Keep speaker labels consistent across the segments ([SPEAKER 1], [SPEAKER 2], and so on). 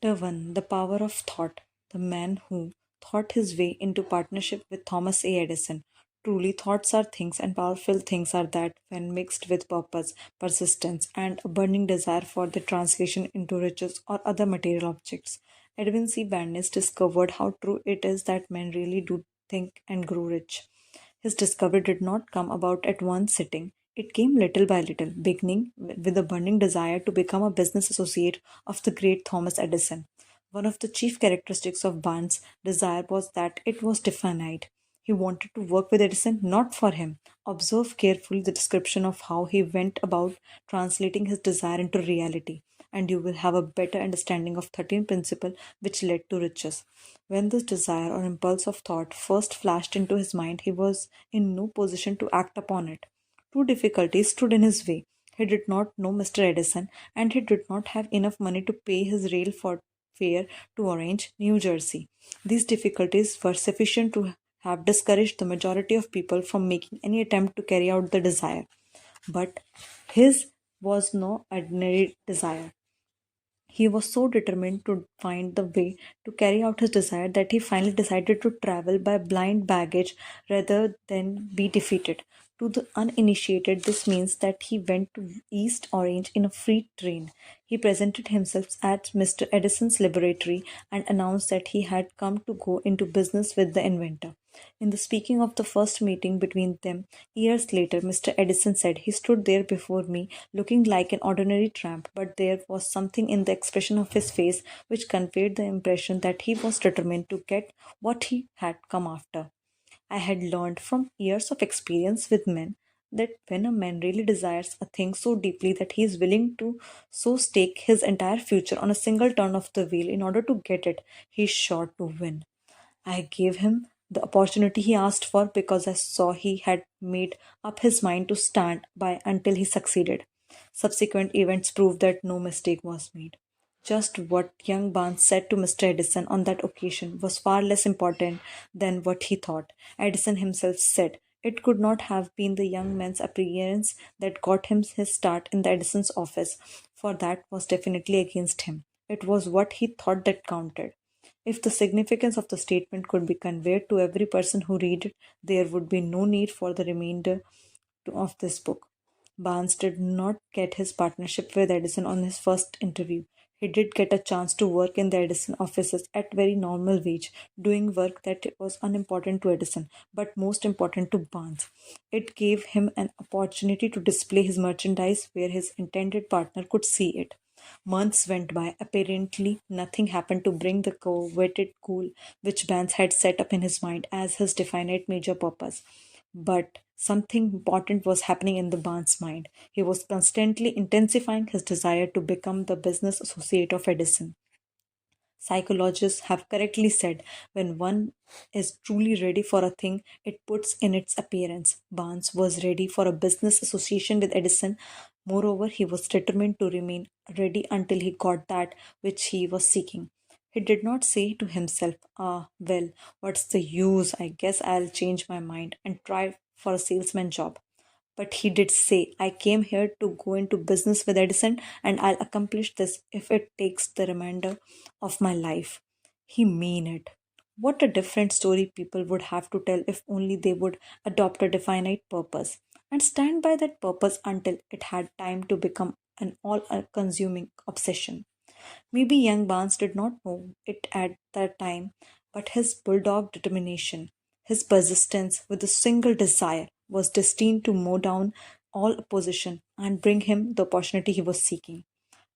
[SPEAKER 1] Chapter 1: The Power of Thought. The man who thought his way into partnership with Thomas A. Edison. Truly, thoughts are things, and powerful things are that, when mixed with purpose, persistence, and a burning desire for the translation into riches or other material objects. Edwin C. Barnes discovered how true it is that men really do think and grow rich. His discovery did not come about at one sitting. It came little by little, beginning with a burning desire to become a business associate of the great Thomas Edison. One of the chief characteristics of Barnes' desire was that it was definite. He wanted to work with Edison, not for him. Observe carefully the description of how he went about translating his desire into reality, and you will have a better understanding of 13 principles which led to riches. When this desire or impulse of thought first flashed into his mind, he was in no position to act upon it. Two difficulties stood in his way. He did not know Mr. Edison, and he did not have enough money to pay his rail fare to Orange, New Jersey. These difficulties were sufficient to have discouraged the majority of people from making any attempt to carry out the desire. But his was no ordinary desire. He was so determined to find the way to carry out his desire that he finally decided to travel by blind baggage rather than be defeated. To the uninitiated, this means that he went to East Orange in a freight train. He presented himself at Mr. Edison's laboratory and announced that he had come to go into business with the inventor. In the speaking of the first meeting between them, years later, Mr. Edison said, "He stood there before me, looking like an ordinary tramp, but there was something in the expression of his face which conveyed the impression that he was determined to get what he had come after." I had learned from years of experience with men that when a man really desires a thing so deeply that he is willing to so stake his entire future on a single turn of the wheel in order to get it, he is sure to win. I gave him the opportunity he asked for because I saw he had made up his mind to stand by until he succeeded. Subsequent events proved that no mistake was made. Just what young Barnes said to Mr. Edison on that occasion was far less important than what he thought. Edison himself said it could not have been the young man's appearance that got him his start in the Edison's office, for that was definitely against him. It was what he thought that counted. If the significance of the statement could be conveyed to every person who read it, there would be no need for the remainder of this book. Barnes did not get his partnership with Edison on his first interview. He did get a chance to work in the Edison offices at very normal wage, doing work that was unimportant to Edison, but most important to Barnes. It gave him an opportunity to display his merchandise where his intended partner could see it. Months went by. Apparently, nothing happened to bring the coveted goal which Barnes had set up in his mind as his definite major purpose. But something important was happening in the Barnes' mind. He was constantly intensifying his desire to become the business associate of Edison. Psychologists have correctly said when one is truly ready for a thing, it puts in its appearance. Barnes was ready for a business association with Edison. Moreover, he was determined to remain ready until he got that which he was seeking. He did not say to himself, "Ah, well, what's the use? I guess I'll change my mind and try for a salesman job." But he did say, "I came here to go into business with Edison, and I'll accomplish this if it takes the remainder of my life." He mean it. What a different story people would have to tell if only they would adopt a definite purpose and stand by that purpose until it had time to become an all consuming obsession. Maybe young Barnes did not know it at that time, but his bulldog determination, his persistence with a single desire, was destined to mow down all opposition and bring him the opportunity he was seeking.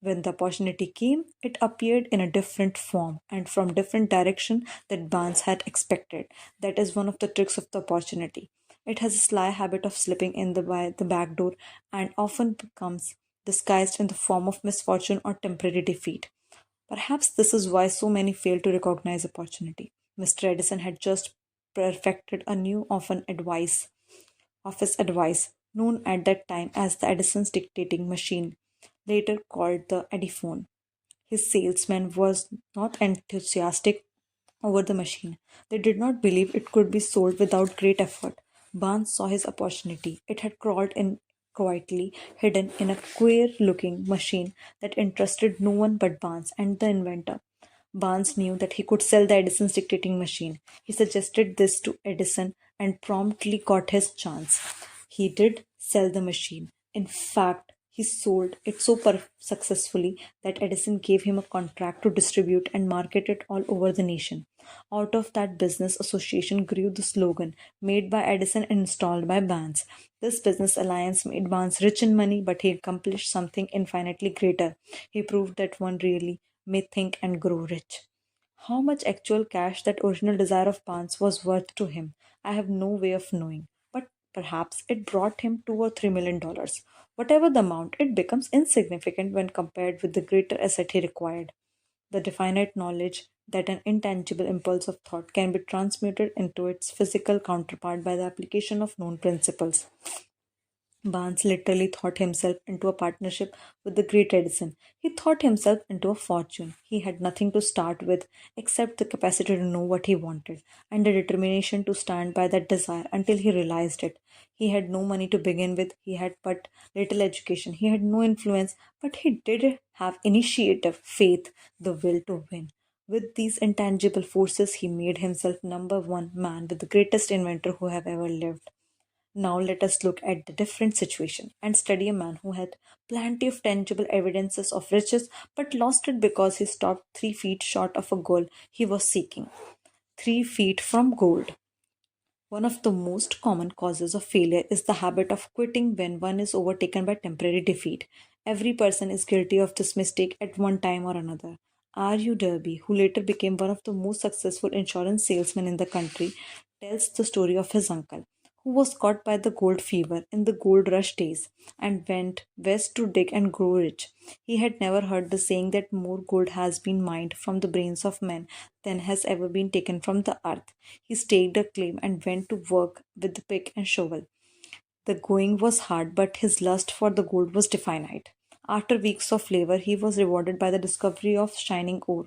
[SPEAKER 1] When the opportunity came, it appeared in a different form and from different direction that Barnes had expected. That is one of the tricks of the opportunity. It has a sly habit of slipping in by the back door and often becomes disguised in the form of misfortune or temporary defeat. Perhaps this is why so many fail to recognize opportunity. Mr. Edison had just perfected a new office advice, known at that time as the Edison's dictating machine, later called the Ediphone. His salesman was not enthusiastic over the machine. They did not believe it could be sold without great effort. Barnes saw his opportunity. It had crawled in quietly, hidden in a queer looking machine that interested no one but Barnes and the inventor. Barnes knew that he could sell the Edison's dictating machine. He suggested this to Edison and promptly got his chance. He did sell the machine. In fact, he sold it so successfully that Edison gave him a contract to distribute and market it all over the nation. Out of that business association grew the slogan, made by Edison and installed by Barnes. This business alliance made Barnes rich in money, but he accomplished something infinitely greater. He proved that one really may think and grow rich. How much actual cash that original desire of Barnes was worth to him, I have no way of knowing, but perhaps it brought him $2 or $3 million. Whatever the amount, it becomes insignificant when compared with the greater asset he required, the definite knowledge that an intangible impulse of thought can be transmuted into its physical counterpart by the application of known principles. Barnes literally thought himself into a partnership with the great Edison. He thought himself into a fortune. He had nothing to start with except the capacity to know what he wanted and the determination to stand by that desire until he realized it. He had no money to begin with, he had but little education, he had no influence, but he did have initiative, faith, the will to win. With these intangible forces, he made himself number one man with the greatest inventor who have ever lived. Now let us look at the different situation and study a man who had plenty of tangible evidences of riches but lost it because he stopped 3 feet short of a goal he was seeking. 3 feet from gold. One of the most common causes of failure is the habit of quitting when one is overtaken by temporary defeat. Every person is guilty of this mistake at one time or another. R.U. Derby, who later became one of the most successful insurance salesmen in the country, tells the story of his uncle, who was caught by the gold fever in the gold rush days and went west to dig and grow rich. He had never heard the saying that more gold has been mined from the brains of men than has ever been taken from the earth. He staked a claim and went to work with the pick and shovel. The going was hard, but his lust for the gold was definite. After weeks of labor, he was rewarded by the discovery of shining ore.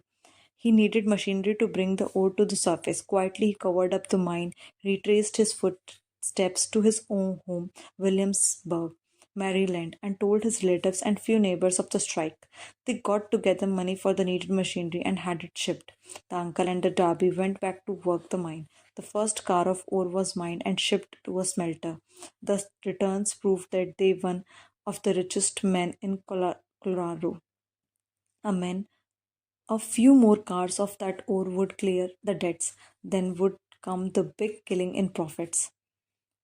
[SPEAKER 1] He needed machinery to bring the ore to the surface. Quietly, he covered up the mine, retraced his footsteps to his own home, Williamsburg, Maryland, and told his relatives and few neighbors of the strike. They got together money for the needed machinery and had it shipped. The uncle and the Darby went back to work the mine. The first car of ore was mined and shipped to a smelter. The returns proved that they were one of the richest men in Colorado. A man a few more cars of that ore would clear the debts, then would come the big killing in profits.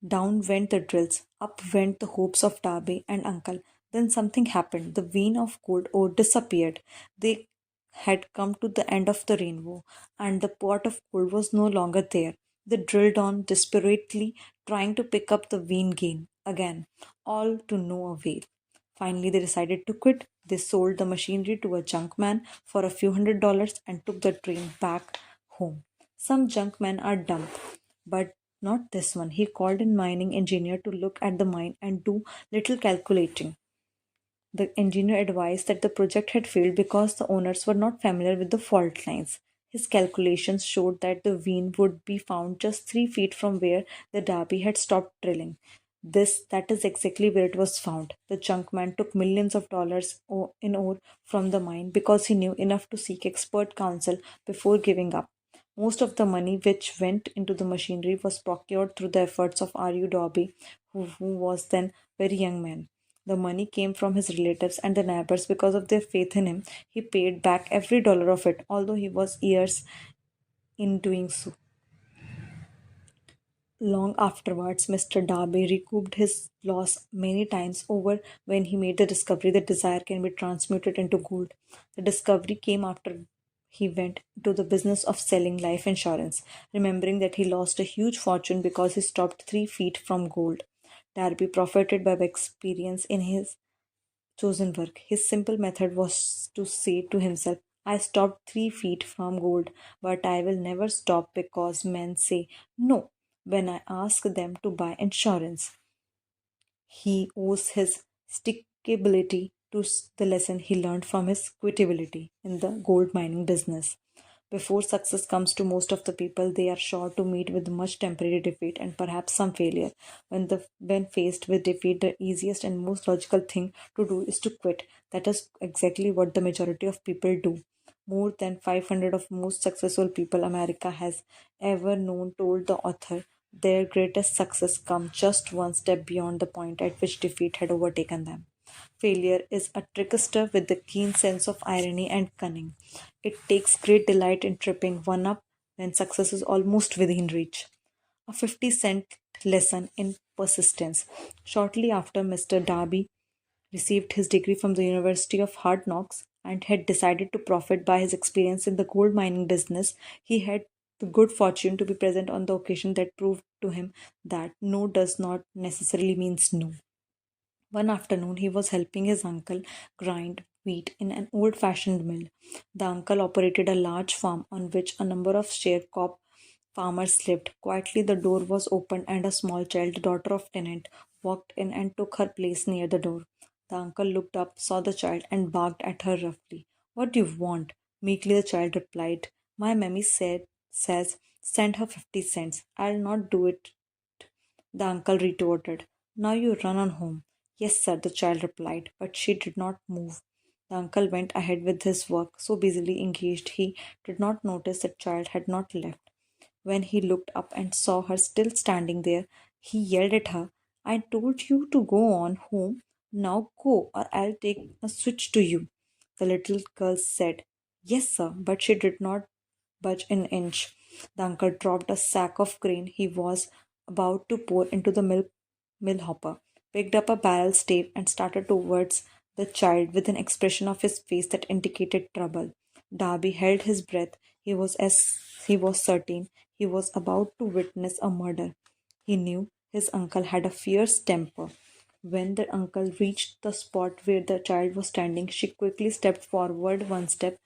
[SPEAKER 1] Down went the drills, up went the hopes of Darby and Uncle. Then something happened. The vein of gold ore disappeared. They had come to the end of the rainbow, and the pot of gold was no longer there. They drilled on desperately, trying to pick up the vein again, all to no avail. Finally, they decided to quit. They sold the machinery to a junk man for a few $100s and took the train back home. Some junk men are dumb, but not this one. He called in mining engineer to look at the mine and do little calculating. The engineer advised that the project had failed because the owners were not familiar with the fault lines. His calculations showed that the vein would be found just 3 feet from where the Derby had stopped drilling. That is exactly where it was found. The junk man took millions of dollars in ore from the mine because he knew enough to seek expert counsel before giving up. Most of the money which went into the machinery was procured through the efforts of R.U. Dobby, who was then very young man. The money came from his relatives and the neighbors because of their faith in him. He paid back every dollar of it, although he was years in doing so. Long afterwards, Mr. Darby recouped his loss many times over when he made the discovery that desire can be transmuted into gold. The discovery came after he went into the business of selling life insurance, remembering that he lost a huge fortune because he stopped 3 feet from gold. Darby profited by the experience in his chosen work. His simple method was to say to himself, I stopped 3 feet from gold, but I will never stop because men say no when I ask them to buy insurance. He owes his stickability to the lesson he learned from his quitability in the gold mining business. Before success comes to most of the people, they are sure to meet with much temporary defeat and perhaps some failure. When faced with defeat, the easiest and most logical thing to do is to quit. That is exactly what the majority of people do. more than 500 of most successful people America has ever known, told the author. Their greatest success come just one step beyond the point at which defeat had overtaken them. Failure is a trickster with a keen sense of irony and cunning. It takes great delight in tripping one up when success is almost within reach. A 50-cent lesson in persistence. Shortly after Mr. Darby received his degree from the University of Hard Knocks and had decided to profit by his experience in the gold mining business, he had the good fortune to be present on the occasion that proved to him that no does not necessarily means no. One afternoon, he was helping his uncle grind wheat in an old fashioned mill. The uncle operated a large farm on which a number of sharecrop farmers lived. Quietly, the door was opened, and a small child, the daughter of tenant, walked in and took her place near the door. The uncle looked up, saw the child, and barked at her roughly. What do you want? Meekly, the child replied, My mammy says, send her 50 cents. I'll not do it, the uncle retorted. Now you run on home. Yes, sir, the child replied, but she did not move. The uncle went ahead with his work, so busily engaged he did not notice the child had not left. When he looked up and saw her still standing there, he yelled at her, I told you to go on home. Now go, or I'll take a switch to you. The little girl said, Yes, sir, but she did not budge an inch. The uncle dropped a sack of grain he was about to pour into the mill hopper, picked up a barrel stave, and started towards the child with an expression of his face that indicated trouble. Darby held his breath. He was certain he was about to witness a murder. He knew his uncle had a fierce temper. When the uncle reached the spot where the child was standing, she quickly stepped forward one step,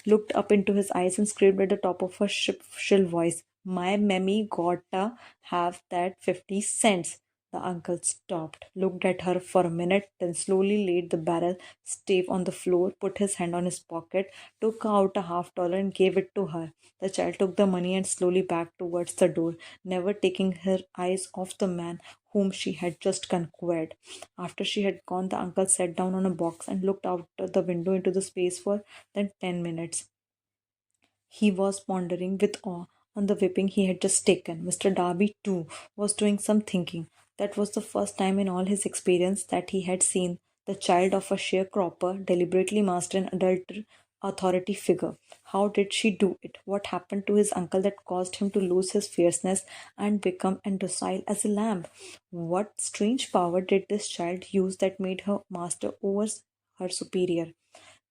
[SPEAKER 1] looked up into his eyes, and screamed at the top of her shrill voice, My mammy gotta have that 50 cents. The uncle stopped, looked at her for a minute, then slowly laid the barrel stave on the floor, put his hand on his pocket, took out a half-dollar, and gave it to her. The child took the money and slowly backed towards the door, never taking her eyes off the man whom she had just conquered. After she had gone, the uncle sat down on a box and looked out the window into the space for then 10 minutes. He was pondering with awe on the whipping he had just taken. Mr. Darby, too, was doing some thinking. That was the first time in all his experience that he had seen the child of a sharecropper deliberately master an adult authority figure. How did she do it? What happened to his uncle that caused him to lose his fierceness and become as docile as a lamb? What strange power did this child use that made her master over her superior?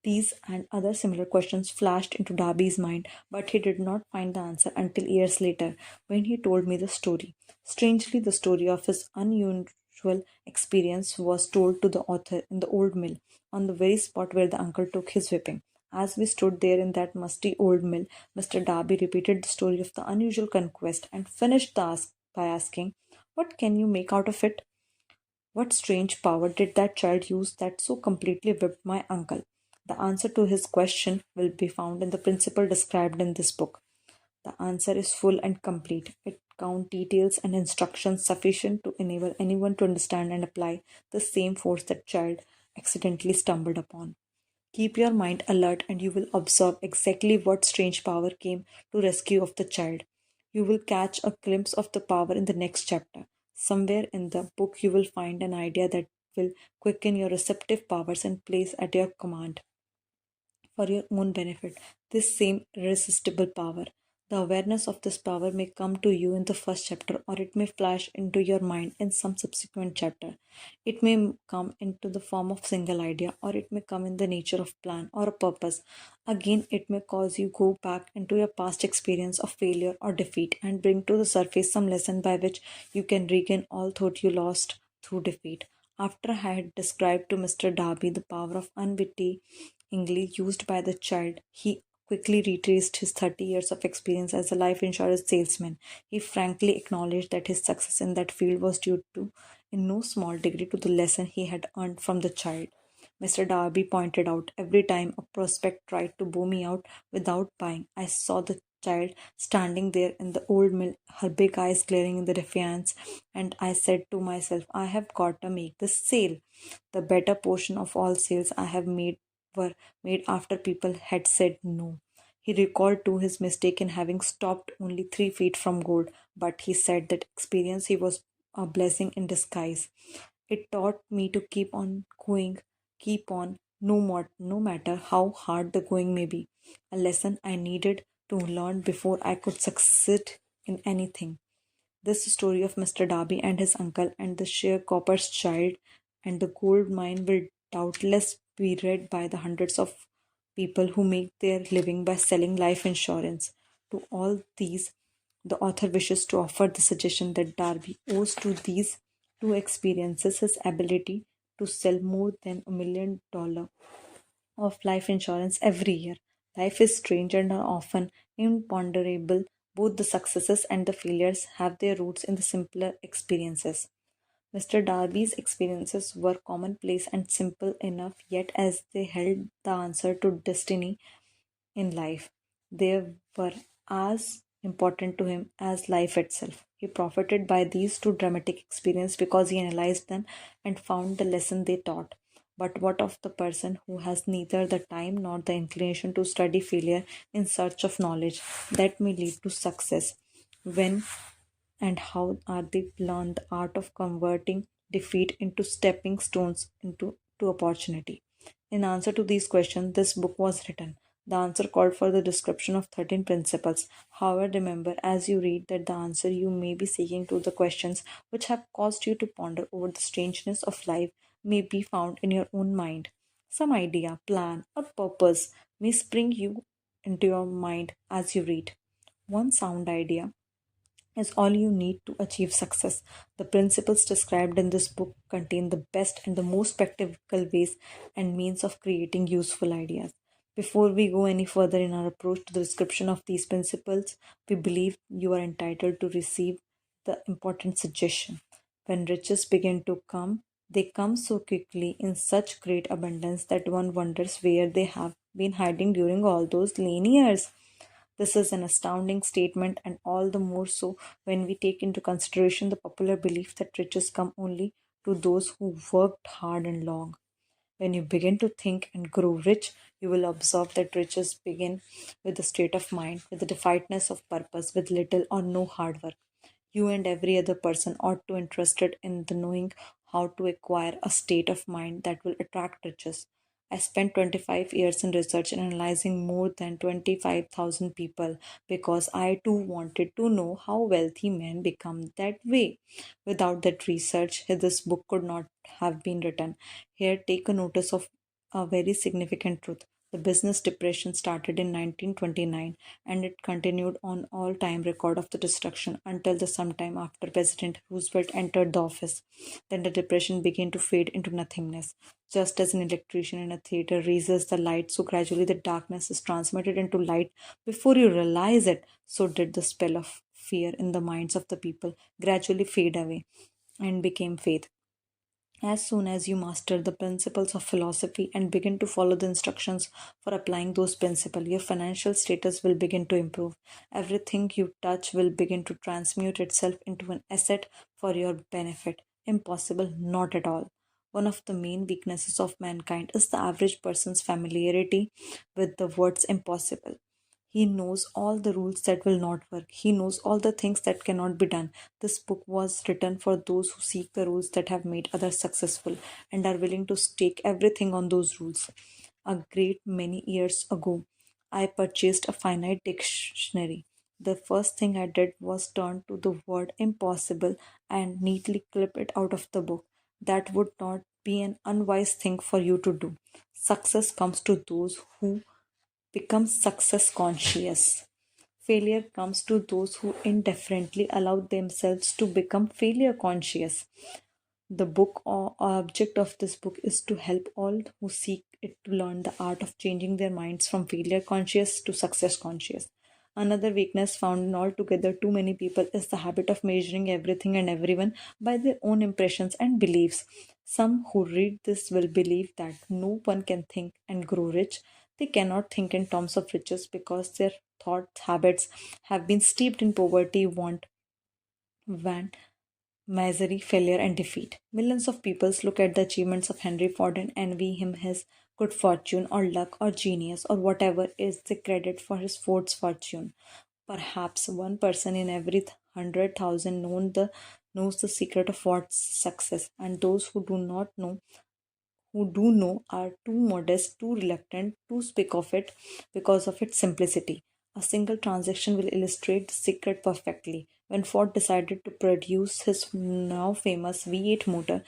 [SPEAKER 1] These and other similar questions flashed into Darby's mind, but he did not find the answer until years later when he told me the story. Strangely, the story of his unusual experience was told to the author in the old mill, on the very spot where the uncle took his whipping. As we stood there in that musty old mill, Mr. Darby repeated the story of the unusual conquest and finished the ask by asking, What can you make out of it? What strange power did that child use that so completely whipped my uncle? The answer to his question will be found in the principle described in this book. The answer is full and complete. It counts details and instructions sufficient to enable anyone to understand and apply the same force that child accidentally stumbled upon. Keep your mind alert and you will observe exactly what strange power came to rescue of the child. You will catch a glimpse of the power in the next chapter. Somewhere in the book you will find an idea that will quicken your receptive powers and place at your command for your own benefit this same irresistible power. The awareness of this power may come to you in the first chapter, or it may flash into your mind in some subsequent chapter. It may come into the form of single idea, or it may come in the nature of plan or a purpose. Again, it may cause you go back into your past experience of failure or defeat and bring to the surface some lesson by which you can regain all thought you lost through defeat. After I had described to Mr. Darby the power of unwittingly used by the child, he quickly retraced his 30 years of experience as a life insurance salesman. He frankly acknowledged that his success in that field was due to, in no small degree, to the lesson he had earned from the child. Mr. Darby pointed out, every time a prospect tried to bow me out without buying, I saw the child standing there in the old mill, her big eyes glaring in the defiance, and I said to myself, I have got to make this sale. The better portion of all sales I have made were made after people had said no. He recalled too his mistake in having stopped only 3 feet from gold, but he said that experience he was a blessing in disguise. It taught me to keep on going, keep on, no matter how hard the going may be. A lesson I needed to learn before I could succeed in anything. This story of Mr. Darby and his uncle and the sharecropper's child and the gold mine will doubtless be read by the hundreds of people who make their living by selling life insurance. To all these, the author wishes to offer the suggestion that Darby owes to these two experiences his ability to sell more than $1 million of life insurance every year. Life is strange and are often imponderable. Both the successes and the failures have their roots in the simpler experiences. Mr. Darby's experiences were commonplace and simple enough, yet, as they held the answer to destiny in life. They were as important to him as life itself. He profited by these two dramatic experiences because he analyzed them and found the lesson they taught. But what of the person who has neither the time nor the inclination to study failure in search of knowledge that may lead to success? When and how are they learn the art of converting defeat into stepping stones into to opportunity? In answer to these questions, this book was written. The answer called for the description of 13 principles. However, remember as you read that the answer you may be seeking to the questions which have caused you to ponder over the strangeness of life may be found in your own mind. Some idea, plan, or purpose may spring you into your mind as you read. One sound idea is all you need to achieve success. The principles described in this book contain the best and the most practical ways and means of creating useful ideas. Before we go any further in our approach to the description of these principles, we believe you are entitled to receive the important suggestion. When riches begin to come, they come so quickly in such great abundance that one wonders where they have been hiding during all those lean years. This is an astounding statement, and all the more so when we take into consideration the popular belief that riches come only to those who worked hard and long. When you begin to think and grow rich, you will observe that riches begin with a state of mind, with a definiteness of purpose, with little or no hard work. You and every other person ought to interested in the knowing how to acquire a state of mind that will attract riches. I spent 25 years in research and analyzing more than 25,000 people because I too wanted to know how wealthy men become that way. Without that research, this book could not have been written. Here, take a notice of a very significant truth. The business depression started in 1929 and it continued on all time record of the destruction until the sometime after President Roosevelt entered the office. Then the depression began to fade into nothingness. Just as an electrician in a theater raises the light, so gradually the darkness is transmitted into light before you realize it, so did the spell of fear in the minds of the people gradually fade away and became faith. As soon as you master the principles of philosophy and begin to follow the instructions for applying those principles, your financial status will begin to improve. Everything you touch will begin to transmute itself into an asset for your benefit. Impossible? Not at all. One of the main weaknesses of mankind is the average person's familiarity with the words impossible. He knows all the rules that will not work. He knows all the things that cannot be done. This book was written for those who seek the rules that have made others successful and are willing to stake everything on those rules. A great many years ago, I purchased a finite dictionary. The first thing I did was turn to the word impossible and neatly clip it out of the book. That would not be an unwise thing for you to do. Success comes to those who become success conscious. Failure comes to those who indifferently allow themselves to become failure conscious. The book or object of this book is to help all who seek it to learn the art of changing their minds from failure conscious to success conscious. Another weakness found in altogether too many people is the habit of measuring everything and everyone by their own impressions and beliefs. Some who read this will believe that no one can think and grow rich. They cannot think in terms of riches because their thought habits have been steeped in poverty, want, misery, failure, and defeat. Millions of people look at the achievements of Henry Ford and envy him his good fortune or luck or genius or whatever is the credit for his Ford's fortune. Perhaps one person in every 100,000 knows the secret of Ford's success, and those who do know are too modest, too reluctant to speak of it because of its simplicity. A single transaction will illustrate the secret perfectly. When Ford decided to produce his now famous V8 motor,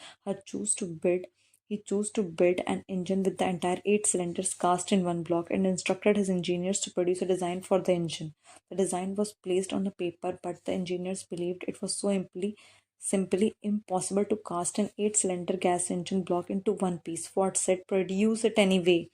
[SPEAKER 1] he chose to build an engine with the entire eight cylinders cast in one block and instructed his engineers to produce a design for the engine. The design was placed on the paper, but the engineers believed it was so simply impossible to cast an eight-cylinder gas engine block into one piece. Ford said, "Produce it anyway."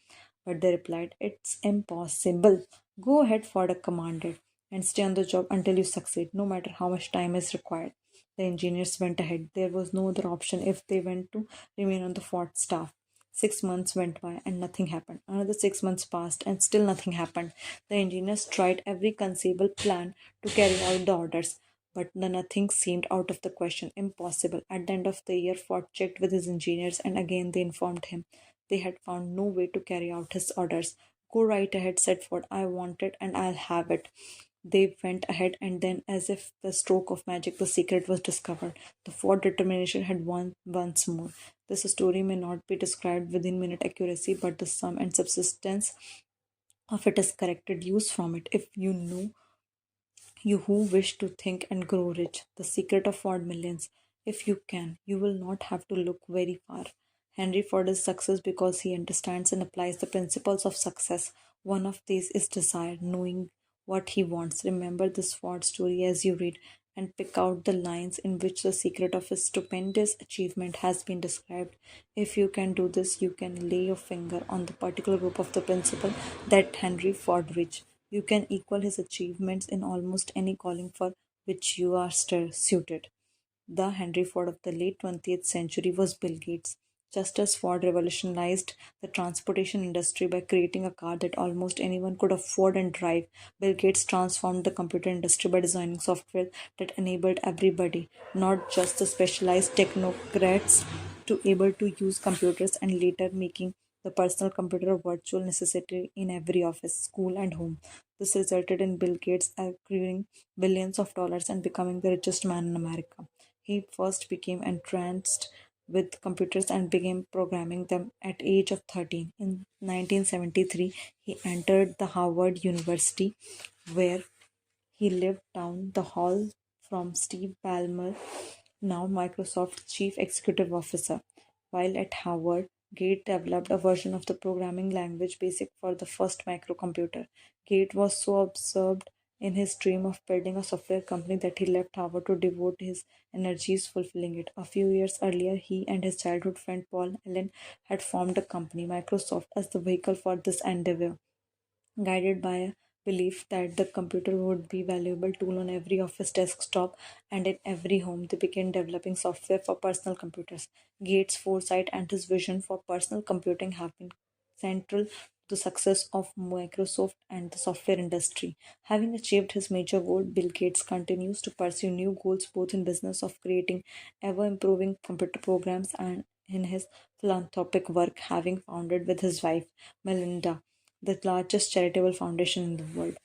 [SPEAKER 1] But they replied, "It's impossible." "Go ahead," Ford commanded, "and stay on the job until you succeed, no matter how much time is required." The engineers went ahead. There was no other option if they went to remain on the Ford staff. 6 months went by and nothing happened. Another 6 months passed and still nothing happened. The engineers tried every conceivable plan to carry out the orders, but nothing seemed out of the question, impossible. At the end of the year, Ford checked with his engineers, and again they informed him they had found no way to carry out his orders. "Go right ahead," said Ford. "I want it and I'll have it." They went ahead, and then, as if the stroke of magic, the secret was discovered. The Ford determination had won once more. This story may not be described within minute accuracy, but the sum and subsistence of it is correct. Deduce from it, if you know you who wish to think and grow rich, the secret of Ford millions. If you can, you will not have to look very far. Henry Ford is success because he understands and applies the principles of success. One of these is desire, knowing what he wants. Remember this Ford story as you read, and pick out the lines in which the secret of his stupendous achievement has been described. If you can do this, you can lay your finger on the particular group of the principle that Henry Ford reached. You can equal his achievements in almost any calling for which you are suited. The Henry Ford of the late 20th century was Bill Gates. Just as Ford revolutionized the transportation industry by creating a car that almost anyone could afford and drive, Bill Gates transformed the computer industry by designing software that enabled everybody, not just the specialized technocrats, to able to use computers, and later making the personal computer a virtual necessity in every office, school, and home. This resulted in Bill Gates acquiring billions of dollars and becoming the richest man in America. He first became entranced with computers and began programming them at age of 13. In 1973, he entered the Harvard University, where he lived down the hall from Steve Ballmer, now Microsoft Chief Executive Officer. While at Harvard, Gates developed a version of the programming language BASIC for the first microcomputer. Gates was so absorbed in his dream of building a software company that he left Harvard to devote his energies fulfilling it. A few years earlier, he and his childhood friend Paul Allen had formed a company, Microsoft, as the vehicle for this endeavor. Guided by a belief that the computer would be a valuable tool on every office desktop and in every home, they began developing software for personal computers. Gates' foresight and his vision for personal computing have been central to the success of Microsoft and the software industry. Having achieved his major goal, Bill Gates continues to pursue new goals both in business of creating ever improving computer programs and in his philanthropic work, having founded with his wife Melinda the largest charitable foundation in the world.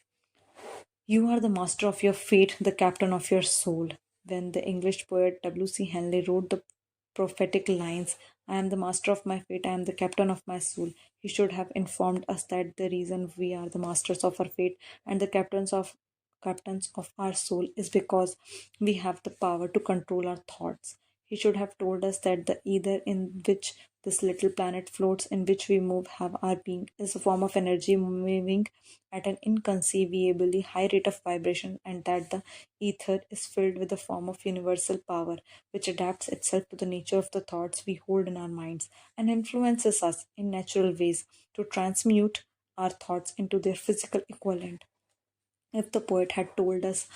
[SPEAKER 1] You are the master of your fate, the captain of your soul. When the English poet W.C. Henley wrote the prophetic lines, "I am the master of my fate, I am the captain of my soul," he should have informed us that the reason we are the masters of our fate and the captains of our soul is because we have the power to control our thoughts. He should have told us that the ether in which this little planet floats, in which we move, have our being, is a form of energy moving at an inconceivably high rate of vibration, and that the ether is filled with a form of universal power which adapts itself to the nature of the thoughts we hold in our minds and influences us in natural ways to transmute our thoughts into their physical equivalent. If the poet had told us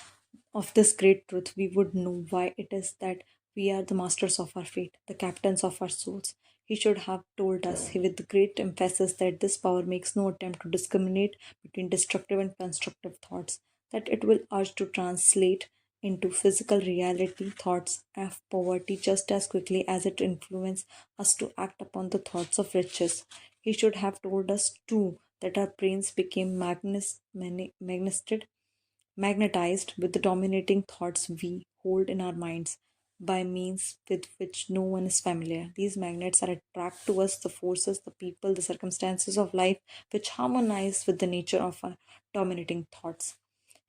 [SPEAKER 1] of this great truth, we would know why it is that we are the masters of our fate, the captains of our souls. He should have told us with great emphasis that this power makes no attempt to discriminate between destructive and constructive thoughts, that it will urge to translate into physical reality thoughts of poverty just as quickly as it influences us to act upon the thoughts of riches. He should have told us too that our brains became magnetized with the dominating thoughts we hold in our minds by means with which no one is familiar. These magnets are attract to us the forces, the people, the circumstances of life which harmonize with the nature of our dominating thoughts.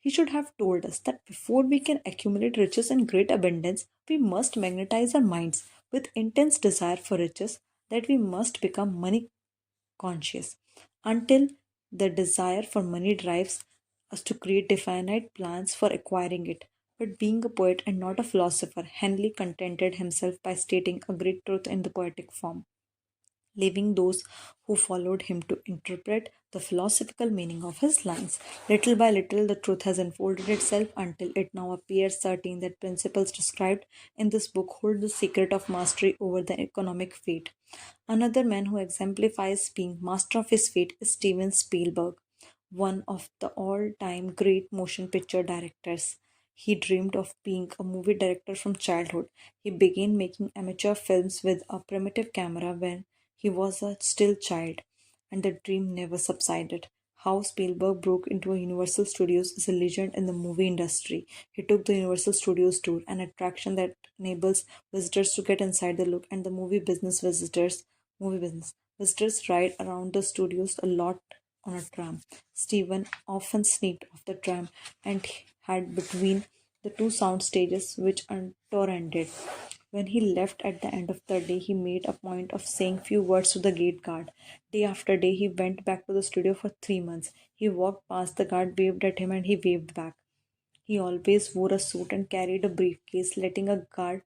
[SPEAKER 1] He should have told us that before we can accumulate riches in great abundance, we must magnetize our minds with intense desire for riches, that we must become money conscious until the desire for money drives us to create definite plans for acquiring it. But being a poet and not a philosopher, Henley contented himself by stating a great truth in the poetic form, leaving those who followed him to interpret the philosophical meaning of his lines. Little by little, the truth has unfolded itself until it now appears certain that principles described in this book hold the secret of mastery over the economic fate. Another man who exemplifies being master of his fate is Steven Spielberg, one of the all time great motion picture directors. He dreamed of being a movie director from childhood. He began making amateur films with a primitive camera when he was a still child, and the dream never subsided. How Spielberg broke into Universal Studios is a legend in the movie industry. He took the Universal Studios tour, an attraction that enables visitors to get inside the look and the movie business. Visitors ride around the studios a lot on a tram. Stephen often sneaked off the tram and had between the two sound stages which tour ended. When he left at the end of the day, he made a point of saying few words to the gate guard. Day after day, he went back to the studio for 3 months. He walked past the guard, waved at him, and he waved back. He always wore a suit and carried a briefcase, letting a guard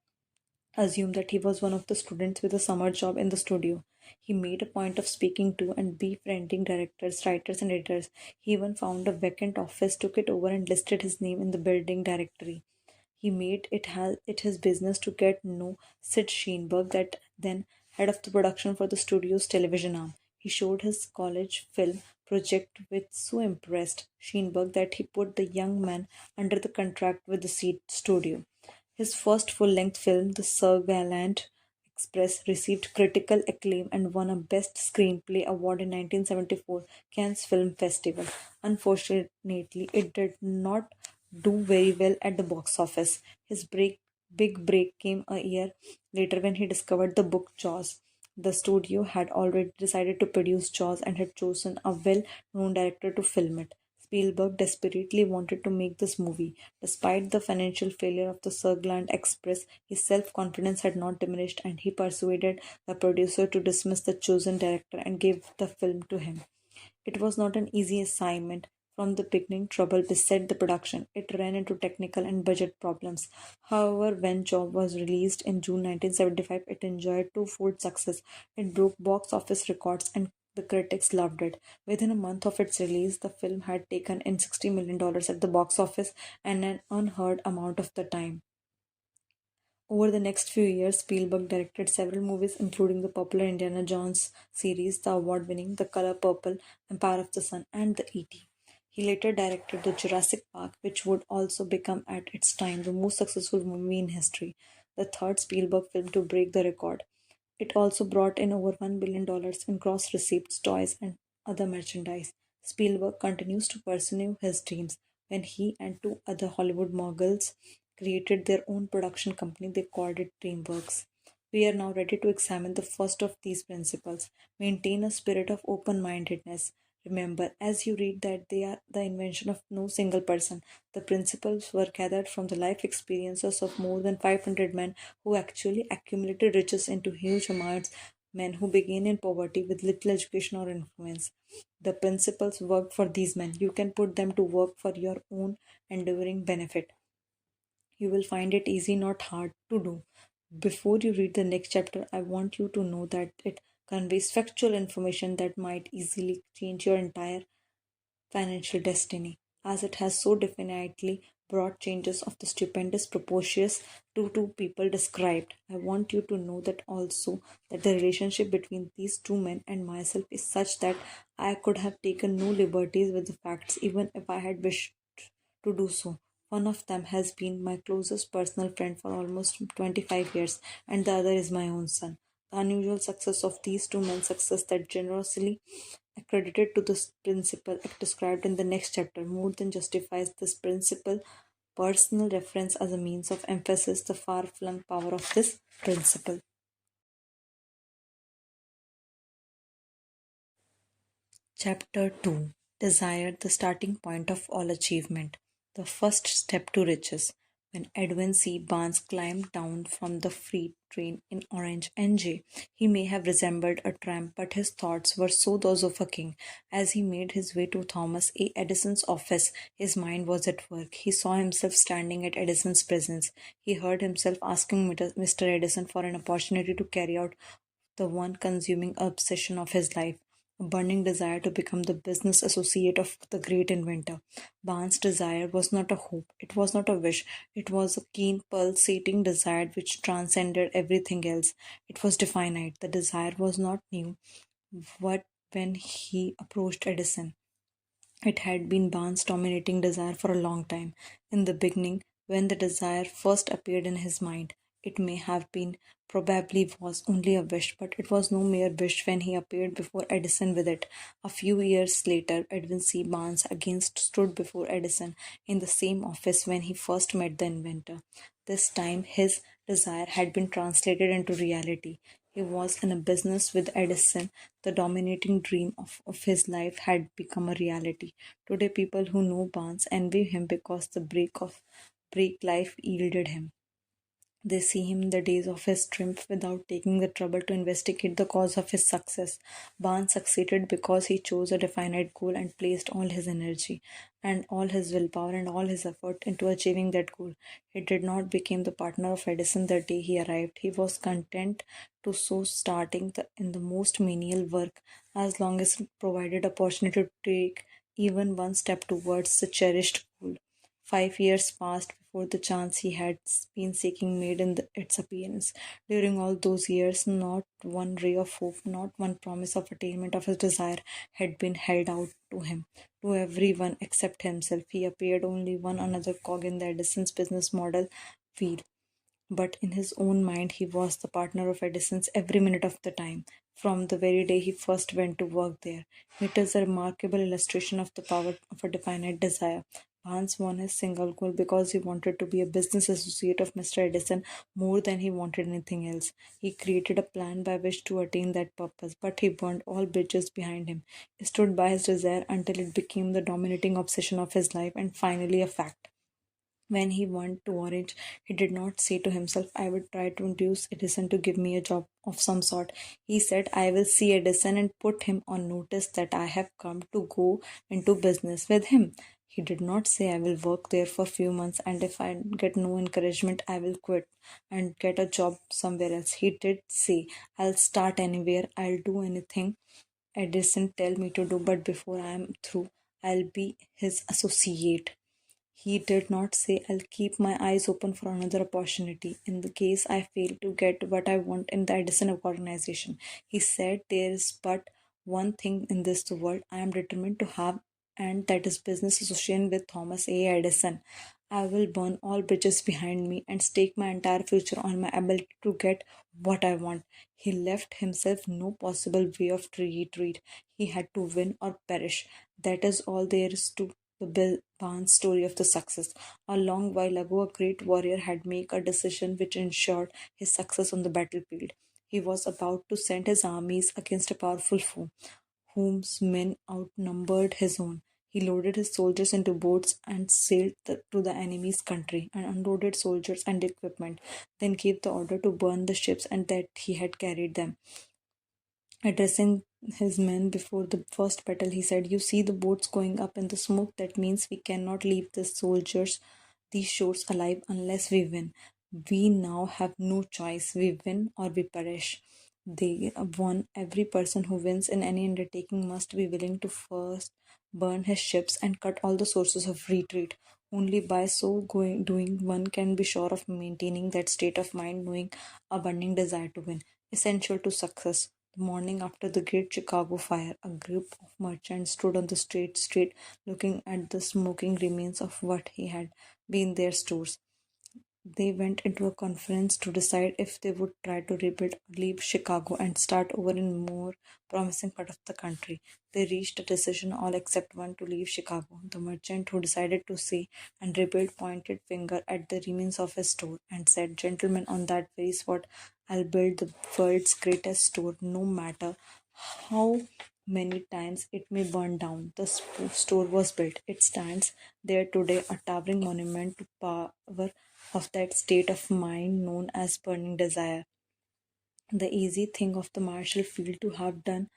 [SPEAKER 1] assume that he was one of the students with a summer job in the studio. He made a point of speaking to and befriending directors, writers, and editors. He even found a vacant office, took it over, and listed his name in the building directory. He made it his business to get to know Sid Sheinberg, that then head of the production for the studio's television arm. He showed his college film project with so impressed Sheinberg that he put the young man under the contract with the seed studio. His first full-length film, The Sir Gallant Express, received critical acclaim and won a Best Screenplay award in 1974 Cannes Film Festival. Unfortunately, it did not do very well at the box office. His big break came a year later when he discovered the book Jaws. The studio had already decided to produce Jaws and had chosen a well known director to film it. Spielberg desperately wanted to make this movie. Despite the financial failure of the Surgland Express, his self confidence had not diminished and he persuaded the producer to dismiss the chosen director and give the film to him. It was not an easy assignment. From the beginning, trouble beset the production. It ran into technical and budget problems. However, when Job was released in June 1975, it enjoyed twofold success. It broke box office records and the critics loved it. Within a month of its release, the film had taken in $60 million at the box office and an unheard amount of the time. Over the next few years, Spielberg directed several movies, including the popular Indiana Jones series, the award winning The Color Purple, Empire of the Sun, and the E.T. He later directed the Jurassic Park, which would also become at its time the most successful movie in history, the third Spielberg film to break the record. It also brought in over $1 billion in gross receipts, toys, and other merchandise. Spielberg continues to pursue his dreams. When he and two other Hollywood moguls created their own production company, they called it DreamWorks. We are now ready to examine the first of these principles. Maintain a spirit of open mindedness. Remember, as you read, that they are the invention of no single person. The principles were gathered from the life experiences of more than 500 men who actually accumulated riches into huge amounts, men who began in poverty with little education or influence. The principles work for these men. You can put them to work for your own enduring benefit. You will find it easy, not hard to do. Before you read the next chapter, I want you to know that it conveys factual information that might easily change your entire financial destiny, as it has so definitely brought changes of the stupendous proportions to two people described. I want you to know that also that the relationship between these two men and myself is such that I could have taken no liberties with the facts even if I had wished to do so. One of them has been my closest personal friend for almost 25 years, and the other is my own son. The unusual success of these two men's success that generously accredited to this principle described in the next chapter more than justifies this principle. Personal reference as a means of emphasis the far-flung power of this principle. Chapter 2. Desire, the starting point of all achievement. The first step to riches. When Edwin C. Barnes climbed down from the freight train in Orange, NJ, he may have resembled a tramp, but his thoughts were so those of a king. As he made his way to Thomas A. Edison's office, his mind was at work. He saw himself standing at Edison's presence. He heard himself asking Mr. Edison for an opportunity to carry out the one consuming obsession of his life, a burning desire to become the business associate of the great inventor. Barnes' desire was not a hope, it was not a wish, it was a keen, pulsating desire which transcended everything else. It was definite. The desire was not new. What when he approached Edison? It had been Barnes' dominating desire for a long time. In the beginning, when the desire first appeared in his mind, it may have been, probably was, only a wish, but it was no mere wish when he appeared before Edison with it. A few years later, Edwin C. Barnes again stood before Edison in the same office when he first met the inventor. This time, his desire had been translated into reality. He was in a business with Edison. The dominating dream of his life had become a reality. Today, people who know Barnes envy him because the break life yielded him. They see him in the days of his triumph without taking the trouble to investigate the cause of his success. Barnes succeeded because he chose a definite goal and placed all his energy and all his willpower and all his effort into achieving that goal. He did not become the partner of Edison the day he arrived. He was content to so starting in the most menial work as long as it provided opportunity to take even one step towards the cherished goal. 5 years passed before the chance he had been seeking made its appearance. During all those years, not one ray of hope, not one promise of attainment of his desire had been held out to him. To everyone except himself, he appeared only one another cog in the Edison's business model wheel. But in his own mind, he was the partner of Edison's every minute of the time, from the very day he first went to work there. It is a remarkable illustration of the power of a definite desire. Barnes won his single goal because he wanted to be a business associate of Mr. Edison more than he wanted anything else. He created a plan by which to attain that purpose, but he burned all bridges behind him. He stood by his desire until it became the dominating obsession of his life and finally a fact. When he went to Orange, he did not say to himself, I would try to induce Edison to give me a job of some sort. He said, I will see Edison and put him on notice that I have come to go into business with him. He did not say, I will work there for a few months and if I get no encouragement, I will quit and get a job somewhere else. He did say, I'll start anywhere, I'll do anything Edison tell me to do, but before I am through, I'll be his associate. He did not say, I'll keep my eyes open for another opportunity in the case I fail to get what I want in the Edison organization. He said, there is but one thing in this world I am determined to have, and that is business association with Thomas A. Edison. I will burn all bridges behind me and stake my entire future on my ability to get what I want. He left himself no possible way of retreat. He had to win or perish. That is all there is to the Bill Barnes story of the success. A long while ago, a great warrior had made a decision which ensured his success on the battlefield. He was about to send his armies against a powerful foe, whose men outnumbered his own. He loaded his soldiers into boats and sailed to the enemy's country and unloaded soldiers and equipment, then gave the order to burn the ships and that he had carried them. Addressing his men before the first battle, he said, you see the boats going up in the smoke. That means we cannot leave the soldiers, these shores alive unless we win. We now have no choice. We win or we perish. They won. Every person who wins in any undertaking must be willing to first burn his ships and cut all the sources of retreat. Only by so doing one can be sure of maintaining that state of mind, knowing a burning desire to win, essential to success. The morning after the Great Chicago Fire, a group of merchants stood on the straight street looking at the smoking remains of what he had been their stores. They went into a conference to decide if they would try to rebuild or leave Chicago and start over in a more promising part of the country. They reached a decision, all except one, to leave Chicago. The merchant who decided to stay and rebuild pointed finger at the remains of his store and said, "Gentlemen, on that very spot I'll build the world's greatest store, no matter how many times it may burn down." The store was built. It stands there today, a towering monument to power of that state of mind known as burning desire. The easy thing of the Marshall Field to have done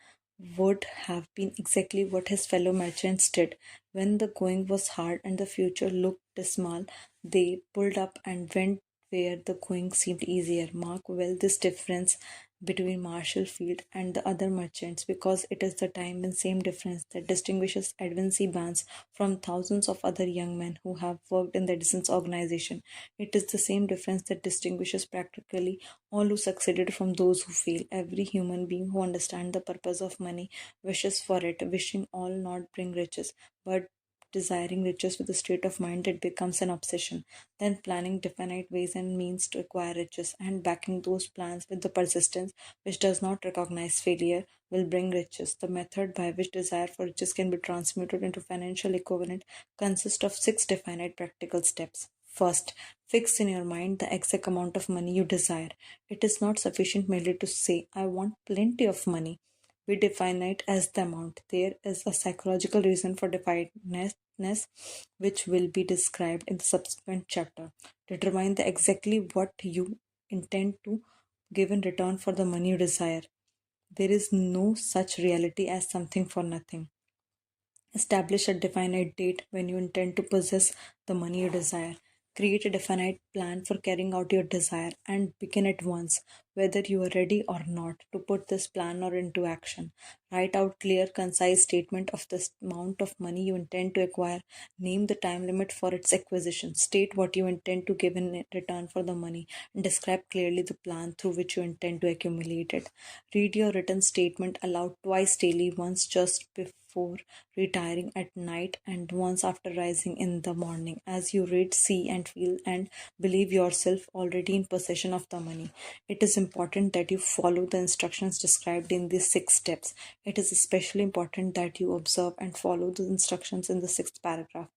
[SPEAKER 1] would have been exactly what his fellow merchants did. When the going was hard and the future looked dismal, they pulled up and went where the going seemed easier. Mark well this difference between Marshall Field and the other merchants, because it is the time and same difference that distinguishes Edwin Barnes from thousands of other young men who have worked in the Edison's organization. It is the same difference that distinguishes practically all who succeeded from those who fail. Every human being who understands the purpose of money wishes for it, wishing all not bring riches, but desiring riches with a state of mind that becomes an obsession, then planning definite ways and means to acquire riches, and backing those plans with the persistence which does not recognize failure will bring riches. The method by which desire for riches can be transmuted into financial equivalent consists of six definite practical steps. First, fix in your mind the exact amount of money you desire. It is not sufficient merely to say, "I want plenty of money." We define it as the amount. There is a psychological reason for definiteness, which will be described in the subsequent chapter. Determine the exactly what you intend to give in return for the money you desire. There is no such reality as something for nothing. Establish a definite date when you intend to possess the money you desire. Create a definite plan for carrying out your desire and begin at once, whether you are ready or not, to put this plan or into action. Write out clear, concise statement of the amount of money you intend to acquire. Name the time limit for its acquisition. State what you intend to give in return for the money, and describe clearly the plan through which you intend to accumulate it. Read your written statement aloud twice daily, once just before retiring at night and once after rising in the morning. As you read, see, and feel and believe yourself already in possession of the money. It is important that you follow the instructions described in these six steps. It is especially important that you observe and follow the instructions in the sixth paragraph.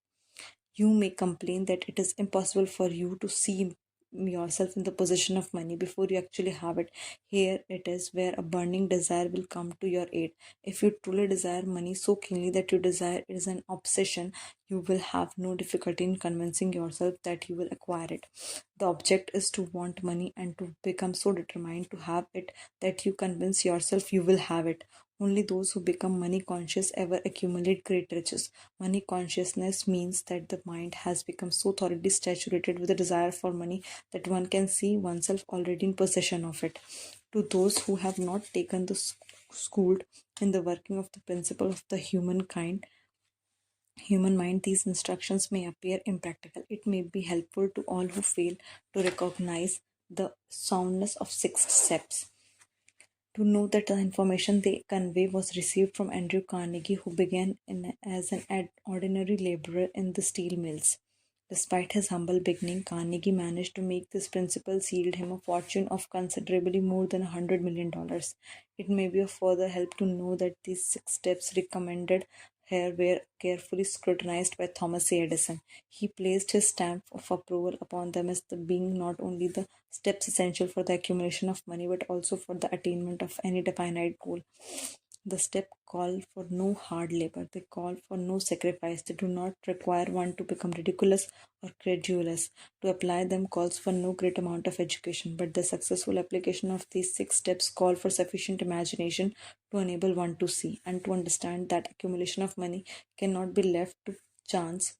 [SPEAKER 1] You may complain that it is impossible for you to see yourself in the possession of money before you actually have it. Here it is where a burning desire will come to your aid. If you truly desire money so keenly that your desire is an obsession, you will have no difficulty in convincing yourself that you will acquire it. The object is to want money and to become so determined to have it that you convince yourself you will have it. Only those who become money conscious ever accumulate great riches. Money consciousness means that the mind has become so thoroughly saturated with the desire for money that one can see oneself already in possession of it. To those who have not taken the schooled in the working of the principle of the human mind, these instructions may appear impractical. It may be helpful to all who fail to recognize the soundness of six steps, to know that the information they convey was received from Andrew Carnegie, who began as an ordinary laborer in the steel mills. Despite his humble beginning, Carnegie managed to make this principles yield him a fortune of considerably more than $100 million. It may be of further help to know that these six steps recommended here were carefully scrutinized by Thomas A. Edison. He placed his stamp of approval upon them as the being not only the steps essential for the accumulation of money but also for the attainment of any definite goal. The step call for no hard labor. They call for no sacrifice. They do not require one to become ridiculous or credulous. To apply them calls for no great amount of education, but the successful application of these six steps call for sufficient imagination to enable one to see and to understand that accumulation of money cannot be left to chance,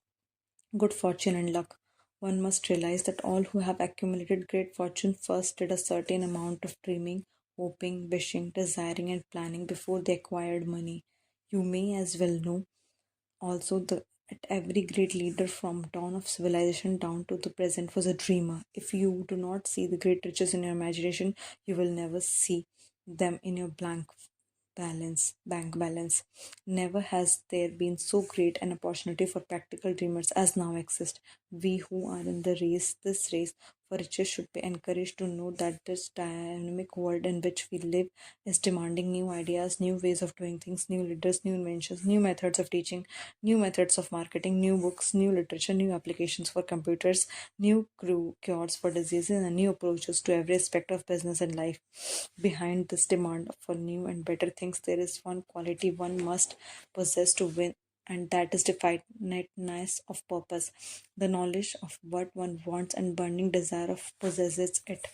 [SPEAKER 1] good fortune, and luck. One must realize that all who have accumulated great fortune first did a certain amount of dreaming, hoping, wishing, desiring, and planning before they acquired money. You may as well know also that every great leader from dawn of civilization down to the present was a dreamer. If you do not see the great riches in your imagination, you will never see them in your bank balance. Never has there been so great an opportunity for practical dreamers as now exists. We who are in this race for riches should be encouraged to know that this dynamic world in which we live is demanding new ideas, new ways of doing things, new leaders, new inventions, new methods of teaching, new methods of marketing, new books, new literature, new applications for computers, new cures for diseases, and new approaches to every aspect of business and life. Behind this demand for new and better things, there is one quality one must possess to win, and that is definiteness of purpose, the knowledge of what one wants and burning desire of possesses it.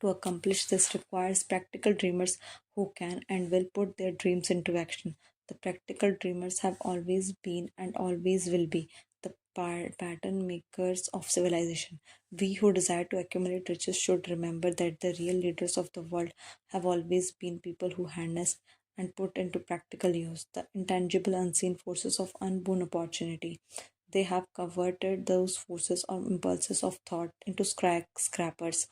[SPEAKER 1] To accomplish this requires practical dreamers who can and will put their dreams into action. The practical dreamers have always been and always will be the pattern makers of civilization. We who desire to accumulate riches should remember that the real leaders of the world have always been people who harness and put into practical use the intangible, unseen forces of unborn opportunity. They have converted those forces or impulses of thought into skyscrapers,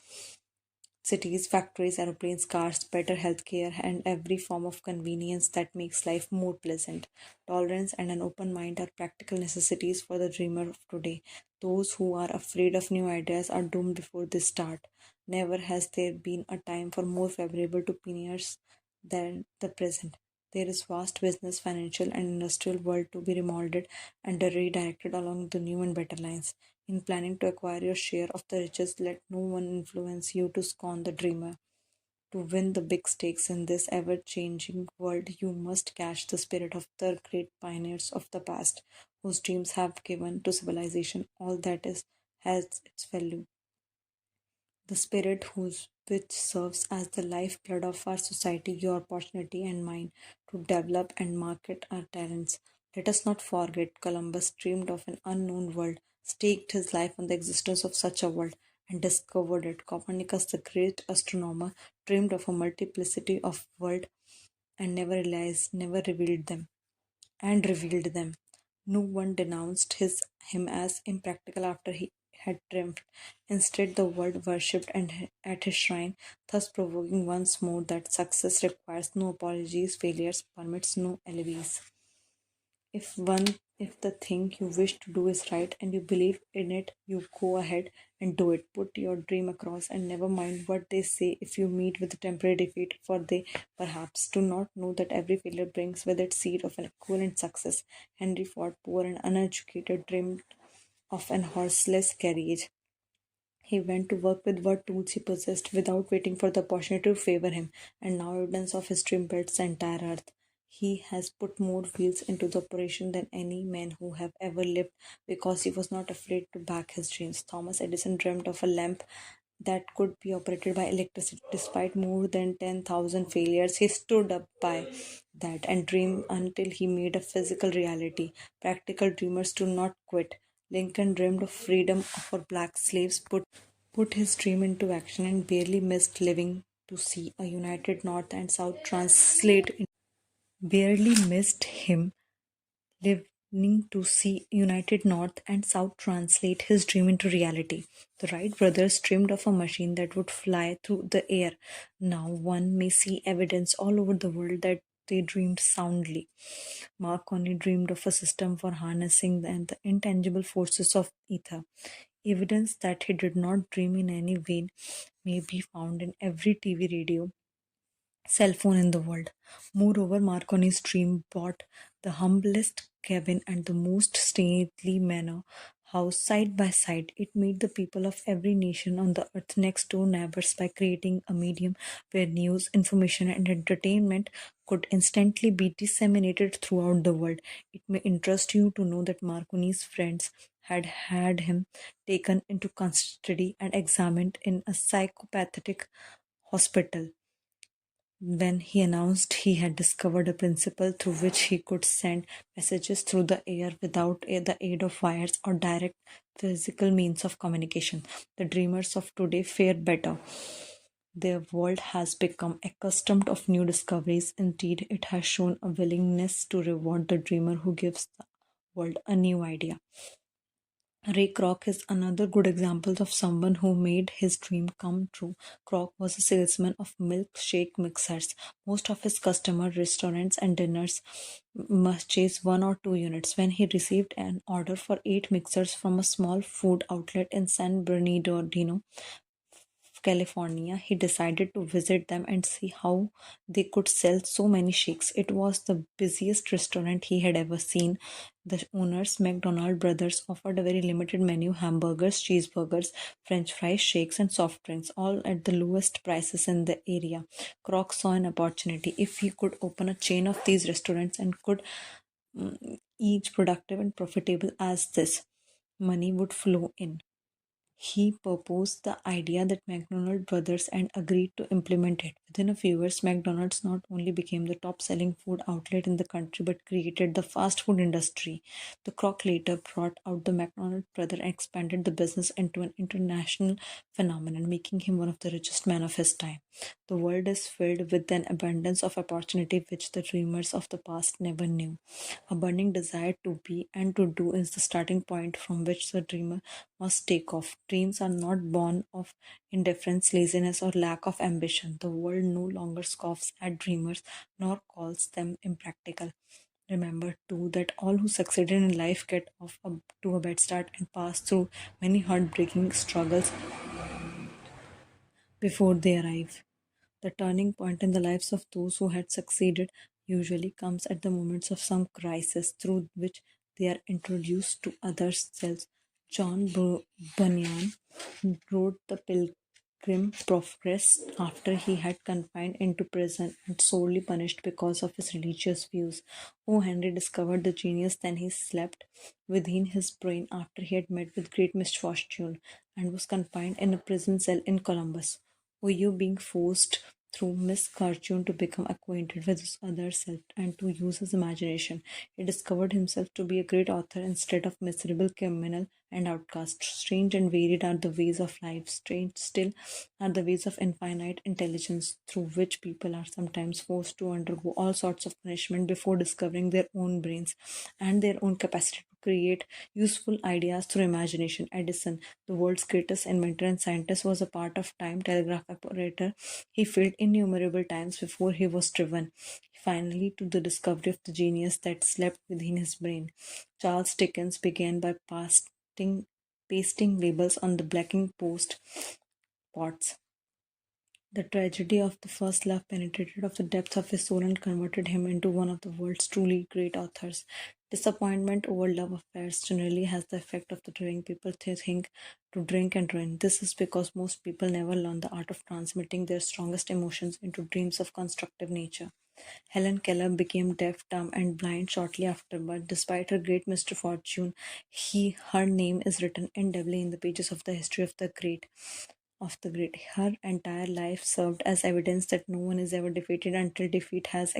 [SPEAKER 1] cities, factories, aeroplanes, cars, better healthcare, and every form of convenience that makes life more pleasant. Tolerance and an open mind are practical necessities for the dreamer of today. Those who are afraid of new ideas are doomed before they start. Never has there been a time for more favorable to pioneers than the present. There is vast business, financial, and industrial world to be remolded and redirected along the new and better lines. In planning to acquire your share of the riches, let no one influence you to scorn the dreamer. To win the big stakes in this ever changing world, you must catch the spirit of the great pioneers of the past, whose dreams have given to civilization all that is has its value. The spirit which serves as the lifeblood of our society, your opportunity and mine to develop and market our talents. Let us not forget Columbus dreamed of an unknown world, staked his life on the existence of such a world, and discovered it. Copernicus, the great astronomer, dreamed of a multiplicity of worlds and never revealed them revealed them. No one denounced him as impractical after he had triumphed. Instead, the world worshipped at his shrine, thus proving once more that success requires no apologies, failures permits no alibis. If the thing you wish to do is right and you believe in it, you go ahead and do it. Put your dream across and never mind what they say if you meet with a temporary defeat, for they perhaps do not know that every failure brings with it seed of an equivalent success. Henry Ford, poor and uneducated, dreamed of an horseless carriage. He went to work with what tools he possessed without waiting for the opportunity to favor him, and now evidence of his dream builds the entire earth. He has put more wheels into the operation than any man who have ever lived because he was not afraid to back his dreams. Thomas Edison dreamed of a lamp that could be operated by electricity. Despite more than 10,000 failures, he stood up by that and dreamed until he made a physical reality. Practical dreamers do not quit. Lincoln dreamed of freedom for black slaves, put his dream into action, and barely missed living to see a united North and South translate. Barely missed him living to see united North and South translate his dream into reality. The Wright brothers dreamed of a machine that would fly through the air. Now one may see evidence all over the world that they dreamed soundly. Marconi dreamed of a system for harnessing the intangible forces of ether. Evidence that he did not dream in any way may be found in every TV, radio, cell phone in the world. Moreover, Marconi's dream bought the humblest cabin and the most stately manor house side by side. It made the people of every nation on the earth next door neighbors by creating a medium where news, information, and entertainment could instantly be disseminated throughout the world. It may interest you to know that Marconi's friends had had him taken into custody and examined in a psychopathic hospital when he announced he had discovered a principle through which he could send messages through the air without the aid of wires or direct physical means of communication. The dreamers of today fare better. Their world has become accustomed of new discoveries. Indeed, it has shown a willingness to reward the dreamer who gives the world a new idea. Ray Kroc is another good example of someone who made his dream come true. Kroc was a salesman of milkshake mixers. Most of his customer restaurants and dinners must chase one or two units. When he received an order for eight mixers from a small food outlet in San Bernardino, California, he decided to visit them and see how they could sell so many shakes. It was the busiest restaurant he had ever seen. The owners, McDonald brothers, offered a very limited menu: hamburgers, cheeseburgers, french fries, shakes, and soft drinks, all at the lowest prices in the area. Croc saw an opportunity. If he could open a chain of these restaurants and could each productive and profitable as this, money would flow in. He proposed the idea that McDonald brothers and agreed to implement it. Within a few years, McDonald's not only became the top selling food outlet in the country but created the fast food industry. The Kroc later brought out the McDonald brother and expanded the business into an international phenomenon, making him one of the richest men of his time. The world is filled with an abundance of opportunity which the dreamers of the past never knew. A burning desire to be and to do is the starting point from which the dreamer must take off. Dreams are not born of indifference, laziness, or lack of ambition. The world no longer scoffs at dreamers nor calls them impractical. Remember, too, that all who succeeded in life get to a bad start and pass through many heartbreaking struggles before they arrive. The turning point in the lives of those who had succeeded usually comes at the moments of some crisis through which they are introduced to other selves. Bunyan wrote The Pilgrim Progress after he had confined into prison and sorely punished because of his religious views. O. Henry discovered the genius then he slept within his brain after he had met with great misfortune and was confined in a prison cell in Columbus. Were you being forced through misfortune to become acquainted with his other self and to use his imagination? He discovered himself to be a great author instead of miserable criminal and outcast. Strange and varied are the ways of life. Strange still are the ways of infinite intelligence through which people are sometimes forced to undergo all sorts of punishment before discovering their own brains and their own capacity to create useful ideas through imagination. Edison, the world's greatest inventor and scientist, was a part of time telegraph operator. He failed innumerable times before he was driven finally to the discovery of the genius that slept within his brain. Charles Dickens began by pasting labels on the blacking post pots. The tragedy of the first love penetrated of the depth of his soul and converted him into one of the world's truly great authors. Disappointment over love affairs generally has the effect of deterring people to think, to drink and ruin. This is because most people never learn the art of transmitting their strongest emotions into dreams of constructive nature. Helen Keller became deaf, dumb, and blind shortly after, but despite her great misfortune, her name is written indelibly in the pages of the history of the great. Her entire life served as evidence that no one is ever defeated until defeat has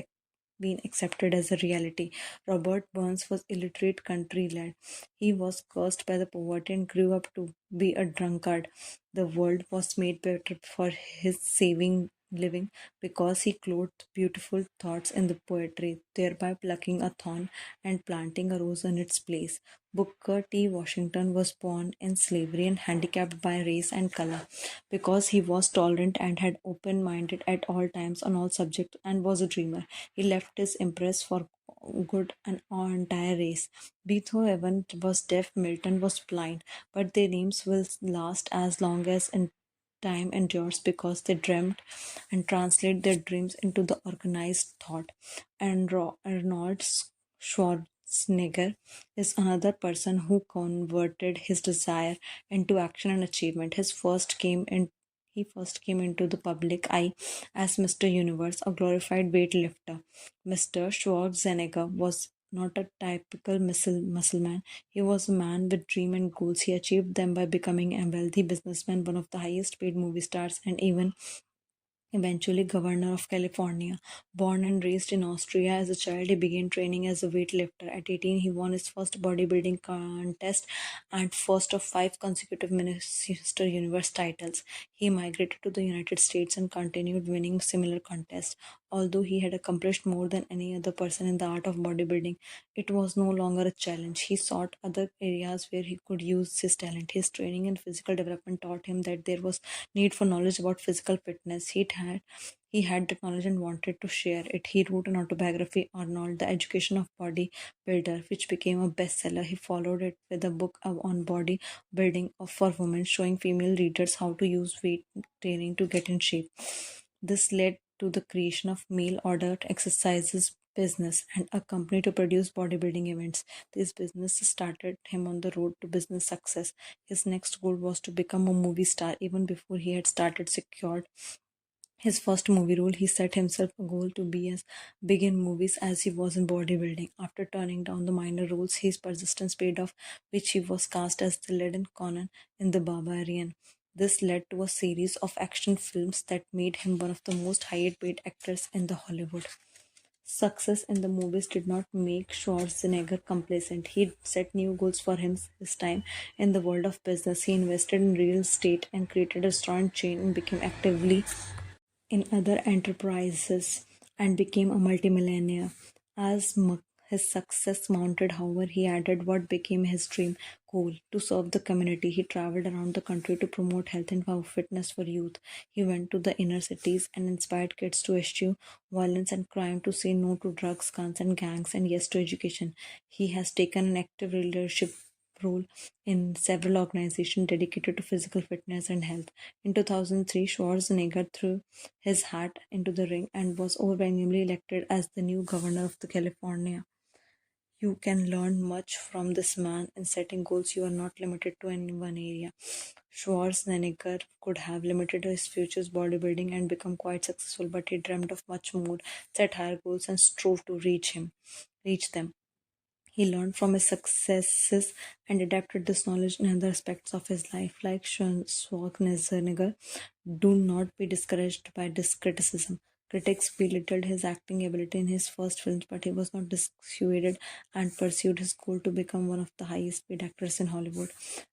[SPEAKER 1] been accepted as a reality. Robert Burns was illiterate country lad. He was cursed by the poverty and grew up to be a drunkard. The world was made better for his saving living because he clothed beautiful thoughts in the poetry, thereby plucking a thorn and planting a rose in its place. Booker T. Washington was born in slavery and handicapped by race and color. Because he was tolerant and had open minded at all times on all subjects and was a dreamer, he left his impress for good an entire race. Beethoven was deaf, Milton was blind, but their names will last as long as in time endures because they dreamt and translate their dreams into the organized thought. And Arnold Schwarzenegger is another person who converted his desire into action and achievement. He first came into the public eye as Mr. Universe, a glorified weightlifter. Mr. Schwarzenegger was not a typical muscle man. He was a man with dream and goals. He achieved them by becoming a wealthy businessman, one of the highest paid movie stars, and even eventually governor of California. Born and raised in Austria as a child, he began training as a weightlifter. At 18, he won his first bodybuilding contest and first of five consecutive Mr. Universe titles. He migrated to the United States and continued winning similar contests. Although he had accomplished more than any other person in the art of bodybuilding, it was no longer a challenge. He sought other areas where he could use his talent. His training in physical development taught him that there was need for knowledge about physical fitness. He had that knowledge and wanted to share it. He wrote an autobiography, Arnold, The Education of Bodybuilder, which became a bestseller. He followed it with a book on bodybuilding for women, showing female readers how to use weight training to get in shape. This led to the creation of Meal Order Exercises business and a company to produce bodybuilding events. This business started him on the road to business success. His next goal was to become a movie star. Even before he had started secured his first movie role, he set himself a goal to be as big in movies as he was in bodybuilding. After turning down the minor roles, his persistence paid off, which he was cast as the leaden Conan in The Barbarian. This led to a series of action films that made him one of the most highly paid actors in the Hollywood. Success in the movies did not make Schwarzenegger complacent. He set new goals for him this time in the world of business. He invested in real estate and created a restaurant chain and became actively in other enterprises and became a multimillionaire. As his success mounted, however, he added what became his dream goal to serve the community. He traveled around the country to promote health and fitness for youth. He went to the inner cities and inspired kids to eschew violence and crime, to say no to drugs, guns, and gangs, and yes to education. He has taken an active leadership role in several organizations dedicated to physical fitness and health. In 2003, Schwarzenegger threw his hat into the ring and was overwhelmingly elected as the new governor of the California. You can learn much from this man in setting goals. You are not limited to any one area. Schwarzenegger could have limited his future's bodybuilding and become quite successful, but he dreamed of much more, set higher goals, and strove to reach them. He learned from his successes and adapted this knowledge in other aspects of his life. Like Schwarzenegger, do not be discouraged by this criticism. Critics belittled his acting ability in his first films, but he was not dissuaded and pursued his goal to become one of the highest paid actors in Hollywood.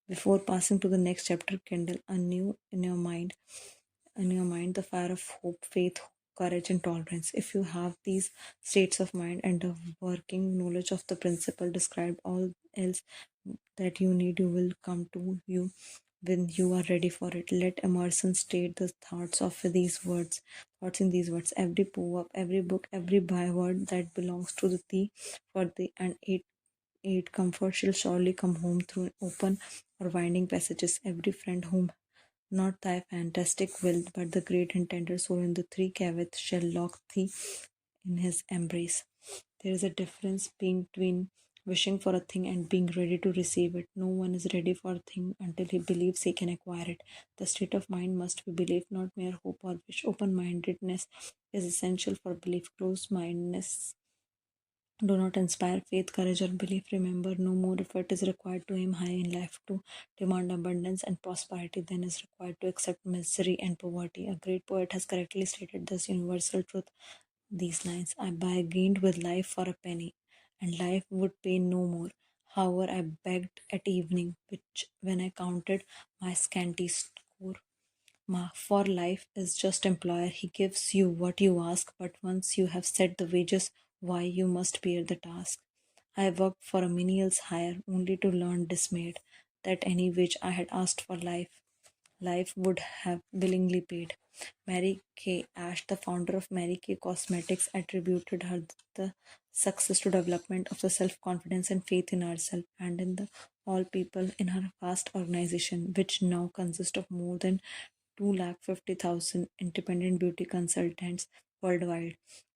[SPEAKER 1] Before passing to the next chapter, kindle anew in your mind the fire of hope, faith, courage, and tolerance. If you have these states of mind and a working knowledge of the principle described, all else that you need you will come to you when you are ready for it. Let Emerson state the thoughts in these words. Every poem, every book, every byword that belongs to the thee for thee, and eight comfort shall surely come home through open or winding passages. Every friend whom not thy fantastic will, but the great and tender soul in the three cavith shall lock thee in his embrace. There is a difference between wishing for a thing and being ready to receive it. No one is ready for a thing until he believes he can acquire it. The state of mind must be belief, not mere hope or wish. Open mindedness is essential for belief. Closed mindedness do not inspire faith, courage, or belief. Remember, no more effort is required to aim high in life, to demand abundance and prosperity than is required to accept misery and poverty. A great poet has correctly stated this universal truth. These lines: I bargained with life for a penny, and life would pay no more. However, I begged at evening, which when I counted my scanty score. For life is just employer. He gives you what you ask, but once you have set the wages, why you must bear the task. I worked for a menial's hire only to learn dismayed that any wage I had asked for life would have willingly paid. Mary Kay Ash, the founder of Mary Kay Cosmetics, attributed her the success to development of the self-confidence and faith in herself and in the all people in her vast organization, which now consists of more than 250,000 independent beauty consultants worldwide.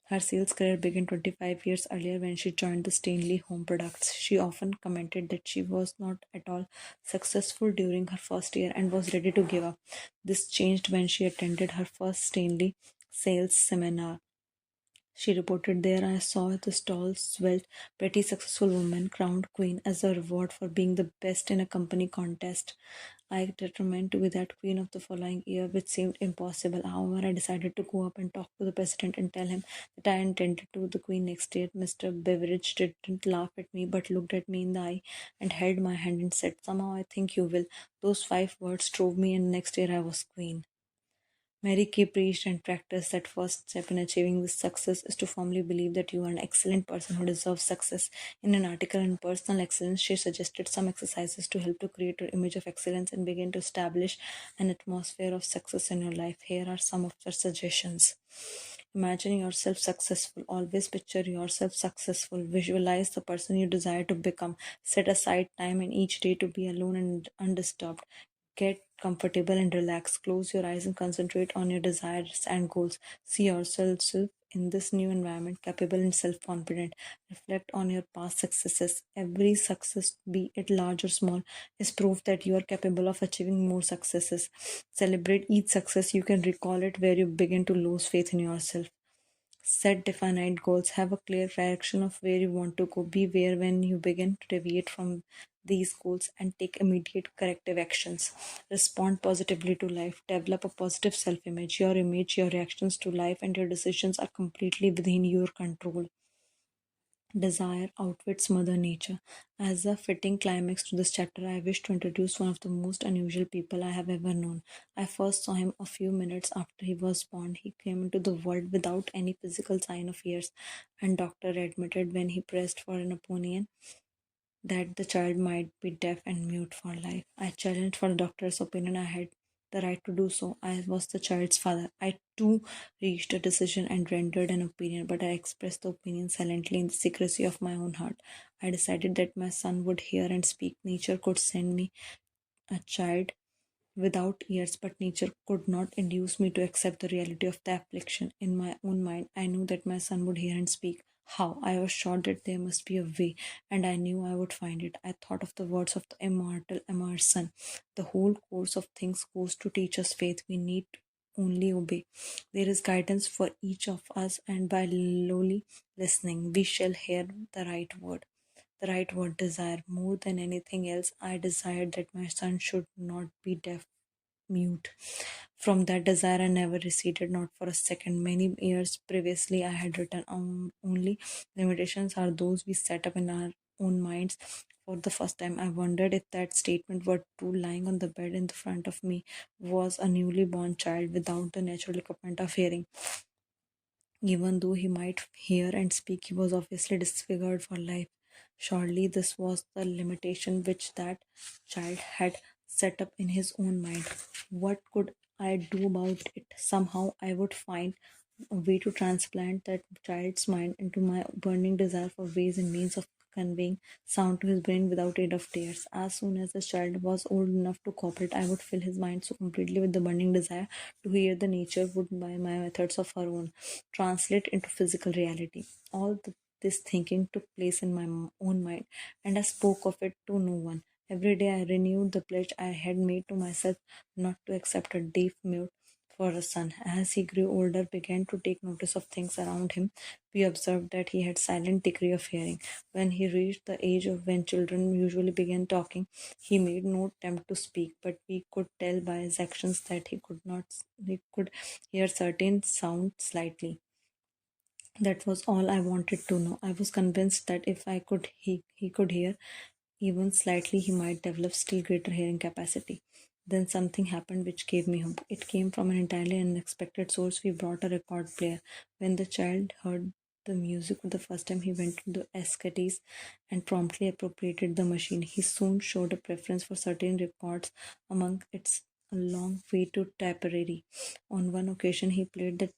[SPEAKER 1] Her sales career began 25 years earlier when she joined the Stanley Home Products. She often commented that she was not at all successful during her first year and was ready to give up. This changed when she attended her first Stanley sales seminar. She reported, there I saw this tall, svelte, pretty successful woman crowned queen as a reward for being the best in a company contest. I determined to be that queen of the following year, which seemed impossible. However, I decided to go up and talk to the president and tell him that I intended to be the queen next year. Mr. Beveridge didn't laugh at me, but looked at me in the eye and held my hand and said, somehow I think you will. Those 5 words drove me, and next year I was queen. Mary Kay preached and practiced that first step in achieving this success is to firmly believe that you are an excellent person who deserves success. In an article on personal excellence, she suggested some exercises to help to create an image of excellence and begin to establish an atmosphere of success in your life. Here are some of her suggestions. Imagine yourself successful. Always picture yourself successful. Visualize the person you desire to become. Set aside time in each day to be alone and undisturbed. Get comfortable and relax. Close your eyes and concentrate on your desires and goals. See yourself in this new environment, capable and self confident. Reflect on your past successes. Every success, be it large or small, is proof that you are capable of achieving more successes. Celebrate each success you can recall it where you begin to lose faith in yourself. Set definite goals. Have a clear direction of where you want to go. Be aware when you begin to deviate from these goals and take immediate corrective actions. Respond positively to life. Develop a positive self image. Your image, your reactions to life, and your decisions are completely within your control. Desire outwits Mother Nature. As a fitting climax to this chapter, I wish to introduce one of the most unusual people I have ever known. I first saw him a few minutes after he was born. He came into the world without any physical sign of years, and doctor admitted when he pressed for a Napoleon that the child might be deaf and mute for life. I challenged for the doctor's opinion. I had the right to do so. I was the child's father. I too reached a decision and rendered an opinion, but I expressed the opinion silently in the secrecy of my own heart. I decided that my son would hear and speak. Nature could send me a child without ears, but nature could not induce me to accept the reality of the affliction. In my own mind, I knew that my son would hear and speak. How? I was sure that there must be a way, and I knew I would find it. I thought of the words of the immortal Emerson. The whole course of things goes to teach us faith. We need only obey. There is guidance for each of us, and by lowly listening, we shall hear the right word. The right word, desire. More than anything else, I desired that my son should not be deaf mute. From that desire, I never receded, not for a second. Many years previously, I had written on only limitations are those we set up in our own minds. For the first time, I wondered if that statement were true. Lying on the bed in the front of me was a newly born child without the natural equipment of hearing. Even though he might hear and speak, he was obviously disfigured for life. Surely this was the limitation which that child had set up in his own mind. What could I do about it? Somehow I would find a way to transplant that child's mind into my burning desire for ways and means of conveying sound to his brain without aid of tears. As soon as the child was old enough to cooperate, I would fill his mind so completely with the burning desire to hear the nature would by my methods of her own translate into physical reality. This thinking took place in my own mind, and I spoke of it to no one. Every day I renewed the pledge I had made to myself not to accept a deaf mute for a son. As he grew older, began to take notice of things around him, we observed that he had silent degree of hearing. When he reached the age of when children usually begin talking, he made no attempt to speak, but we could tell by his actions that he could hear certain sounds slightly. That was all I wanted to know. I was convinced that if he could hear even slightly, he might develop still greater hearing capacity. Then something happened which gave me hope. It came from an entirely unexpected source. We brought a record player. When the child heard the music for the first time, he went to the escates and promptly appropriated the machine. He soon showed a preference for certain records, among its a long way to Tipperary. On one occasion, he played that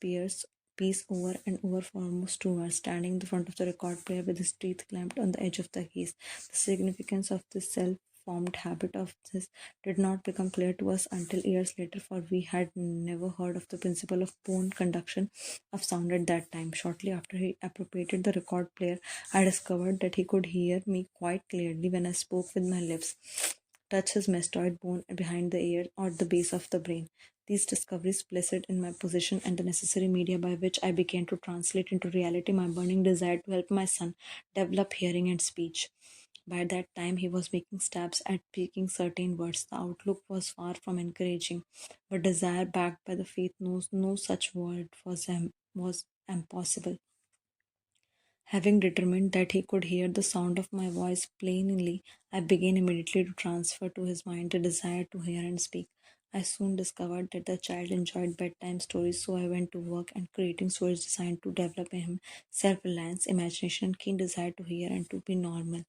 [SPEAKER 1] piece over and over for almost 2 hours, standing in the front of the record player with his teeth clamped on the edge of the case. The significance of this self formed habit of this did not become clear to us until years later, for we had never heard of the principle of bone conduction of sound at that time. Shortly after he appropriated the record player, I discovered that he could hear me quite clearly when I spoke with my lips, touch his mastoid bone behind the ear or the base of the brain. These discoveries placed in my possession and the necessary media by which I began to translate into reality my burning desire to help my son develop hearing and speech. By that time, he was making steps at speaking certain words. The outlook was far from encouraging, but desire backed by the faith knows no such word was impossible. Having determined that he could hear the sound of my voice plainly, I began immediately to transfer to his mind the desire to hear and speak. I soon discovered that the child enjoyed bedtime stories, so I went to work and creating stories designed to develop in him self reliance, imagination, and keen desire to hear and to be normal.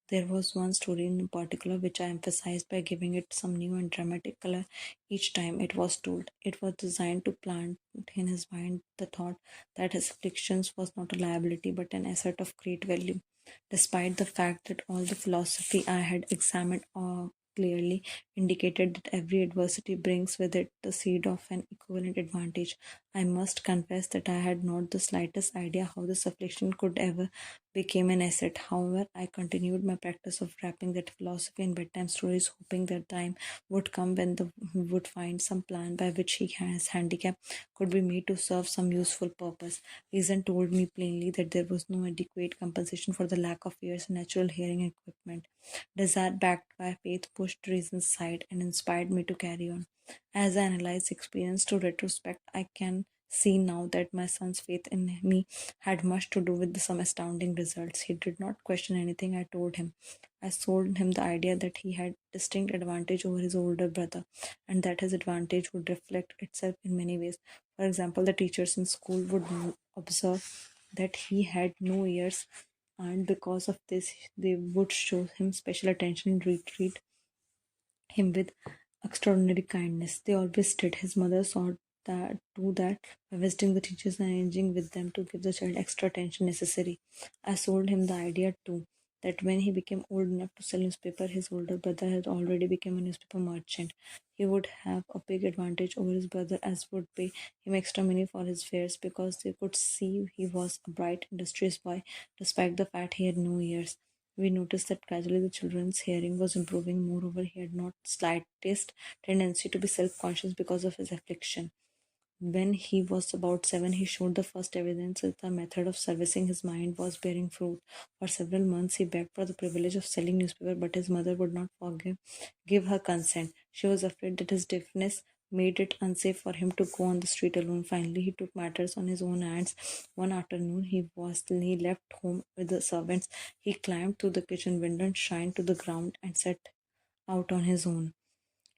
[SPEAKER 1] There was one story in particular which I emphasized by giving it some new and dramatic color each time it was told. It was designed to plant in his mind the thought that his afflictions was not a liability but an asset of great value. Despite the fact that all the philosophy I had examined clearly indicated that every adversity brings with it the seed of an equivalent advantage, I must confess that I had not the slightest idea how this affliction could ever became an asset. However, I continued my practice of wrapping that philosophy in bedtime stories, hoping that time would come when he would find some plan by which his handicap could be made to serve some useful purpose. Reason told me plainly that there was no adequate compensation for the lack of ears and natural hearing equipment. Desire backed by faith pushed reason aside and inspired me to carry on. As I analyze experience to retrospect, I can see now that my son's faith in me had much to do with some astounding results. He did not question anything I told him. I sold him the idea that he had distinct advantage over his older brother, and that his advantage would reflect itself in many ways. For example, the teachers in school would observe that he had no ears, and because of this, they would show him special attention and treat him with extraordinary kindness. They always did. His mother saw that do that by visiting the teachers and arranging with them to give the child extra attention necessary. I sold him the idea too that when he became old enough to sell newspaper, his older brother had already become a newspaper merchant. He would have a big advantage over his brother as would pay him extra money for his fares because they could see he was a bright, industrious boy despite the fact he had no ears. We noticed that gradually the children's hearing was improving. Moreover, he had not slightest tendency to be self-conscious because of his affliction. When he was about 7, he showed the first evidence that the method of servicing his mind was bearing fruit. For several months, he begged for the privilege of selling newspaper, but his mother would not give her consent. She was afraid that his deafness made it unsafe for him to go on the street alone. Finally, he took matters on his own hands. One afternoon, he left home with the servants. He climbed through the kitchen window and shined to the ground and set out on his own.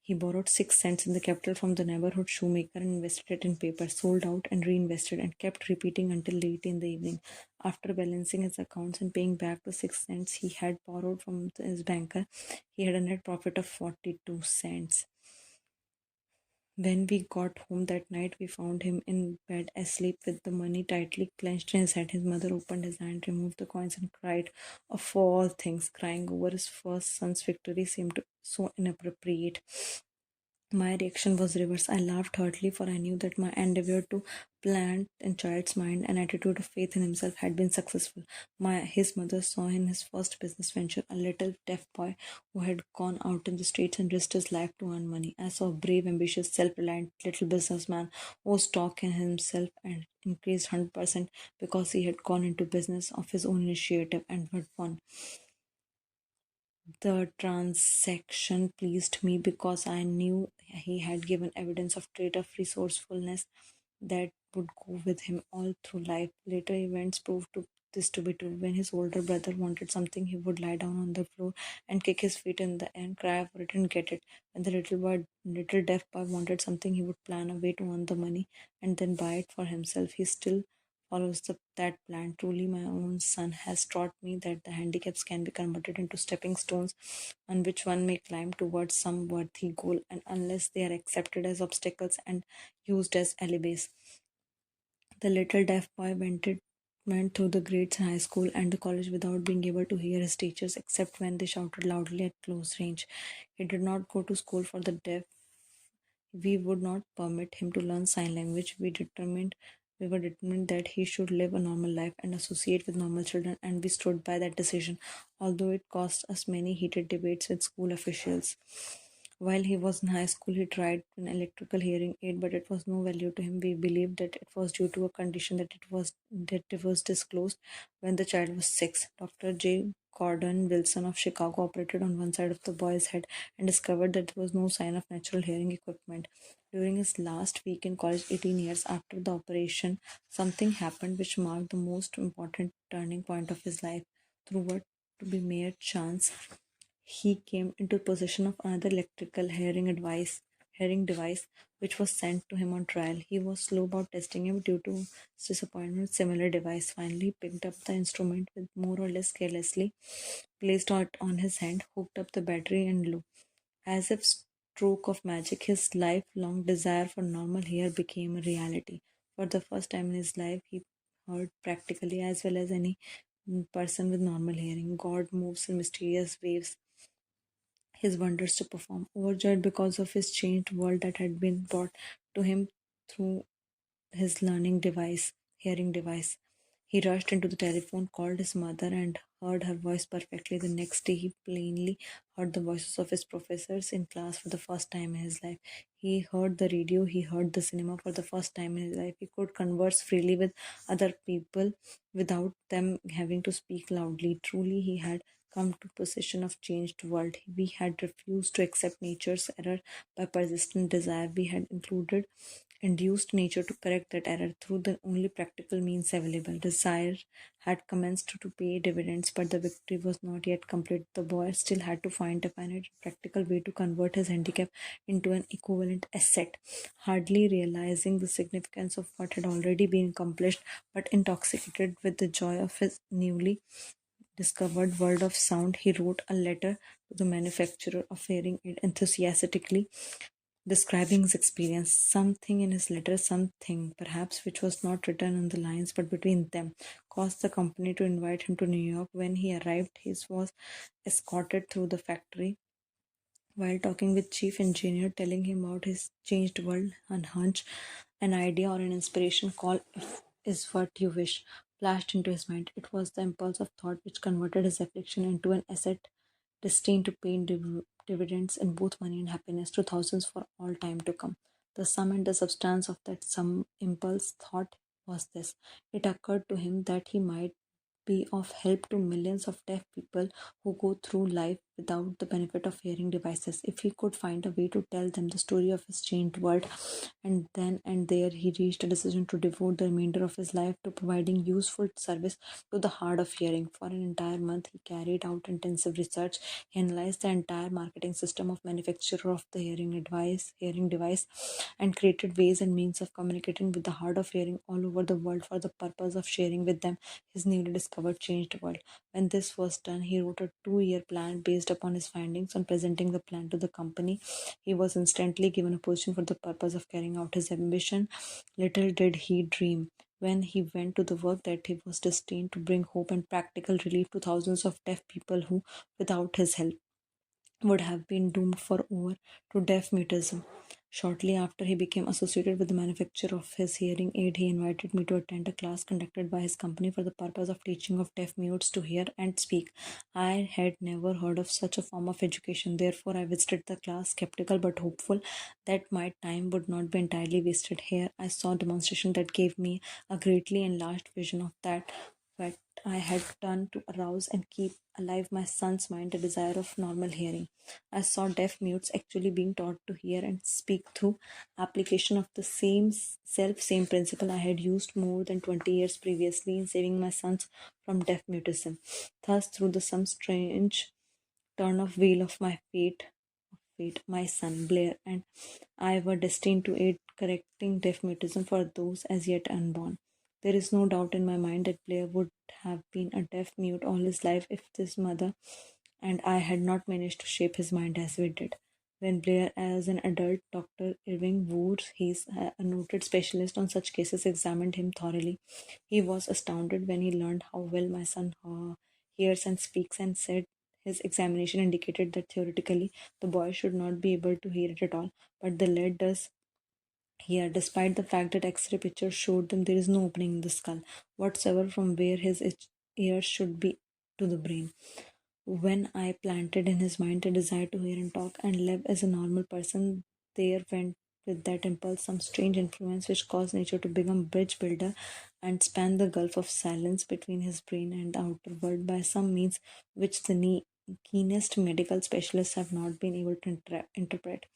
[SPEAKER 1] He borrowed 6 cents in the capital from the neighborhood shoemaker and invested it in paper, sold out and reinvested, and kept repeating until late in the evening. After balancing his accounts and paying back the 6 cents he had borrowed from his banker, he had a net profit of 42 cents. When we got home that night, we found him in bed asleep with the money tightly clenched in his hand. His mother opened his hand, removed the coins, and cried. Of all things, crying over his first son's victory seemed so inappropriate. My reaction was reverse. I laughed heartily, for I knew that my endeavor to plant in child's mind an attitude of faith in himself had been successful. His mother saw in his first business venture a little deaf boy who had gone out in the streets and risked his life to earn money. I saw a brave, ambitious, self-reliant little businessman whose stock in himself and increased 100% because he had gone into business of his own initiative and had won. The transaction pleased me because I knew he had given evidence of trait of resourcefulness that would go with him all through life. Later events proved this to be true. When his older brother wanted something, he would lie down on the floor and kick his feet in the air and cry for it and get it. When the little deaf boy wanted something, he would plan a way to earn the money and then buy it for himself. He still follows that plan. Truly, my own son has taught me that the handicaps can be converted into stepping stones on which one may climb towards some worthy goal, and unless they are accepted as obstacles and used as alibis. The little deaf boy went through the grades in high school and the college without being able to hear his teachers except when they shouted loudly at close range. He did not go to school for the deaf. We would not permit him to learn sign language. We were determined that he should live a normal life and associate with normal children, and we stood by that decision, although it cost us many heated debates with school officials. While he was in high school, he tried an electrical hearing aid, but it was no value to him. We believed that it was due to a condition that was disclosed when the child was 6. Dr. J. Gordon Wilson of Chicago operated on one side of the boy's head and discovered that there was no sign of natural hearing equipment. During his last week in college, 18 years after the operation, something happened which marked the most important turning point of his life. Through what to be mere chance, he came into possession of another electrical hearing device. hearing device which was sent to him on trial. He was slow about testing him due to his disappointment. Similar device finally picked up the instrument with more or less carelessly placed it on his hand, hooked up the battery, and lo, as if stroke of magic, his lifelong desire for normal hair became a reality. For the first time in his life, he heard practically as well as any person with normal hearing. God moves in mysterious ways, his wonders to perform. Overjoyed because of his changed world that had been brought to him through his hearing device. He rushed into the telephone, called his mother, and heard her voice perfectly. The next day, he plainly heard the voices of his professors in class for the first time in his life. He heard the radio, he heard the cinema for the first time in his life. He could converse freely with other people without them having to speak loudly. Truly, he had come to possession of changed world. We had refused to accept nature's error by persistent desire. We had induced nature to correct that error through the only practical means available. Desire had commenced to pay dividends, but the victory was not yet complete. The boy still had to find a finite practical way to convert his handicap into an equivalent asset, hardly realizing the significance of what had already been accomplished, but intoxicated with the joy of his newly discovered world of sound. He wrote a letter to the manufacturer of hearing aid enthusiastically describing his experience. Something in his letter, something perhaps which was not written on the lines but between them, caused the company to invite him to New York. When he arrived, he was escorted through the factory. While talking with chief engineer, telling him about his changed world, and hunch, an idea or an inspiration call if is what you wish flashed into his mind. It was the impulse of thought which converted his affliction into an asset destined to pay dividends in both money and happiness to thousands for all time to come. The sum and the substance of that some impulse thought was this. It occurred to him that he might be of help to millions of deaf people who go through life without the benefit of hearing devices. If he could find a way to tell them the story of his changed world, and then and there he reached a decision to devote the remainder of his life to providing useful service to the hard of hearing. For an entire month, he carried out intensive research. He analyzed the entire marketing system of manufacturer of the hearing device, and created ways and means of communicating with the hard of hearing all over the world for the purpose of sharing with them his newly discovered changed world. When this was done, he wrote a 2 year plan based upon his findings. On presenting the plan to the company, he was instantly given a position for the purpose of carrying out his ambition. Little did he dream when he went to the work that he was destined to bring hope and practical relief to thousands of deaf people who, without his help, would have been doomed for over to deaf mutism. Shortly after he became associated with the manufacture of his hearing aid, he invited me to attend a class conducted by his company for the purpose of teaching of deaf mutes to hear and speak. I had never heard of such a form of education, therefore, I visited the class skeptical but hopeful that my time would not be entirely wasted. Here, I saw a demonstration that gave me a greatly enlarged vision of that what I had done to arouse and keep alive my son's mind the desire of normal hearing. I saw deaf mutes actually being taught to hear and speak through application of the same principle I had used more than 20 years previously in saving my sons from deaf mutism. Thus, through the some strange turn of wheel of fate, my son Blair and I were destined to aid correcting deaf mutism for those as yet unborn. There is no doubt in my mind that Blair would have been a deaf mute all his life if his mother and I had not managed to shape his mind as we did. When Blair, as an adult, Dr. Irving Woods, he's a noted specialist on such cases, examined him thoroughly, he was astounded when he learned how well my son hears and speaks, and said his examination indicated that theoretically the boy should not be able to hear it at all, but the lad does hear, despite the fact that X-ray pictures showed them there is no opening in the skull whatsoever from where his ears should be to the brain. When I planted in his mind a desire to hear and talk and live as a normal person, there went with that impulse some strange influence which caused nature to become bridge builder and span the gulf of silence between his brain and the outer world by some means which the keenest medical specialists have not been able to interpret.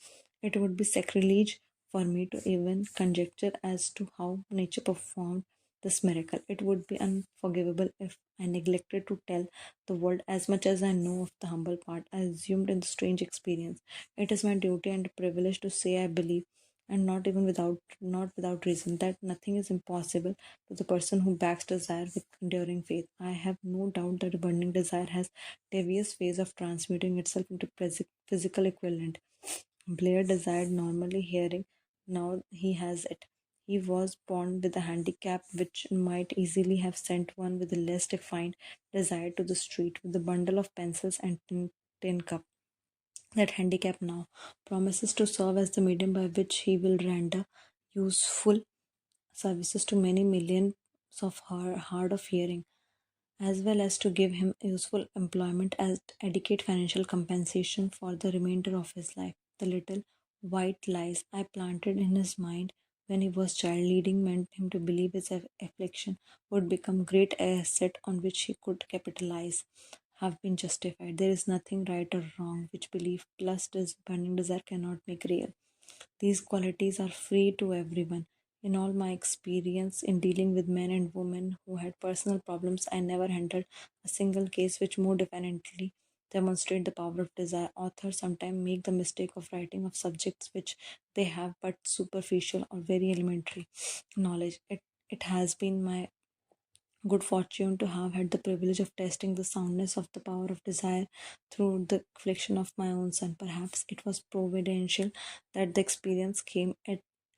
[SPEAKER 1] It would be sacrilege for me to even conjecture as to how nature performed this miracle. It would be unforgivable if I neglected to tell the world as much as I know of the humble part I assumed in the strange experience. It is my duty and privilege to say I believe, and not without reason, that nothing is impossible to the person who backs desire with enduring faith. I have no doubt that a burning desire has devious ways of transmuting itself into physical equivalent. Blair desired normally hearing, now he has it. He was born with a handicap which might easily have sent one with a less defined desire to the street with a bundle of pencils and tin cup. That handicap now promises to serve as the medium by which he will render useful services to many millions of hard of hearing, as well as to give him useful employment as adequate financial compensation for the remainder of his life. The little white lies I planted in his mind when he was child leading meant him to believe his affliction would become great asset on which he could capitalize have been justified. There is nothing right or wrong which belief plus this burning desire cannot make real. These qualities are free to everyone. In all my experience in dealing with men and women who had personal problems, I never handled a single case which more definitely demonstrate the power of desire. Authors sometimes make the mistake of writing of subjects which they have but superficial or very elementary knowledge. It has been my good fortune to have had the privilege of testing the soundness of the power of desire through the affliction of my own son. Perhaps it was providential that the experience came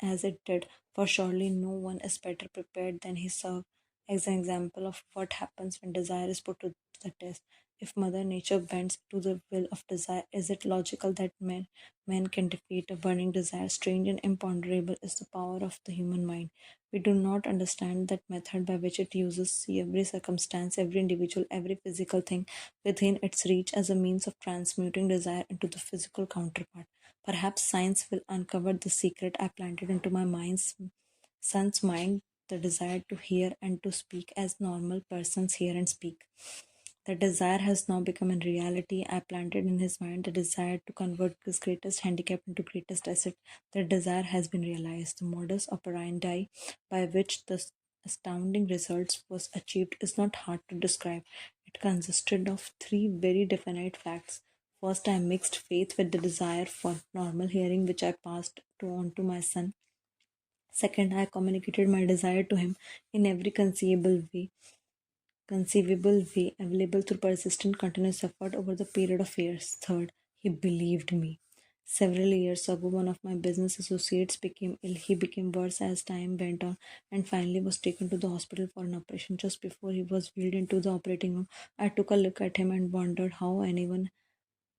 [SPEAKER 1] as it did, for surely no one is better prepared than he served as an example of what happens when desire is put to the test. If Mother Nature bends to the will of desire, is it logical that men can defeat a burning desire? Strange and imponderable is the power of the human mind. We do not understand that method by which it uses see every circumstance, every individual, every physical thing within its reach as a means of transmuting desire into the physical counterpart. Perhaps science will uncover the secret I planted into my son's mind, the desire to hear and to speak as normal persons hear and speak. The desire has now become a reality. I planted in his mind the desire to convert his greatest handicap into greatest asset. The desire has been realized. The modus operandi by which the astounding results was achieved is not hard to describe. It consisted of three very definite facts. First, I mixed faith with the desire for normal hearing, which I passed on to my son. Second, I communicated my desire to him in every conceivable way available through persistent continuous effort over the period of years. Third, he believed me. Several years ago, one of my business associates became ill. He became worse as time went on and finally was taken to the hospital for an operation. Just before he was wheeled into the operating room, I took a look at him and wondered how anyone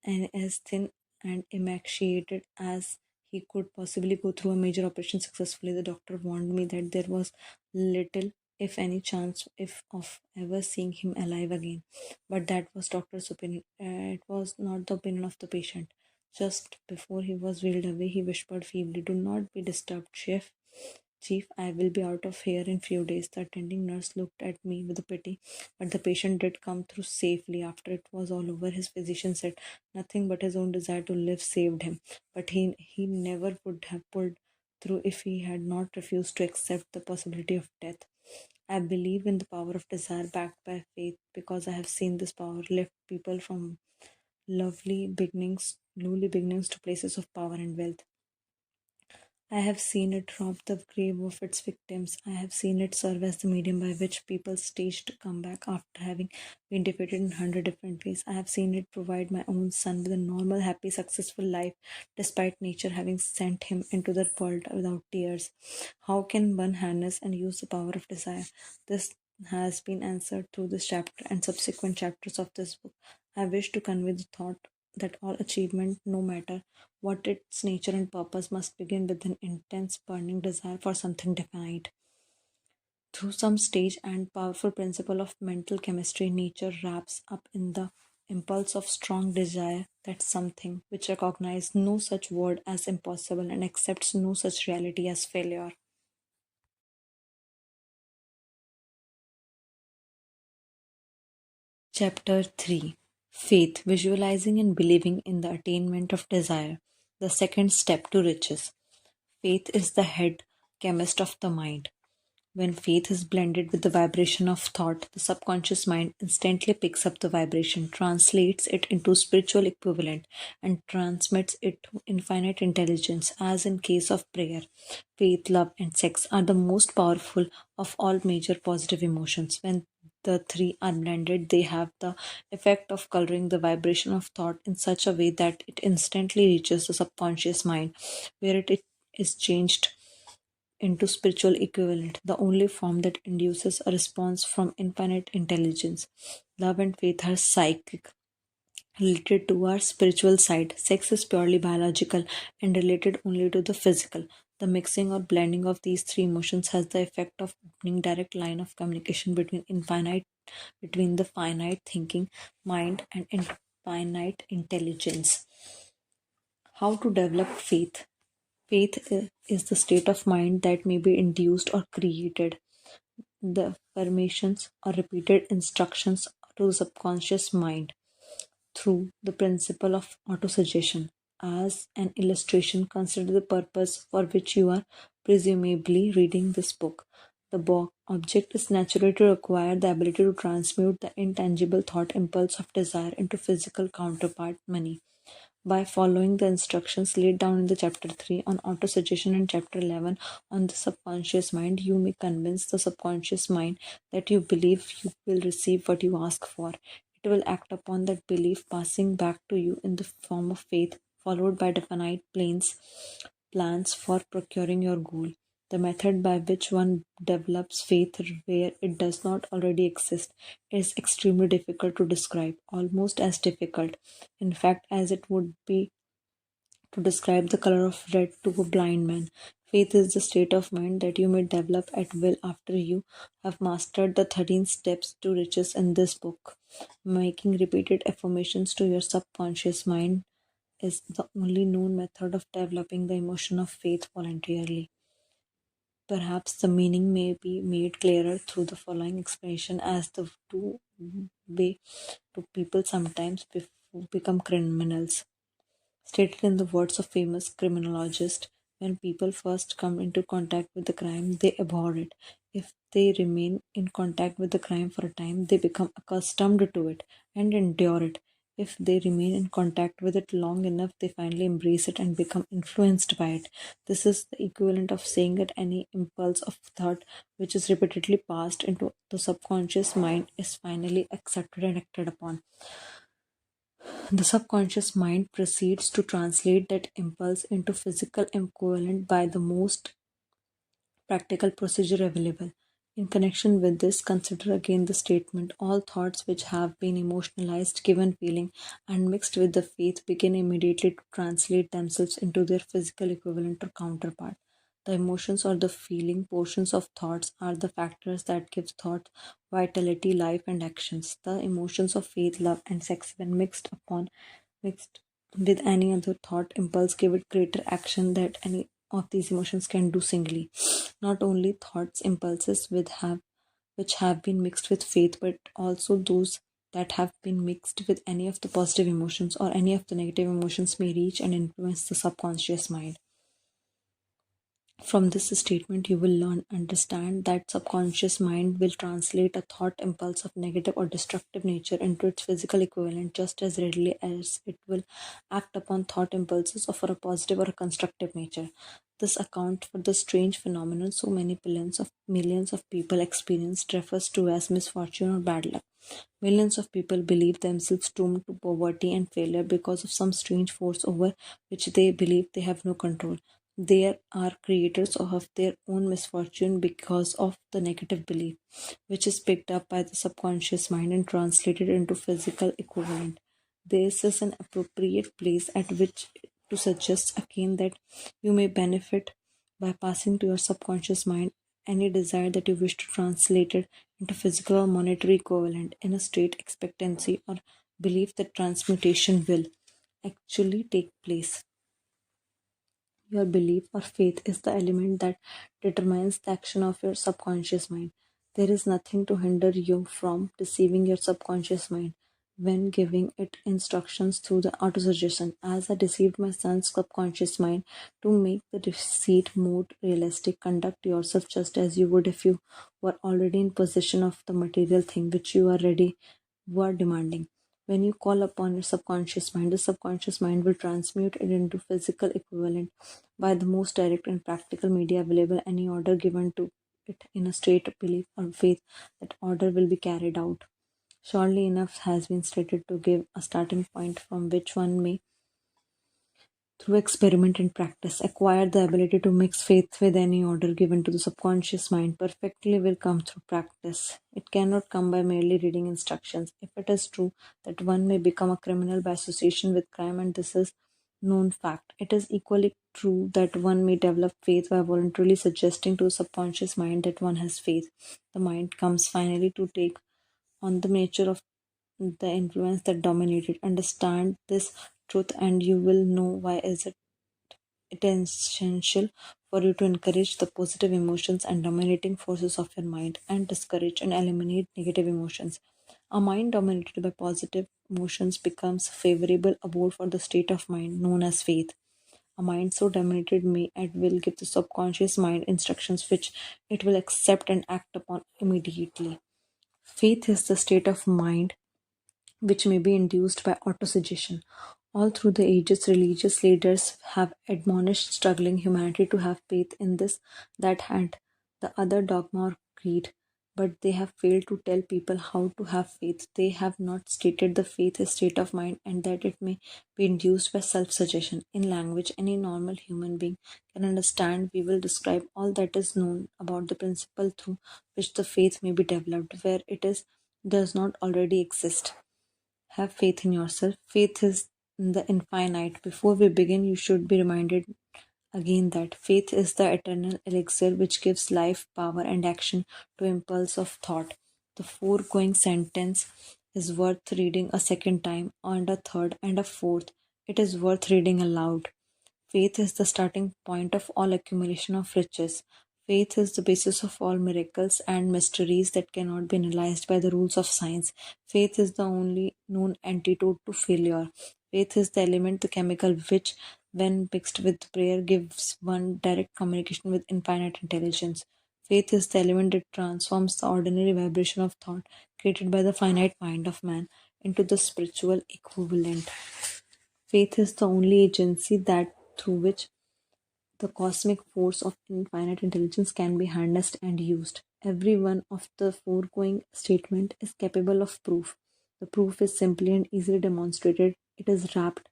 [SPEAKER 1] and as thin and emaciated as he could possibly go through a major operation successfully. The doctor warned me that there was little, if any, chance of ever seeing him alive again. But that was doctor's opinion. It was not the opinion of the patient. Just before he was wheeled away, he whispered feebly, "Do not be disturbed, Chief. Chief, I will be out of here in few days." The attending nurse looked at me with pity, but the patient did come through safely. After it was all over, his physician said nothing but his own desire to live saved him. But he never would have pulled through if he had not refused to accept the possibility of death. I believe in the power of desire backed by faith because I have seen this power lift people from lowly beginnings to places of power and wealth. I have seen it rob the grave of its victims. I have seen it serve as the medium by which people staged a comeback after having been defeated in 100 different ways. I have seen it provide my own son with a normal, happy, successful life despite nature having sent him into the world without tears. How can one harness and use the power of desire? This has been answered through this chapter and subsequent chapters of this book. I wish to convey the thought that all achievement, no matter what its nature and purpose, must begin with an intense, burning desire for something definite. Through some stage and powerful principle of mental chemistry, nature wraps up in the impulse of strong desire that something which recognizes no such word as impossible and accepts no such reality as failure. Chapter 3: Faith, Visualizing and Believing in the Attainment of Desire. The second step to riches. Faith is the head chemist of the mind. When faith is blended with the vibration of thought, the subconscious mind instantly picks up the vibration, translates it into spiritual equivalent, and transmits it to infinite intelligence. As in case of prayer, faith, love, and sex are the most powerful of all major positive emotions. When the three are blended, they have the effect of coloring the vibration of thought in such a way that it instantly reaches the subconscious mind, where it is changed into spiritual equivalent, the only form that induces a response from infinite intelligence. Love and faith are psychic, related to our spiritual side. Sex is purely biological and related only to the physical. The mixing or blending of these three emotions has the effect of opening direct line of communication between the finite thinking mind and infinite intelligence. How to develop faith? Faith is the state of mind that may be induced or created. The affirmations or repeated instructions to the subconscious mind through the principle of autosuggestion. As an illustration, consider the purpose for which you are presumably reading this book. The book object is naturally to acquire the ability to transmute the intangible thought impulse of desire into physical counterpart money. By following the instructions laid down in the chapter 3 on autosuggestion and chapter 11 on the subconscious mind, you may convince the subconscious mind that you believe you will receive what you ask for. It will act upon that belief, passing back to you in the form of faith, followed by definite plans for procuring your goal. The method by which one develops faith where it does not already exist is extremely difficult to describe, almost as difficult, in fact, as it would be to describe the color of red to a blind man. Faith is the state of mind that you may develop at will after you have mastered the 13 steps to riches in this book. Making repeated affirmations to your subconscious mind is the only known method of developing the emotion of faith voluntarily. Perhaps the meaning may be made clearer through the following explanation as the two way to people sometimes become criminals. Stated in the words of famous criminologist, when people first come into contact with the crime, they abhor it. If they remain in contact with the crime for a time, they become accustomed to it and endure it. If they remain in contact with it long enough, they finally embrace it and become influenced by it. This is the equivalent of saying that any impulse of thought which is repeatedly passed into the subconscious mind is finally accepted and acted upon. The subconscious mind proceeds to translate that impulse into physical equivalent by the most practical procedure available. In connection with this, consider again the statement all thoughts which have been emotionalized, given feeling, and mixed with the faith begin immediately to translate themselves into their physical equivalent or counterpart. The emotions or the feeling portions of thoughts are the factors that give thought vitality, life, and actions. The emotions of faith, love, and sex, when mixed with any other thought impulse, give it greater action that any of these emotions can do singly. Not only thoughts impulses which have been mixed with faith, but also those that have been mixed with any of the positive emotions or any of the negative emotions may reach and influence the subconscious mind. From this statement, you will understand that subconscious mind will translate a thought impulse of negative or destructive nature into its physical equivalent just as readily as it will act upon thought impulses of a positive or a constructive nature. This account for the strange phenomenon so many millions of people experienced refers to as misfortune or bad luck. Millions of people believe themselves doomed to poverty and failure because of some strange force over which they believe they have no control. They are creators of their own misfortune because of the negative belief, which is picked up by the subconscious mind and translated into physical equivalent. This is an appropriate place at which to suggest again that you may benefit by passing to your subconscious mind any desire that you wish to translate it into physical or monetary equivalent in a straight expectancy or belief that transmutation will actually take place. Your belief or faith is the element that determines the action of your subconscious mind. There is nothing to hinder you from deceiving your subconscious mind. when giving it instructions through the autosuggestion. As I deceived my son's subconscious mind to make the deceit more realistic, conduct yourself just as you would if you were already in possession of the material thing which you are demanding. When you call upon your subconscious mind, the subconscious mind will transmute it into physical equivalent by the most direct and practical media available. Any order given to it in a state of belief or faith, that order will be carried out. Surely enough has been stated to give a starting point from which one may, through experiment and practice, acquire the ability to mix faith with any order given to the subconscious mind. Perfectly will come through practice. It cannot come by merely reading instructions. If it is true that one may become a criminal by association with crime, and this is known fact, it is equally true that one may develop faith by voluntarily suggesting to the subconscious mind that one has faith. The mind comes finally to take on the nature of the influence that dominated. Understand this truth and you will know why is it essential for you to encourage the positive emotions and dominating forces of your mind and discourage and eliminate negative emotions. A mind dominated by positive emotions becomes a favorable abode for the state of mind known as faith. A mind so dominated may at will give the subconscious mind instructions which it will accept and act upon immediately. Faith is the state of mind which may be induced by autosuggestion. All through the ages, religious leaders have admonished struggling humanity to have faith in this, that, and the other dogma or creed, but they have failed to tell people how to have faith. They have not stated the faith is state of mind and that it may be induced by self-suggestion. In language any normal human being can understand, we will describe all that is known about the principle through which the faith may be developed, where it is does not already exist. Have faith in yourself. Faith is in the infinite. Before we begin, you should be reminded again that faith is the eternal elixir which gives life, power, and action to impulse of thought. The foregoing sentence is worth reading a second time, and a third, and a fourth. It is worth reading aloud. Faith is the starting point of all accumulation of riches. Faith is the basis of all miracles and mysteries that cannot be analyzed by the rules of science. Faith is the only known antidote to failure. Faith is the element, the chemical, which, when mixed with prayer, gives one direct communication with infinite intelligence. Faith is the element that transforms the ordinary vibration of thought created by the finite mind of man into the spiritual equivalent. Faith is the only agency that through which the cosmic force of infinite intelligence can be harnessed and used. Every one of the foregoing statement is capable of proof. The proof is simply and easily demonstrated. It is wrapped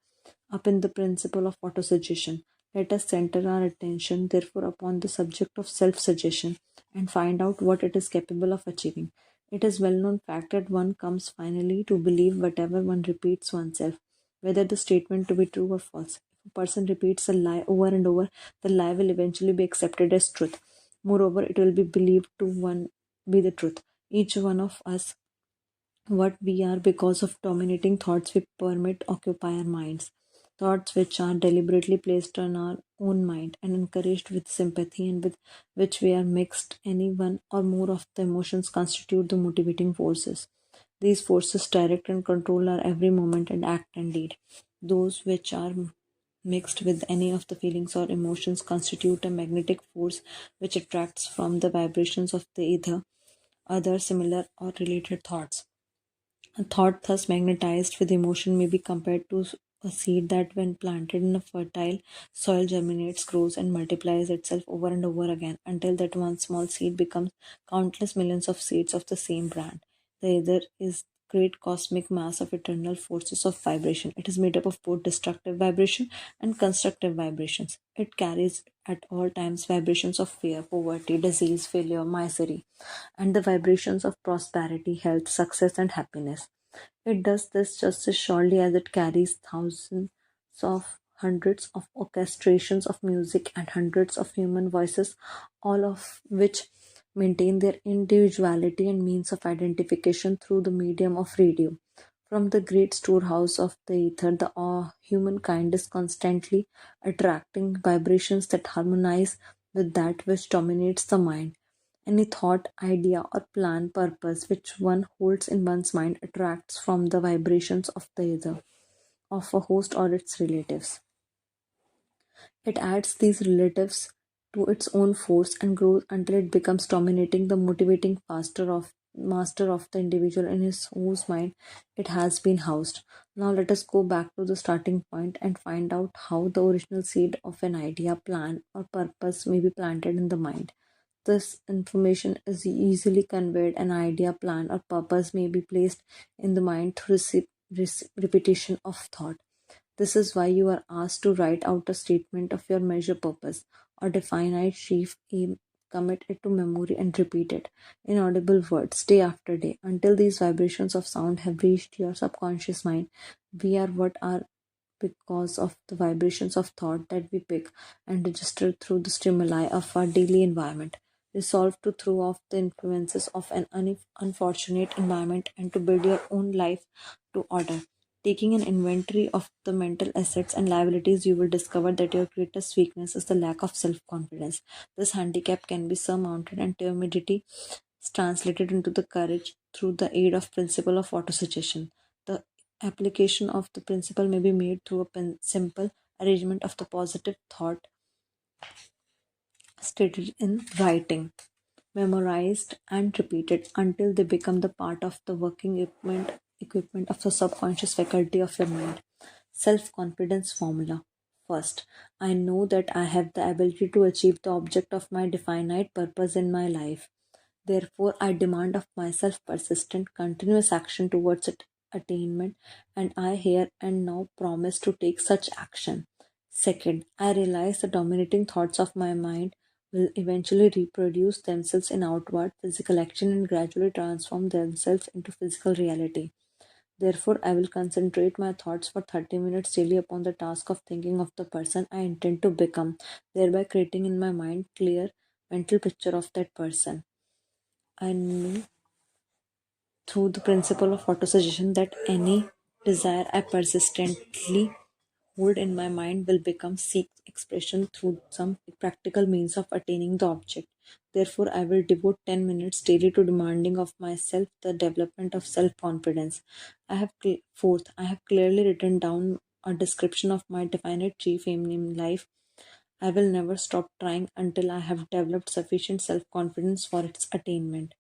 [SPEAKER 1] up in the principle of autosuggestion. Let us center our attention, therefore, upon the subject of self suggestion and find out what it is capable of achieving. It is well known fact that one comes finally to believe whatever one repeats oneself, whether the statement to be true or false. If a person repeats a lie over and over, the lie will eventually be accepted as truth. Moreover, it will be believed to one be the truth. Each one of us what we are because of dominating thoughts we permit occupy our minds. Thoughts which are deliberately placed on our own mind and encouraged with sympathy and with which we are mixed, any one or more of the emotions constitute the motivating forces. These forces direct and control our every moment and act and deed. Those which are mixed with any of the feelings or emotions constitute a magnetic force which attracts from the vibrations of the ether other similar or related thoughts. A thought thus magnetized with emotion may be compared to a seed that, when planted in a fertile soil, germinates, grows, and multiplies itself over and over again until that one small seed becomes countless millions of seeds of the same brand. The ether is great cosmic mass of eternal forces of vibration. It is made up of both destructive vibration and constructive vibrations. It carries at all times vibrations of fear, poverty, disease, failure, misery, and the vibrations of prosperity, health, success, and happiness. It does this just as surely as it carries thousands of hundreds of orchestrations of music and hundreds of human voices, all of which maintain their individuality and means of identification through the medium of radio. From the great storehouse of the ether, the humankind is constantly attracting vibrations that harmonize with that which dominates the mind, Any thought, idea, or plan, purpose which one holds in one's mind attracts from the vibrations of the other, of a host or its relatives. It adds these relatives to its own force and grows until it becomes dominating the motivating master of the individual in his whose mind it has been housed. Now let us go back to the starting point and find out how the original seed of an idea, plan, or purpose may be planted in the mind. This information is easily conveyed. An idea, plan, or purpose may be placed in the mind through repetition of thought. This is why you are asked to write out a statement of your measure purpose or define a chief aim, commit it to memory, and repeat it in audible words day after day until these vibrations of sound have reached your subconscious mind. We are what are because of the vibrations of thought that we pick and register through the stimuli of our daily environment. Resolve to throw off the influences of an unfortunate environment and to build your own life to order. Taking an inventory of the mental assets and liabilities, you will discover that your greatest weakness is the lack of self confidence. This handicap can be surmounted and timidity is translated into the courage through the aid of principle of autosuggestion. The application of the principle may be made through a simple arrangement of the positive thought stated in writing, memorized and repeated until they become the part of the working equipment of the subconscious faculty of your mind. Self confidence formula. First, I know that I have the ability to achieve the object of my definite purpose in my life. Therefore, I demand of myself persistent, continuous action towards its attainment, and I here and now promise to take such action. Second, I realize the dominating thoughts of my mind will eventually reproduce themselves in outward physical action and gradually transform themselves into physical reality. Therefore, I will concentrate my thoughts for 30 minutes daily upon the task of thinking of the person I intend to become, thereby creating in my mind clear mental picture of that person. I know through the principle of autosuggestion that any desire I persistently hold in my mind will become seek expression through some practical means of attaining the object. Therefore, I will devote 10 minutes daily to demanding of myself the development of self confidence. Fourth, I have clearly written down a description of my definite chief aim in life. I will never stop trying until I have developed sufficient self confidence for its attainment.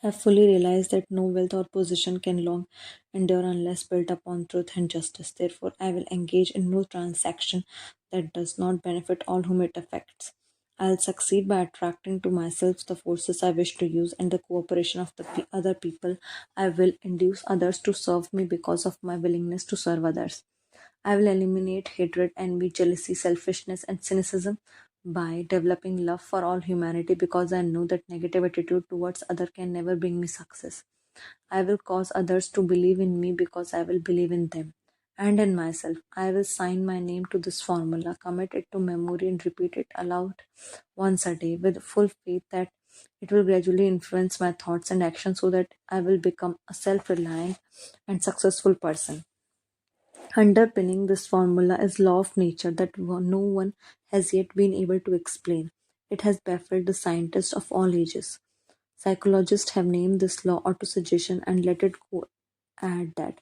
[SPEAKER 1] I fully realize that no wealth or position can long endure unless built upon truth and justice. Therefore, I will engage in no transaction that does not benefit all whom it affects. I'll succeed by attracting to myself the forces I wish to use and the cooperation of the other people. I will induce others to serve me because of my willingness to serve others. I will eliminate hatred, envy, jealousy, selfishness, and cynicism by developing love for all humanity because I know that negative attitude towards other can never bring me success. I will cause others to believe in me because I will believe in them and in myself. I will sign my name to this formula, commit it to memory, and repeat it aloud once a day with full faith that it will gradually influence my thoughts and actions so that I will become a self reliant and successful person. Underpinning this formula is law of nature that no one has yet been able to explain. It has baffled the scientists of all ages. Psychologists have named this law autosuggestion and let it go add that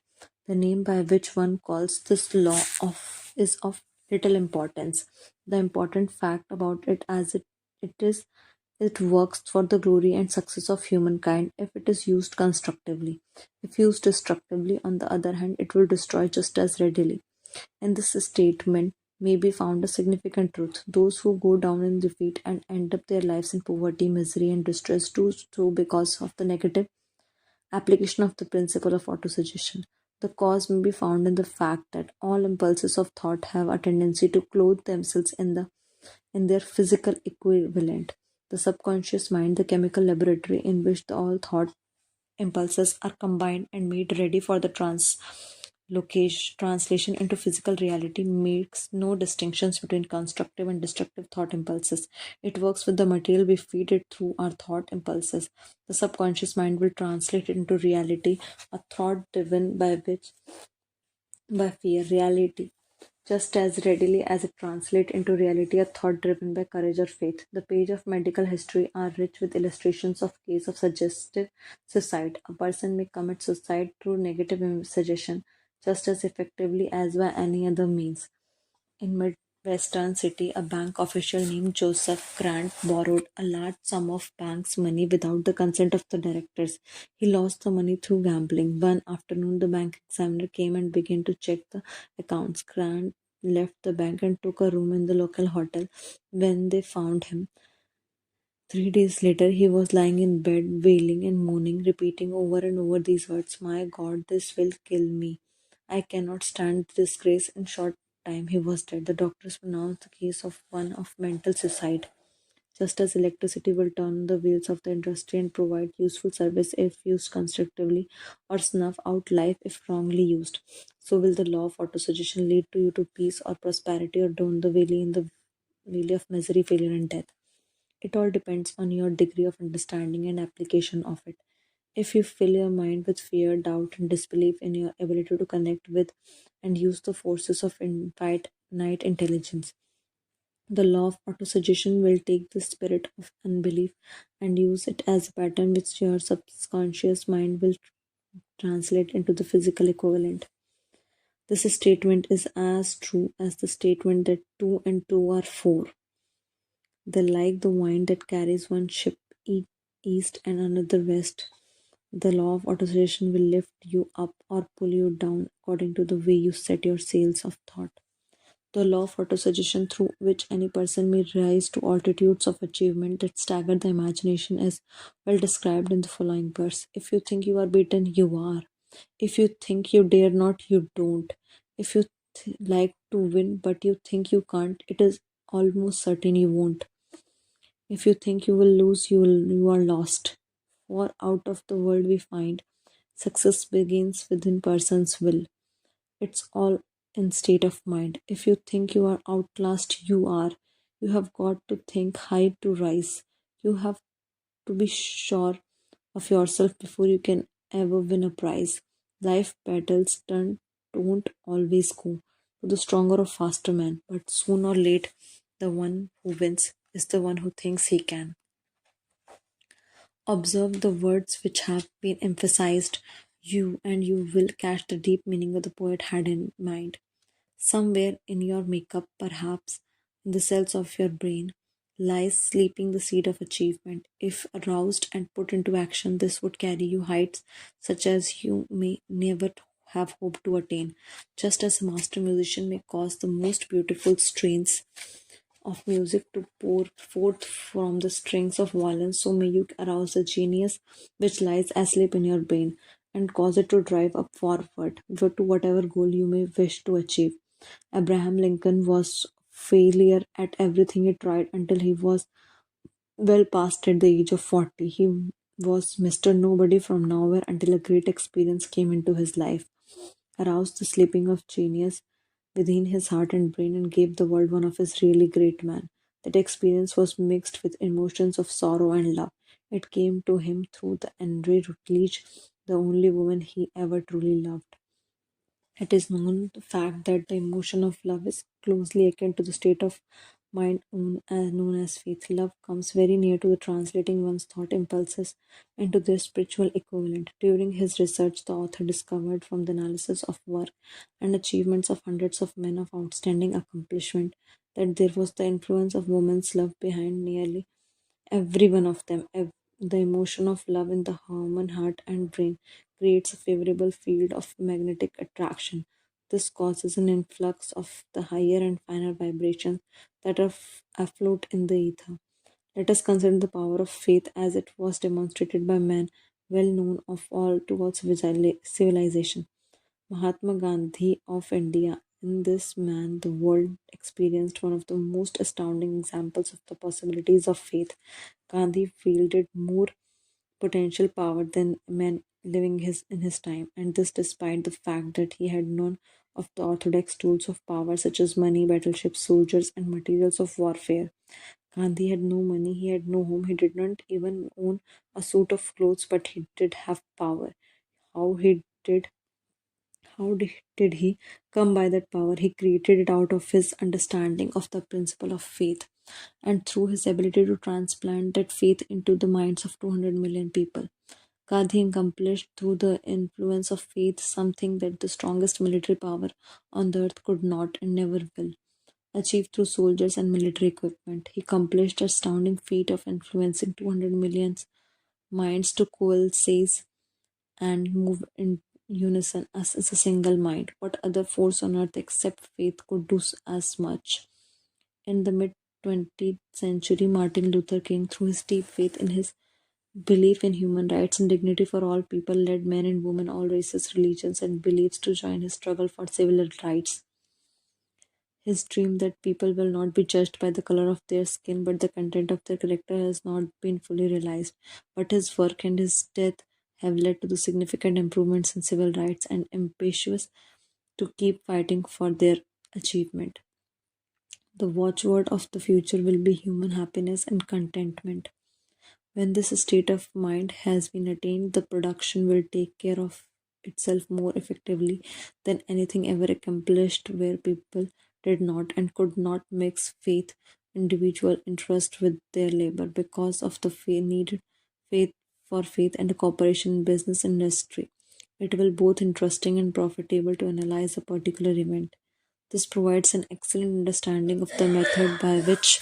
[SPEAKER 1] the name by which one calls this law of is of little importance. The important fact about it as it is it works for the glory and success of humankind if it is used constructively. If used destructively, on the other hand, it will destroy just as readily. In this statement may be found a significant truth. Those who go down in defeat and end up their lives in poverty, misery, and distress do so because of the negative application of the principle of autosuggestion. The cause may be found in the fact that all impulses of thought have a tendency to clothe themselves in their physical equivalent. The subconscious mind, the chemical laboratory in which all thought impulses are combined and made ready for the translation into physical reality, makes no distinctions between constructive and destructive thought impulses. It works with the material we feed it through our thought impulses. The subconscious mind will translate it into reality, a thought driven by fear reality. just as readily as it translates into reality a thought driven by courage or faith. The pages of medical history are rich with illustrations of cases of suggestive suicide. A person may commit suicide through negative suggestion just as effectively as by any other means. In Midwestern City, a bank official named Joseph Grant borrowed a large sum of bank's money without the consent of the directors. He lost the money through gambling. One afternoon, the bank examiner came and began to check the accounts. Grant left the bank and took a room in the local hotel. When they found him, 3 days later, he was lying in bed, wailing and moaning, repeating over and over these words: "My God, this will kill me. I cannot stand the disgrace." In short time, he was dead. The doctors pronounced the case of one of mental suicide. Just as electricity will turn the wheels of the industry and provide useful service if used constructively, or snuff out life if wrongly used, so will the law of autosuggestion lead to you to peace or prosperity, or down the valley in the valley of misery, failure, and death. It all depends on your degree of understanding and application of it. If you fill your mind with fear, doubt, and disbelief in your ability to connect with and use the forces of infinite intelligence, the law of autosuggestion will take the spirit of unbelief and use it as a pattern which your subconscious mind will translate into the physical equivalent. This statement is as true as the statement that two and two are four. They like the wind that carries one ship east and another west. The law of autosuggestion will lift you up or pull you down according to the way you set your sails of thought. The law of autosuggestion, through which any person may rise to altitudes of achievement that stagger the imagination, is well described in the following verse: If you think you are beaten, you are. If you think you dare not, you don't. If you like to win but you think you can't, it is almost certain you won't. If you think you will lose, you are lost. For out of the world we find, success begins within person's will. It's all in state of mind. If you think you are outclassed, you are. You have got to think high to rise. You have to be sure of yourself before you can ever win a prize. Life battles don't always go to the stronger or faster man, but soon or late, the one who wins is the one who thinks he can. Observe the words which have been emphasized, you, and you will catch the deep meaning that the poet had in mind. Somewhere in your makeup, perhaps in the cells of your brain, lies sleeping the seed of achievement. If aroused and put into action, this would carry you heights such as you may never have hoped to attain. Just as a master musician may cause the most beautiful strains of music to pour forth from the strings of violin, so may you arouse the genius which lies asleep in your brain and cause it to drive up forward to whatever goal you may wish to achieve. Abraham Lincoln was failure at everything he tried until he was well past at the age of 40. He was Mr. Nobody from nowhere until a great experience came into his life, aroused the sleeping of genius within his heart and brain, and gave the world one of his really great men. That experience was mixed with emotions of sorrow and love. It came to him through the Andre Rutledge, the only woman he ever truly loved. It is known the fact that the emotion of love is closely akin to the state of mind known as faith. Love comes very near to the translating one's thought impulses into their spiritual equivalent. During his research, the author discovered from the analysis of work and achievements of hundreds of men of outstanding accomplishment that there was the influence of woman's love behind nearly every one of them. The emotion of love in the human heart and brain creates a favorable field of magnetic attraction. This causes an influx of the higher and finer vibrations that are afloat in the ether. Let us consider the power of faith as it was demonstrated by men well known of all to all civilization. Mahatma Gandhi of India. In this man, the world experienced one of the most astounding examples of the possibilities of faith. Gandhi wielded more potential power than men living in his time, and this despite the fact that he had none of the orthodox tools of power such as money, battleships, soldiers, and materials of warfare. Gandhi had no money, he had no home, he did not even own a suit of clothes, but he did have power. How he did How did he come by that power? He created it out of his understanding of the principle of faith and through his ability to transplant that faith into the minds of 200 million people. Gandhi accomplished through the influence of faith something that the strongest military power on the earth could not and never will achieve through soldiers and military equipment. He accomplished the astounding feat of influencing 200 million minds to coalesce and move in unison as a single mind. What other force on earth except faith could do as much? In the mid 20th century, Martin Luther King, through his deep faith in his belief in human rights and dignity for all people, led men and women, all races, religions, and beliefs to join his struggle for civil rights. His dream that people will not be judged by the color of their skin but the content of their character has not been fully realized. But his work and his death have led to the significant improvements in civil rights and ambitious to keep fighting for their achievement. The watchword of the future will be human happiness and contentment. When this state of mind has been attained, the production will take care of itself more effectively than anything ever accomplished where people did not and could not mix faith, individual interest with their labor because of the needed faith for faith and cooperation in business industry. It will both interesting and profitable to analyze a particular event. This provides an excellent understanding of the method by which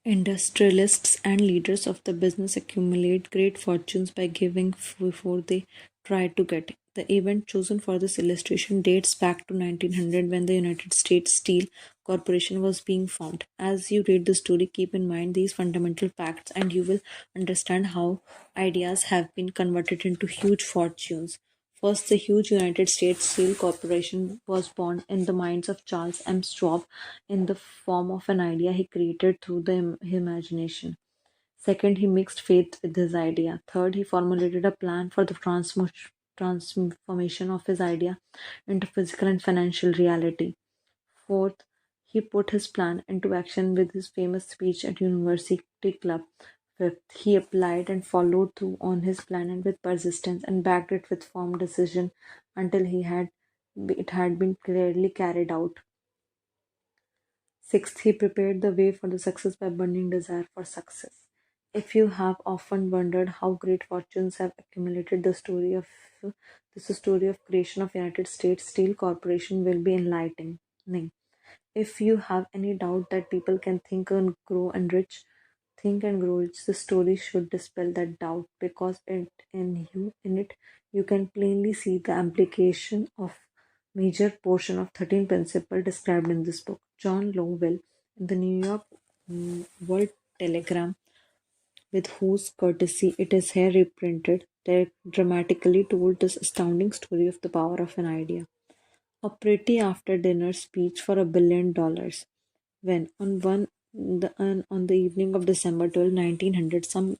[SPEAKER 1] industrialists and leaders of the business accumulate great fortunes by giving before they try to get. The event chosen for this illustration dates back to 1900 when the United States Steel Corporation was being formed. As you read the story, keep in mind these fundamental facts and you will understand how ideas have been converted into huge fortunes. First, the huge United States Steel Corporation was born in the minds of Charles M. Schwab in the form of an idea he created through the imagination. Second, he mixed faith with his idea. Third, he formulated a plan for the transformation of his idea into physical and financial reality. Fourth, he put his plan into action with his famous speech at University Club. Fifth, he applied and followed through on his plan and with persistence and backed it with firm decision until it had been clearly carried out. Sixth, he prepared the way for the success by burning desire for success. If you have often wondered how great fortunes have accumulated, the story of creation of United States Steel Corporation will be enlightening. If you have any doubt that people can think and grow rich, the story should dispel that doubt because in it you can plainly see the application of major portion of 13 principles described in this book. John Lowell in the New York World Telegram, with whose courtesy it is here reprinted, dramatically told this astounding story of the power of an idea. A pretty after-dinner speech for $1 billion. When, on the evening of December 12, 1900, some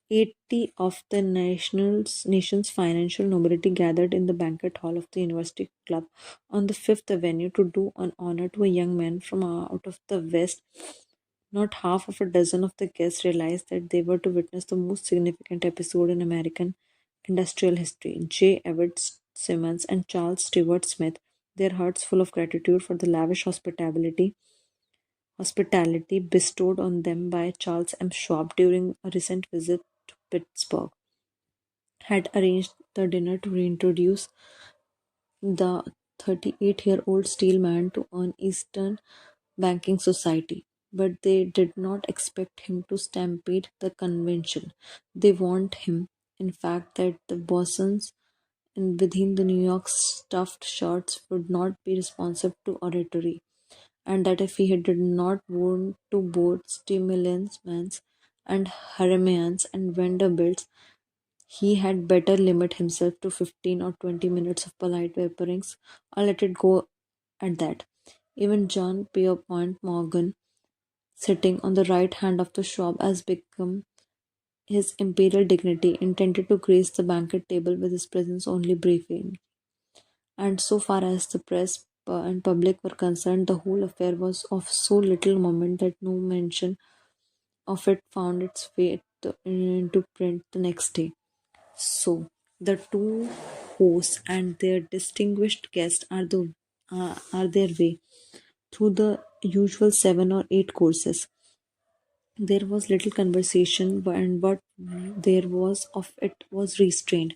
[SPEAKER 1] 80 of the nation's financial nobility gathered in the banquet hall of the University Club on the Fifth Avenue to do an honor to a young man from out of the West. Not half of a dozen of the guests realized that they were to witness the most significant episode in American industrial history. J. Everett Simmons and Charles Stewart Smith, their hearts full of gratitude for the lavish hospitality bestowed on them by Charles M. Schwab during a recent visit to Pittsburgh, had arranged the dinner to reintroduce the 38-year-old steel man to an Eastern banking society. But they did not expect him to stampede the convention. They warned him, in fact, that the bosons within the New York stuffed shirts would not be responsive to oratory, and that if he did not want to board stimulants and Haramians and Vanderbilts, he had better limit himself to 15 or 20 minutes of polite vaporings or let it go at that. Even John Pierpont Morgan, sitting on the right hand of the Schwab, has become his imperial dignity, intended to grace the banquet table with his presence only briefly. And so far as the press and public were concerned, the whole affair was of so little moment that no mention of it found its way into print the next day. So, The two hosts and their distinguished guests are their way through the usual 7 or 8 courses. There was little conversation, and what there was of it was restrained.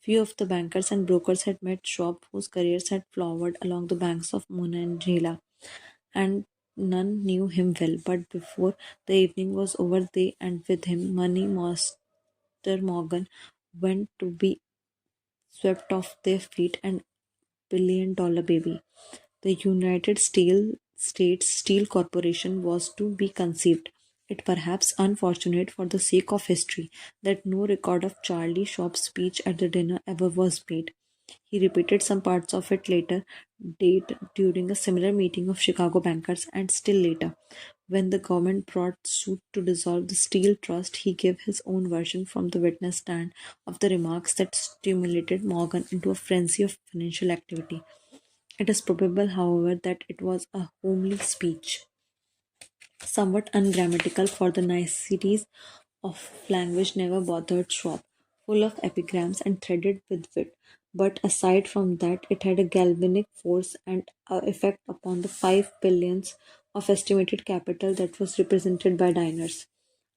[SPEAKER 1] Few of the bankers and brokers had met Schwab, whose careers had flowered along the banks of Mona and Gila, and none knew him well. But before the evening was over, they and with him Money Master Morgan went to be swept off their feet and billion-dollar baby. The United States Steel Corporation was to be conceived. It perhaps unfortunate for the sake of history that no record of Charlie Shop's speech at the dinner ever was made. He repeated some parts of it later date during a similar meeting of Chicago bankers, and still later, when the government brought suit to dissolve the Steel Trust, he gave his own version from the witness stand of the remarks that stimulated Morgan into a frenzy of financial activity. It is probable, however, that it was a homely speech, somewhat ungrammatical, for the niceties of language never bothered Schwab, full of epigrams and threaded with wit. But aside from that, it had a galvanic force and effect upon the 5 billions of estimated capital that was represented by diners.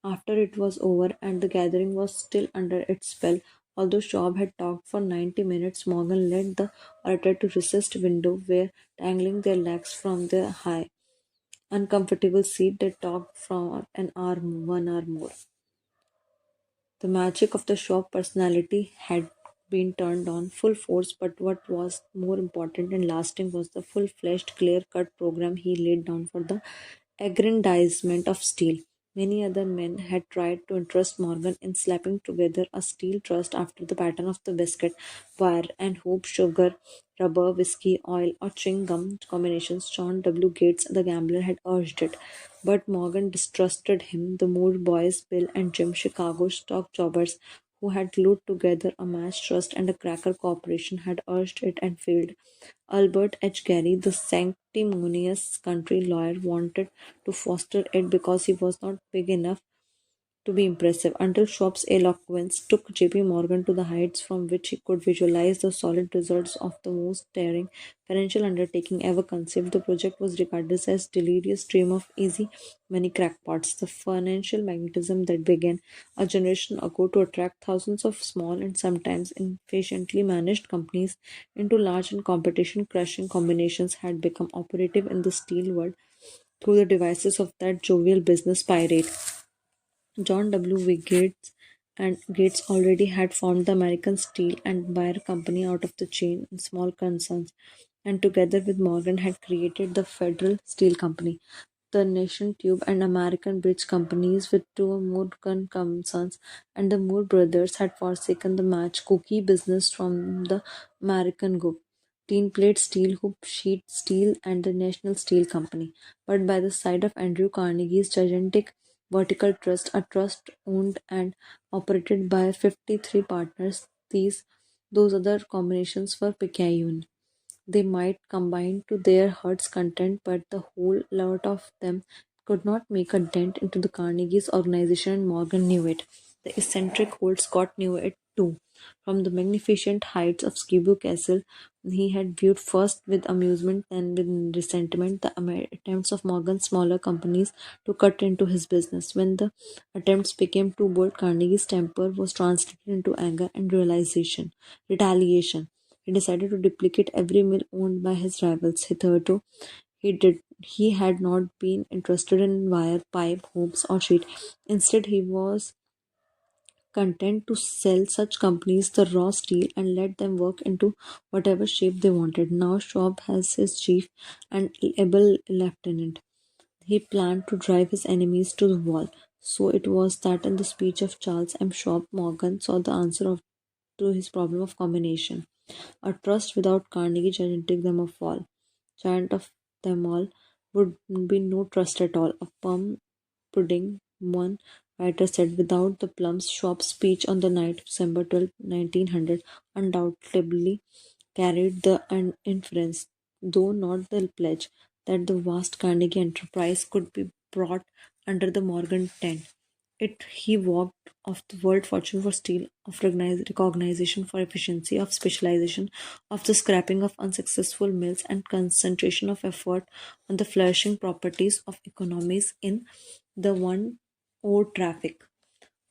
[SPEAKER 1] After it was over and the gathering was still under its spell, although Schwab had talked for 90 minutes, Morgan led the orator to recessed window where, dangling their legs from their high, uncomfortable seat, they talked for an hour, 1 hour more. The magic of the shop personality had been turned on full force, but what was more important and lasting was the full fleshed, clear cut program he laid down for the aggrandizement of steel. Many other men had tried to interest Morgan in slapping together a steel trust after the pattern of the biscuit, wire, and hope sugar, rubber, whiskey, oil, or chewing gum combinations. John W. Gates, the gambler, had urged it, but Morgan distrusted him. The Moore boys, Bill and Jim, Chicago stock jobbers, who had glued together a match trust and a cracker corporation, had urged it and failed. Albert H. Gary, the sanctimonious country lawyer, wanted to foster it because he was not big enough to be impressive, until Schwab's eloquence took J.P. Morgan to the heights from which he could visualize the solid results of the most daring financial undertaking ever conceived. The project was regarded as delirious dream of easy money crackpots, the financial magnetism that began a generation ago to attract thousands of small and sometimes inefficiently managed companies into large and competition crushing combinations had become operative in the steel world through the devices of that jovial business pirate. John W. Gates already had formed the American Steel and Wire Company out of the chain and small concerns, and together with Morgan had created the Federal Steel Company, the Nation Tube and American Bridge Companies with two more gun concerns, and the Moore brothers had forsaken the match cookie business from the American Group, Tin Plate Steel, Hoop Sheet Steel, and the National Steel Company. But by the side of Andrew Carnegie's gigantic vertical trust, a trust owned and operated by 53 partners, those other combinations were picayune. They might combine to their heart's content, but the whole lot of them could not make a dent into the Carnegie's organization, and Morgan knew it. The eccentric old Scot knew it too. From the magnificent heights of Skibo Castle, he had viewed first with amusement, then with resentment, the attempts of Morgan's smaller companies to cut into his business. When the attempts became too bold, Carnegie's temper was translated into anger and retaliation. He decided to duplicate every mill owned by his rivals. Hitherto, he had not been interested in wire, pipe, hoops, or sheet. Instead, he was content to sell such companies the raw steel and let them work into whatever shape they wanted. Now Schwab has his chief and able lieutenant. He planned to drive his enemies to the wall. So it was that in the speech of Charles M. Schwab, Morgan saw the answer to his problem of combination. A trust without Carnegie gigantic them of all. Giant of them all would be no trust at all. A plum pudding, one writer said, without the plums. Schwab's speech on the night of December 1900, undoubtedly carried the inference, though not the pledge, that the vast Carnegie enterprise could be brought under the Morgan tent. He walked off the world fortune for steel, of recognition for efficiency, of specialization, of the scrapping of unsuccessful mills, and concentration of effort on the flourishing properties of economies in the one or traffic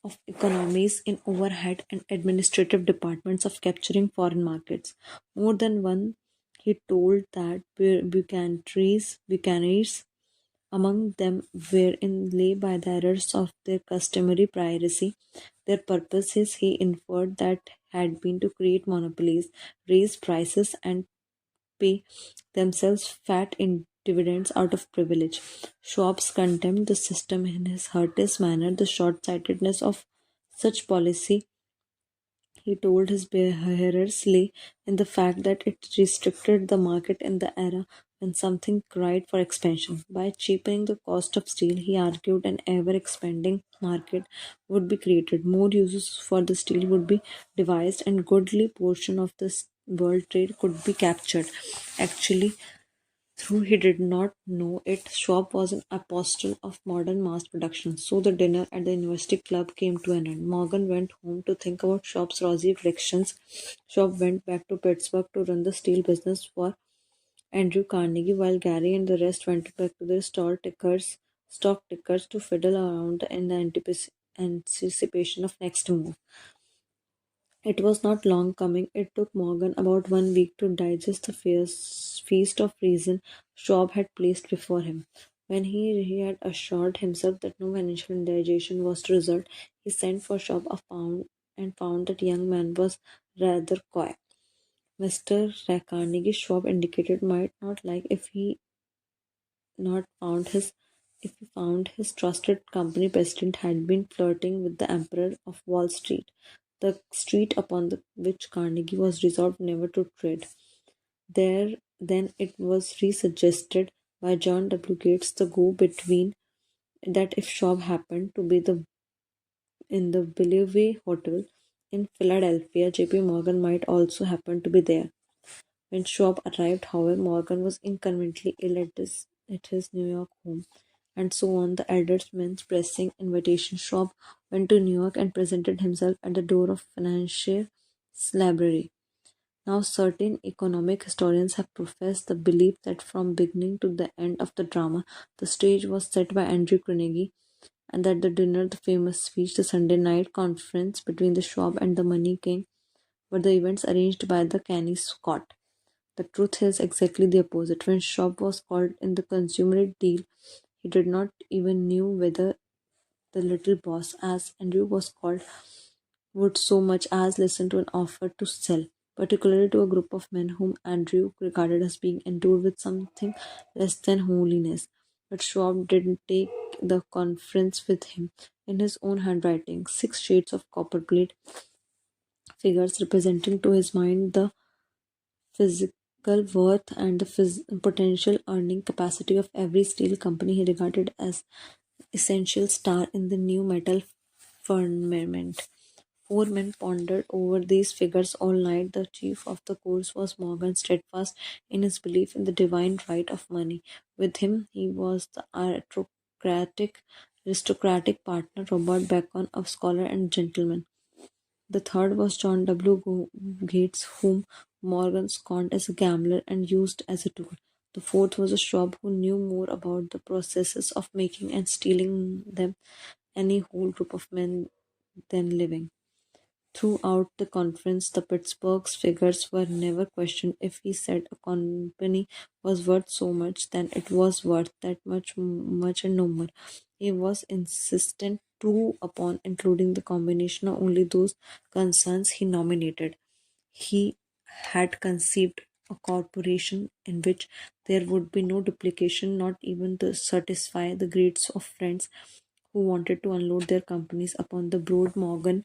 [SPEAKER 1] of economies in overhead and administrative departments of capturing foreign markets. More than one, he told that buccaneers among them wherein lay by the errors of their customary piracy. Their purposes, he inferred, that had been to create monopolies, raise prices, and pay themselves fat in dividends out of privilege. Schwab's condemned the system in his heartiest manner. The short sightedness of such policy, he told his hearers, lay in the fact that it restricted the market in the era when something cried for expansion. By cheapening the cost of steel, he argued an ever expanding market would be created, more uses for the steel would be devised, and goodly portion of the world trade could be captured. Actually, though he did not know it, Schwab was an apostle of modern mass production. So the dinner at the University Club came to an end. Morgan went home to think about Schwab's rosy predictions. Schwab went back to Pittsburgh to run the steel business for Andrew Carnegie, while Gary and the rest went back to their stock tickers to fiddle around in the anticipation of next move. It was not long coming. It took Morgan about 1 week to digest the feast of reason Schwab had placed before him. When he had assured himself that no financial indigestion was to result, he sent for Schwab a pound and found that young man was rather coy. Mr. Carnegie, Schwab indicated, might not like not found his if he found his trusted company president had been flirting with the emperor of Wall Street, the street upon which Carnegie was resolved never to tread. There, then, it was resuggested by John W. Gates, the go-between, that if Schwab happened to be in the Bellevue Hotel in Philadelphia, J.P. Morgan might also happen to be there. When Schwab arrived, however, Morgan was inconveniently ill at his New York home, and so on the elder man's pressing invitation. Schwab went to New York and presented himself at the door of Financier's library. Now, certain economic historians have professed the belief that from beginning to the end of the drama, the stage was set by Andrew Carnegie, and that the dinner, the famous speech, the Sunday night conference between the Schwab and the Money King were the events arranged by the canny Scott. The truth is exactly the opposite. When Schwab was called in the consummate deal, he did not even knew whether the little boss, as Andrew was called, would so much as listen to an offer to sell, particularly to a group of men whom Andrew regarded as being endowed with something less than holiness. But Schwab didn't take the conference with him. In his own handwriting, 6 shades of copperplate figures representing to his mind the physical worth and the potential earning capacity of every steel company he regarded as essential star in the new metal firmament. 4 men pondered over these figures all night. The chief of the course was Morgan, steadfast in his belief in the divine right of money. With him, he was the aristocratic partner, Robert Bacon, a scholar and gentleman. The third was John W. Gates, whom Morgan scorned as a gambler and used as a tool. The fourth was a Schwab who knew more about the processes of making and stealing them any whole group of men than living. Throughout the conference, the Pittsburgh's figures were never questioned. If he said a company was worth so much, then it was worth that much and no more. He was insistent too upon including the combination of only those concerns he nominated. He had conceived a corporation in which there would be no duplication, not even to satisfy the greeds of friends who wanted to unload their companies upon the broad Morgan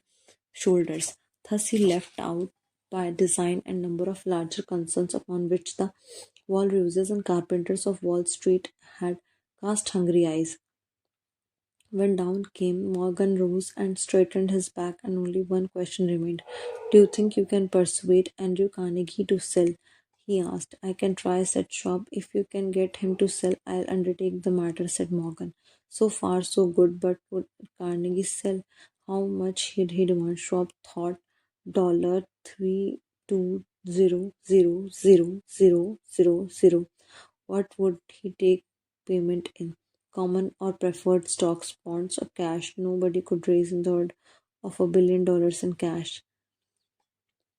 [SPEAKER 1] shoulders. Thus he left out by design a number of larger concerns upon which the Walruses and carpenters of Wall Street had cast hungry eyes. When down came, Morgan rose and straightened his back, and only one question remained. Do you think you can persuade Andrew Carnegie to sell? he asked. I can try, said Schwab. If you can get him to sell, I'll undertake the matter, said Morgan. So far, so good, but would Carnegie sell? How much did he demand? Schwab thought dollar 3200000. What would he take payment in? Common or preferred stocks, bonds, or cash? Nobody could raise in the order of $1 billion in cash.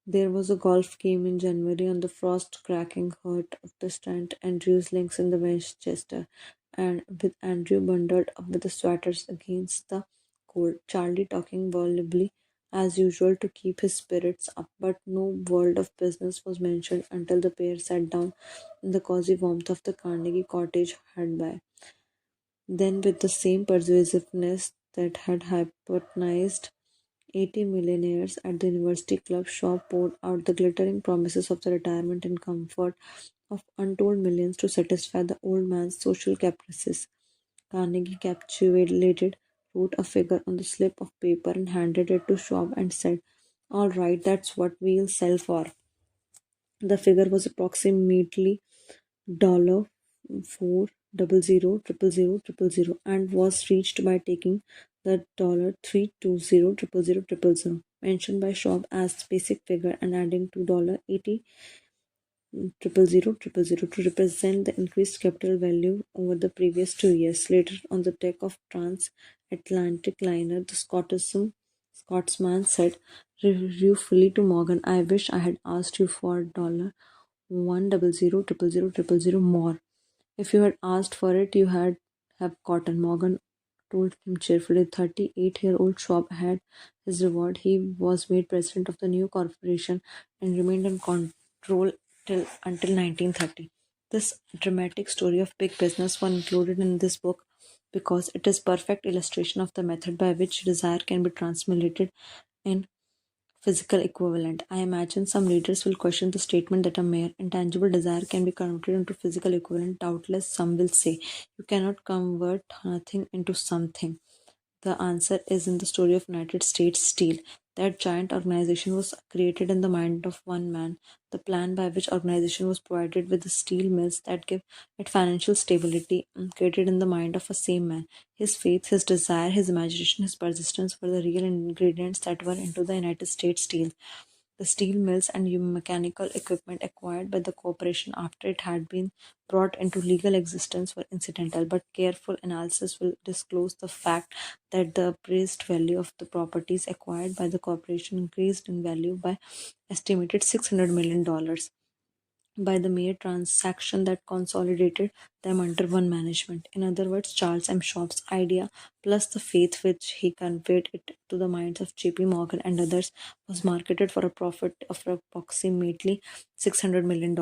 [SPEAKER 1] There was a golf game in January on the frost-cracking heart of the St. Andrews links in the Westchester, and with Andrew bundled up with the sweaters against the cold, Charlie talking volubly as usual to keep his spirits up, but no word of business was mentioned until the pair sat down in the cozy warmth of the Carnegie cottage hard by. Then, with the same persuasiveness that had hypnotized 80 millionaires at the University Club, Shaw poured out the glittering promises of the retirement and comfort of untold millions to satisfy the old man's social caprices. Carnegie, capitulated, wrote a figure on the slip of paper and handed it to Schwab and said, "All right, that's what we'll sell for." The figure was approximately dollar 400,000,000 and was reached by taking the dollar 320,000,000 mentioned by Schwab as the basic figure and adding to dollar 80,000,000 to represent the increased capital value over the previous 2 years. Later, on the deck of transatlantic liner, the Scotsman said ruefully to Morgan, "I wish I had asked you for dollar 100,000,000 more. If you had asked for it, you had have gotten." Morgan told him cheerfully. 38-year-old Schwab had his reward. He was made president of the new corporation and remained in control until 1930. This dramatic story of big business was included in this book because it is perfect illustration of the method by which desire can be translated in physical equivalent. I imagine some readers will question the statement that a mere intangible desire can be converted into physical equivalent. Doubtless, some will say you cannot convert nothing into something. The answer is in the story of United States Steel. That giant organization was created in the mind of one man. The plan by which organization was provided with the steel mills that give it financial stability, created in the mind of a same man. His faith, his desire, his imagination, his persistence were the real ingredients that were into the United States Steel. The steel mills and mechanical equipment acquired by the corporation after it had been brought into legal existence were incidental, but careful analysis will disclose the fact that the appraised value of the properties acquired by the corporation increased in value by estimated $600 million by the mere transaction that consolidated them under one management. In other words, Charles M. Schwab's idea, plus the faith which he conveyed it to the minds of J.P. Morgan and others, was marketed for a profit of approximately $600 million,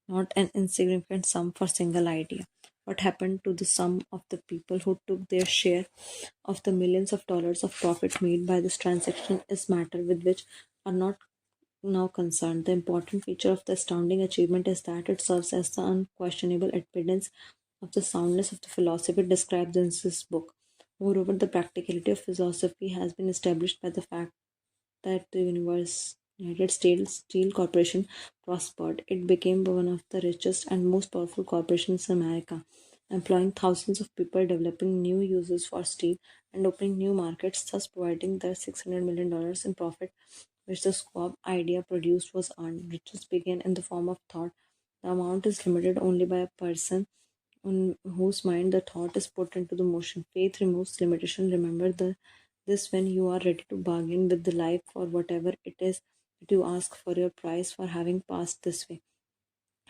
[SPEAKER 1] not an insignificant sum for single idea. What happened to the sum of the people who took their share of the millions of dollars of profit made by this transaction is matter with which are not now concerned. The important feature of the astounding achievement is that it serves as the unquestionable evidence of the soundness of the philosophy described in this book. Moreover, the practicality of philosophy has been established by the fact that the United States Steel Corporation prospered. It became one of the richest and most powerful corporations in America, employing thousands of people, developing new uses for steel, and opening new markets, thus providing the $600 million in profit which the Schwab idea produced was earned. Riches began in the form of thought. The amount is limited only by a person on whose mind the thought is put into the motion. Faith removes limitation. Remember this when you are ready to bargain with the life for whatever it is that you ask for your price for having passed this way.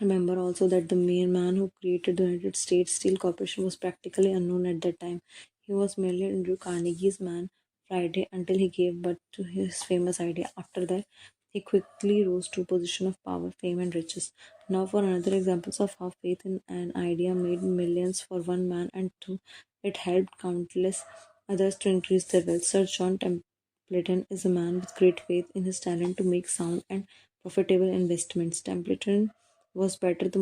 [SPEAKER 1] Remember also that the main man who created the United States Steel Corporation was practically unknown at that time. He was merely Andrew Carnegie's man Friday until he gave birth to his famous idea. After that, he quickly rose to a position of power, fame, and riches. Now, for another examples of how faith in an idea made millions for one man and two, it helped countless others to increase their wealth. Sir John Templeton is a man with great faith in his talent to make sound and profitable investments. Templeton was better the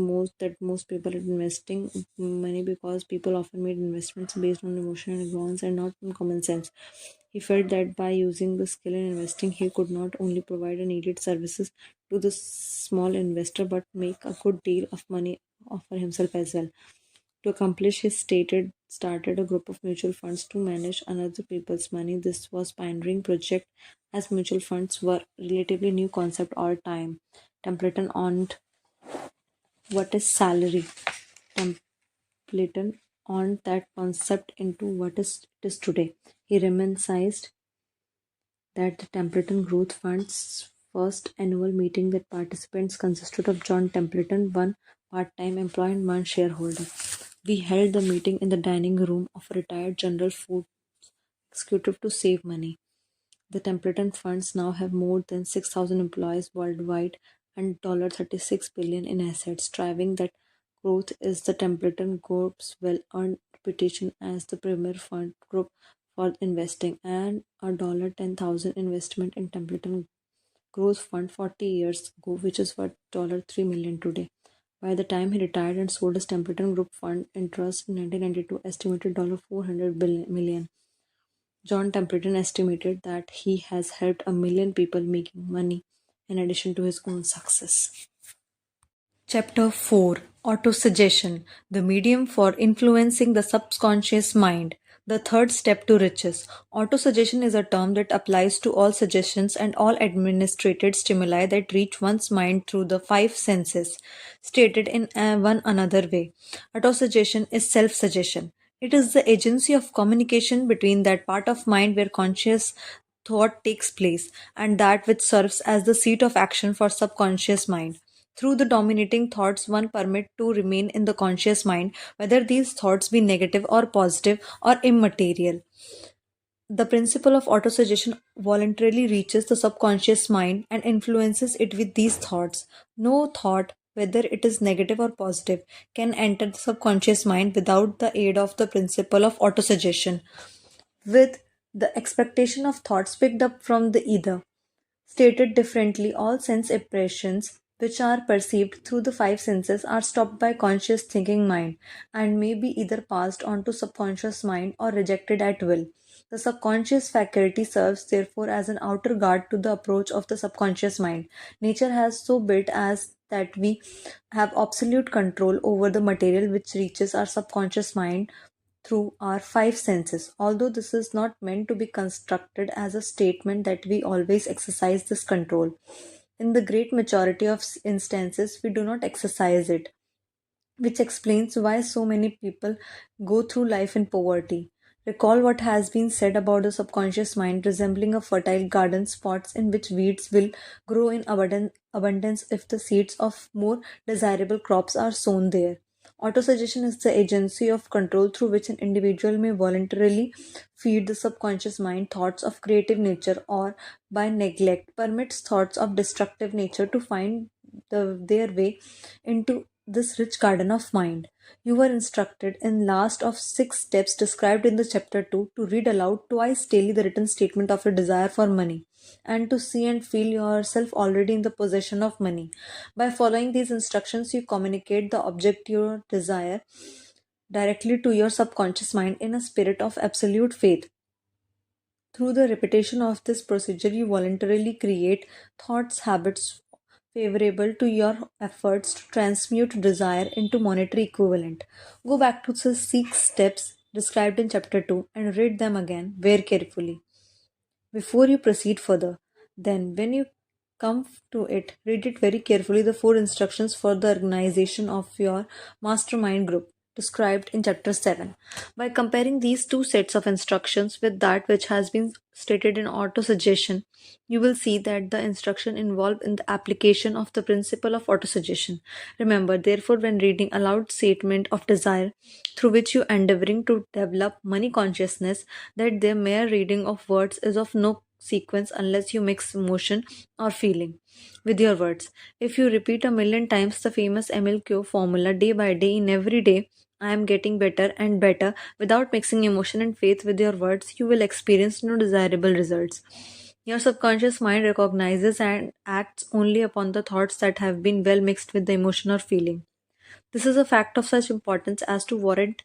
[SPEAKER 1] most people are investing money because people often made investments based on emotional influence and not on common sense. He felt that by using the skill in investing, he could not only provide a needed services to the small investor but make a good deal of money for himself as well. To accomplish his stated started a group of mutual funds to manage another people's money. This was pioneering project as mutual funds were relatively new concept all time. Templeton earned what is salary. Templeton earned that concept into what it is today. He reminisced that the Templeton Growth Fund's first annual meeting that participants consisted of John Templeton, one part-time employee and one shareholder. We held the meeting in the dining room of a retired general food executive to save money. The Templeton funds now have more than 6,000 employees worldwide and $36 billion in assets. Driving that growth is the Templeton Group's well-earned reputation as the premier fund group for investing and a $10,000 investment in Templeton Growth Fund 40 years ago, which is worth $3 million today. By the time he retired and sold his Templeton Group fund interest in 1992, estimated $400 million. John Templeton estimated that he has helped a million people making money in addition to his own success. Chapter 4, Autosuggestion, the medium for influencing the subconscious mind. The third step to riches. Autosuggestion is a term that applies to all suggestions and all administrated stimuli that reach one's mind through the five senses. Stated in one another way, autosuggestion is self suggestion. It is the agency of communication between that part of mind where conscious thought takes place and that which serves as the seat of action for subconscious mind. Through the dominating thoughts, one permit to remain in the conscious mind, whether these thoughts be negative or positive or immaterial. The principle of autosuggestion voluntarily reaches the subconscious mind and influences it with these thoughts. No thought, whether it is negative or positive, can enter the subconscious mind without the aid of the principle of autosuggestion, with the expectation of thoughts picked up from the ether. Stated differently, all sense impressions which are perceived through the five senses are stopped by conscious thinking mind and may be either passed on to subconscious mind or rejected at will. The subconscious faculty serves therefore as an outer guard to the approach of the subconscious mind. Nature has so built as that we have absolute control over the material which reaches our subconscious mind through our five senses. Although this is not meant to be constructed as a statement that we always exercise this control. In the great majority of instances, we do not exercise it, which explains why so many people go through life in poverty. Recall what has been said about the subconscious mind resembling a fertile garden spots in which weeds will grow in abundance if the seeds of more desirable crops are sown there. Autosuggestion is the agency of control through which an individual may voluntarily feed the subconscious mind thoughts of creative nature or, by neglect, permits thoughts of destructive nature to find their way into this rich garden of mind. You were instructed in last of six steps described in the chapter 2 to read aloud twice daily the written statement of your desire for money and to see and feel yourself already in the possession of money. By following these instructions, you communicate the object you desire directly to your subconscious mind in a spirit of absolute faith. Through the repetition of this procedure, you voluntarily create thoughts, habits favorable to your efforts to transmute desire into monetary equivalent. Go back to the six steps described in chapter 2 and read them again very carefully before you proceed further. Then, when you come to it, read it very carefully the four instructions for the organization of your mastermind group described in chapter 7. By comparing these two sets of instructions with that which has been stated in autosuggestion, you will see that the instruction involved in the application of the principle of autosuggestion. Remember, therefore, when reading aloud statement of desire through which you endeavoring to develop money consciousness, that their mere reading of words is of no sequence unless you mix emotion or feeling with your words. If you repeat a million times the famous MLQ formula day by day in every day, I am getting better and better without mixing emotion and faith with your words, you will experience no desirable results. Your subconscious mind recognizes and acts only upon the thoughts that have been well mixed with the emotion or feeling. This is a fact of such importance as to warrant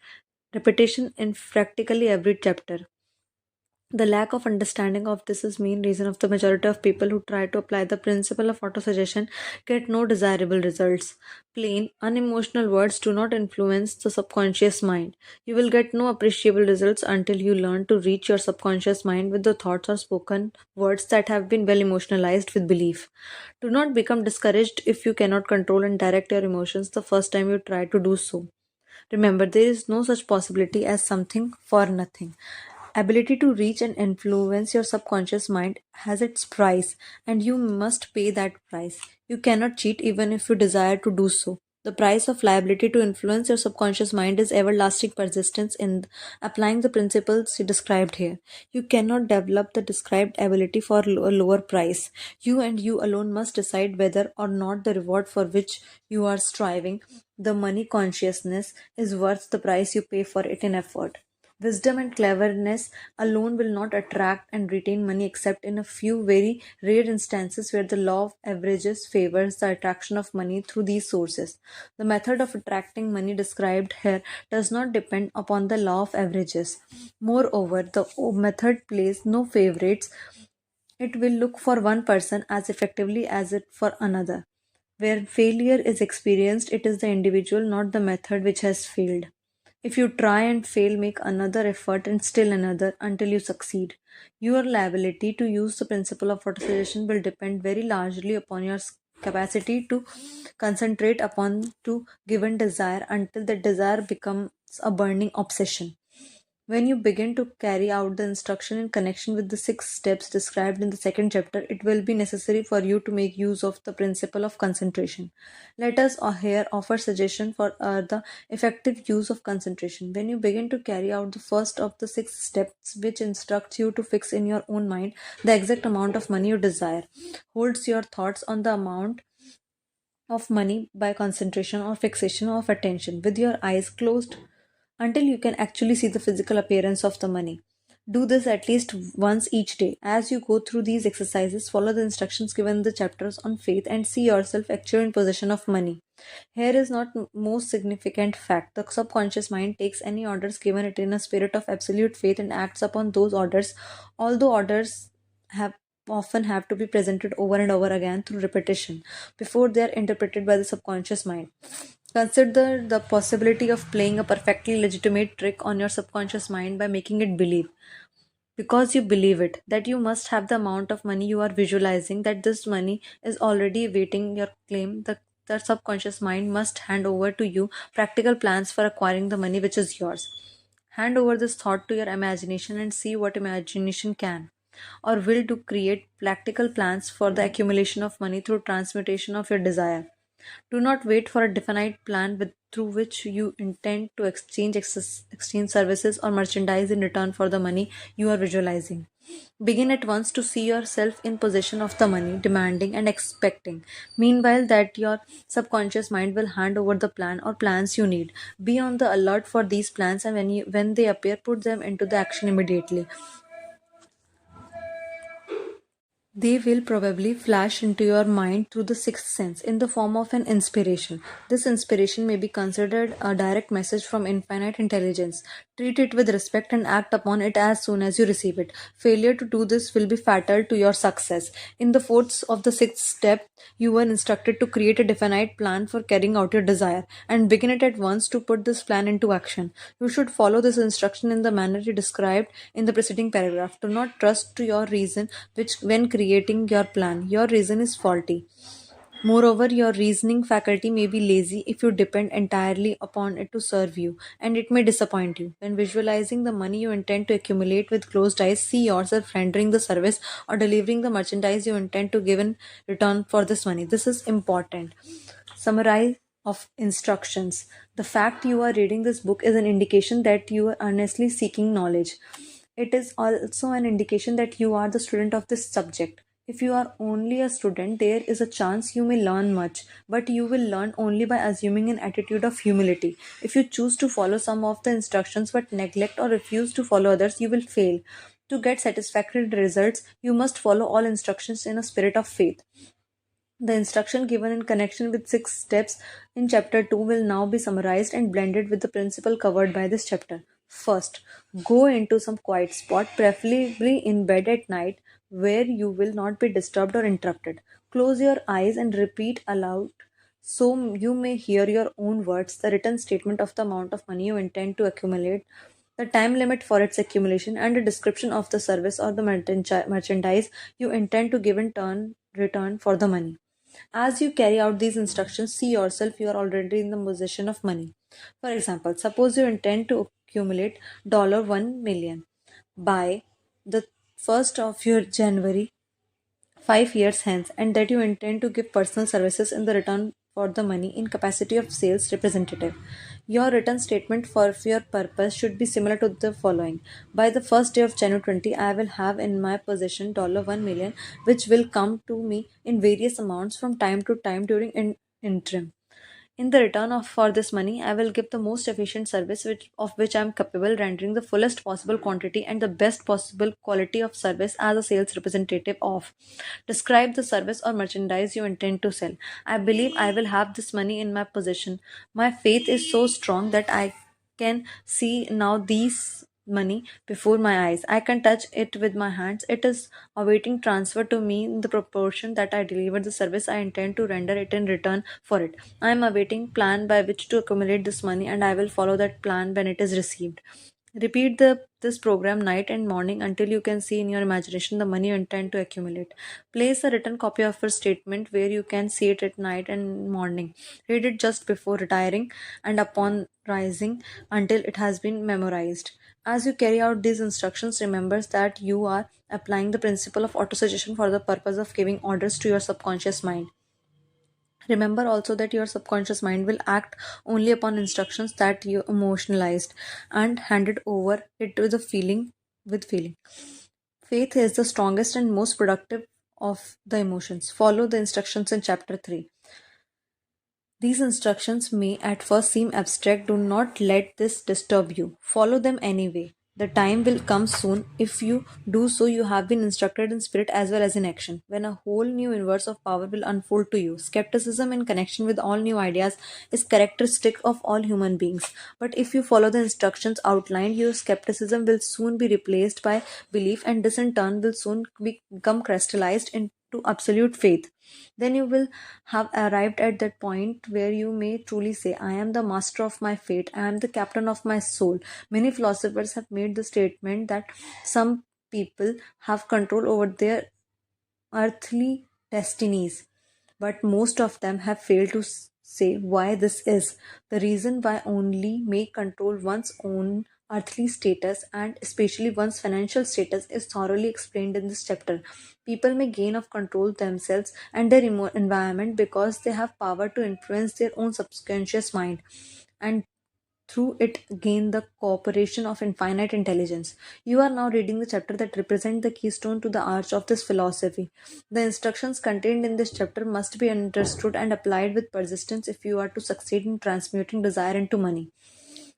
[SPEAKER 1] repetition in practically every chapter. The lack of understanding of this is main reason of the majority of people who try to apply the principle of autosuggestion get no desirable results. Plain, unemotional words do not influence the subconscious mind. You will get no appreciable results until you learn to reach your subconscious mind with the thoughts or spoken words that have been well emotionalized with belief. Do not become discouraged if you cannot control and direct your emotions the first time you try to do so. Remember, there is no such possibility as something for nothing. Ability to reach and influence your subconscious mind has its price, and you must pay that price. You cannot cheat even if you desire to do so. The price of liability to influence your subconscious mind is everlasting persistence in applying the principles described here. You cannot develop the described ability for a lower price. You and you alone must decide whether or not the reward for which you are striving, the money consciousness, is worth the price you pay for it in effort. Wisdom and cleverness alone will not attract and retain money except in a few very rare instances where the law of averages favors the attraction of money through these sources. The method of attracting money described here does not depend upon the law of averages. Moreover, the method plays no favorites. It will look for one person as effectively as it for another. Where failure is experienced, it is the individual, not the method, which has failed. If you try and fail, make another effort and still another until you succeed. Your liability to use the principle of autosuggestion will depend very largely upon your capacity to concentrate upon to given desire until the desire becomes a burning obsession. When you begin to carry out the instruction in connection with the 6 steps described in the second chapter, it will be necessary for you to make use of the principle of concentration. Let us here offer suggestion for the effective use of concentration. When you begin to carry out the first of the 6 steps, which instructs you to fix in your own mind the exact amount of money you desire, holds your thoughts on the amount of money by concentration or fixation of attention with your eyes closed until you can actually see the physical appearance of the money. Do this at least once each day. As you go through these exercises, follow the instructions given in the chapters on faith and see yourself actually in possession of money. Here is not most significant fact. The subconscious mind takes any orders given it in a spirit of absolute faith and acts upon those orders, although orders have often have to be presented over and over again through repetition before they are interpreted by the subconscious mind. Consider the possibility of playing a perfectly legitimate trick on your subconscious mind by making it believe, because you believe it, that you must have the amount of money you are visualizing, that this money is already awaiting your claim. The subconscious mind must hand over to you practical plans for acquiring the money which is yours. Hand over this thought to your imagination and see what imagination can or will to create practical plans for the accumulation of money through transmutation of your desire. Do not wait for a definite plan through which you intend to exchange services or merchandise in return for the money you are visualizing. Begin at once to see yourself in possession of the money, demanding and expecting. Meanwhile, that your subconscious mind will hand over the plan or plans you need. Be on the alert for these plans, and when they appear, put them into the action immediately. They will probably flash into your mind through the sixth sense in the form of an inspiration. This inspiration may be considered a direct message from infinite intelligence. Treat it with respect and act upon it as soon as you receive it. Failure to do this will be fatal to your success. In the fourth of the sixth step, you were instructed to create a definite plan for carrying out your desire and begin it at once to put this plan into action. You should follow this instruction in the manner you described in the preceding paragraph. Do not trust to your reason which when creating your plan. Your reason is faulty. Moreover, your reasoning faculty may be lazy if you depend entirely upon it to serve you, and it may disappoint you. When visualizing the money you intend to accumulate with closed eyes, see yourself rendering the service or delivering the merchandise you intend to give in return for this money. This is important. Summarize of instructions. The fact you are reading this book is an indication that you are earnestly seeking knowledge. It is also an indication that you are the student of this subject. If you are only a student, there is a chance you may learn much, but you will learn only by assuming an attitude of humility. If you choose to follow some of the instructions but neglect or refuse to follow others, you will fail. To get satisfactory results, you must follow all instructions in a spirit of faith. The instruction given in connection with 6 steps in chapter 2 will now be summarized and blended with the principle covered by this chapter. First, go into some quiet spot, preferably in bed at night, where you will not be disturbed or interrupted. Close your eyes and repeat aloud so you may hear your own words the written statement of the amount of money you intend to accumulate, the time limit for its accumulation, and a description of the service or the merchandise you intend to give in return for the money. As you carry out these instructions, see yourself you are already in the possession of money. For example, suppose you intend to accumulate $1 million by the 1st of your January 5 years hence, and that you intend to give personal services in the return for the money in capacity of sales representative. Your written statement for your purpose should be similar to the following. By the first day of January 20, I will have in my possession $1 million, which will come to me in various amounts from time to time during interim. In the return of for this money, I will give the most efficient service of which I am capable, rendering the fullest possible quantity and the best possible quality of service as a sales representative of. Describe the service or merchandise you intend to sell. I believe I will have this money in my possession. My faith is so strong that I can see now these money before my eyes. I can touch it with my hands. It is awaiting transfer to me in the proportion that I deliver the service I intend to render it in return for it. I am awaiting plan by which to accumulate this money, and I will follow that plan when it is received. Repeat this program night and morning until you can see in your imagination the money you intend to accumulate. Place a written copy of your statement where you can see it at night and morning. Read it just before retiring and upon rising until it has been memorized. As you carry out these instructions, remember that you are applying the principle of autosuggestion for the purpose of giving orders to your subconscious mind. Remember also that your subconscious mind will act only upon instructions that you emotionalized and handed over it to the feeling with feeling. Faith is the strongest and most productive of the emotions. Follow the instructions in chapter 3. These instructions may at first seem abstract. Do not let this disturb you. Follow them anyway. The time will come soon. If you do so, you have been instructed in spirit as well as in action, when a whole new universe of power will unfold to you. Skepticism in connection with all new ideas is characteristic of all human beings. But if you follow the instructions outlined, your skepticism will soon be replaced by belief, and this in turn will soon become crystallized into absolute faith. Then you will have arrived at that point where you may truly say, I am the master of my fate, I am the captain of my soul. Many philosophers have made the statement that some people have control over their earthly destinies, but most of them have failed to say why this is. The reason why only may control one's own earthly status and especially one's financial status is thoroughly explained in this chapter. People may gain of control themselves and their environment because they have power to influence their own subconscious mind, and through it gain the cooperation of infinite intelligence. You are now reading the chapter that represents the keystone to the arch of this philosophy. The instructions contained in this chapter must be understood and applied with persistence if you are to succeed in transmuting desire into money.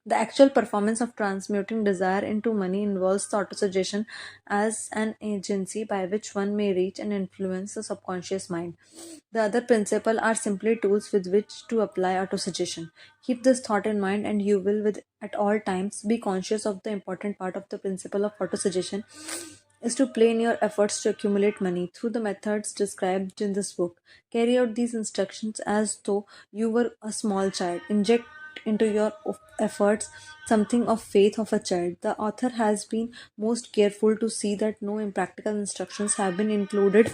[SPEAKER 1] The actual performance of transmuting desire into money involves the autosuggestion as an agency by which one may reach and influence the subconscious mind. The other principles are simply tools with which to apply autosuggestion. Keep this thought in mind, and you will, with at all times, be conscious of the important part of the principle of autosuggestion is to plan your efforts to accumulate money through the methods described in this book. Carry out these instructions as though you were a small child. Inject into your efforts something of faith of a child. The author has been most careful to see that no impractical instructions have been included.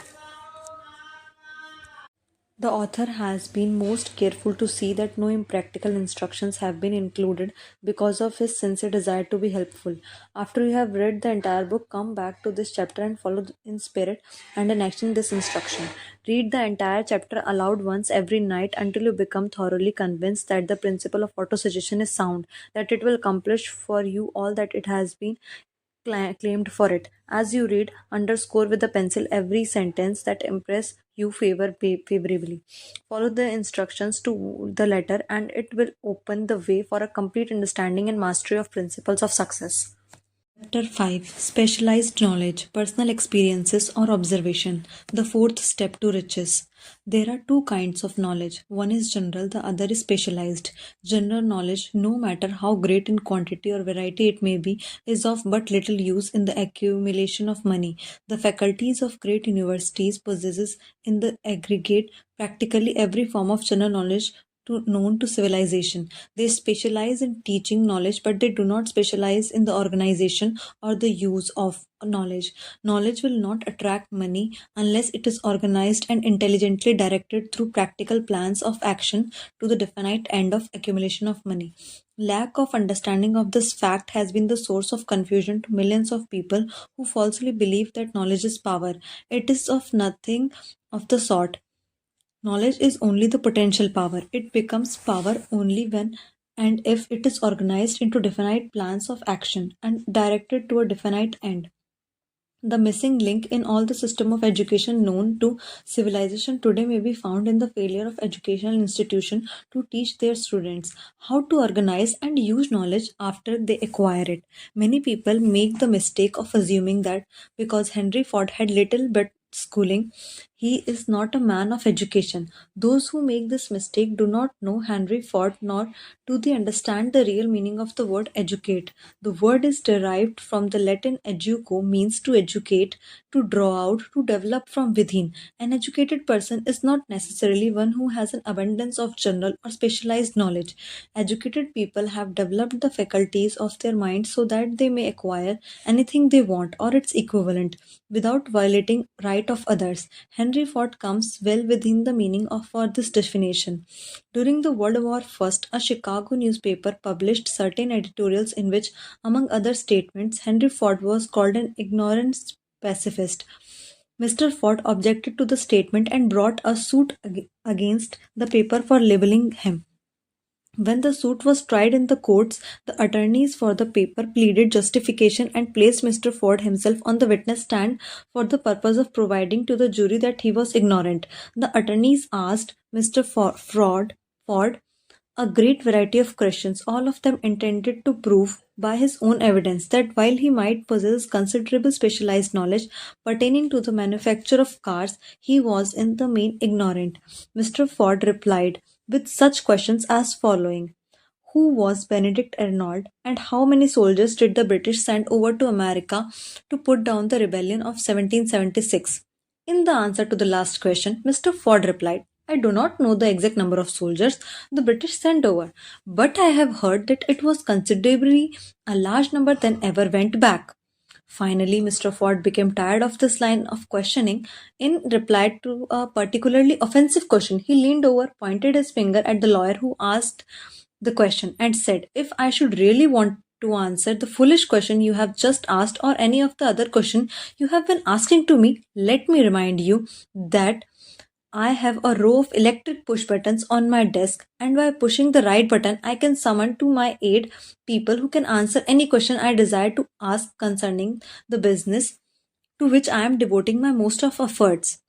[SPEAKER 1] The author has been most careful to see that no impractical instructions have been included because of his sincere desire to be helpful. After you have read the entire book, come back to this chapter and follow in spirit and in action this instruction. Read the entire chapter aloud once every night until you become thoroughly convinced that the principle of autosuggestion is sound, that it will accomplish for you all that it has been claimed for it. As you read, underscore with a pencil every sentence that impress you favorably. Follow the instructions to the letter, and it will open the way for a complete understanding and mastery of principles of success. Chapter 5, Specialized Knowledge, Personal Experiences or Observation. The fourth step to riches. There are two kinds of knowledge. One is general, the other is specialized. General knowledge, no matter how great in quantity or variety it may be, is of but little use in the accumulation of money. The faculties of great universities possesses in the aggregate practically every form of general knowledge known to civilization. They specialize in teaching knowledge, but they do not specialize in the organization or the use of knowledge. Knowledge will not attract money unless it is organized and intelligently directed through practical plans of action to the definite end of accumulation of money. Lack of understanding of this fact has been the source of confusion to millions of people who falsely believe that knowledge is power. It is of nothing of the sort. Knowledge is only the potential power. It becomes power only when and if it is organized into definite plans of action and directed to a definite end. The missing link in all the system of education known to civilization today may be found in the failure of educational institutions to teach their students how to organize and use knowledge after they acquire it. Many people make the mistake of assuming that because Henry Ford had little but schooling, he is not a man of education. Those who make this mistake do not know Henry Ford, nor do they understand the real meaning of the word educate. The word is derived from the Latin educo, means to educate, to draw out, to develop from within. An educated person is not necessarily one who has an abundance of general or specialized knowledge. Educated people have developed the faculties of their mind so that they may acquire anything they want or its equivalent without violating right of others. Henry Ford comes well within the meaning of for this definition. During the World War I, a Chicago newspaper published certain editorials in which, among other statements, Henry Ford was called an ignorant pacifist. Mr. Ford objected to the statement and brought a suit against the paper for labeling him. When the suit was tried in the courts, the attorneys for the paper pleaded justification and placed Mr. Ford himself on the witness stand for the purpose of providing to the jury that he was ignorant. The attorneys asked Mr. Ford a great variety of questions, all of them intended to prove by his own evidence that while he might possess considerable specialized knowledge pertaining to the manufacture of cars, he was in the main ignorant. Mr. Ford replied with such questions as following: who was Benedict Arnold, and how many soldiers did the British send over to America to put down the rebellion of 1776? In the answer to the last question, Mr. Ford replied, I do not know the exact number of soldiers the British sent over, but I have heard that it was considerably a large number than ever went back. Finally, Mr. Ford became tired of this line of questioning. In reply to a particularly offensive question, he leaned over, pointed his finger at the lawyer who asked the question, and said, if I should really want to answer the foolish question you have just asked or any of the other question you have been asking to me, let me remind you that I have a row of electric push buttons on my desk, and by pushing the right button, I can summon to my aid people who can answer any question I desire to ask concerning the business to which I am devoting my most of efforts.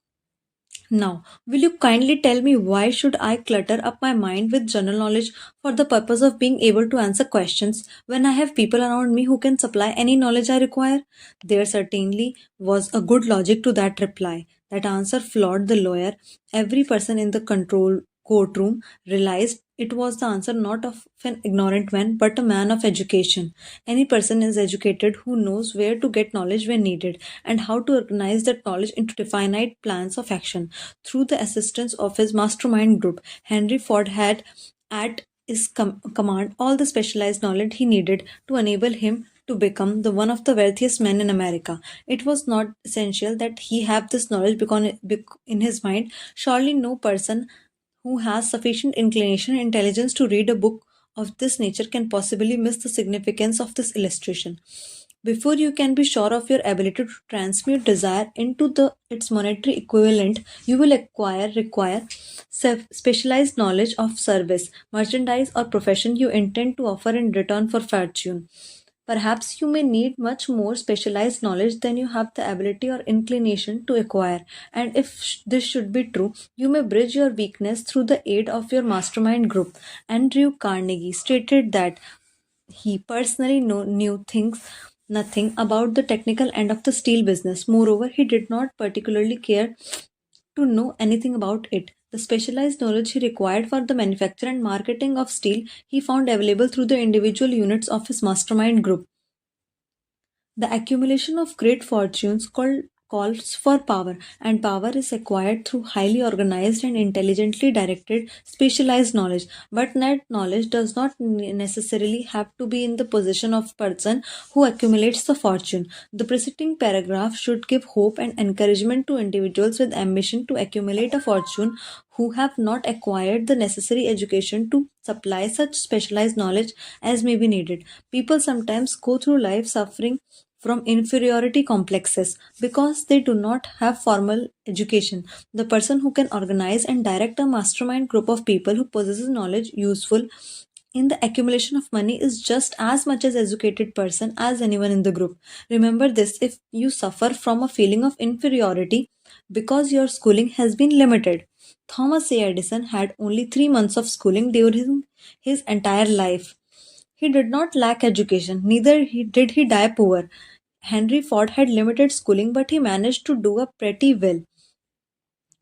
[SPEAKER 1] Now, will you kindly tell me why should I clutter up my mind with general knowledge for the purpose of being able to answer questions when I have people around me who can supply any knowledge I require? There certainly was a good logic to that reply. That answer floored the lawyer. Every person in the control courtroom realized it was the answer not of an ignorant man but a man of education. Any person is educated who knows where to get knowledge when needed and how to organize that knowledge into definite plans of action. Through the assistance of his mastermind group, Henry Ford had at his command all the specialized knowledge he needed to enable him to become the one of the wealthiest men in America. It was not essential that he have this knowledge in his mind. Surely no person who has sufficient inclination and intelligence to read a book of this nature can possibly miss the significance of this illustration. Before you can be sure of your ability to transmute desire into its monetary equivalent, you will require specialized knowledge of service, merchandise, or profession you intend to offer in return for fortune. Perhaps you may need much more specialized knowledge than you have the ability or inclination to acquire. And if this should be true, you may bridge your weakness through the aid of your mastermind group. Andrew Carnegie stated that he personally knew things nothing about the technical end of the steel business. Moreover, he did not particularly care to know anything about it. The specialized knowledge he required for the manufacture and marketing of steel he found available through the individual units of his mastermind group. The accumulation of great fortunes calls for power, and power is acquired through highly organized and intelligently directed specialized knowledge. But that knowledge does not necessarily have to be in the possession of person who accumulates the fortune. The preceding paragraph should give hope and encouragement to individuals with ambition to accumulate a fortune who have not acquired the necessary education to supply such specialized knowledge as may be needed. People sometimes go through life suffering from inferiority complexes because they do not have formal education. The person who can organize and direct a mastermind group of people who possesses knowledge useful in the accumulation of money is just as much as educated person as anyone in the group. Remember this: if you suffer from a feeling of inferiority because your schooling has been limited. Thomas A. Edison had only 3 months of schooling during his entire life. He did not lack education, neither did he die poor. Henry Ford had limited schooling, but he managed to do a pretty well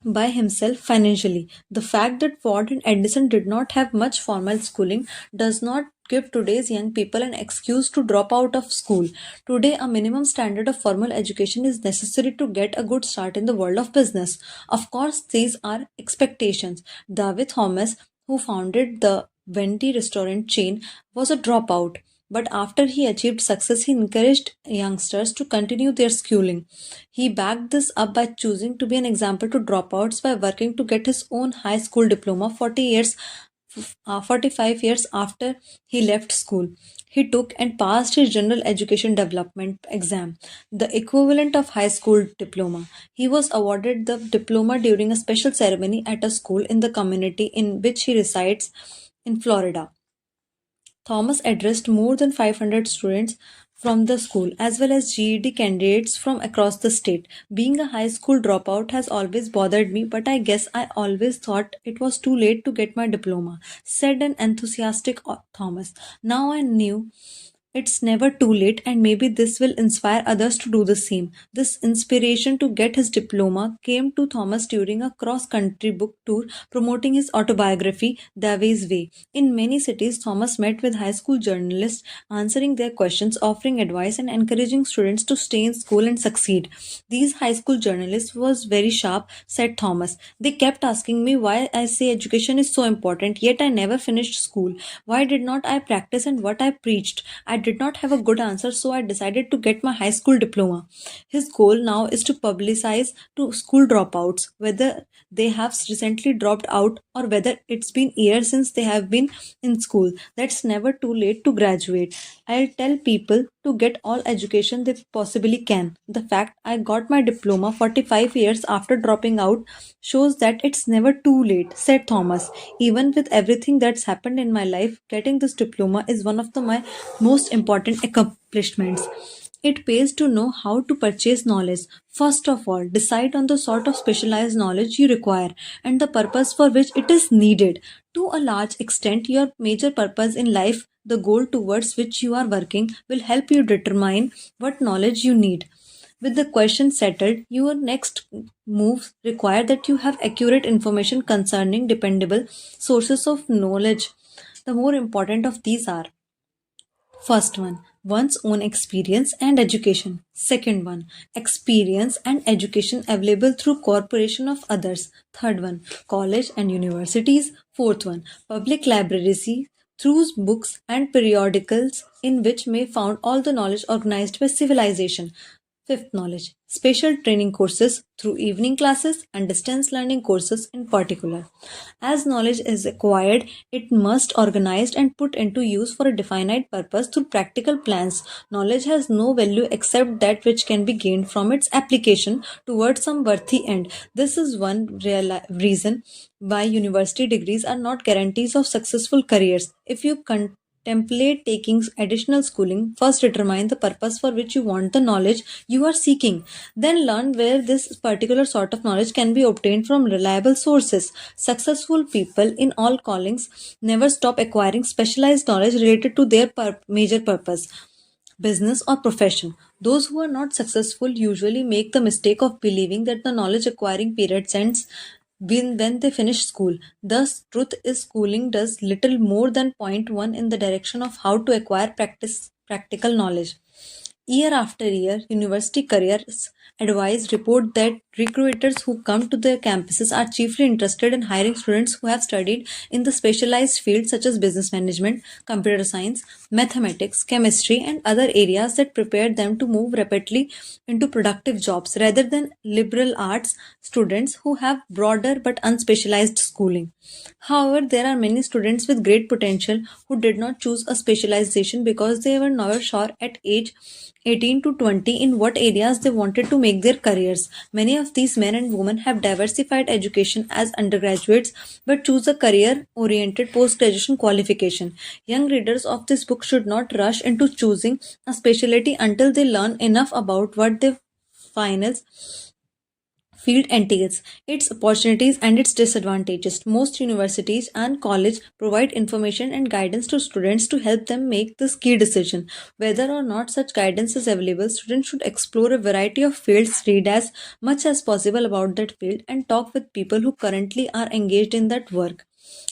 [SPEAKER 1] by himself financially. The fact that Ford and Edison did not have much formal schooling does not give today's young people an excuse to drop out of school. Today, a minimum standard of formal education is necessary to get a good start in the world of business. Of course, these are expectations. David Thomas, who founded the Venti restaurant chain, was a dropout. But after he achieved success, he encouraged youngsters to continue their schooling. He backed this up by choosing to be an example to dropouts by working to get his own high school diploma 45 years after he left school. He took and passed his general education development exam, the equivalent of high school diploma. He was awarded the diploma during a special ceremony at a school in the community in which he resides in Florida. Thomas addressed more than 500 students from the school, as well as GED candidates from across the state. Being a high school dropout has always bothered me, but I guess I always thought it was too late to get my diploma, said an enthusiastic Thomas. Now I knew it's never too late, and maybe this will inspire others to do the same. This inspiration to get his diploma came to Thomas during a cross country book tour promoting his autobiography, The Way's Way. In many cities, Thomas met with high school journalists, answering their questions, offering advice, and encouraging students to stay in school and succeed. These high school journalists was very sharp, said Thomas. They kept asking me why I say education is so important, yet I never finished school. Why did not I practice and what I preached? I did not have a good answer, so I decided to get my high school diploma. His goal now is to publicize to school dropouts, whether they have recently dropped out or whether it's been years since they have been in school. That's never too late to graduate. I'll tell people to get all education they possibly can. The fact I got my diploma 45 years after dropping out shows that it's never too late, said Thomas. Even with everything that's happened in my life, getting this diploma is one of my most important accomplishments. It pays to know how to purchase knowledge. First of all, decide on the sort of specialized knowledge you require and the purpose for which it is needed. To a large extent, your major purpose in life, the goal towards which you are working, will help you determine what knowledge you need. With the question settled, your next moves require that you have accurate information concerning dependable sources of knowledge. The more important of these are: first one, one's own experience and education. Second one, experience and education available through cooperation of others. Third one, college and universities. Fourth one, public libraries through books and periodicals in which may found all the knowledge organized by civilization. Fifth, knowledge. Special training courses through evening classes and distance learning courses in particular. As knowledge is acquired, it must organized and put into use for a definite purpose through practical plans. Knowledge has no value except that which can be gained from its application towards some worthy end. This is one reason why university degrees are not guarantees of successful careers. If you contemplate taking additional schooling, first determine the purpose for which you want the knowledge you are seeking. Then learn where this particular sort of knowledge can be obtained from reliable sources. Successful people in all callings never stop acquiring specialized knowledge related to their major purpose. business, or profession. Those who are not successful usually make the mistake of believing that the knowledge acquiring period ends when they finish school. Thus, truth is schooling does little more than point one in the direction of how to acquire practical knowledge. Year after year, university careers advice report that recruiters who come to their campuses are chiefly interested in hiring students who have studied in the specialized fields such as business management, computer science, mathematics, chemistry, and other areas that prepare them to move rapidly into productive jobs rather than liberal arts students who have broader but unspecialized schooling. However, there are many students with great potential who did not choose a specialization because they were never sure at age 18 to 20 in what areas they wanted to make their careers. Many of these men and women have diversified education as undergraduates but choose a career oriented post graduation qualification. Young readers of this book should not rush into choosing a specialty until they learn enough about what their finals field entails, its opportunities and its disadvantages. Most universities and colleges provide information and guidance to students to help them make this key decision. Whether or not such guidance is available, students should explore a variety of fields, read as much as possible about that field, and talk with people who currently are engaged in that work.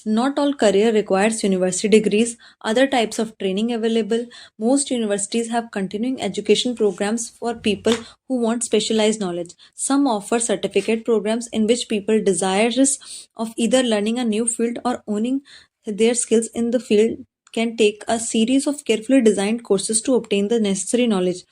[SPEAKER 1] Not all career requires university degrees. Other types of training available. Most universities have continuing education programs for people who want specialized knowledge. Some offer certificate programs in which people desirous of either learning a new field or owning their skills in the field can take a series of carefully designed courses to obtain the necessary knowledge.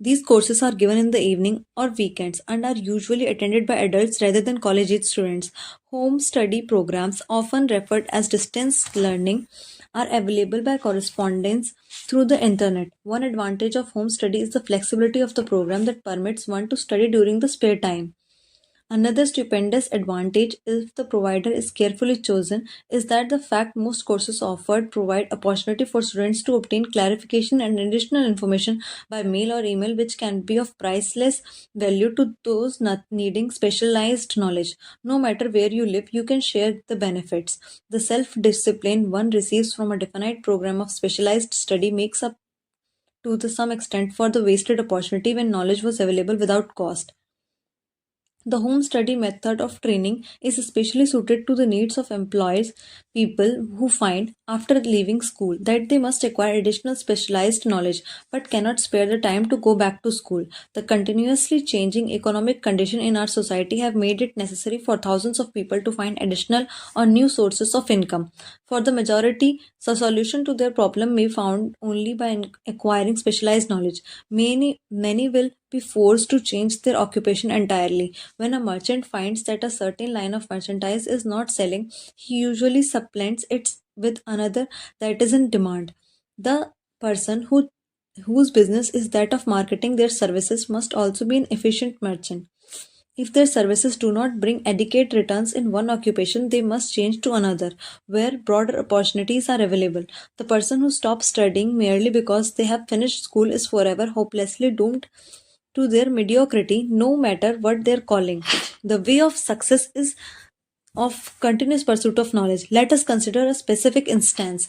[SPEAKER 1] These courses are given in the evening or weekends and are usually attended by adults rather than college age students. Home study programs, often referred as distance learning, are available by correspondence through the internet. One advantage of home study is the flexibility of the program that permits one to study during the spare time. Another stupendous advantage, if the provider is carefully chosen, is that the fact most courses offered provide opportunity for students to obtain clarification and additional information by mail or email, which can be of priceless value to those not needing specialized knowledge. No matter where you live, you can share the benefits. The self discipline one receives from a definite program of specialized study makes up to the some extent for the wasted opportunity when knowledge was available without cost. The home study method of training is especially suited to the needs of employees, people who find after leaving school that they must acquire additional specialized knowledge but cannot spare the time to go back to school. The continuously changing economic condition in our society have made it necessary for thousands of people to find additional or new sources of income. For the majority, the solution to their problem may be found only by acquiring specialized knowledge. Many will be forced to change their occupation entirely. When a merchant finds that a certain line of merchandise is not selling, he usually supplants it with another that is in demand. The person whose business is that of marketing their services must also be an efficient merchant. If their services do not bring adequate returns in one occupation, they must change to another, where broader opportunities are available. The person who stops studying merely because they have finished school is forever hopelessly doomed to their mediocrity, no matter what their calling. The way of success is of continuous pursuit of knowledge. Let us consider a specific instance.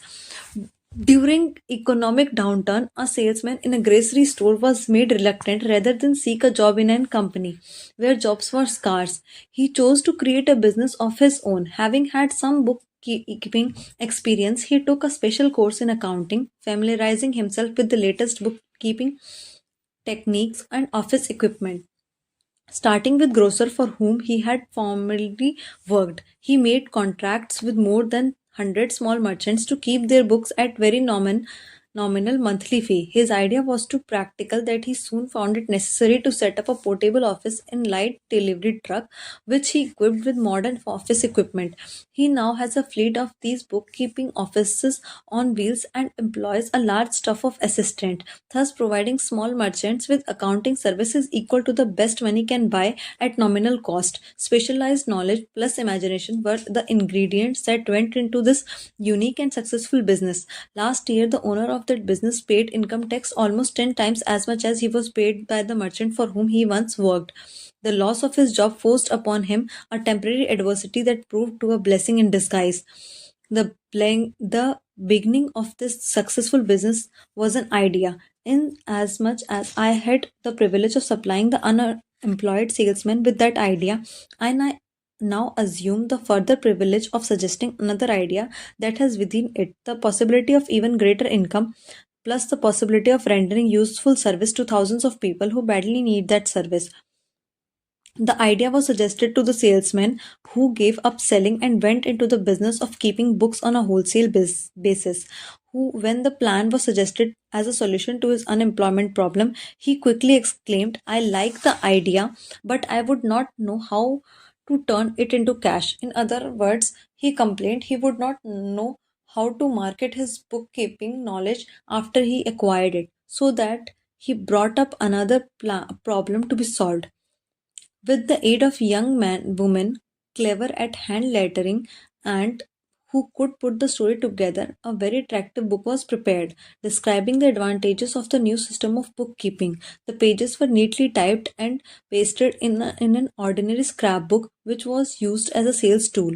[SPEAKER 1] During economic downturn, a salesman in a grocery store was made reluctant rather than seek a job in a company where jobs were scarce. He chose to create a business of his own. Having had some bookkeeping experience, he took a special course in accounting, familiarizing himself with the latest bookkeeping techniques and office equipment. Starting with grocer for whom he had formerly worked, he made contracts with more than 100 small merchants to keep their books at very nominal monthly fee. His idea was too practical that he soon found it necessary to set up a portable office in light delivery truck, which he equipped with modern office equipment. He now has a fleet of these bookkeeping offices on wheels and employs a large staff of assistants, thus providing small merchants with accounting services equal to the best money can buy at nominal cost. Specialized knowledge plus imagination were the ingredients that went into this unique and successful business. Last year, the owner of that business paid income tax almost 10 times as much as he was paid by the merchant for whom he once worked. The loss of his job forced upon him a temporary adversity that proved to a blessing in disguise. The beginning of this successful business was an idea. In as much as I had the privilege of supplying the unemployed salesman with that idea, I now assume the further privilege of suggesting another idea that has within it the possibility of even greater income, plus the possibility of rendering useful service to thousands of people who badly need that service. The idea was suggested to the salesman, who gave up selling and went into the business of keeping books on a wholesale basis. Who, when the plan was suggested as a solution to his unemployment problem, he quickly exclaimed, "I like the idea, but I would not know how to turn it into cash." In other words, he complained he would not know how to market his bookkeeping knowledge after he acquired it, so that he brought up another problem to be solved. With the aid of young women clever at hand lettering and who could put the story together, a very attractive book was prepared, describing the advantages of the new system of bookkeeping. The pages were neatly typed and pasted in an ordinary scrapbook, which was used as a sales tool.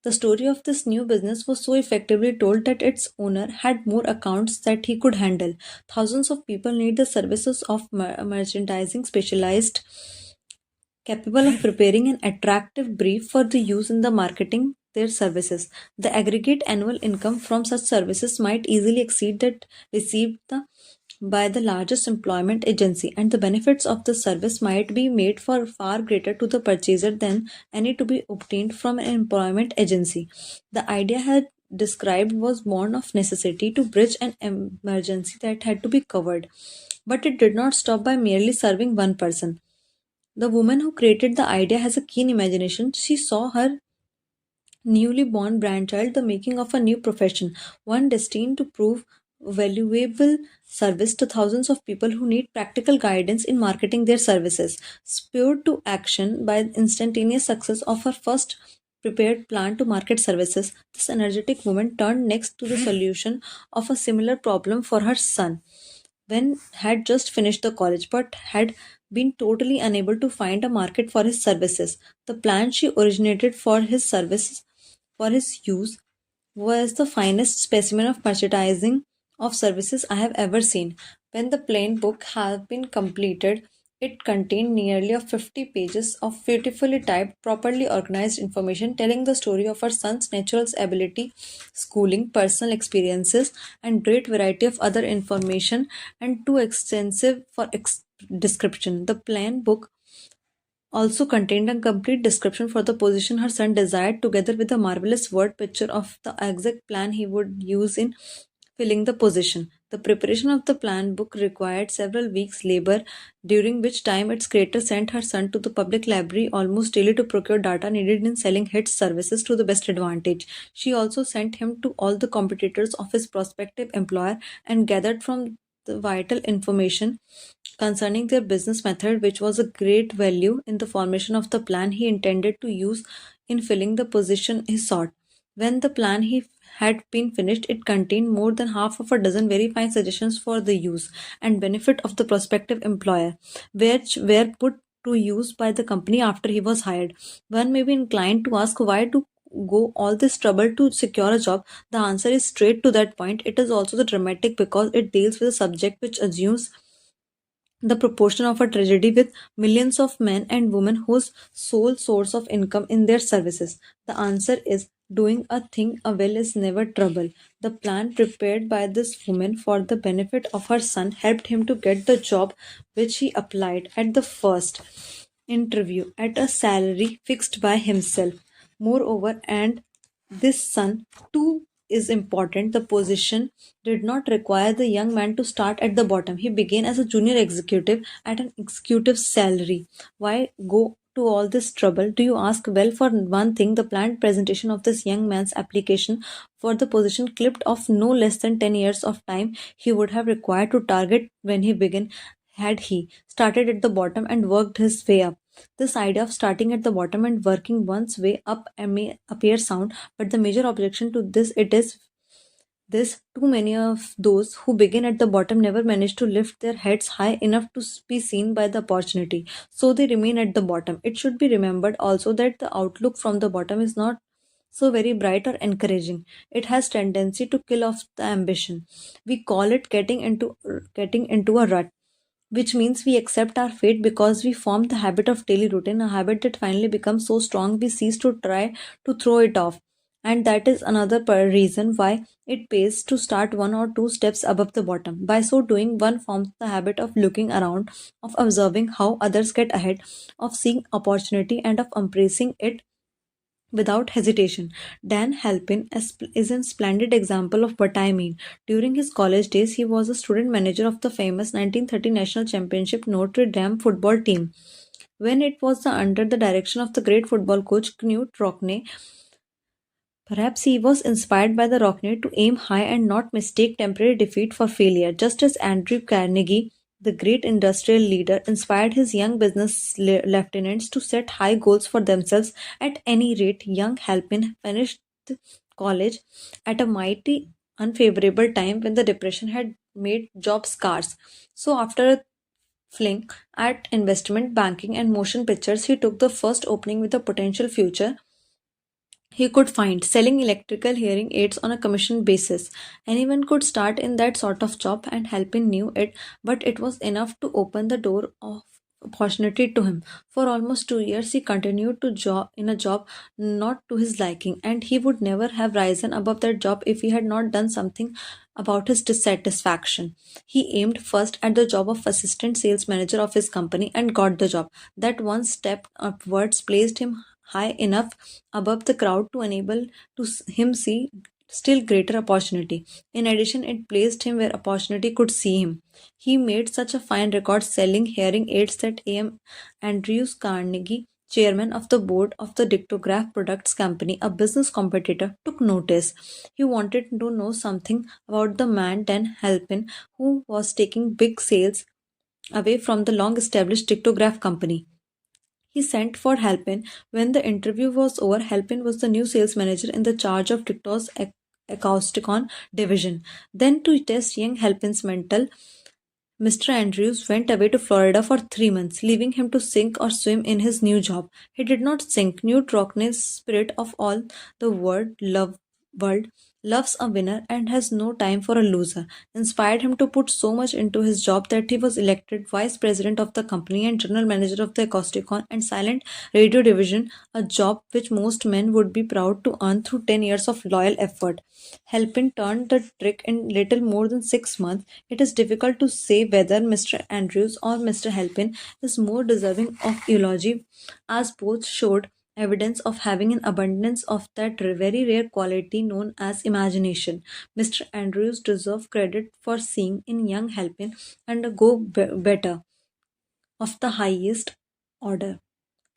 [SPEAKER 1] The story of this new business was so effectively told that its owner had more accounts that he could handle. Thousands of people need the services of merchandising specialized capable of preparing an attractive brief for the use in the marketing their services. The aggregate annual income from such services might easily exceed that received by the largest employment agency, and the benefits of the service might be made for far greater to the purchaser than any to be obtained from an employment agency. The idea had described was born of necessity to bridge an emergency that had to be covered. But it did not stop by merely serving one person. The woman who created the idea has a keen imagination. She saw her newly born grandchild the making of a new profession, one destined to prove valuable service to thousands of people who need practical guidance in marketing their services. Spurred to action by the instantaneous success of her first prepared plan to market services, this energetic woman turned next to the solution of a similar problem for her son when had just finished the college but had been totally unable to find a market for his services. The plan she originated for his use was the finest specimen of merchandising of services I have ever seen. When the plain book had been completed, it contained nearly 50 pages of beautifully typed, properly organized information telling the story of her son's natural ability, schooling, personal experiences, and great variety of other information, and too extensive for description. The plain book also contained a complete description for the position her son desired, together with a marvelous word picture of the exact plan he would use in filling the position. The preparation of the plan book required several weeks' labor, during which time its creator sent her son to the public library almost daily to procure data needed in selling his services to the best advantage. She also sent him to all the competitors of his prospective employer and gathered from the vital information concerning their business method, which was a great value in the formation of the plan he intended to use in filling the position he sought. When the plan he had been finished, it contained more than half of a dozen very fine suggestions for the use and benefit of the prospective employer, which were put to use by the company after he was hired. One may be inclined to ask, why to go all this trouble to secure a job? The answer is straight to that point. It is also the dramatic because it deals with a subject which assumes the proportion of a tragedy with millions of men and women whose sole source of income in their services. The answer is, doing a thing well is never trouble. The plan prepared by this woman for the benefit of her son helped him to get the job which he applied at the first interview at a salary fixed by himself. Moreover, and this son too is important, the position did not require the young man to start at the bottom. He began as a junior executive at an executive salary. Why go to all this trouble? Do you ask? Well, for one thing, the planned presentation of this young man's application for the position clipped off no less than 10 years of time he would have required to target when he began, had he started at the bottom and worked his way up. This idea of starting at the bottom and working one's way up may appear sound, but the major objection to this it is this: too many of those who begin at the bottom never manage to lift their heads high enough to be seen by the opportunity, so they remain at the bottom. It should be remembered also that the outlook from the bottom is not so very bright or encouraging. It has tendency to kill off the ambition. We call it getting into a rut, which means we accept our fate because we form the habit of daily routine, a habit that finally becomes so strong we cease to try to throw it off. And that is another reason why it pays to start one or two steps above the bottom. By so doing, one forms the habit of looking around, of observing how others get ahead, of seeing opportunity, and of embracing it without hesitation. Dan Halpin is a splendid example of what I mean. During his college days, he was a student manager of the famous 1930 National Championship Notre Dame football team. When it was under the direction of the great football coach Knut Rockne, perhaps he was inspired by the Rockne to aim high and not mistake temporary defeat for failure, just as Andrew Carnegie, the great industrial leader, inspired his young business lieutenants to set high goals for themselves. At any rate, young Halpin finished college at a mighty unfavorable time when the depression had made jobs scarce. So, after a fling at investment banking and motion pictures, he took the first opening with a potential future he could find, selling electrical hearing aids on a commission basis. Anyone could start in that sort of job, and Halpin knew it, but it was enough to open the door of opportunity to him. For almost 2 years, he continued to job in a job not to his liking, and he would never have risen above that job if he had not done something about his dissatisfaction. He aimed first at the job of assistant sales manager of his company and got the job. That one step upwards placed him high enough above the crowd to enable him see still greater opportunity. In addition, it placed him where opportunity could see him. He made such a fine record selling hearing aids that A.M. Andrews Carnegie, chairman of the board of the Dictograph Products Company, a business competitor, took notice. He wanted to know something about the man Dan Halpin, who was taking big sales away from the long established Dictograph Company. He sent for Halpin. When the interview was over, Halpin was the new sales manager in the charge of Dictor's Acousticon division. Then, to test young Halpin's mental, Mr. Andrews went away to Florida for 3 months, leaving him to sink or swim in his new job. He did not sink. Newt Rockney's spirit of all the world loves a winner and has no time for a loser, inspired him to put so much into his job that he was elected vice president of the company and general manager of the Acousticon and Silent Radio division, a job which most men would be proud to earn through 10 years of loyal effort. Helping turned the trick in little more than 6 months. It is difficult to say whether Mr. Andrews or Mr. Helpin is more deserving of eulogy, as both showed evidence of having an abundance of that very rare quality known as imagination. Mr. Andrews deserves credit for seeing in young Helpin and a better of the highest order.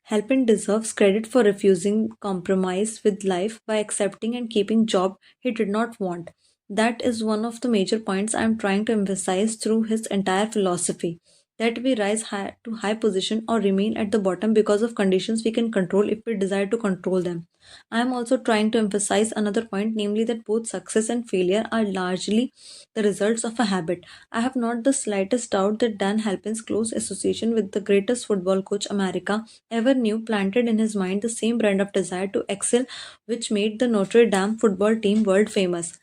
[SPEAKER 1] Halpin deserves credit for refusing compromise with life by accepting and keeping job he did not want. That is one of the major points I am trying to emphasize through his entire philosophy. That we rise to high position or remain at the bottom because of conditions we can control if we desire to control them. I am also trying to emphasize another point, namely that both success and failure are largely the results of a habit. I have not the slightest doubt that Dan Halpin's close association with the greatest football coach America ever knew planted in his mind the same brand of desire to excel which made the Notre Dame football team world famous.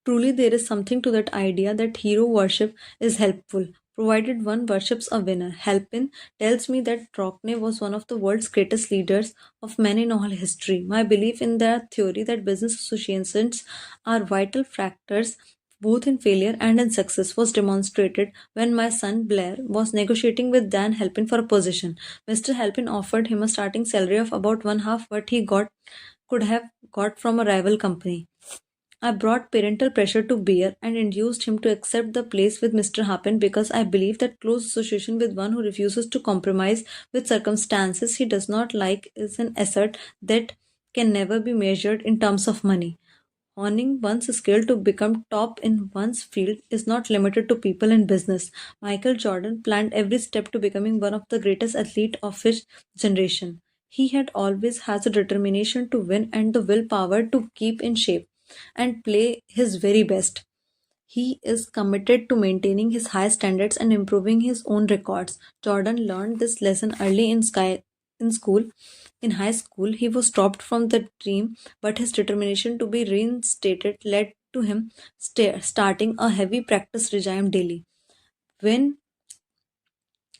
[SPEAKER 1] Truly, there is something to that idea that hero worship is helpful, provided one worships a winner. Halpin tells me that Rockne was one of the world's greatest leaders of men in all history. My belief in the theory that business associations are vital factors both in failure and in success was demonstrated when my son Blair was negotiating with Dan Halpin for a position. Mr. Halpin offered him a starting salary of about one half what he could have got from a rival company. I brought parental pressure to bear and induced him to accept the place with Mr. Happen because I believe that close association with one who refuses to compromise with circumstances he does not like is an asset that can never be measured in terms of money. Honing one's skill to become top in one's field is not limited to people in business. Michael Jordan planned every step to becoming one of the greatest athletes of his generation. He had always has a determination to win and the willpower to keep in shape and play his very best. He is committed to maintaining his high standards and improving his own records. Jordan learned this lesson early in sky in school. In high school, he was dropped from the team, but his determination to be reinstated led to him starting a heavy practice regime daily. When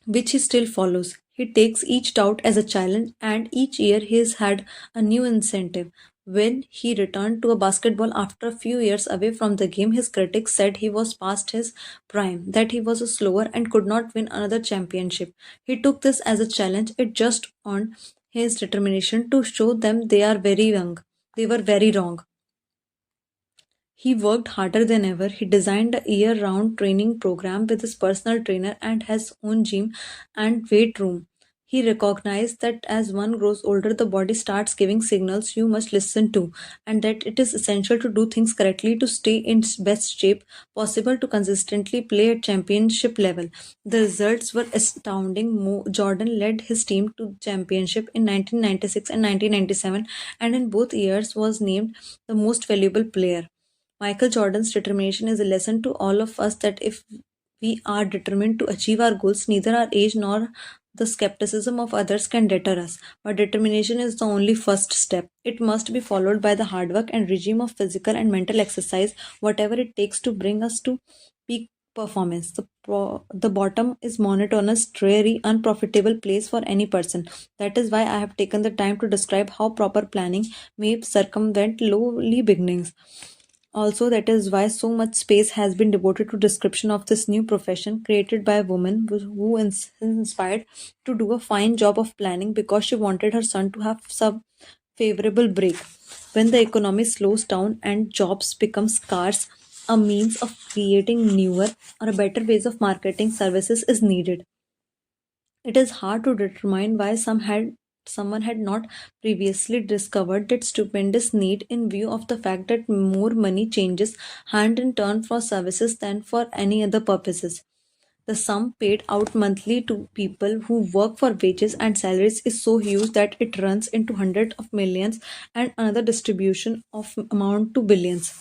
[SPEAKER 1] which he still follows. He takes each doubt as a challenge, and each year he has had a new incentive. When he returned to a basketball after a few years away from the game, his critics said he was past his prime, that he was a slower and could not win another championship. He took this as a challenge. It just on his determination to show them they are very young. They were very wrong. He worked harder than ever. He designed a year round training program with his personal trainer and his own gym and weight room. He recognized that as one grows older, the body starts giving signals you must listen to, and that it is essential to do things correctly to stay in best shape possible to consistently play at championship level. The results were astounding. Jordan led his team to championship in 1996 and 1997, and in both years was named the most valuable player. Michael Jordan's determination is a lesson to all of us that if we are determined to achieve our goals, neither our age nor the skepticism of others can deter us. But determination is the only first step. It must be followed by the hard work and regime of physical and mental exercise, whatever it takes to bring us to peak performance. The bottom is monotonous, dreary, unprofitable place for any person. That is why I have taken the time to describe how proper planning may circumvent lowly beginnings. Also, that is why so much space has been devoted to description of this new profession created by a woman who is inspired to do a fine job of planning because she wanted her son to have some favorable break. When the economy slows down and jobs become scarce, a means of creating newer or better ways of marketing services is needed. It is hard to determine why someone had not previously discovered that stupendous need in view of the fact that more money changes hand in turn for services than for any other purposes. The sum paid out monthly to people who work for wages and salaries is so huge that it runs into hundreds of millions and another distribution of amount to billions.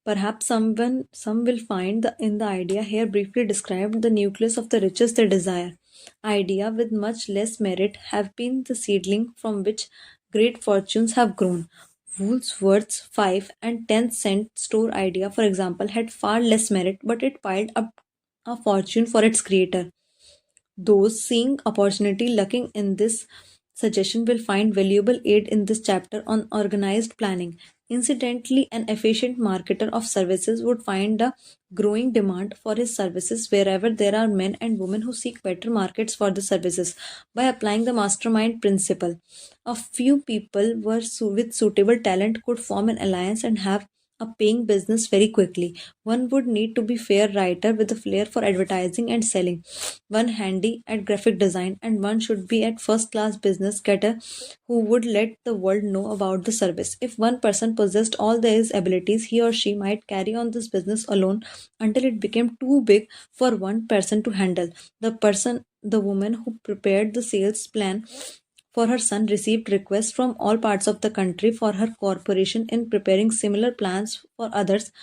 [SPEAKER 1] Perhaps some will find in the idea here briefly described the nucleus of the riches they desire. Idea with much less merit have been the seedling from which great fortunes have grown. Woolworth's 5 and 10 cent store idea, for example, had far less merit, but it piled up a fortune for its creator. Those seeing opportunity lurking in this suggestion will find valuable aid in this chapter on organized planning. Incidentally, an efficient marketer of services would find a growing demand for his services wherever there are men and women who seek better markets for the services. By applying the mastermind principle, a few people with suitable talent could form an alliance and have a paying business very quickly. One would need to be fair writer with a flair for advertising and selling, one handy at graphic design, and one should be at first class business getter who would let the world know about the service. If one person possessed all these abilities, he or she might carry on this business alone until it became too big for one person to handle. The woman who prepared the sales plan for her son received requests from all parts of the country for her corporation in preparing similar plans for others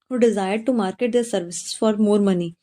[SPEAKER 1] who desired to market their services for more money.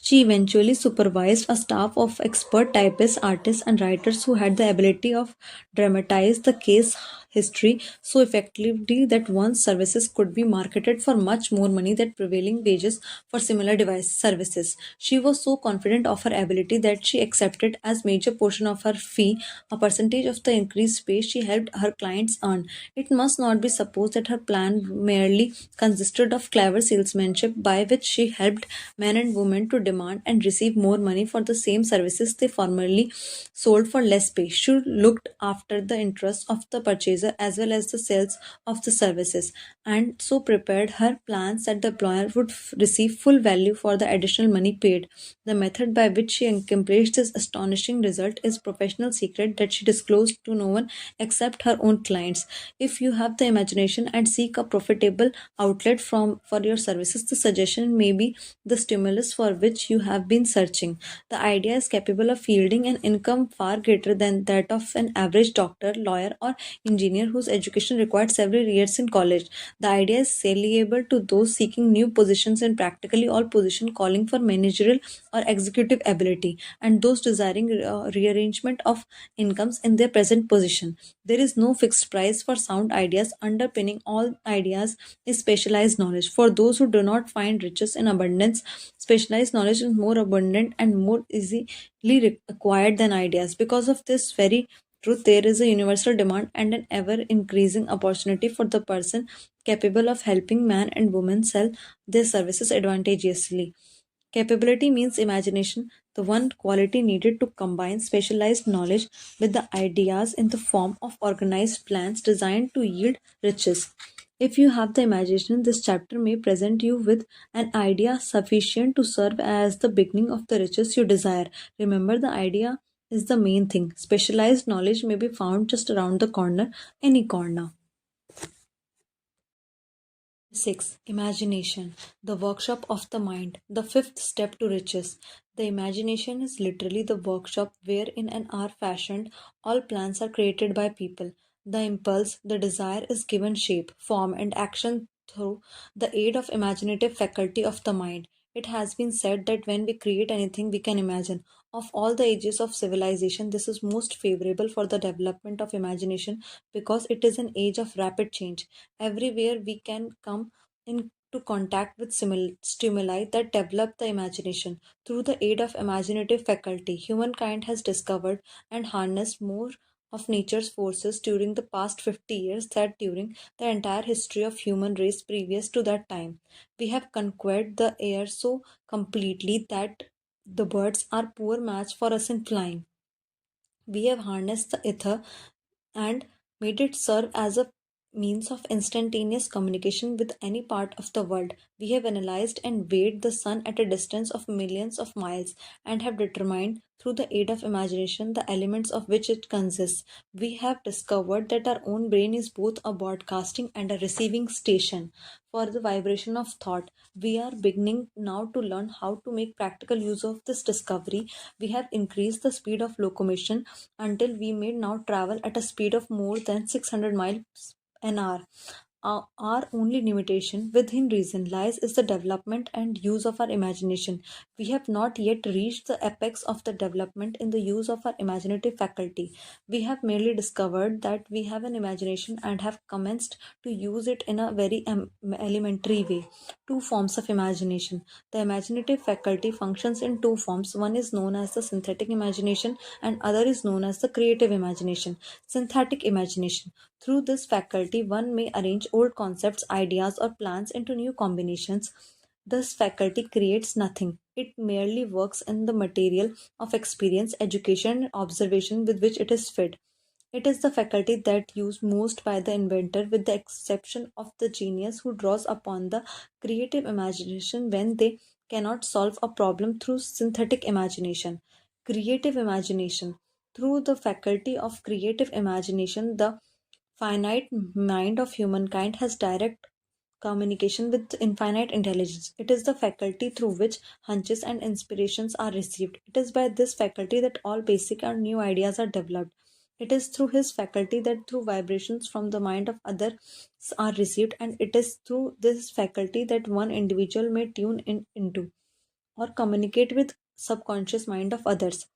[SPEAKER 1] She eventually supervised a staff of expert typists, artists, and writers who had the ability of dramatize the case history so effectively that one's services could be marketed for much more money than prevailing wages for similar device services. She was so confident of her ability that she accepted as major portion of her fee a percentage of the increased pay she helped her clients earn. It must not be supposed that her plan merely consisted of clever salesmanship by which she helped men and women to demand and receive more money for the same services they formerly sold for less pay. She looked after the interests of the purchaser as well as the sales of the services, and so prepared her plans that the employer would receive full value for the additional money paid. The method by which she accomplished this astonishing result is professional secret that she disclosed to no one except her own clients. If you have the imagination and seek a profitable outlet for your services, the suggestion may be the stimulus for which you have been searching. The idea is capable of yielding an income far greater than that of an average doctor, lawyer, or engineer engineer whose education required several years in college. The idea is saleable to those seeking new positions in practically all positions calling for managerial or executive ability, and those desiring rearrangement of incomes in their present position. There is no fixed price for sound ideas. Underpinning all ideas is specialized knowledge. For those who do not find riches in abundance, specialized knowledge is more abundant and more easily acquired than ideas. Because of this very truth, there is a universal demand and an ever increasing opportunity for the person capable of helping man and woman sell their services advantageously. Capability means imagination, the one quality needed to combine specialized knowledge with the ideas in the form of organized plans designed to yield riches. If you have the imagination, this chapter may present you with an idea sufficient to serve as the beginning of the riches you desire. Remember, the idea is the main thing. Specialized knowledge may be found just around the corner, any corner. 6. Imagination, the workshop of the mind, the fifth step to riches. The imagination is literally the workshop where, in an art fashioned, all plans are created by people. The impulse, the desire is given shape, form, and action through the aid of imaginative faculty of the mind. It has been said that when we create anything we can imagine. Of all the ages of civilization, this is most favorable for the development of imagination because it is an age of rapid change. Everywhere we can come into contact with stimuli that develop the imagination. Through the aid of imaginative faculty, humankind has discovered and harnessed more of nature's forces during the past 50 years than during the entire history of human race previous to that time. We have conquered the air so completely that the birds are poor match for us in flying. We have harnessed the ether and made it serve as a means of instantaneous communication with any part of the world. We have analyzed and weighed the sun at a distance of millions of miles and have determined through the aid of imagination the elements of which it consists. We have discovered that our own brain is both a broadcasting and a receiving station for the vibration of thought. We are beginning now to learn how to make practical use of this discovery. We have increased the speed of locomotion until we may now travel at a speed of more than 600 miles an hour. Our only limitation within reason lies is the development and use of our imagination. We have not yet reached the apex of the development in the use of our imaginative faculty. We have merely discovered that we have an imagination and have commenced to use it in a very elementary way. Two forms of imagination. The imaginative faculty functions in two forms. One is known as the synthetic imagination and other is known as the creative imagination. Synthetic imagination. Through this faculty, one may arrange old concepts, ideas, or plans into new combinations. This faculty creates nothing. It merely works in the material of experience, education, and observation with which it is fed. It is the faculty that used most by the inventor, with the exception of the genius who draws upon the creative imagination when they cannot solve a problem through synthetic imagination. Creative imagination. Through the faculty of creative imagination, the finite mind of humankind has direct communication with infinite intelligence. It is the faculty through which hunches and inspirations are received. It is by this faculty that all basic and new ideas are developed. It is through his faculty that through vibrations from the mind of others are received, and it is through this faculty that one individual may tune into or communicate with subconscious mind of others.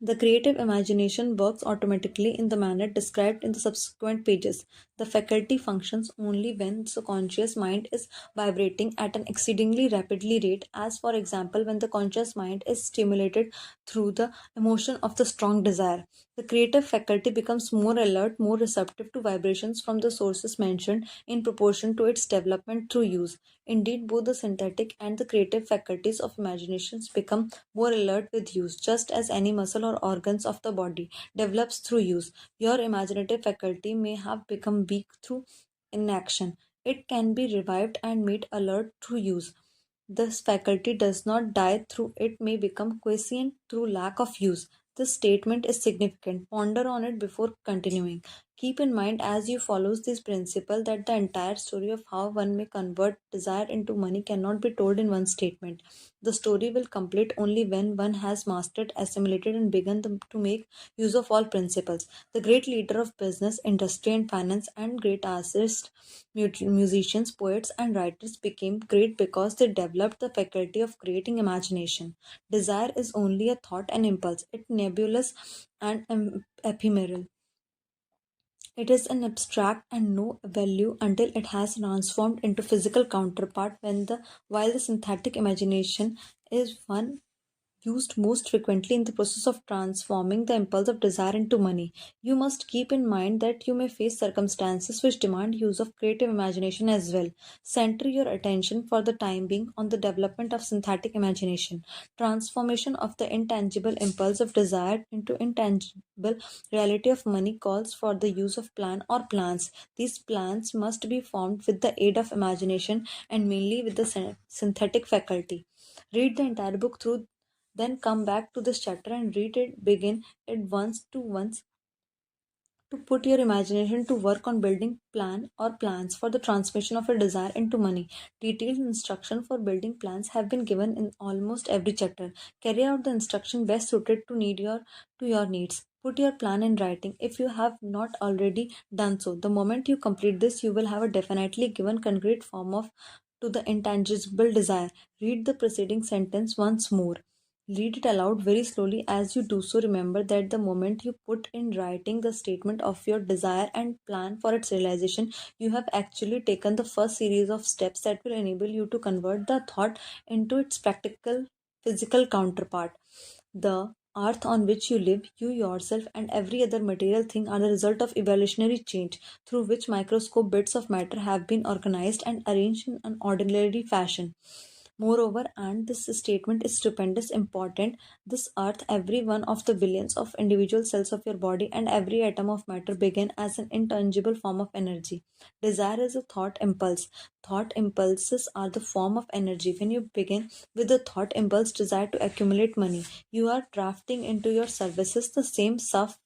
[SPEAKER 1] The creative imagination works automatically in the manner described in the subsequent pages. The faculty functions only when the conscious mind is vibrating at an exceedingly rapidly rate, as for example when the conscious mind is stimulated through the emotion of the strong desire. The creative faculty becomes more alert, more receptive to vibrations from the sources mentioned in proportion to its development through use. Indeed, both the synthetic and the creative faculties of imaginations become more alert with use, just as any muscle or organs of the body develops through use. Your imaginative faculty may have become weak through inaction. It can be revived and made alert through use. This faculty does not die through it may become quiescent through lack of use. This statement is significant. Ponder on it before continuing. Keep in mind as you follow this principle that the entire story of how one may convert desire into money cannot be told in one statement. The story will complete only when one has mastered, assimilated, and begun to make use of all principles. The great leader of business, industry, and finance, and great artists, musicians, poets, and writers became great because they developed the faculty of creating imagination. Desire is only a thought and impulse, it nebulous and ephemeral. It is an abstract and no value until it has transformed into physical counterpart while the synthetic imagination is one used most frequently in the process of transforming the impulse of desire into money. You must keep in mind that you may face circumstances which demand use of creative imagination as well. Center your attention for the time being on the development of synthetic imagination. Transformation of the intangible impulse of desire into intangible reality of money calls for the use of plan or plans. These plans must be formed with the aid of imagination and mainly with the synthetic faculty. Read the entire book through, then come back to this chapter and read it. Begin it once to put your imagination to work on building plan or plans for the transmission of a desire into money. Detailed instruction for building plans have been given in almost every chapter. Carry out the instruction best suited to your needs. Put your plan in writing if you have not already done so. The moment you complete this, you will have a definitely given concrete form of to the intangible desire. Read the preceding sentence once more. Read it aloud very slowly as you do so. Remember that the moment you put in writing the statement of your desire and plan for its realization, you have actually taken the first series of steps that will enable you to convert the thought into its practical physical counterpart. The earth on which you live, you yourself, and every other material thing are the result of evolutionary change through which microscope bits of matter have been organized and arranged in an ordinary fashion. Moreover, and this statement is stupendous important, this earth, every one of the billions of individual cells of your body, and every atom of matter begin as an intangible form of energy. Desire is a thought impulse. Thought impulses are the form of energy. When you begin with the thought impulse desire to accumulate money, you are drafting into your services the same stuff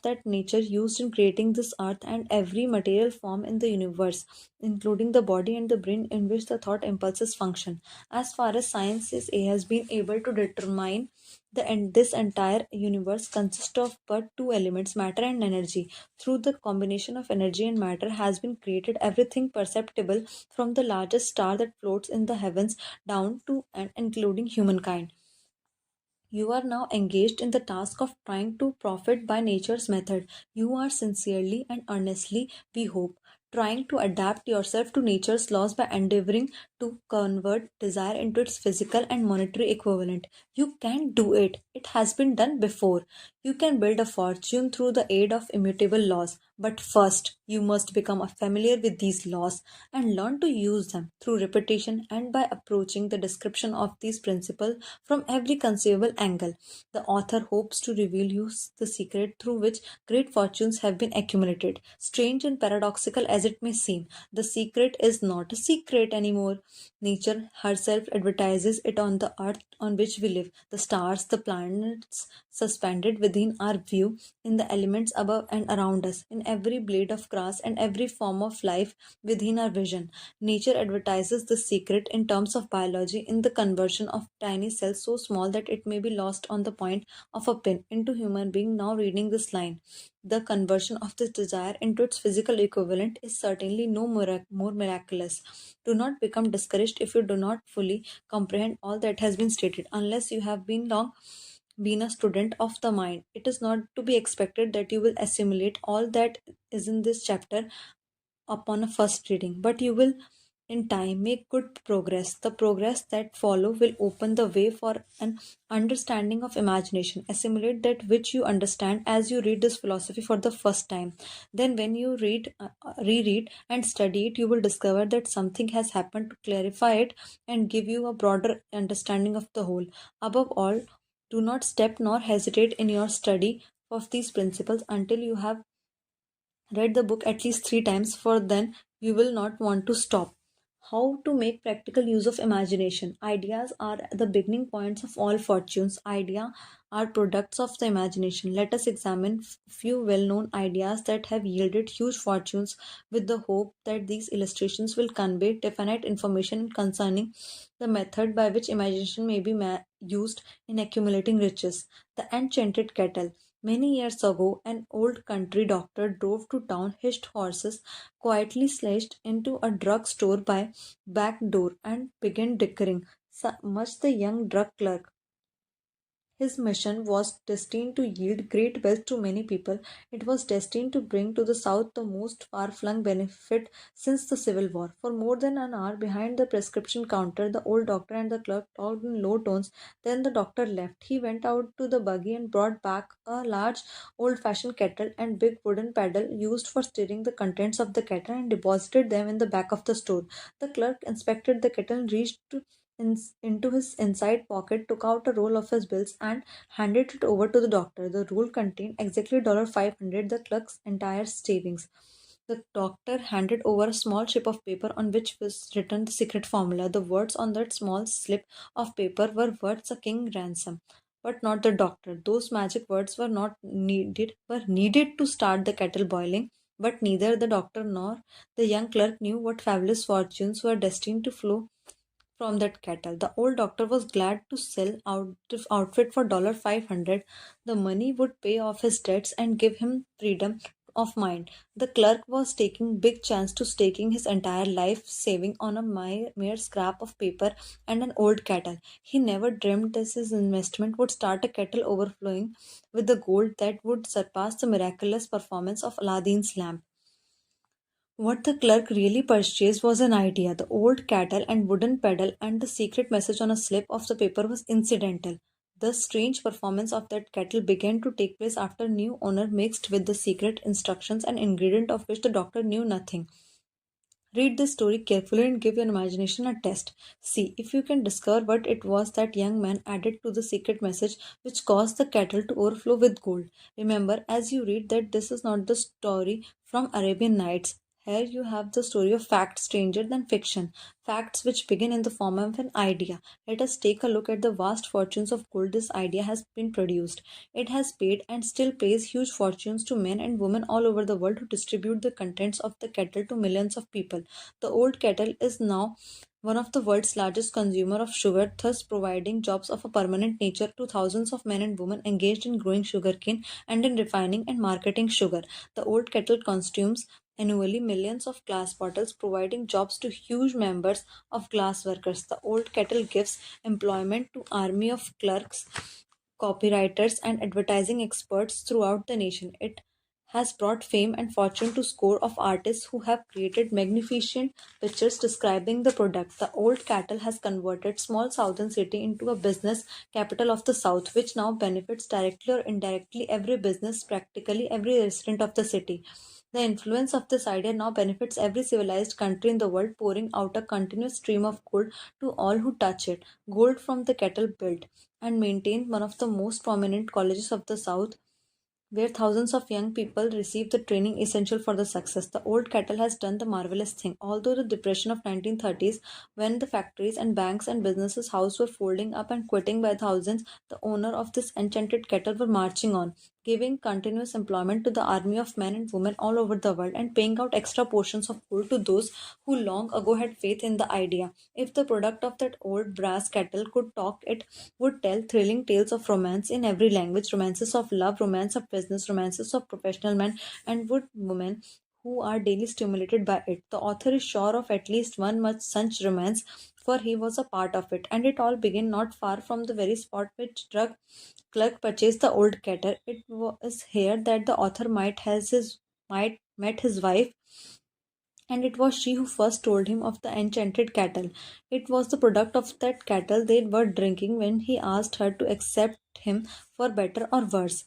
[SPEAKER 1] that nature used in creating this earth and every material form in the universe, including the body and the brain in which the thought impulses function. As far as science has been able to determine, this entire universe consists of but two elements, matter and energy. Through the combination of energy and matter has been created everything perceptible from the largest star that floats in the heavens down to and including humankind. You are now engaged in the task of trying to profit by nature's method. You are sincerely and earnestly, we hope, trying to adapt yourself to nature's laws by endeavoring to convert desire into its physical and monetary equivalent. You can do it. It has been done before. You can build a fortune through the aid of immutable laws. But first, you must become familiar with these laws and learn to use them through repetition and by approaching the description of these principles from every conceivable angle. The author hopes to reveal you the secret through which great fortunes have been accumulated. Strange and paradoxical as it may seem, the secret is not a secret anymore. Nature herself advertises it on the earth on which we live, the stars, the planets suspended within our view, in the elements above and around us, in every blade of grass and every form of life within our vision. Nature advertises the secret in terms of biology in the conversion of tiny cells so small that it may be lost on the point of a pin into human being now reading this line. The conversion of this desire into its physical equivalent is certainly no more miraculous. Do not become discouraged if you do not fully comprehend all that has been stated, unless you have been a student of the mind. It is not to be expected that you will assimilate all that is in this chapter upon a first reading, but you will in time make good progress. The progress that follow will open the way for an understanding of imagination. Assimilate that which you understand as you read this philosophy for the first time. Then when you reread and study it, you will discover that something has happened to clarify it and give you a broader understanding of the whole. Above all, do not step nor hesitate in your study of these principles until you have read the book at least 3 times, for then you will not want to stop. How to make practical use of imagination. Ideas are the beginning points of all fortunes. Ideas are products of the imagination. Let us examine few well-known ideas that have yielded huge fortunes with the hope that these illustrations will convey definite information concerning the method by which imagination may be used in accumulating riches. The enchanted kettle. Many years ago, an old country doctor drove to town, hitched horses, quietly slashed into a drug store by back door, and began dickering. Much the young drug clerk. His mission was destined to yield great wealth to many people. It was destined to bring to the South the most far flung benefit since the Civil War. For more than an hour behind the prescription counter, the old doctor and the clerk talked in low tones. Then the doctor left. He went out to the buggy and brought back a large old fashioned kettle and big wooden paddle used for stirring the contents of the kettle and deposited them in the back of the store. The clerk inspected the kettle and reached into his inside pocket, took out a roll of his bills, and handed it over to the doctor. The roll contained exactly $500, the clerk's entire savings. The doctor handed over a small strip of paper on which was written the secret formula. The words on that small slip of paper were worth a king ransom. But not the doctor. Those magic words were needed to start the kettle boiling. But neither the doctor nor the young clerk knew what fabulous fortunes were destined to flow from that kettle. The old doctor was glad to sell out the outfit for $500. The money would pay off his debts and give him freedom of mind. The clerk was taking big chance to staking his entire life saving on a mere scrap of paper and an old kettle. He never dreamed that his investment would start a kettle overflowing with the gold that would surpass the miraculous performance of Aladdin's lamp. What the clerk really purchased was an idea. The old cattle and wooden pedal and the secret message on a slip of the paper was incidental. The strange performance of that kettle began to take place after new owner mixed with the secret instructions and ingredient of which the doctor knew nothing. Read this story carefully and give your imagination a test. See if you can discover what it was that young man added to the secret message which caused the kettle to overflow with gold. Remember, as you read, that this is not the story from Arabian Nights. Here you have the story of fact stranger than fiction, facts which begin in the form of an idea. Let us take a look at the vast fortunes of gold this idea has been produced. It has paid and still pays huge fortunes to men and women all over the world who distribute the contents of the kettle to millions of people. The old kettle is now one of the world's largest consumer of sugar, thus providing jobs of a permanent nature to thousands of men and women engaged in growing sugarcane and in refining and marketing sugar. The old kettle consumes annually millions of glass bottles, providing jobs to huge numbers of glass workers. The old kettle gives employment to army of clerks, copywriters, and advertising experts throughout the nation. It has brought fame and fortune to score of artists who have created magnificent pictures describing the product. The old cattle has converted small southern city into a business capital of the south, which now benefits directly or indirectly every business, practically every resident of the city. The influence of this idea now benefits every civilized country in the world, pouring out a continuous stream of gold to all who touch it. Gold from the kettle built and maintained one of the most prominent colleges of the South, where thousands of young people receive the training essential for the success. The old kettle has done the marvelous thing. Although the depression of 1930s, when the factories and banks and businesses house were folding up and quitting by thousands, the owner of this enchanted kettle were marching on, giving continuous employment to the army of men and women all over the world and paying out extra portions of gold to those who long ago had faith in the idea. If the product of that old brass kettle could talk, it would tell thrilling tales of romance in every language, romances of love, romance of business, romances of professional men and women who are daily stimulated by it. The author is sure of at least one much such romance, for he was a part of it, and it all began not far from the very spot which drug clerk purchased the old kettle. It was here that the author might met his wife, and it was she who first told him of the enchanted kettle. It was the product of that kettle they were drinking when he asked her to accept him for better or worse.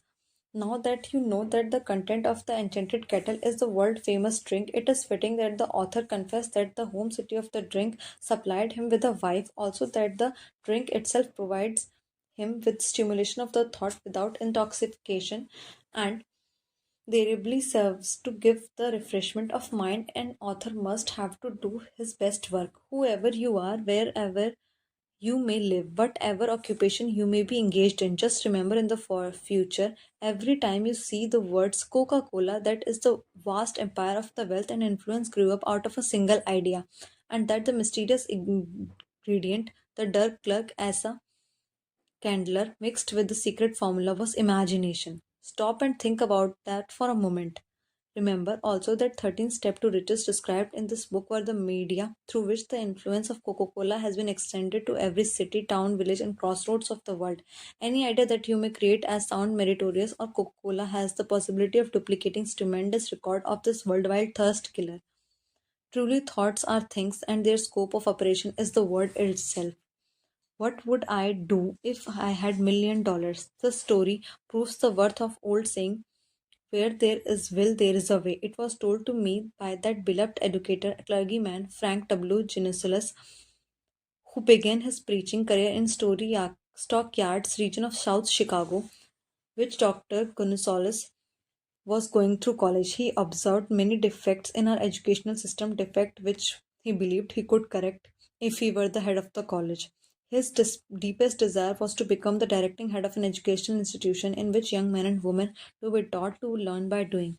[SPEAKER 1] Now that you know that the content of the enchanted kettle is the world famous drink, it is fitting that the author confess that the home city of the drink supplied him with a wife, also that the drink itself provides him with stimulation of the thought without intoxication, and Variably serves to give the refreshment of mind. An author must have to do his best work. Whoever you are, wherever you may live, whatever occupation you may be engaged in, just remember in the future, every time you see the words Coca Cola, that is the vast empire of the wealth and influence grew up out of a single idea, and that the mysterious ingredient, the dark clerk as a Candler mixed with the secret formula was imagination. Stop and think about that for a moment. Remember also that 13 steps to riches described in this book were the media through which the influence of Coca Cola has been extended to every city, town, village, and crossroads of the world. Any idea that you may create as sound meritorious or Coca Cola has the possibility of duplicating tremendous record of this worldwide thirst killer. Truly, thoughts are things, and their scope of operation is the word itself. What would I do if I had $1 million? The story proves the worth of old saying, where there is will, there is a way. It was told to me by that beloved educator, clergyman Frank W. Ginesius, who began his preaching career in Stockyards region of South Chicago, which Dr. Gonzalez was going through college. He observed many defects in our educational system, defect which he believed he could correct if he were the head of the college. His deepest desire was to become the directing head of an educational institution in which young men and women to be taught to learn by doing.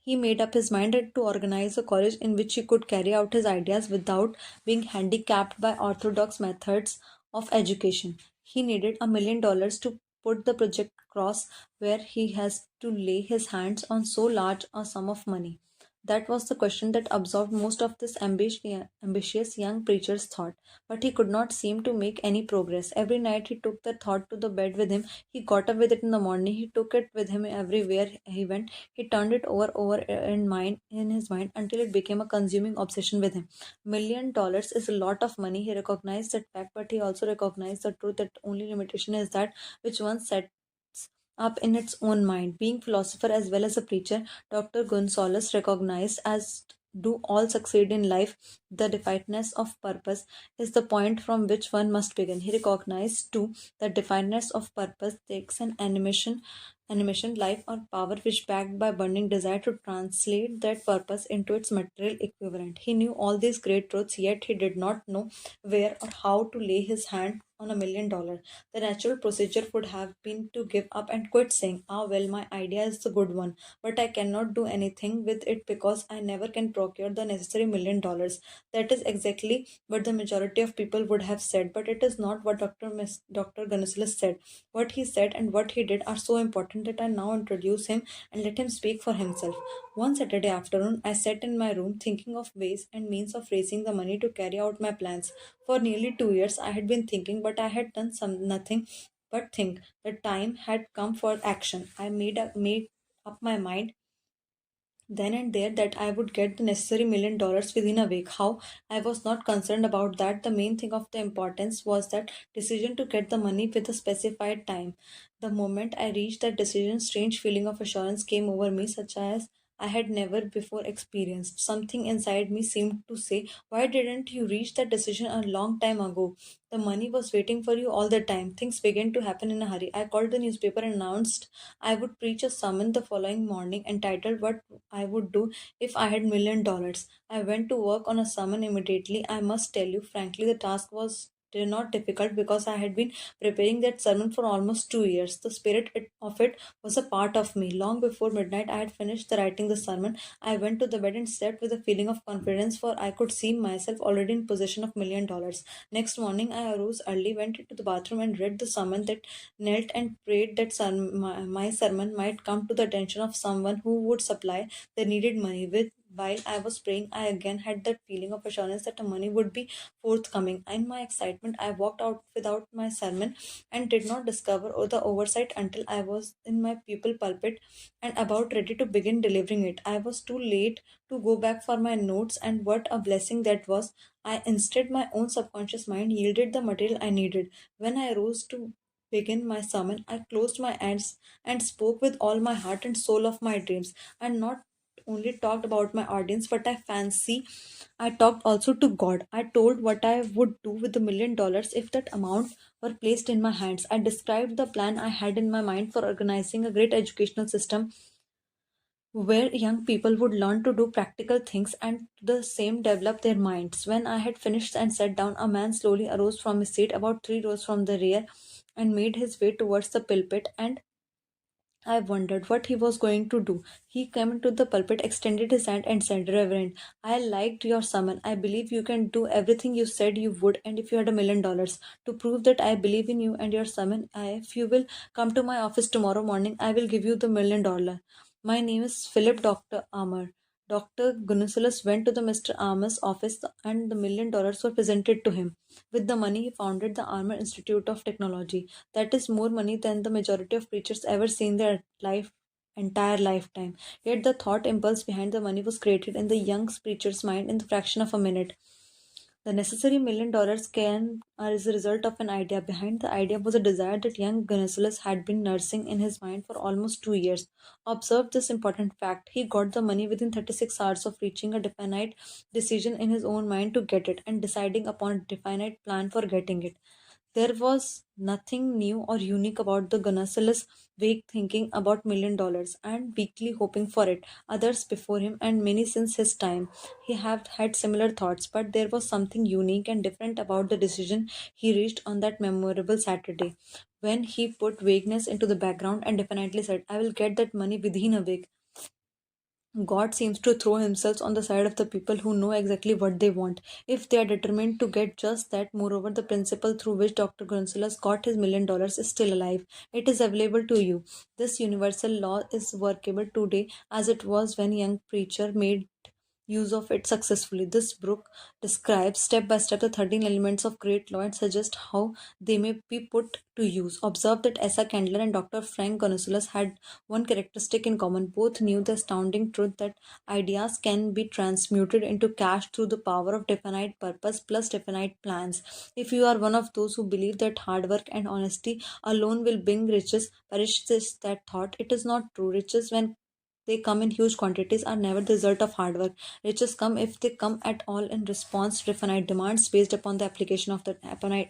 [SPEAKER 1] He made up his mind to organize a college in which he could carry out his ideas without being handicapped by orthodox methods of education. He needed $1 million to put the project across where he has to lay his hands on so large a sum of money. That was the question that absorbed most of this ambitious young preacher's thought, but he could not seem to make any progress. Every night he took the thought to the bed with him. He got up with it in the morning. He took it with him everywhere he went. He turned it over in his mind until it became a consuming obsession with him. $1 million is a lot of money. He recognized that fact, but he also recognized the truth that only limitation is that which one sets up in its own mind. Being philosopher as well as a preacher, Dr. Gonzalez recognized, as do all succeed in life, the definiteness of purpose is the point from which one must begin. He recognized too that definiteness of purpose takes an animation, life, or power which backed by burning desire to translate that purpose into its material equivalent. He knew all these great truths, yet he did not know where or how to lay his hand on $1 million. The natural procedure would have been to give up and quit, saying, "Ah, well, my idea is the good one, but I cannot do anything with it because I never can procure the necessary $1 million." That is exactly what the majority of people would have said, but it is not what Dr. Gonzalez said. What he said and what he did are so important that I now introduce him and let him speak for himself. One Saturday afternoon, I sat in my room thinking of ways and means of raising the money to carry out my plans. For nearly 2 years, I had been thinking, but I had done nothing but think. The time had come for action. I made up my mind then and there that I would get the necessary $1 million within a week. How? I was not concerned about that. The main thing of the importance was that decision to get the money with a specified time. The moment I reached that decision, strange feeling of assurance came over me, such as I had never before experienced. Something inside me seemed to say, "Why didn't you reach that decision a long time ago? The money was waiting for you all the time." Things began to happen in a hurry. I called the newspaper and announced I would preach a sermon the following morning entitled "What I would do if I had $1 million." I went to work on a sermon immediately. I must tell you frankly, the task was not difficult because I had been preparing that sermon for almost 2 years. The spirit of it was a part of me. Long before midnight, I had finished the writing the sermon. I went to the bed and slept with a feeling of confidence, for I could see myself already in possession of $1 million. Next morning, I arose early, went into the bathroom, and read the sermon, that knelt and prayed that my sermon might come to the attention of someone who would supply the needed money with. While I was praying, I again had that feeling of assurance that the money would be forthcoming. In my excitement, I walked out without my sermon and did not discover the oversight until I was in my pupil pulpit and about ready to begin delivering it. I was too late to go back for my notes, and what a blessing that was! I instead, my own subconscious mind yielded the material I needed. When I rose to begin my sermon, I closed my eyes and spoke with all my heart and soul of my dreams, and not only talked about my audience, but I talked also to God. I told what I would do with $1 million if that amount were placed in my hands. I described the plan I had in my mind for organizing a great educational system where young people would learn to do practical things and the same develop their minds. When I had finished and sat down, a man slowly arose from his seat about 3 rows from the rear and made his way towards the pulpit, and I wondered what he was going to do. He came into the pulpit, extended his hand, and said, Reverend, I liked your sermon. I believe you can do everything you said you would, and if you had $1 million. To prove that I believe in you and your sermon, if you will come to my office tomorrow morning, I will give you the $1 million. My name is Philip Dr. Amar. Dr. Gunnusalas went to the Mr. Armour's office and the $1 million were presented to him. With the money, he founded the Armour Institute of Technology. That is more money than the majority of preachers ever see in their entire lifetime. Yet the thought impulse behind the money was created in the young preacher's mind in the fraction of a minute. The necessary $1 million came as a result of an idea. Behind the idea was a desire that young Gunnisalis had been nursing in his mind for almost 2 years. Observe this important fact. He got the money within 36 hours of reaching a definite decision in his own mind to get it and deciding upon a definite plan for getting it. There was nothing new or unique about the Gunnasalis vague thinking about $1 million and weakly hoping for it. Others before him and many since his time he have had similar thoughts, but there was something unique and different about the decision he reached on that memorable Saturday when he put vagueness into the background and definitely said, I will get that money within a week. God seems to throw himself on the side of the people who know exactly what they want, if they are determined to get just that. Moreover, the principle through which Dr. Gonzalez got his $1 million is still alive. It is available to you. This universal law is workable today as it was when young preacher made use of it successfully. This book describes step by step the 13 elements of great law and suggests how they may be put to use. Observe that Asa Candler and Dr. Frank Gonzalez had one characteristic in common. Both knew the astounding truth that ideas can be transmuted into cash through the power of definite purpose plus definite plans. If you are one of those who believe that hard work and honesty alone will bring riches, perish this that thought. It is not true. Riches, when they come in huge quantities, are never the result of hard work. Riches come, if they come at all, in response to definite demands based upon the application of the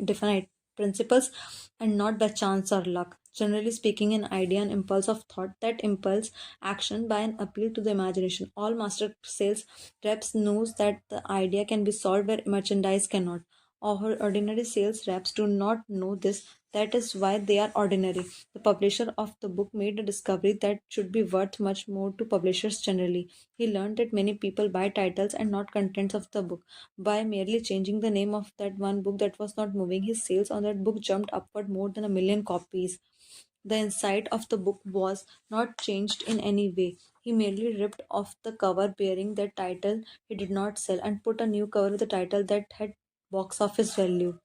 [SPEAKER 1] definite principles and not by chance or luck. Generally speaking, an idea, an impulse of thought that impels action by an appeal to the imagination. All master sales reps knows that the idea can be sold where merchandise cannot. Ordinary sales reps do not know this. That is why they are ordinary. The publisher of the book made a discovery that should be worth much more to publishers generally. He learned that many people buy titles and not contents of the book. By merely changing the name of that one book that was not moving, his sales on that book jumped upward more than 1 million copies. The inside of the book was not changed in any way. He merely ripped off the cover bearing the title he did not sell and put a new cover with a title that had box office value.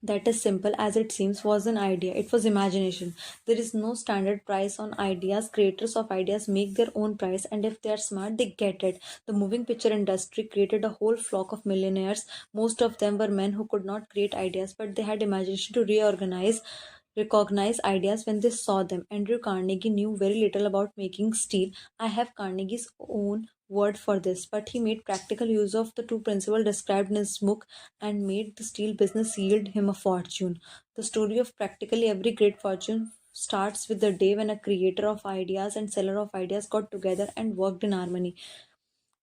[SPEAKER 1] That is simple as it seems was an idea. It was imagination. There is no standard price on ideas. Creators of ideas make their own price, and if they are smart, they get it. The moving picture industry created a whole flock of millionaires. Most of them were men who could not create ideas, but they had imagination to recognize ideas when they saw them. Andrew Carnegie knew very little about making steel. I have Carnegie's own word for this, but he made practical use of the two principles described in his book and made the steel business yield him a fortune. The story of practically every great fortune starts with the day when a creator of ideas and seller of ideas got together and worked in harmony.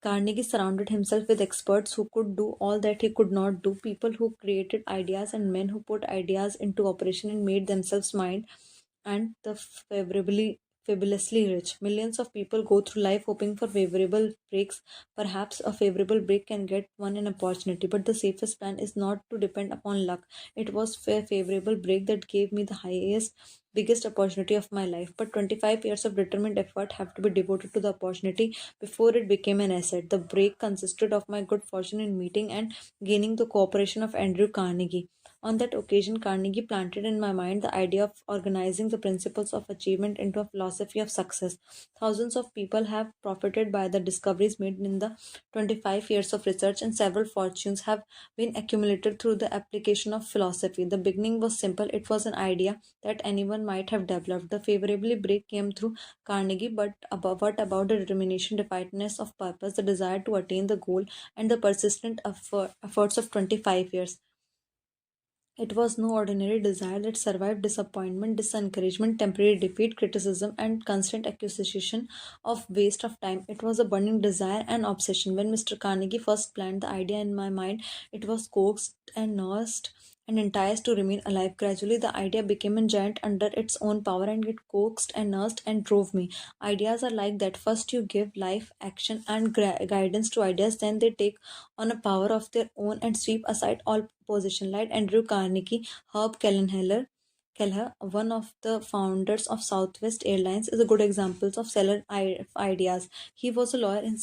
[SPEAKER 1] Carnegie surrounded himself with experts who could do all that he could not do, people who created ideas and men who put ideas into operation and made themselves mind and the fabulously rich. Millions of people go through life hoping for favorable breaks. Perhaps a favorable break can get one an opportunity, but the safest plan is not to depend upon luck. It was a favorable break that gave me the biggest opportunity of my life. But 25 years of determined effort have to be devoted to the opportunity before it became an asset. The break consisted of my good fortune in meeting and gaining the cooperation of Andrew Carnegie. On that occasion, Carnegie planted in my mind the idea of organizing the principles of achievement into a philosophy of success. Thousands of people have profited by the discoveries made in the 25 years of research, and several fortunes have been accumulated through the application of philosophy. The beginning was simple, it was an idea that anyone might have developed. The favorably break came through Carnegie, but what about the determination, definiteness of purpose, the desire to attain the goal, and the persistent efforts of 25 years? It was no ordinary desire that survived disappointment, disencouragement, temporary defeat, criticism, and constant accusation of waste of time. It was a burning desire and obsession. When Mr. Carnegie first planted the idea in my mind, it was coaxed and nursed and enticed to remain alive. Gradually, the idea became a giant under its own power, and it coaxed and nursed and drove me. Ideas are like that. First, you give life, action, and guidance to ideas, then they take on a power of their own and sweep aside all opposition. Like Andrew Carnegie, Herb Kelleher, one of the founders of Southwest Airlines, is a good example of seller ideas. He was a lawyer in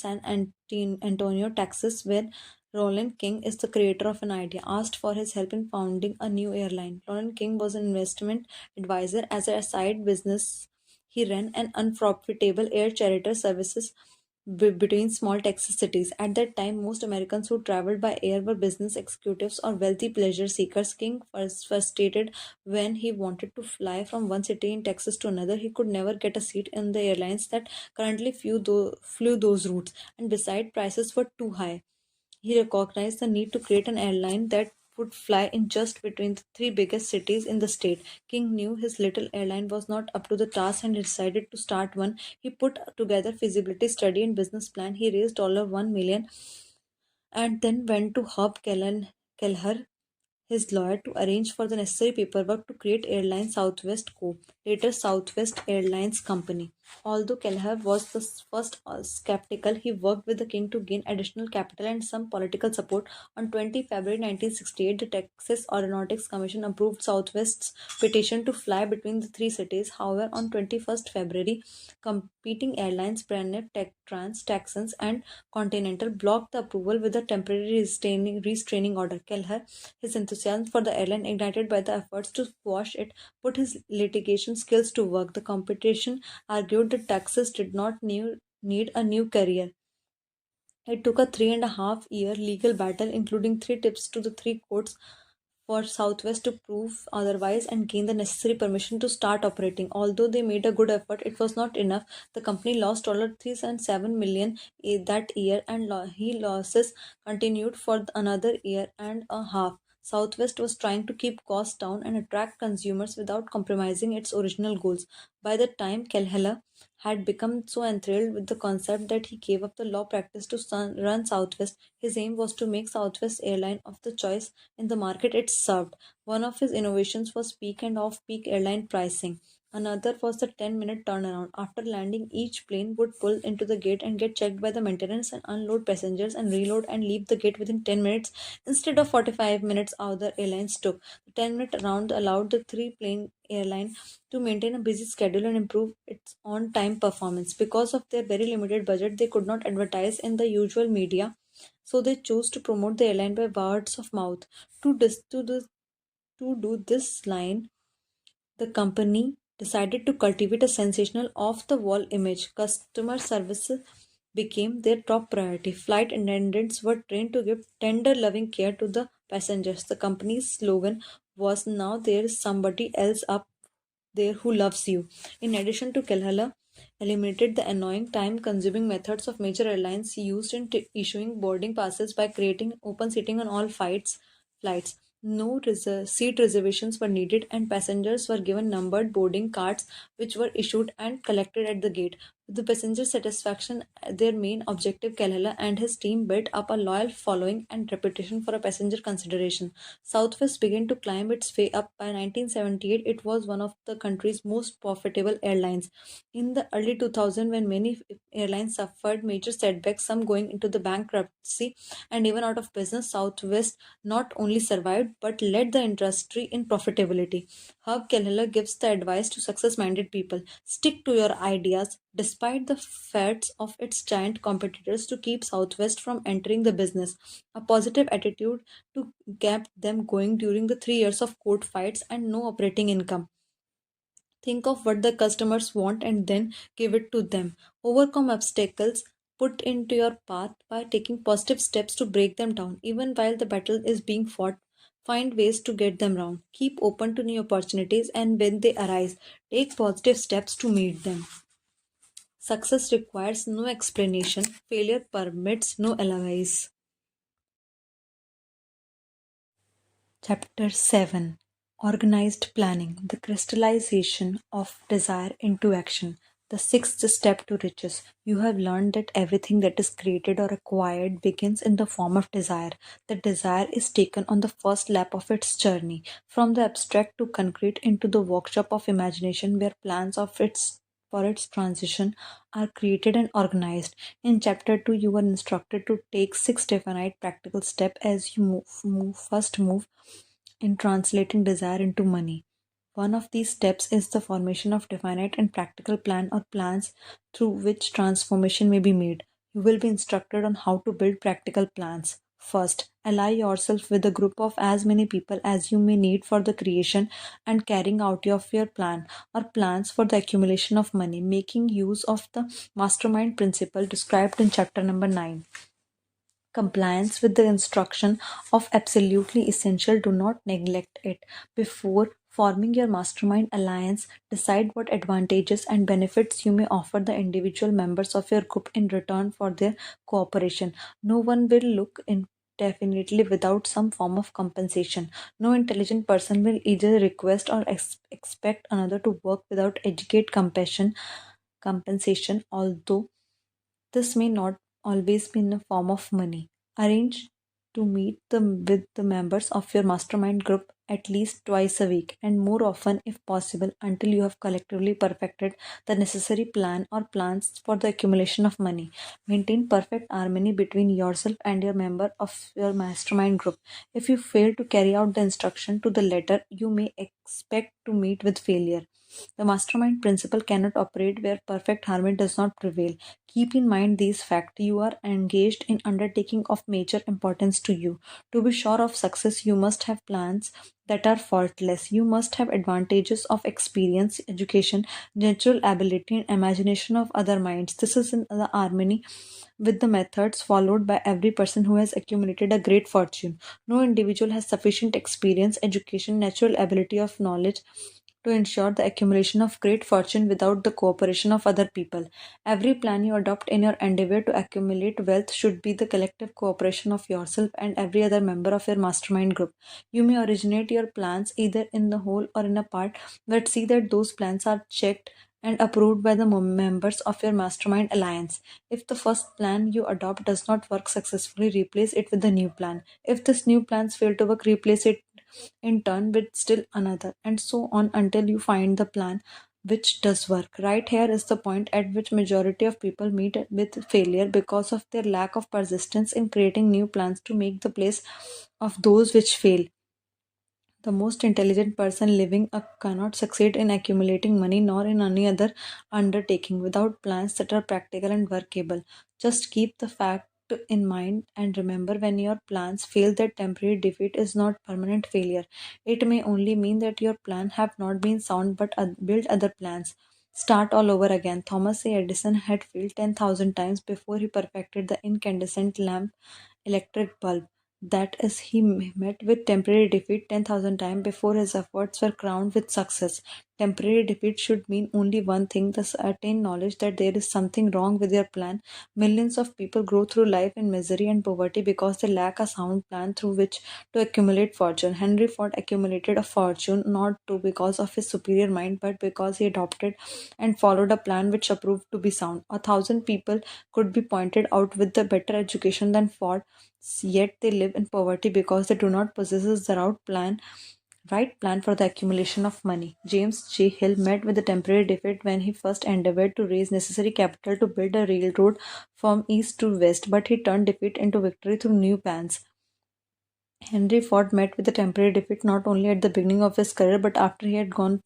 [SPEAKER 1] Antonio, Texas, where Roland King is the creator of an idea, asked for his help in founding a new airline. Roland King was an investment advisor. As a side business, he ran an unprofitable air charter services between small Texas cities. At that time, most Americans who traveled by air were business executives or wealthy pleasure seekers. King first stated when he wanted to fly from one city in Texas to another, he could never get a seat in the airlines that currently flew those routes, and besides, prices were too high. He recognized the need to create an airline that would fly in just between the three biggest cities in the state. King knew his little airline was not up to the task and decided to start one. He put together feasibility study and business plan. He raised $1 million and then went to Kelleher, his lawyer, to arrange for the necessary paperwork to create Airline Southwest Co., later Southwest Airlines Company. Although Kelleher was the first skeptical, he worked with the king to gain additional capital and some political support. On 20 February 1968, the Texas Aeronautics Commission approved Southwest's petition to fly between the three cities. However, on 21st February, competing airlines Braniff, Trans, Texans, and Continental blocked the approval with a temporary restraining order. Kelleher, his enthusiasm for the airline ignited by the efforts to quash it, put his litigation skills to work. The competition argued that Texas did not need a new carrier. It took a 3.5 year legal battle, including three trips to the three courts, for Southwest to prove otherwise and gain the necessary permission to start operating. Although they made a good effort, it was not enough. The company lost $307 million that year, and losses continued for another year and a half. Southwest was trying to keep costs down and attract consumers without compromising its original goals. By the time Kelheller had become so enthralled with the concept that he gave up the law practice to run Southwest. His aim was to make Southwest airline of the choice in the market it served. One of his innovations was peak and off peak airline pricing. Another was the 10-minute turnaround. After landing, each plane would pull into the gate and get checked by the maintenance and unload passengers and reload and leave the gate within 10 minutes instead of 45 minutes other airlines took. The 10-minute round allowed the three plane airline to maintain a busy schedule and improve its on time performance. Because of their very limited budget, they could not advertise in the usual media, so they chose to promote the airline by words of mouth. To, dis- to, the, to do this line, the company decided to cultivate a sensational off the wall image. Customer service became their top priority. Flight attendants were trained to give tender, loving care to the passengers. The company's slogan was, "Now there is somebody else up there who loves you." In addition to Kelhala, eliminated the annoying time-consuming methods of major airlines used in issuing boarding passes by creating open seating on all flights. No seat reservations were needed, and passengers were given numbered boarding cards, which were issued and collected at the gate. With the passenger satisfaction their main objective, Kelhala and his team built up a loyal following and reputation for a passenger consideration. Southwest began to climb its way up. By 1978, it was one of the country's most profitable airlines. In the early 2000s, when many airlines suffered major setbacks, some going into the bankruptcy and even out of business, Southwest not only survived but led the industry in profitability. Herb Kelleher gives the advice to success minded people: stick to your ideas, despite the threats of its giant competitors to keep Southwest from entering the business. A positive attitude to kept them going during the 3 years of court fights and no operating income. Think of what the customers want and then give it to them. Overcome obstacles put into your path by taking positive steps to break them down. Even while the battle is being fought, find ways to get them round. Keep open to new opportunities, and when they arise, take positive steps to meet them. Success requires no explanation, failure permits no alibis. Chapter 7, Organized Planning, the Crystallization of Desire into Action. The sixth step to riches. You have learned that everything that is created or acquired begins in the form of desire. The desire is taken on the first lap of its journey, from the abstract to concrete into the workshop of imagination, where plans of its for its transition are created and organized. In chapter 2, you are instructed to take six definite practical steps as you first move in translating desire into money. One of these steps is the formation of definite and practical plan or plans through which transformation may be made. You will be instructed on how to build practical plans. First, ally yourself with a group of as many people as you may need for the creation and carrying out of your plan or plans for the accumulation of money, making use of the mastermind principle described in chapter number 9. Compliance with the instruction of absolutely essential. Do not neglect it. Before forming your mastermind alliance, decide what advantages and benefits you may offer the individual members of your group in return for their cooperation. No one will look indefinitely without some form of compensation. No intelligent person will either request or expect another to work without educate compensation, although this may not always be in the form of money. Arrange to meet with the members of your mastermind group at least twice a week and more often if possible until you have collectively perfected the necessary plan or plans for the accumulation of money. Maintain perfect harmony between yourself and your member of your mastermind group. If you fail to carry out the instruction to the letter, you may expect to meet with failure. The mastermind principle cannot operate where perfect harmony does not prevail. Keep in mind these facts. You are engaged in undertaking of major importance to you. To be sure of success, you must have plans that are faultless. You must have advantages of experience, education, natural ability, and imagination of other minds. This is in the harmony with the methods followed by every person who has accumulated a great fortune. No individual has sufficient experience, education, natural ability of knowledge to ensure the accumulation of great fortune without the cooperation of other people. Every plan you adopt in your endeavor to accumulate wealth should be the collective cooperation of yourself and every other member of your mastermind group. You may originate your plans either in the whole or in a part, but see that those plans are checked and approved by the members of your mastermind alliance. If the first plan you adopt does not work successfully, replace it with a new plan. If this new plans fail to work, replace it in turn with still another, and so on until you find the plan which does work. Right here is the point at which majority of people meet with failure because of their lack of persistence in creating new plans to make the place of those which fail. The most intelligent person living cannot succeed in accumulating money nor in any other undertaking without plans that are practical and workable. Just keep the fact in mind and remember when your plans fail that temporary defeat is not permanent failure. It may only mean that your plan have not been sound but build other plans. Start all over again. Thomas A. Edison had failed 10,000 times before he perfected the incandescent lamp electric bulb. That is, he met with temporary defeat 10,000 times before his efforts were crowned with success. Temporary defeat should mean only one thing, the certain knowledge that there is something wrong with your plan. Millions of people go through life in misery and poverty because they lack a sound plan through which to accumulate fortune. Henry Ford accumulated a fortune not to because of his superior mind, but because he adopted and followed a plan which proved to be sound. 1,000 people could be pointed out with the better education than Ford, yet they live in poverty because they do not possess the right plan for the accumulation of money. James J. Hill met with a temporary defeat when he first endeavored to raise necessary capital to build a railroad from east to west, but he turned defeat into victory through new plans. Henry Ford met with a temporary defeat not only at the beginning of his career but after he had gone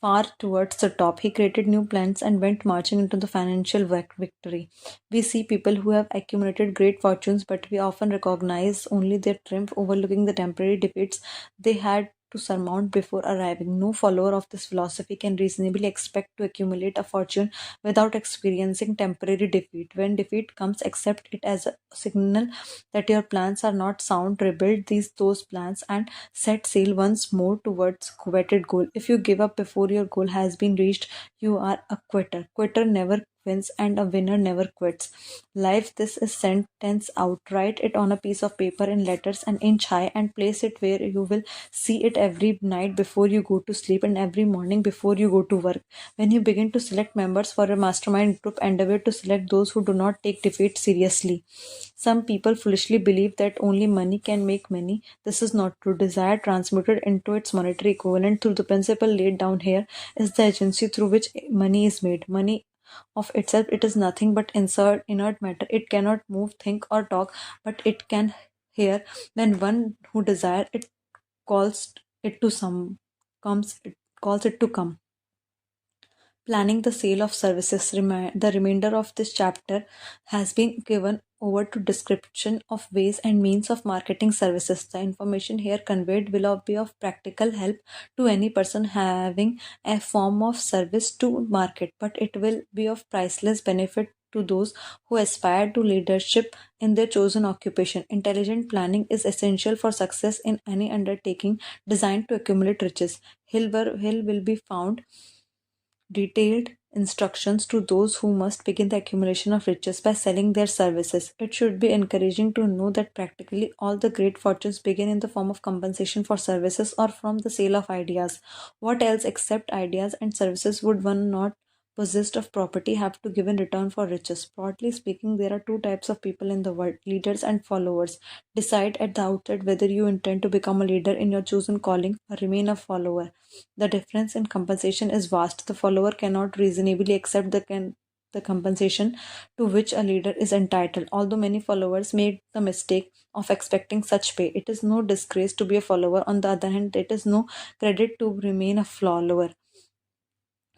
[SPEAKER 1] far towards the top. He created new plans and went marching into the financial victory. We see people who have accumulated great fortunes, but we often recognize only their triumph, overlooking the temporary defeats they had to surmount before arriving. No follower of this philosophy can reasonably expect to accumulate a fortune without experiencing temporary defeat. When defeat comes, accept it as a signal that your plans are not sound. Rebuild those plans and set sail once more towards coveted goal. If you give up before your goal has been reached, you are a quitter. Quitter never wins and a winner never quits. Life this is sentence out. Write it on a piece of paper in letters an inch high and place it where you will see it every night before you go to sleep and every morning before you go to work. When you begin to select members for a mastermind group, endeavor to select those who do not take defeat seriously. Some people foolishly believe that only money can make money. This is not true. Desire transmuted into its monetary equivalent through the principle laid down here is the agency through which money is made. Money of itself, it is nothing but inert matter. It cannot move, think, or talk, but it can hear. When one who desire it calls it to some comes it calls it to come. Planning the sale of services. The remainder of this chapter has been given over to description of ways and means of marketing services. The information here conveyed will be of practical help to any person having a form of service to market, but it will be of priceless benefit to those who aspire to leadership in their chosen occupation. Intelligent planning is essential for success in any undertaking designed to accumulate riches. Hill will be found detailed instructions to those who must begin the accumulation of riches by selling their services. It should be encouraging to know that practically all the great fortunes begin in the form of compensation for services or from the sale of ideas. What else except ideas and services would one not possessed of property have to give in return for riches? Broadly speaking, there are two types of people in the world, leaders and followers. Decide at the outset whether you intend to become a leader in your chosen calling or remain a follower. The difference in compensation is vast. The follower cannot reasonably accept the compensation to which a leader is entitled. Although many followers make the mistake of expecting such pay, it is no disgrace to be a follower. On the other hand, it is no credit to remain a follower.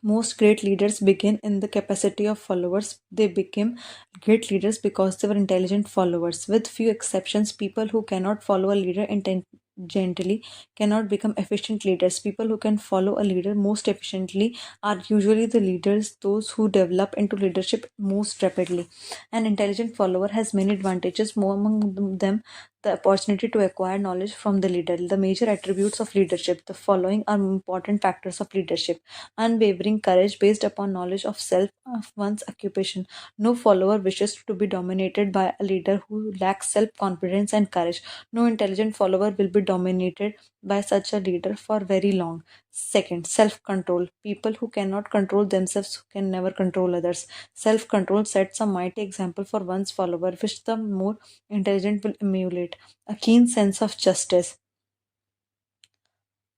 [SPEAKER 1] Most great leaders begin in the capacity of followers. They became great leaders because they were intelligent followers. With few exceptions, people who cannot follow a leader intelligently cannot become efficient leaders. People who can follow a leader most efficiently are usually the leaders, those who develop into leadership most rapidly. An intelligent follower has many advantages, more among them the opportunity to acquire knowledge from the leader. The major attributes of leadership. The following are important factors of leadership: unwavering courage based upon knowledge of self, of one's occupation. No follower wishes to be dominated by a leader who lacks self confidence and courage. No intelligent follower will be dominated by such a leader for very long. Second, self control. People who cannot control themselves can never control others. Self control sets a mighty example for one's follower, which the more intelligent will emulate. A keen sense of justice.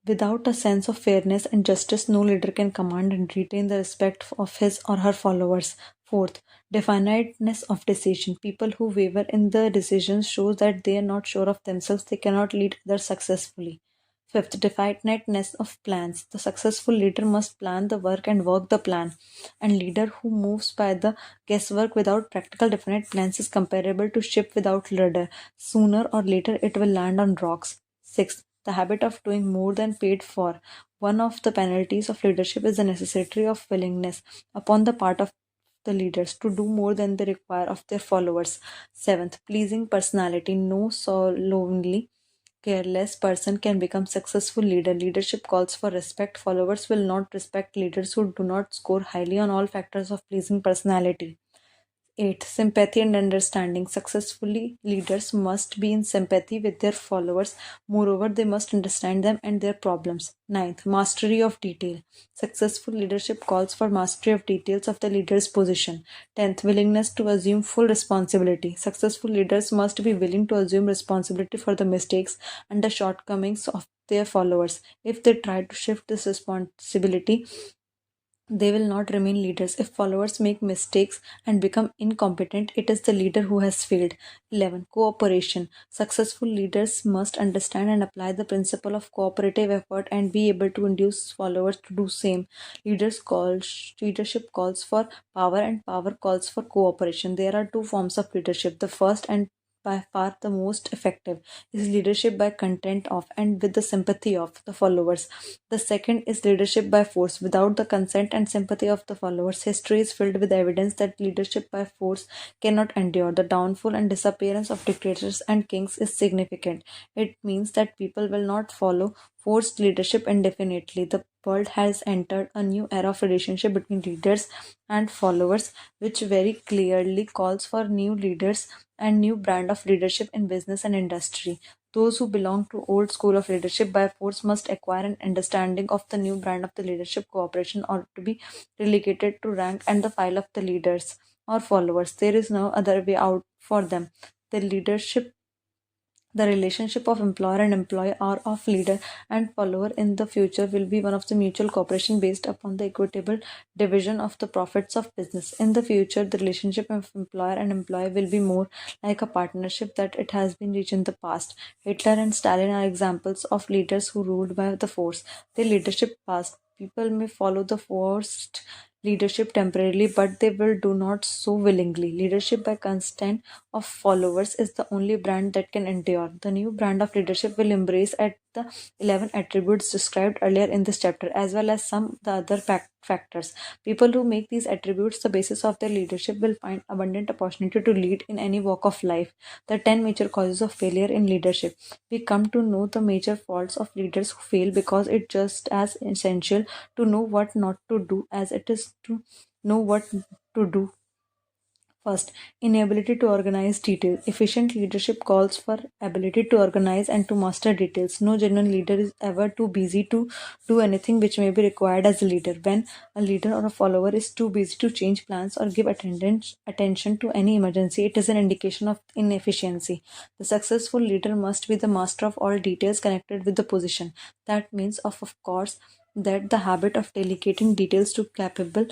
[SPEAKER 1] Without a sense of fairness and justice, no leader can command and retain the respect of his or her followers. Fourth, definiteness of decision. People who waver in their decisions shows that they are not sure of themselves, they cannot lead others successfully. Fifth, definiteness of plans. The successful leader must plan the work and work the plan. And leader who moves by the guesswork without practical definite plans is comparable to ship without rudder. Sooner or later it will land on rocks. Sixth, the habit of doing more than paid for. One of the penalties of leadership is the necessity of willingness upon the part of the leaders to do more than they require of their followers. Seventh, pleasing personality. No solely careless person can become successful leader. Leadership calls for respect. Followers will not respect leaders who do not score highly on all factors of pleasing personality. 8. Sympathy and understanding. Successfully, leaders must be in sympathy with their followers. Moreover, they must understand them and their problems. Ninth, mastery of detail. Successful leadership calls for mastery of details of the leader's position. 10th, willingness to assume full responsibility. Successful leaders must be willing to assume responsibility for the mistakes and the shortcomings of their followers. If they try to shift this responsibility, They will not remain leaders. If followers make mistakes and become incompetent, it is the leader who has failed. 11. Cooperation. Successful leaders must understand and apply the principle of cooperative effort and be able to induce followers to do same. Leadership calls for power and power calls for cooperation. There are two forms of leadership. The first and by far the most effective is leadership by content of and with the sympathy of the followers. The second is leadership by force without the consent and sympathy of the followers. History is filled with evidence that leadership by force cannot endure. The downfall and disappearance of dictators and kings is significant. It means that people will not follow forced leadership indefinitely. The world has entered a new era of relationship between leaders and followers, which very clearly calls for new leaders and new brand of leadership in business and industry. Those who belong to old school of leadership by force must acquire an understanding of the new brand of the leadership cooperation or to be relegated to rank and the file of the leaders or followers. There is no other way out for them. The relationship of employer and employee or of leader and follower in the future will be one of the mutual cooperation based upon the equitable division of the profits of business. In the future, the relationship of employer and employee will be more like a partnership that it has been reached in the past. Hitler and Stalin are examples of leaders who ruled by the force. Their leadership passed. People may follow the forced leadership temporarily, but they will do not so willingly. Leadership by constant of followers is the only brand that can endure. The new brand of leadership will embrace at the 11 attributes described earlier in this chapter, as well as some the other factors. People who make these attributes the basis of their leadership will find abundant opportunity to lead in any walk of life. The 10 major causes of failure in leadership. We come to know the major faults of leaders who fail because it's just as essential to know what not to do as it is to know what to do. First, inability to organize detail. Efficient leadership calls for ability to organize and to master details. No genuine leader is ever too busy to do anything which may be required as a leader. When a leader or a follower is too busy to change plans or give attention to any emergency, it is an indication of inefficiency. The successful leader must be the master of all details connected with the position. That means, of course, that the habit of delegating details to capable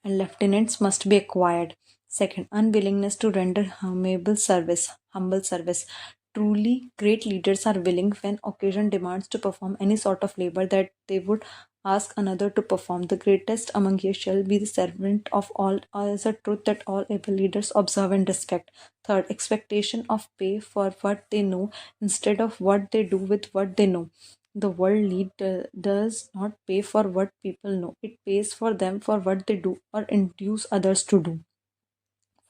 [SPEAKER 1] and lieutenants must be acquired. Second, unwillingness to render humble service. Truly great leaders are willing when occasion demands to perform any sort of labor that they would ask another to perform. The greatest among you shall be the servant of all is a truth that all able leaders observe and respect. Third, expectation of pay for what they know instead of what they do with what they know. The world does not pay for what people know, it pays for them for what they do or induce others to do.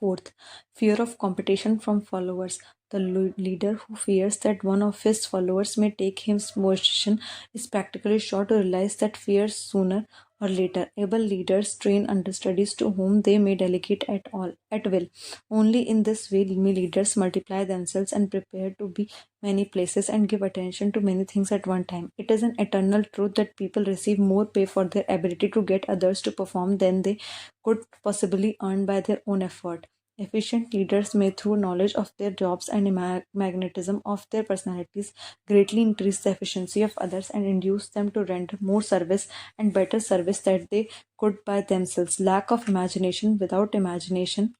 [SPEAKER 1] Fourth, fear of competition from followers. The leader who fears that one of his followers may take his position is practically sure to realize that fear sooner or later. Able leaders train understudies to whom they may delegate at will. Only in this way may leaders multiply themselves and prepare to be many places and give attention to many things at one time. It is an eternal truth that people receive more pay for their ability to get others to perform than they could possibly earn by their own effort. Efficient leaders may, through knowledge of their jobs and magnetism of their personalities, greatly increase the efficiency of others and induce them to render more service and better service that they could by themselves. Lack of imagination. Without imagination,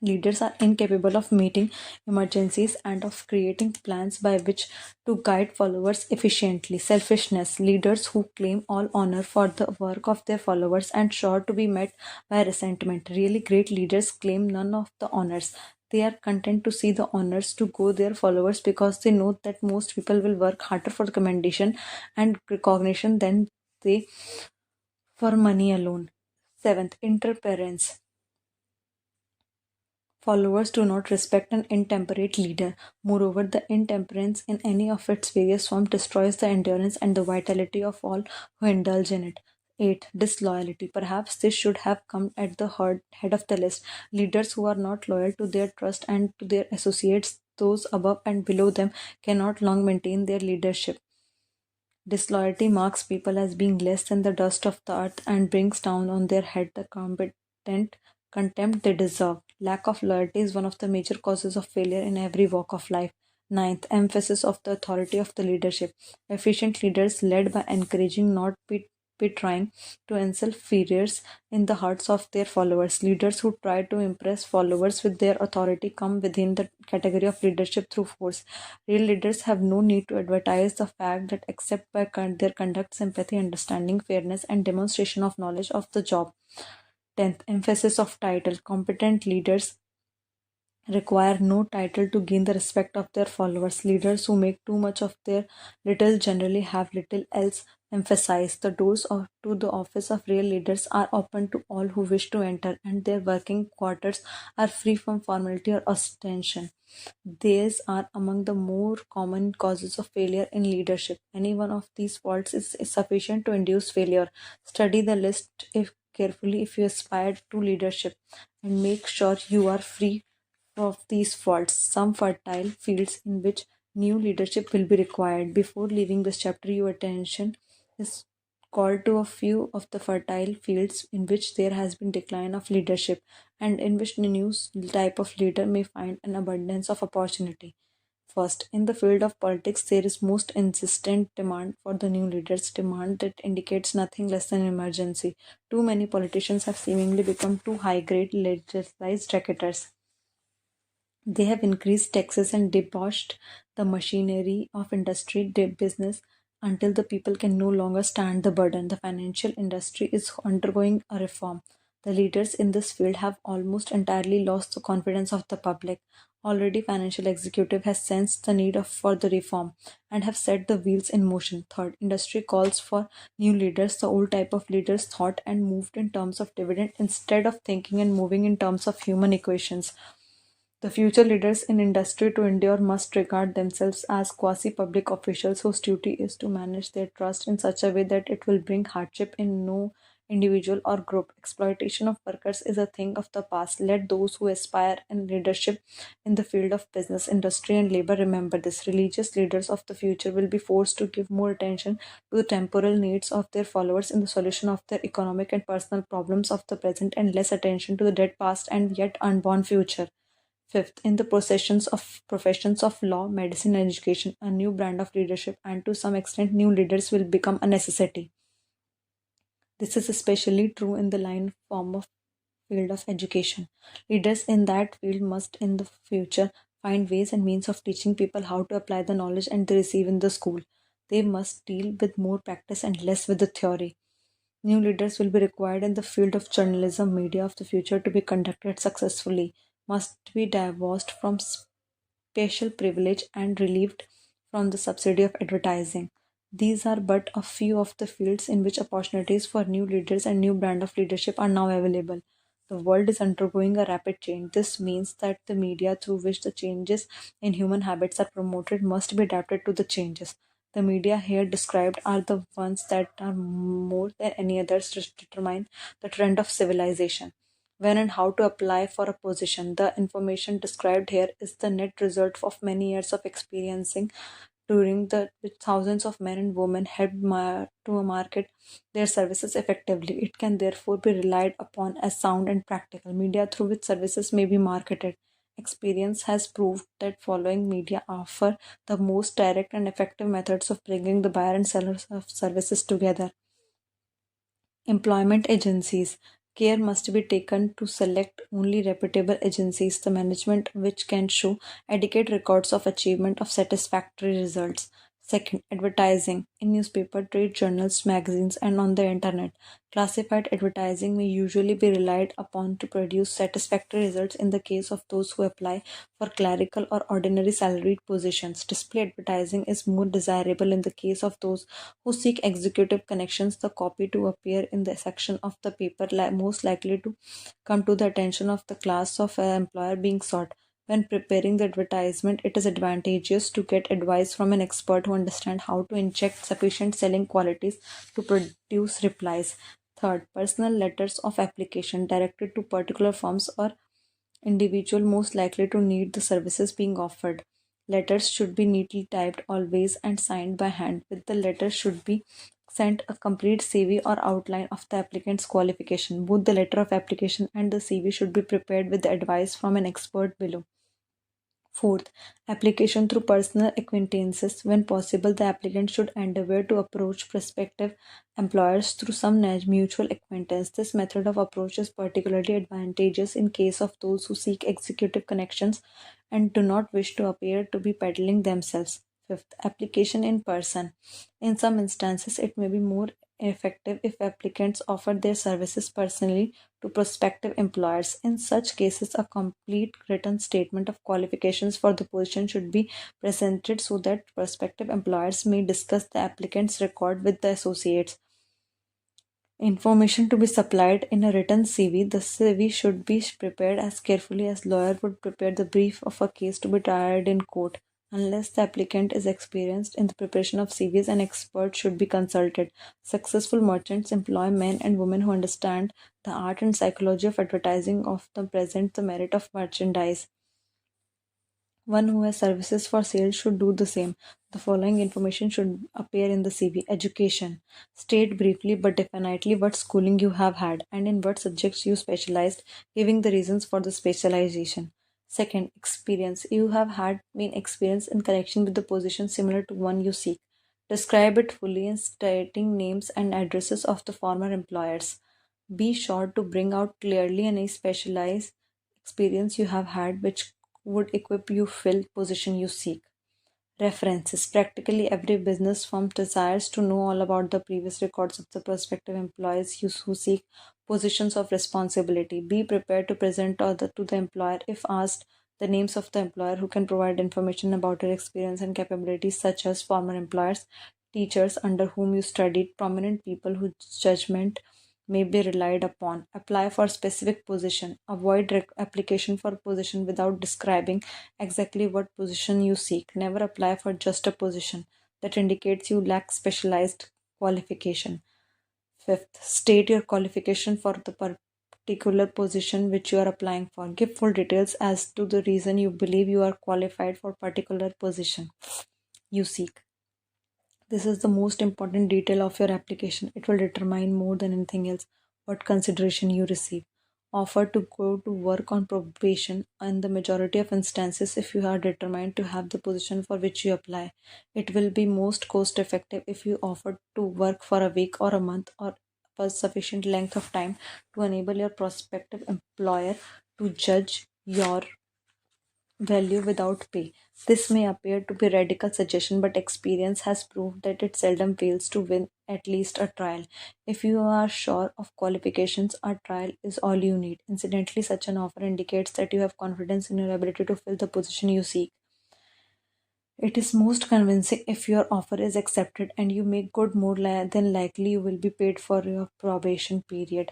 [SPEAKER 1] leaders are incapable of meeting emergencies and of creating plans by which to guide followers efficiently. Selfishness. Leaders who claim all honor for the work of their followers and sure to be met by resentment. Really great leaders claim none of the honors. They are content to see the honors to go their followers because they know that most people will work harder for commendation and recognition than they for money alone. Seventh, interference. Followers do not respect an intemperate leader. Moreover, the intemperance in any of its various forms destroys the endurance and the vitality of all who indulge in it. 8. Disloyalty. Perhaps this should have come at the head of the list. Leaders who are not loyal to their trust and to their associates, those above and below them, cannot long maintain their leadership. Disloyalty marks people as being less than the dust of the earth and brings down on their head the competent contempt they deserve. Lack of loyalty is one of the major causes of failure in every walk of life. Ninth, emphasis of the authority of the leadership. Efficient leaders led by encouraging, not be trying to instill fears in the hearts of their followers. Leaders who try to impress followers with their authority come within the category of leadership through force. Real leaders have no need to advertise the fact that except by their conduct, sympathy, understanding, fairness, and demonstration of knowledge of the job. 10th, emphasis of title. Competent leaders require no title to gain the respect of their followers. Leaders who make too much of their little generally have little else emphasized. The doors to the office of real leaders are open to all who wish to enter, and their working quarters are free from formality or ostentation. These are among the more common causes of failure in leadership. Any one of these faults is sufficient to induce failure. Study the list if carefully if you aspire to leadership, and make sure you are free of these faults. Some fertile fields in which new leadership will be required. Before leaving this chapter, your attention is called to a few of the fertile fields in which there has been decline of leadership, and in which the new type of leader may find an abundance of opportunity. First, in the field of politics, there is most insistent demand for the new leaders, demand that indicates nothing less than emergency. Too many politicians have seemingly become too high grade legitimized racketers. They have increased taxes and debauched the machinery of industry business until the people can no longer stand the burden. The financial industry is undergoing a reform. The leaders in this field have almost entirely lost the confidence of the public. Already, financial executive has sensed the need for the reform and have set the wheels in motion. Third, industry calls for new leaders. The old type of leaders thought and moved in terms of dividend instead of thinking and moving in terms of human equations. The future leaders in industry to endure must regard themselves as quasi-public officials whose duty is to manage their trust in such a way that it will bring hardship in no individual or group. Exploitation of workers is a thing of the past. Let those who aspire in leadership in the field of business, industry, and labor remember this. Religious leaders of the future will be forced to give more attention to the temporal needs of their followers in the solution of their economic and personal problems of the present, and less attention to the dead past and yet unborn future. Fifth, in the professions of law, medicine, and education, a new brand of leadership and to some extent new leaders will become a necessity. This is especially true in the line form of field of education. Leaders in that field must in the future find ways and means of teaching people how to apply the knowledge and they receive in the school. They must deal with more practice and less with the theory. New leaders will be required in the field of journalism, media of the future to be conducted successfully, must be divorced from special privilege and relieved from the subsidy of advertising. These are but a few of the fields in which opportunities for new leaders and new brand of leadership are now available. The world is undergoing a rapid change. This means that the media through which the changes in human habits are promoted must be adapted to the changes. The media here described are the ones that are more than any others to determine the trend of civilization. When and how to apply for a position. The information described here is the net result of many years of experiencing during the which thousands of men and women helped to market their services effectively. It can therefore be relied upon as sound and practical media through which services may be marketed. Experience has proved that following media offer the most direct and effective methods of bringing the buyer and sellers of services together. Employment agencies. Care must be taken to select only reputable agencies, the management which can show adequate records of achievement of satisfactory results. Second, advertising. In newspaper, trade journals, magazines, and on the internet. Classified advertising may usually be relied upon to produce satisfactory results in the case of those who apply for clerical or ordinary salaried positions. Display advertising is more desirable in the case of those who seek executive connections. The copy to appear in the section of the paper most likely to come to the attention of the class of employer being sought. When preparing the advertisement, it is advantageous to get advice from an expert who understands how to inject sufficient selling qualities to produce replies. Third, personal letters of application directed to particular firms or individual most likely to need the services being offered. Letters should be neatly typed always and signed by hand. With the letter should be sent a complete CV or outline of the applicant's qualification. Both the letter of application and the CV should be prepared with the advice from an expert below. Fourth, application through personal acquaintances. When possible, the applicant should endeavor to approach prospective employers through some mutual acquaintance. This method of approach is particularly advantageous in case of those who seek executive connections and do not wish to appear to be peddling themselves. Fifth, application in person. In some instances, it may be more effective if applicants offer their services personally to prospective employers. In such cases, a complete written statement of qualifications for the position should be presented so that prospective employers may discuss the applicant's record with the associates. Information to be supplied in a written CV. The CV should be prepared as carefully as lawyer would prepare the brief of a case to be tried in court. Unless the applicant is experienced in the preparation of CVs, an expert should be consulted. Successful merchants employ men and women who understand the art and psychology of advertising of the present the merit of merchandise. One who has services for sale should do the same. The following information should appear in the CV. Education. State briefly but definitely what schooling you have had and in what subjects you specialized, giving the reasons for the specialization. Second, experience. You have had been experienced in connection with the position similar to one you seek. Describe it fully in stating names and addresses of the former employers. Be sure to bring out clearly any specialized experience you have had which would equip you fill position you seek. References. Practically every business firm desires to know all about the previous records of the prospective employees who seek positions of responsibility. Be prepared to present to the employer, if asked, the names of the employer who can provide information about your experience and capabilities, such as former employers, teachers under whom you studied, prominent people whose judgment may be relied upon. Apply for specific position. Avoid application for position without describing exactly what position you seek. Never apply for just a position that indicates you lack specialized qualification. Fifth, state your qualification for the particular position which you are applying for. Give full details as to the reason you believe you are qualified for particular position you seek. This is the most important detail of your application. It will determine more than anything else what consideration you receive. Offer to go to work on probation. In the majority of instances, if you are determined to have the position for which you apply, it will be most cost effective if you offer to work for a week or a month or for sufficient length of time to enable your prospective employer to judge your value without pay. This may appear to be radical suggestion, but experience has proved that it seldom fails to win at least a trial. If you are sure of qualifications, a trial is all you need. Incidentally, such an offer indicates that you have confidence in your ability to fill the position you seek. It is most convincing if your offer is accepted and you make good, more than likely you will be paid for your probation period.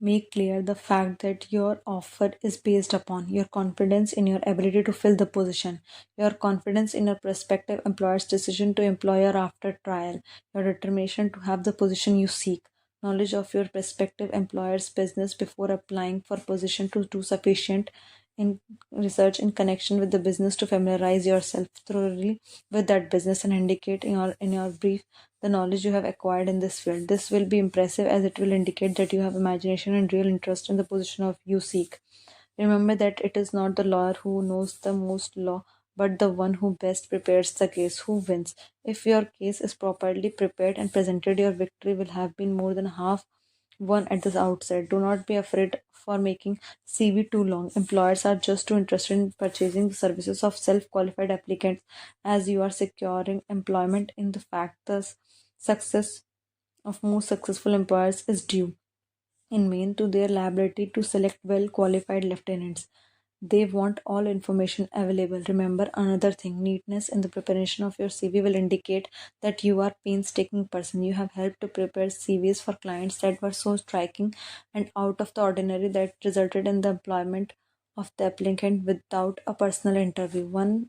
[SPEAKER 1] Make clear the fact that your offer is based upon your confidence in your ability to fill the position, your confidence in your prospective employer's decision to employ you after trial, your determination to have the position you seek, knowledge of your prospective employer's business before applying for position to do sufficient in research in connection with the business to familiarize yourself thoroughly with that business and indicate in your brief the knowledge you have acquired in this field. This will be impressive as it will indicate that you have imagination and real interest in the position of you seek. Remember that it is not the lawyer who knows the most law, but the one who best prepares the case who wins. If your case is properly prepared and presented, your victory will have been more than half won at the outset. Do not be afraid for making CV too long. Employers are just too interested in purchasing the services of self qualified applicants as you are securing employment in the fact the success of most successful employers is due in main to their ability to select well qualified lieutenants. They want all information available. Remember another thing, neatness in the preparation of your CV will indicate that you are painstaking person. You have helped to prepare CVs for clients that were so striking and out of the ordinary that resulted in the employment of the applicant without a personal interview. Once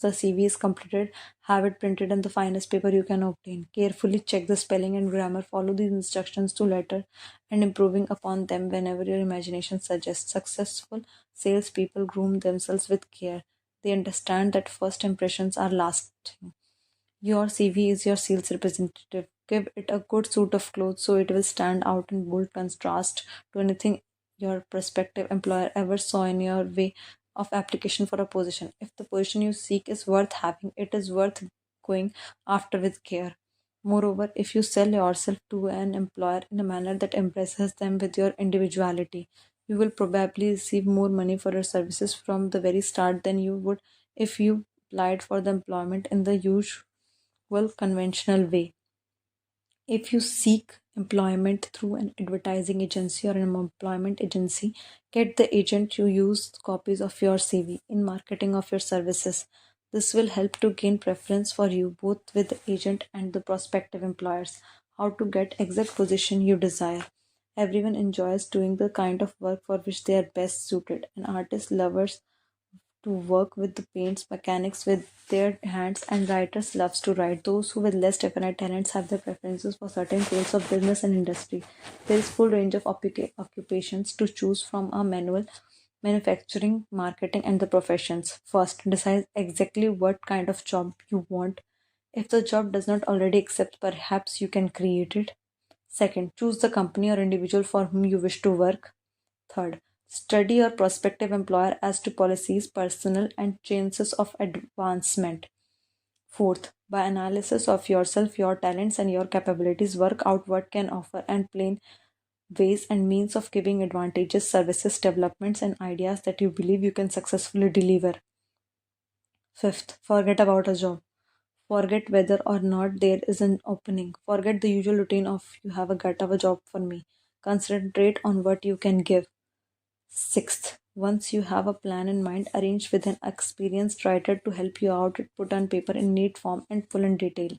[SPEAKER 1] the CV is completed, have it printed in the finest paper you can obtain. Carefully check the spelling and grammar. Follow these instructions to letter and improving upon them whenever your imagination suggests. Successful salespeople groom themselves with care. They understand that first impressions are lasting. Your CV is your sales representative. Give it a good suit of clothes so it will stand out in bold contrast to anything your prospective employer ever saw in your way. of application for a position. If the position you seek is worth having, it is worth going after with care. Moreover, if you sell yourself to an employer in a manner that impresses them with your individuality, you will probably receive more money for your services from the very start than you would if you applied for the employment in the usual conventional way. If you seek employment through an advertising agency or an employment agency, get the agent to use copies of your CV in marketing of your services. This will help to gain preference for you both with the agent and the prospective employers. How to get exact position you desire. Everyone enjoys doing the kind of work for which they are best suited. An artist loves to work with the paints mechanics with their hands, and writers loves to write. Those who with less definite talents have their preferences for certain fields of business and industry. There is full range of occupations to choose from: a manual, manufacturing, marketing, and the professions. First, decide exactly what kind of job you want. If the job does not already accept, perhaps you can create it. Second, choose the company or individual for whom you wish to work. Third, study your prospective employer as to policies, personnel, and chances of advancement. Fourth, by analysis of yourself, your talents, and your capabilities, work out what can offer and plan ways and means of giving advantages, services, developments, and ideas that you believe you can successfully deliver. Fifth, forget about a job. Forget whether or not there is an opening. Forget the usual routine of you have a gut of a job for me. Concentrate on what you can give. Sixth, once you have a plan in mind, arrange with an experienced writer to help you out it put on paper in neat form and full in detail.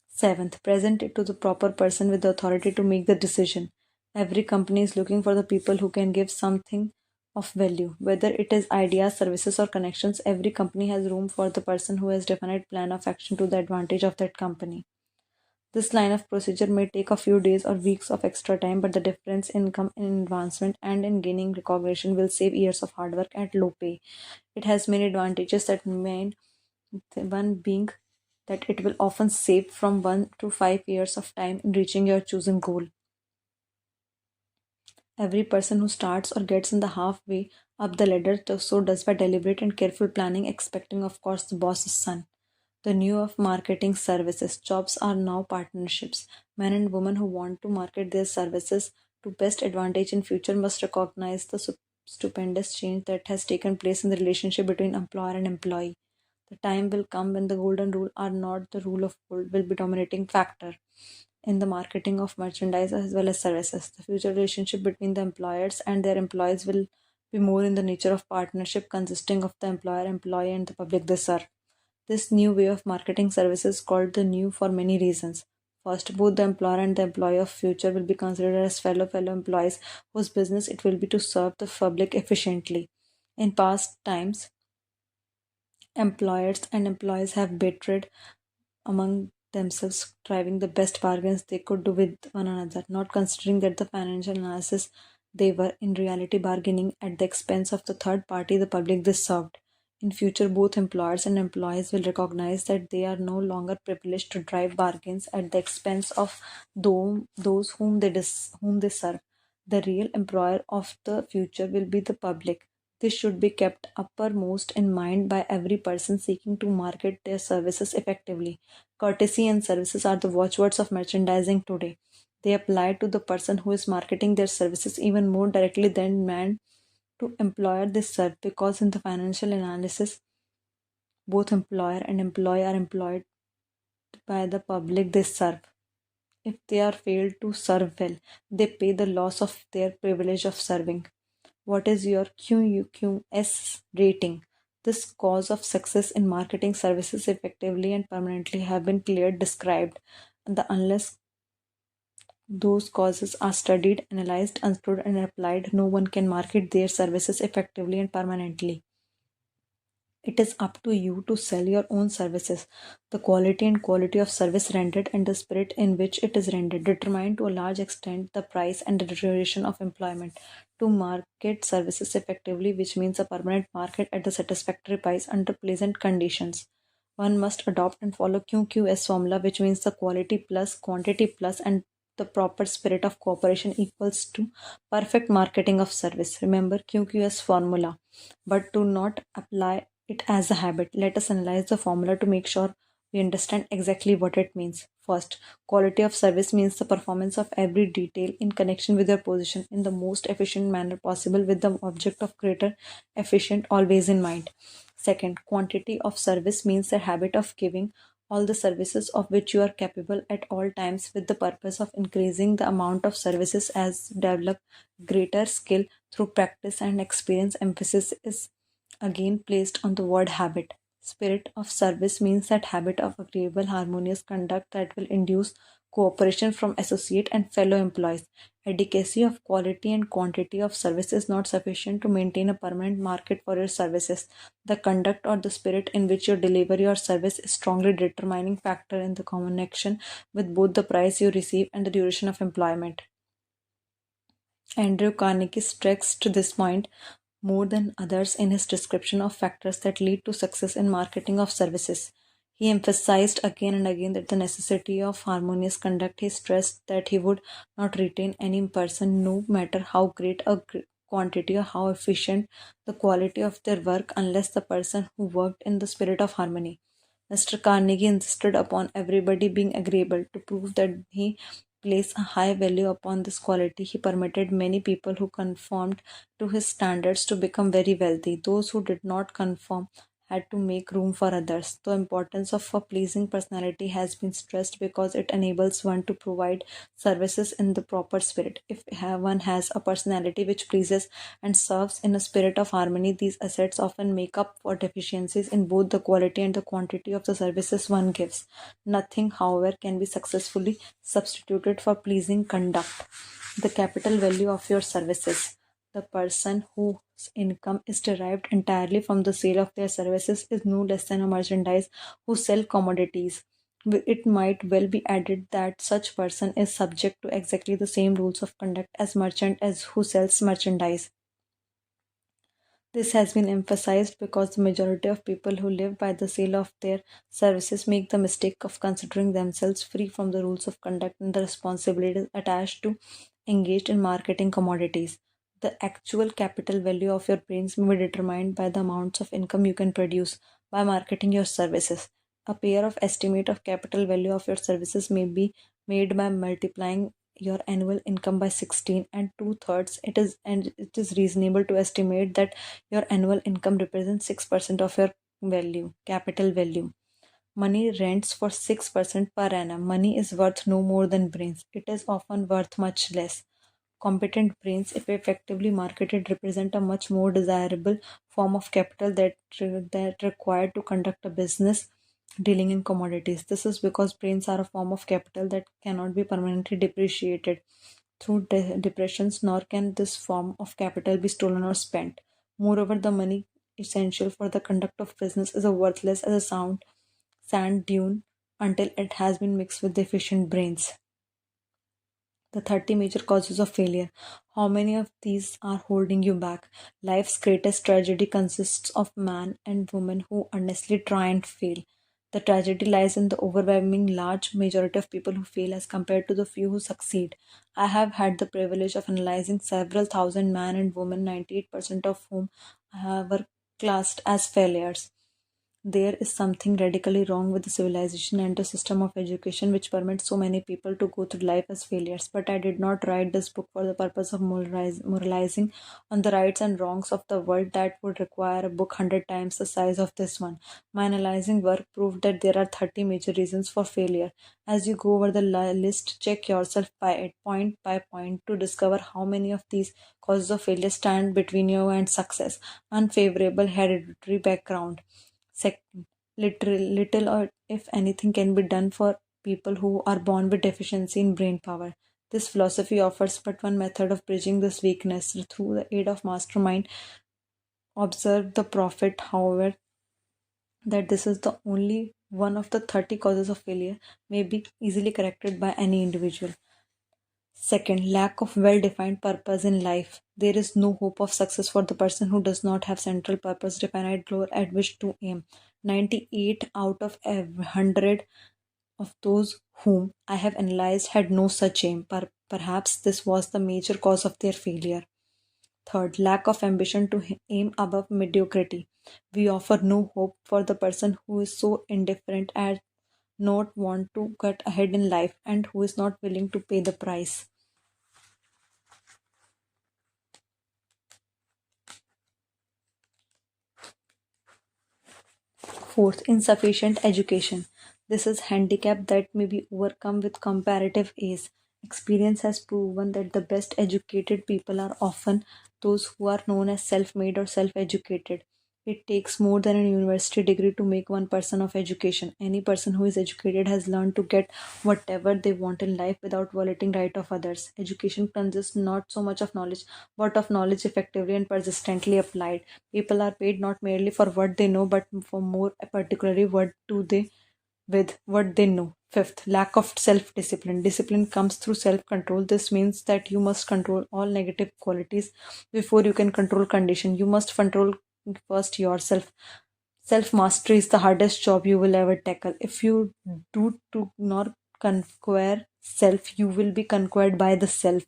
[SPEAKER 1] Seventh, present it to the proper person with the authority to make the decision. Every company is looking for the people who can give something of value. Whether it is ideas, services, or connections, every company has room for the person who has definite plan of action to the advantage of that company. This line of procedure may take a few days or weeks of extra time, but the difference in income, in advancement, and in gaining recognition will save years of hard work at low pay. It has many advantages that main one being that it will often save from 1 to 5 years of time in reaching your chosen goal. Every person who starts or gets in the halfway up the ladder so does by deliberate and careful planning, expecting, of course, the boss's son. The new of marketing services. Jobs are now partnerships. Men and women who want to market their services to best advantage in future must recognize the stupendous change that has taken place in the relationship between employer and employee. The time will come when the golden rule or not the rule of gold will be dominating factor in the marketing of merchandise as well as services. The future relationship between the employers and their employees will be more in the nature of partnership consisting of the employer, employee, and the public they serve. This new way of marketing services is called the new for many reasons. First, both the employer and the employee of future will be considered as fellow employees whose business it will be to serve the public efficiently. In past times, employers and employees have bettered among themselves, driving the best bargains they could do with one another, not considering that the financial analysis they were in reality bargaining at the expense of the third party, the public they served. In future, both employers and employees will recognize that they are no longer privileged to drive bargains at the expense of those whom they serve. The real employer of the future will be the public. This should be kept uppermost in mind by every person seeking to market their services effectively. Courtesy and services are the watchwords of merchandising today. They apply to the person who is marketing their services even more directly than man to employer they serve, because in the financial analysis, both employer and employee are employed by the public they serve. If they are failed to serve well, they pay the loss of their privilege of serving. What is your QUQS rating? This cause of success in marketing services effectively and permanently have been clearly described. Unless those causes are studied, analyzed, understood, and applied, no one can market their services effectively and permanently. It is up to you to sell your own services. The quality and quality of service rendered and the spirit in which it is rendered determine to a large extent the price and the duration of employment. To market services effectively, which means a permanent market at the satisfactory price under pleasant conditions, one must adopt and follow QQS formula, which means the quality plus quantity plus and the proper spirit of cooperation equals to perfect marketing of service. Remember QQS formula, but do not apply it as a habit. Let us analyze the formula to make sure we understand exactly what it means. First, quality of service means the performance of every detail in connection with your position in the most efficient manner possible with the object of greater efficient always in mind. Second, quantity of service means the habit of giving all the services of which you are capable at all times with the purpose of increasing the amount of services as develop greater skill through practice and experience. Emphasis is again placed on the word habit. Spirit of service means that habit of agreeable, harmonious conduct that will induce cooperation from associate and fellow employees. Adequacy of quality and quantity of service is not sufficient to maintain a permanent market for your services. The conduct or the spirit in which you deliver your service is strongly determining factor in the connection with both the price you receive and the duration of employment. Andrew Carnegie stressed this point more than others in his description of factors that lead to success in marketing of services. He emphasized again and again that the necessity of harmonious conduct. He stressed that he would not retain any person, no matter how great a quantity or how efficient the quality of their work, unless the person who worked in the spirit of harmony. Mr. Carnegie insisted upon everybody being agreeable. To prove that he placed a high value upon this quality, he permitted many people who conformed to his standards to become very wealthy. Those who did not conform had to make room for others. The importance of a pleasing personality has been stressed because it enables one to provide services in the proper spirit. If one has a personality which pleases and serves in a spirit of harmony, these assets often make up for deficiencies in both the quality and the quantity of the services one gives. Nothing, however, can be successfully substituted for pleasing conduct. The capital value of your services. The person whose income is derived entirely from the sale of their services is no less than a merchandise who sell commodities. It might well be added that such person is subject to exactly the same rules of conduct as merchant as who sells merchandise. This has been emphasized because the majority of people who live by the sale of their services make the mistake of considering themselves free from the rules of conduct and the responsibilities attached to engaged in marketing commodities. The actual capital value of your brains may be determined by the amounts of income you can produce by marketing your services. A pair of estimate of capital value of your services may be made by multiplying your annual income by 16 and two-thirds. It is reasonable to estimate that your annual income represents 6% of your value, capital value. Money rents for 6% per annum. Money is worth no more than brains. It is often worth much less. Competent brains, if effectively marketed, represent a much more desirable form of capital that required to conduct a business dealing in commodities. This is because brains are a form of capital that cannot be permanently depreciated through depressions, nor can this form of capital be stolen or spent. Moreover, the money essential for the conduct of business is as worthless as a sand dune until it has been mixed with the efficient brains. The 30 major causes of failure. How many of these are holding you back? Life's greatest tragedy consists of man and woman who earnestly try and fail. The tragedy lies in the overwhelming large majority of people who fail as compared to the few who succeed. I have had the privilege of analyzing several thousand men and women, 98% of whom were classed as failures. There is something radically wrong with the civilization and the system of education which permits so many people to go through life as failures. But I did not write this book for the purpose of moralizing on the rights and wrongs of the world. That would require a book 100 times the size of this one. My analyzing work proved that there are 30 major reasons for failure. As you go over the list, check yourself by point to discover how many of these causes of failure stand between you and success. Unfavorable hereditary background. Second, little or if anything can be done for people who are born with deficiency in brain power. This philosophy offers but one method of bridging this weakness through the aid of mastermind. Observe the prophet, however, that this is the only one of the 30 causes of failure may be easily corrected by any individual. Second, lack of well defined purpose in life. There is no hope of success for the person who does not have central purpose, definite goal at which to aim. 98 out of 100 of those whom I have analyzed had no such aim. Perhaps this was the major cause of their failure. Third, lack of ambition to aim above mediocrity. We offer no hope for the person who is so indifferent as not want to get ahead in life and who is not willing to pay the price. Fourth, insufficient education. This is handicap that may be overcome with comparative ease. Experience has proven that the best educated people are often those who are known as self-made or self-educated. It takes more than a university degree to make one person of education. Any person who is educated has learned to get whatever they want in life without violating right of others. Education consists not so much of knowledge, but of knowledge effectively and persistently applied. People are paid not merely for what they know, but for more particularly what do they with what they know. Fifth, lack of self discipline. Discipline comes through self control. This means that you must control all negative qualities before you can control condition. You must control first yourself. Self mastery is the hardest job you will ever tackle. If you do to not conquer self, you will be conquered by the self.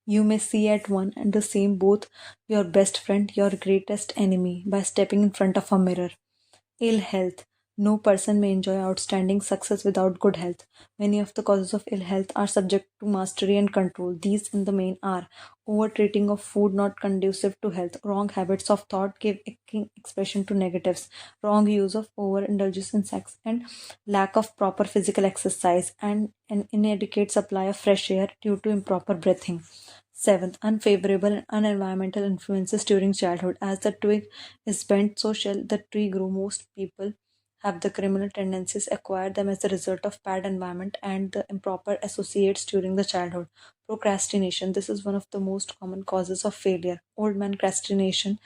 [SPEAKER 1] You may see at one and the same both your best friend, your greatest enemy, by stepping in front of a mirror. Ill health. No person may enjoy outstanding success without good health. Many of the causes of ill health are subject to mastery and control. These, in the main, are overtreating of food not conducive to health, wrong habits of thought give expression to negatives, wrong use of overindulgence in sex, and lack of proper physical exercise, and an inadequate supply of fresh air due to improper breathing. Seventh, unfavorable and unenvironmental influences during childhood. As the twig is bent, so shall the tree grow. Most people have the criminal tendencies acquired them as the result of bad environment and the improper associates during the childhood. Procrastination. This is one of the most common causes of failure. Old man procrastination.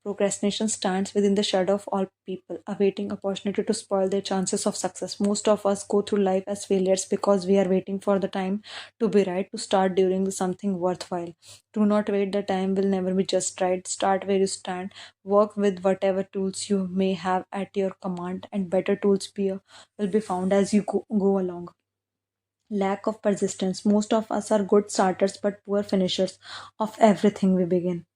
[SPEAKER 1] Procrastination stands within the shadow of all people, awaiting opportunity to spoil their chances of success. Most of us go through life as failures because we are waiting for the time to be right to start doing something worthwhile. Do not wait, the time will never be just right. Start where you stand, work with whatever tools you may have at your command, and better tools will be found as you go along. Lack of persistence. Most of us are good starters but poor finishers of everything we begin.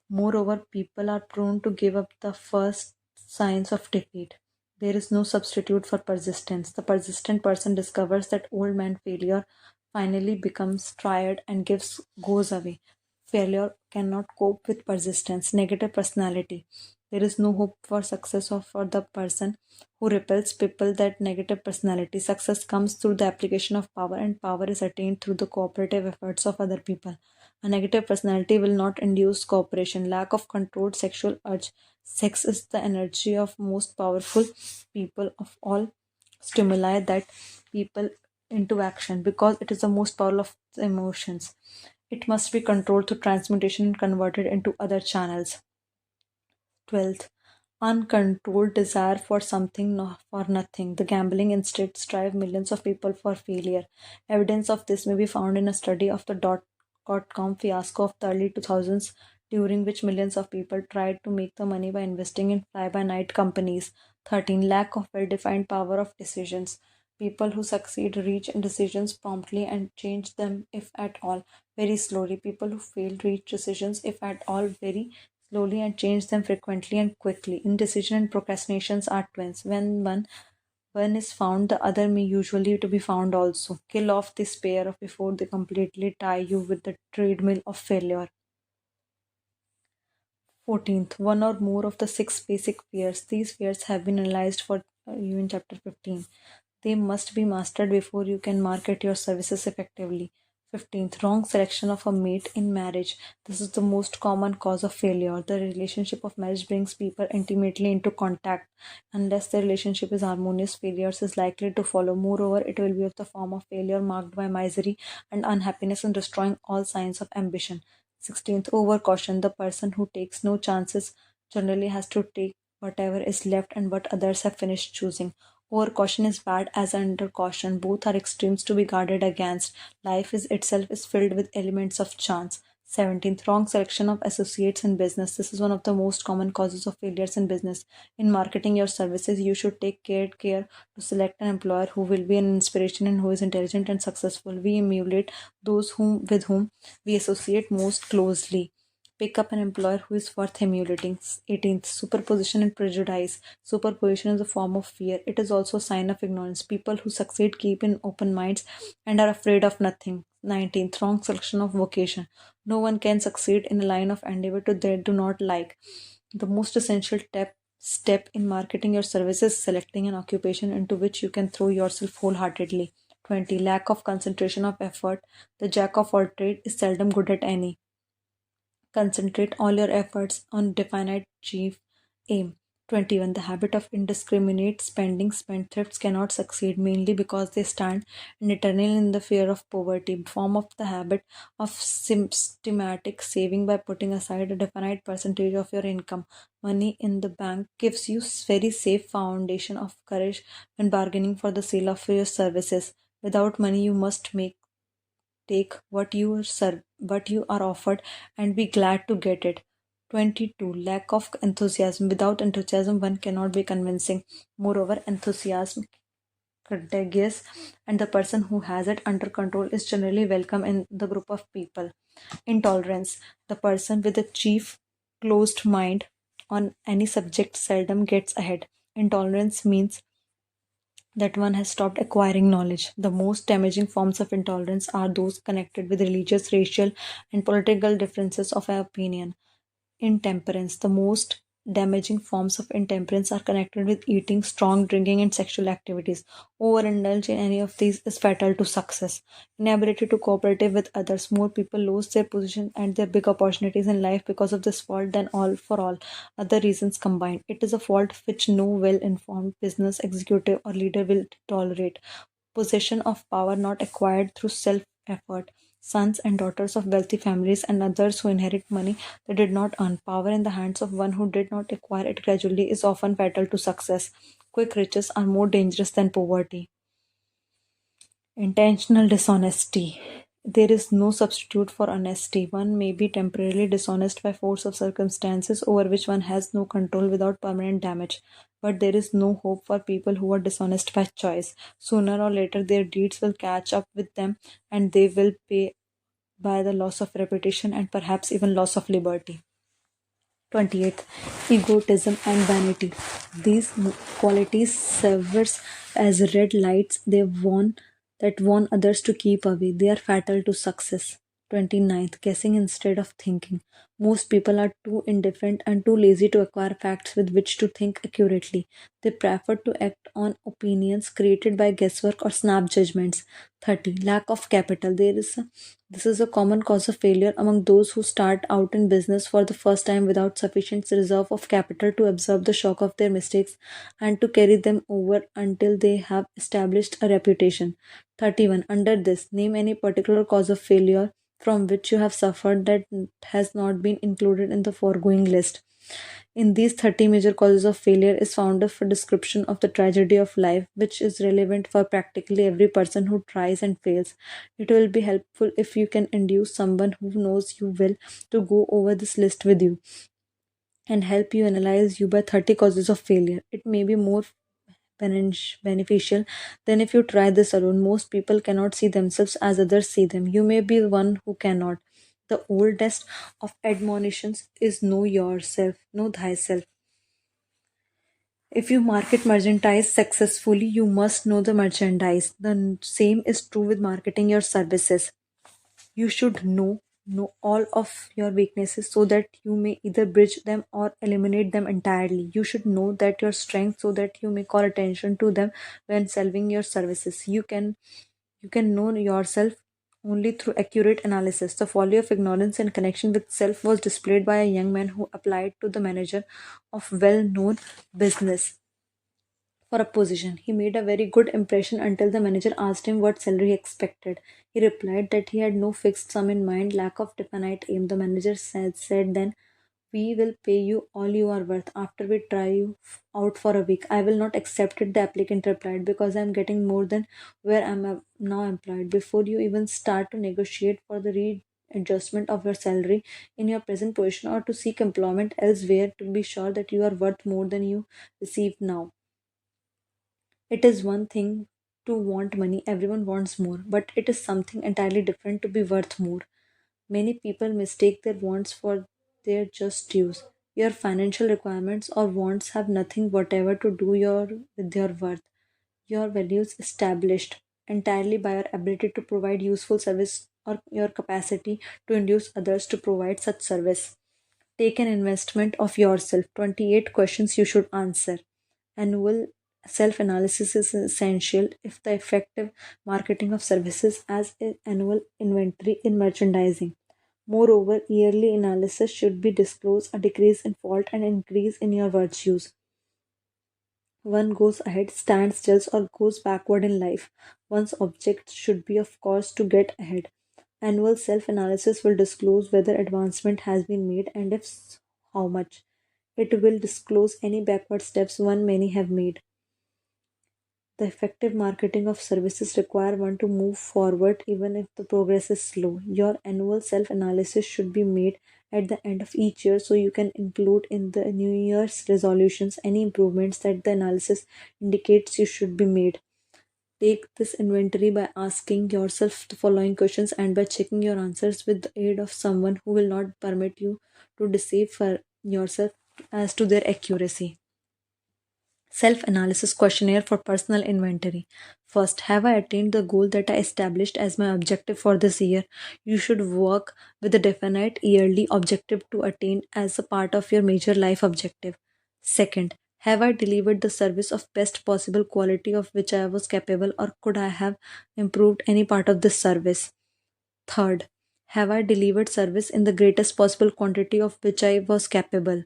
[SPEAKER 1] Moreover, people are prone to give up the first signs of defeat. There is no substitute for persistence. The persistent person discovers that old man failure finally becomes tired and goes away. Failure cannot cope with persistence. Negative personality. There is no hope for success or for the person who repels people that negative personality. Success comes through the application of power, and power is attained through the cooperative efforts of other people. A negative personality will not induce cooperation. Lack of controlled sexual urge. Sex is the energy of most powerful people of all stimuli that people into action because it is the most powerful of the emotions. It must be controlled through transmutation and converted into other channels. 12th, uncontrolled desire for something for nothing. The gambling instinct drive millions of people for failure. Evidence of this may be found in a study of the dot-com fiasco of the early 2000s, during which millions of people tried to make the money by investing in fly-by-night companies. 13. Lack of well-defined power of decisions. People who succeed reach decisions promptly and change them, if at all, very slowly. People who fail reach decisions, if at all, very slowly and change them frequently and quickly. Indecision and procrastinations are twins. When one is found, the other may usually to be found also. Kill off this pair of before they completely tie you with the treadmill of failure. 14th, one or more of the six basic fears. These fears have been analyzed for you in chapter 15. They must be mastered before you can market your services effectively. 15th, wrong selection of a mate in marriage. This is the most common cause of failure. The relationship of marriage brings people intimately into contact. Unless the relationship is harmonious, failures is likely to follow. Moreover, it will be of the form of failure marked by misery and unhappiness and destroying all signs of ambition. 16th, over caution. The person who takes no chances generally has to take whatever is left and what others have finished choosing. Over caution is bad as under caution. Both are extremes to be guarded against. Life is itself is filled with elements of chance. 17th, wrong selection of associates in business. This is one of the most common causes of failures in business. In marketing your services, you should take care to select an employer who will be an inspiration and who is intelligent and successful. We emulate those with whom we associate most closely. Pick up an employer who is worth emulating. 18th, superposition and prejudice. Superposition is a form of fear. It is also a sign of ignorance. People who succeed keep in open minds and are afraid of nothing. 19th, wrong selection of vocation. No one can succeed in a line of endeavor to they do not like. The most essential step in marketing your services is selecting an occupation into which you can throw yourself wholeheartedly. 20. Lack of concentration of effort. The jack of all trades is seldom good at any. Concentrate all your efforts on definite chief aim. 21. The habit of indiscriminate spending. Spendthrifts cannot succeed mainly because they stand and eternally in the fear of poverty. Form of the habit of systematic saving by putting aside a definite percentage of your income. Money in the bank gives you very safe foundation of courage when bargaining for the sale of your services. Without money, you must make take what you are offered and be glad to get it. 22. Lack of enthusiasm. Without enthusiasm, one cannot be convincing. Moreover, enthusiasm contagious, and the person who has it under control is generally welcome in the group of people. Intolerance. The person with a chief closed mind on any subject seldom gets ahead. Intolerance means that one has stopped acquiring knowledge. The most damaging forms of intolerance are those connected with religious, racial, and political differences of opinion. Intemperance. The most damaging forms of intemperance are connected with eating, strong drinking, and sexual activities. Overindulge in any of these is fatal to success. Inability to cooperate with others. More people lose their position and their big opportunities in life because of this fault than all other reasons combined. It is a fault which no well informed business executive or leader will tolerate. Possession of power not acquired through self effort. Sons and daughters of wealthy families and others who inherit money they did not earn. Power in the hands of one who did not acquire it gradually is often fatal to success. Quick riches are more dangerous than poverty. Intentional dishonesty. There is no substitute for honesty. One may be temporarily dishonest by force of circumstances over which one has no control without permanent damage. But there is no hope for people who are dishonest by choice. Sooner or later, their deeds will catch up with them and they will pay by the loss of reputation and perhaps even loss of liberty. 28th, egotism and vanity. These qualities serve as red lights that warn others to keep away. They are fatal to success. 29th, guessing instead of thinking. Most people are too indifferent and too lazy to acquire facts with which to think accurately. They prefer to act on opinions created by guesswork or snap judgments. 30. Lack of capital. This is a common cause of failure among those who start out in business for the first time without sufficient reserve of capital to absorb the shock of their mistakes and to carry them over until they have established a reputation. 31. Under this, name any particular cause of failure from which you have suffered that has not been included in the foregoing list. In these 30 major causes of failure is found a description of the tragedy of life, which is relevant for practically every person who tries and fails. It will be helpful if you can induce someone who knows you well to go over this list with you and help you analyze you by 30 causes of failure. It may be more beneficial than if you try this alone. Most people cannot see themselves as others see them. You may be one who cannot. The oldest of admonitions is know yourself, know thyself. If you market merchandise successfully, you must know the merchandise. The same is true with marketing your services. You should know all of your weaknesses so that you may either bridge them or eliminate them entirely. You should know that your strengths so that you may call attention to them when selling your services. You can know yourself only through accurate analysis. The folly of ignorance in connection with self was displayed by a young man who applied to the manager of well-known business for a position. He made a very good impression until the manager asked him what salary he expected. He replied that he had no fixed sum in mind, lack of definite aim. The manager said then, we will pay you all you are worth after we try you out for a week. I will not accept it, the applicant replied, because I am getting more than where I am now employed. Before you even start to negotiate for the adjustment of your salary in your present position or to seek employment elsewhere to be sure that you are worth more than you receive now. It is one thing to want money, everyone wants more, but it is something entirely different to be worth more. Many people mistake their wants for their just dues. Your financial requirements or wants have nothing whatever to do with your worth. Your values established entirely by your ability to provide useful service or your capacity to induce others to provide such service. Take an investment of yourself. 28 questions you should answer. Annual self analysis is essential if the effective marketing of services as an annual inventory in merchandising. Moreover, yearly analysis should be disclose a decrease in fault and increase in your virtues. One goes ahead, stands still, or goes backward in life. One's object should be, of course, to get ahead. Annual self analysis will disclose whether advancement has been made and if how much. It will disclose any backward steps one many have made. The effective marketing of services require one to move forward even if the progress is slow. Your annual self analysis should be made at the end of each year so you can include in the New Year's resolutions any improvements that the analysis indicates you should be made. Take this inventory by asking yourself the following questions and by checking your answers with the aid of someone who will not permit you to deceive for yourself as to their accuracy. Self analysis questionnaire for personal inventory. First, have I attained the goal that I established as my objective for this year? You should work with a definite yearly objective to attain as a part of your major life objective. Second, have I delivered the service of best possible quality of which I was capable, or could I have improved any part of this service? Third, have I delivered service in the greatest possible quantity of which I was capable?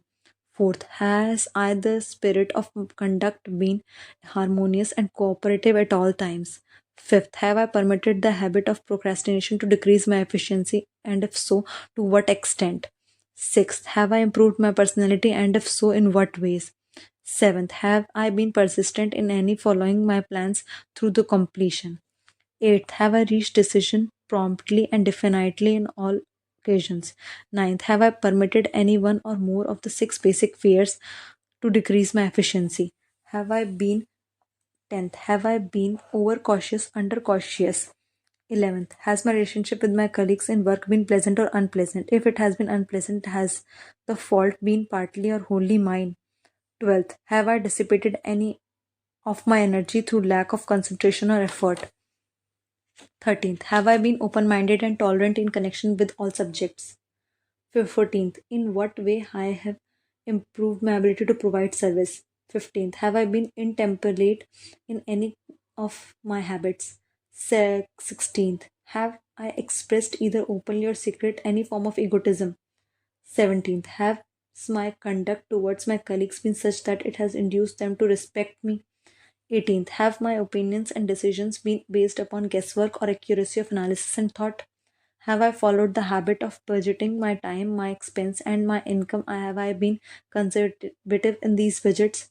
[SPEAKER 1] Fourth, has I the spirit of conduct been harmonious and cooperative at all times? Fifth, have I permitted the habit of procrastination to decrease my efficiency, and if so, to what extent? Sixth, have I improved my personality, and if so, in what ways? Seventh, have I been persistent in any following my plans through the completion? Eighth, have I reached decision promptly and definitely in all occasions? Ninth, have I permitted any one or more of the six basic fears to decrease my efficiency? Have I been Tenth, have I been overcautious, undercautious? 11th, has my relationship with my colleagues in work been pleasant or unpleasant? If it has been unpleasant, has the fault been partly or wholly mine? 12th, have I dissipated any of my energy through lack of concentration or effort? 13th, have I been open minded and tolerant in connection with all subjects? 14th, in what way I have improved my ability to provide service? 15th, have I been intemperate in any of my habits? 16th, have I expressed either openly or secret any form of egotism? 17th, has my conduct towards my colleagues been such that it has induced them to respect me? 18th, have my opinions and decisions been based upon guesswork or accuracy of analysis and thought? Have I followed the habit of budgeting my time, my expense, and my income? Have I been conservative in these budgets?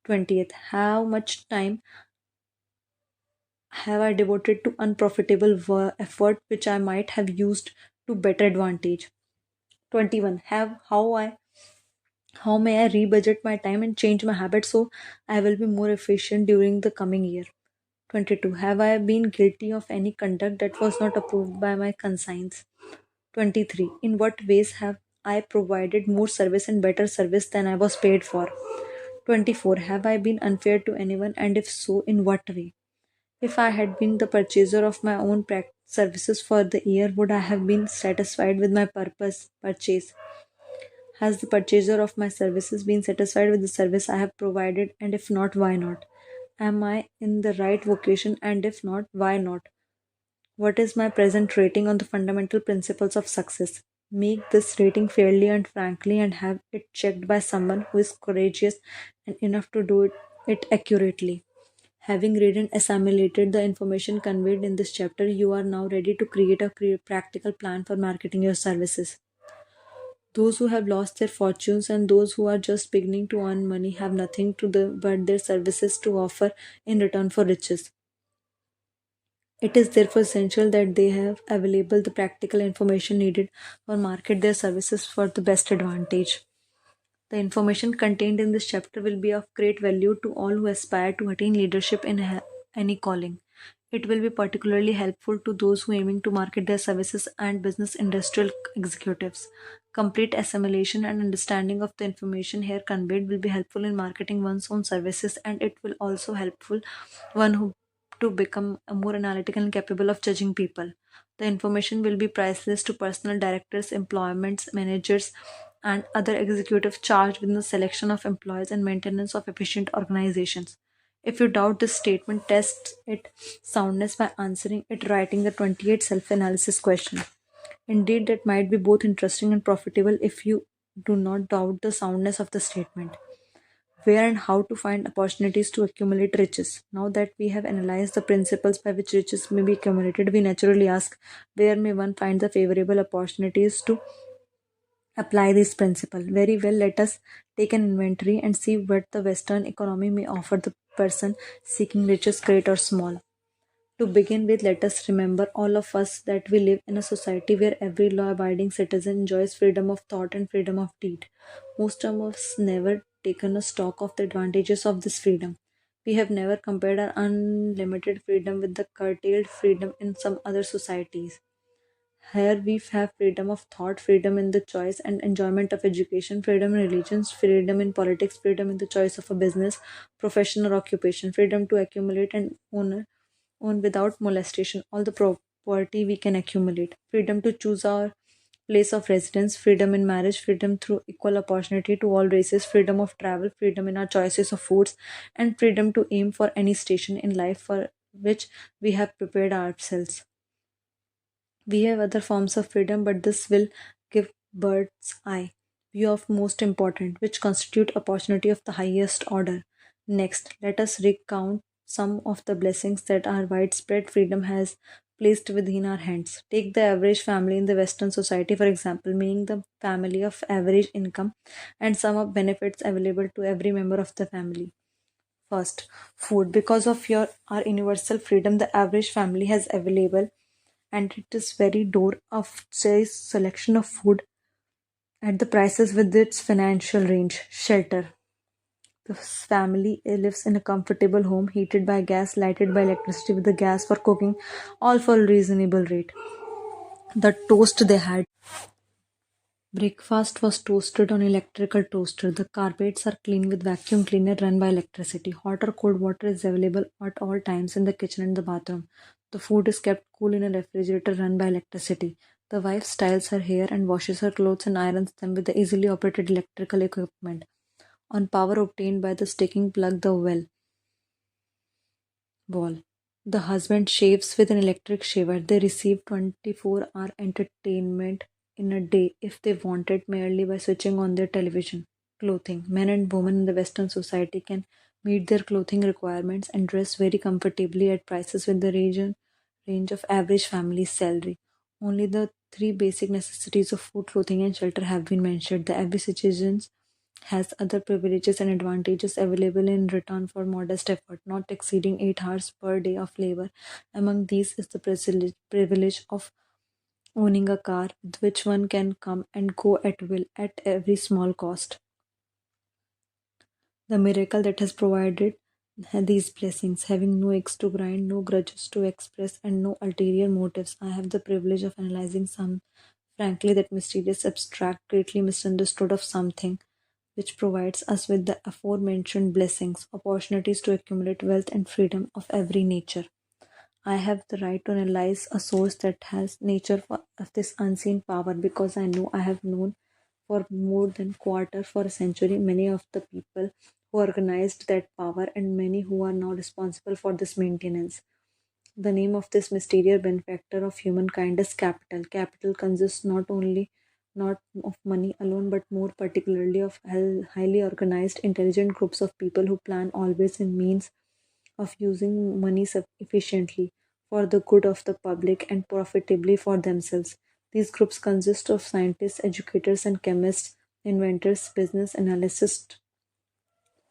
[SPEAKER 1] 20th, how much time have I devoted to unprofitable effort which I might have used to better advantage? 21, have how may I rebudget my time and change my habits so I will be more efficient during the coming year? 22, have I been guilty of any conduct that was not approved by my conscience? 23, in what ways have I provided more service and better service than I was paid for? 24, have I been unfair to anyone, and if so, in what way? If I had been the purchaser of my own services for the year, would I have been satisfied with my purchase? Has the purchaser of my services been satisfied with the service I have provided, and if not, why not? Am I in the right vocation, and if not, why not? What is my present rating on the fundamental principles of success? Make this rating fairly and frankly and have it checked by someone who is courageous and enough to do it accurately. Having read and assimilated the information conveyed in this chapter, you are now ready to create a practical plan for marketing your services. Those who have lost their fortunes and those who are just beginning to earn money have nothing but their services to offer in return for riches. It is therefore essential that they have available the practical information needed or market their services for the best advantage. The information contained in this chapter will be of great value to all who aspire to attain leadership in any calling. It will be particularly helpful to those who aiming to market their services and business industrial executives. Complete assimilation and understanding of the information here conveyed will be helpful in marketing one's own services, and it will also helpful one who to become a more analytical and capable of judging people. The information will be priceless to personal directors, employments, managers, and other executives charged with the selection of employees and maintenance of efficient organizations. If you doubt this statement, test its soundness by answering it, writing the 28 self analysis question. Indeed, that might be both interesting and profitable if you do not doubt the soundness of the statement. Where and how to find opportunities to accumulate riches. Now that we have analyzed the principles by which riches may be accumulated, we naturally ask where may one find the favorable opportunities to apply this principle. Very well, let us take an inventory and see what the Western economy may offer the person seeking riches, great or small. To begin with, let us remember, all of us, that we live in a society where every law abiding citizen enjoys freedom of thought and freedom of deed. Most of us never taken a stock of the advantages of this freedom. We have never compared our unlimited freedom with the curtailed freedom in some other societies. Here we have freedom of thought, freedom in the choice and enjoyment of education, freedom in religions, freedom in politics, freedom in the choice of a business, profession or occupation, freedom to accumulate and own without molestation all the property we can accumulate, freedom to choose our place of residence, freedom in marriage, freedom through equal opportunity to all races, freedom of travel, freedom in our choices of foods, and freedom to aim for any station in life for which we have prepared ourselves. We have other forms of freedom, but this will give bird's eye view of most important, which constitute opportunity of the highest order. Next, let us recount some of the blessings that our widespread freedom has placed within our hands. Take the average family in the Western society, for example, meaning the family of average income, and some of benefits available to every member of the family. First, food. Because of your our universal freedom, the average family has available, and it is very door of choice selection of food at the prices with its financial range. Shelter. The family lives in a comfortable home heated by gas, lighted by electricity with the gas for cooking, all for a reasonable rate. The toast they had. Breakfast was toasted on electrical toaster. The carpets are clean with vacuum cleaner run by electricity. Hot or cold water is available at all times in the kitchen and the bathroom. The food is kept cool in a refrigerator run by electricity. The wife styles her hair and washes her clothes and irons them with the easily operated electrical equipment on power obtained by the sticking plug the wall. The husband shaves with an electric shaver. They receive 24-hour entertainment in a day if they want it merely by switching on their television. Clothing. Men and women in the Western society can meet their clothing requirements and dress very comfortably at prices with the range of average family's salary. Only the three basic necessities of food, clothing, and shelter have been mentioned. The average citizen has other privileges and advantages available in return for modest effort, not exceeding 8 hours per day of labor. Among these is the privilege of owning a car with which one can come and go at will at every small cost. The miracle that has provided these blessings, having no axe to grind, no grudges to express, and no ulterior motives. I have the privilege of analyzing some frankly that mysterious, abstract, greatly misunderstood of something which provides us with the aforementioned blessings, opportunities to accumulate wealth and freedom of every nature. I have the right to analyze a source that has nature of this unseen power because I know I have known for more than quarter for a century many of the people who organized that power and many who are now responsible for this maintenance. The name of this mysterious benefactor of humankind is capital. Capital consists not of money alone, but more particularly of highly organized, intelligent groups of people who plan always in means of using money efficiently for the good of the public and profitably for themselves. These groups consist of scientists, educators, and chemists, inventors, business analysts,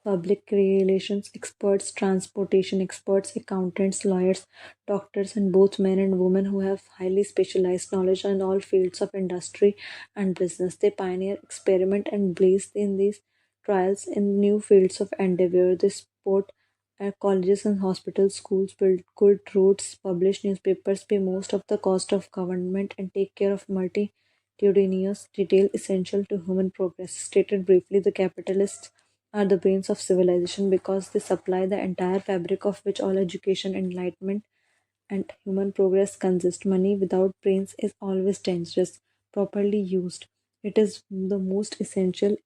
[SPEAKER 1] public relations experts, transportation experts, accountants, lawyers, doctors, and both men and women who have highly specialized knowledge in all fields of industry and business. They pioneer, experiment, and blaze in these trials in new fields of endeavor. They support colleges and hospitals, schools, build good roads, publish newspapers, pay most of the cost of government, and take care of multitudinous detail essential to human progress. Stated briefly, the capitalists are the brains of civilization because they supply the entire fabric of which all education, enlightenment, and human progress consist. Money without brains is always dangerous. Properly used, it is the most essential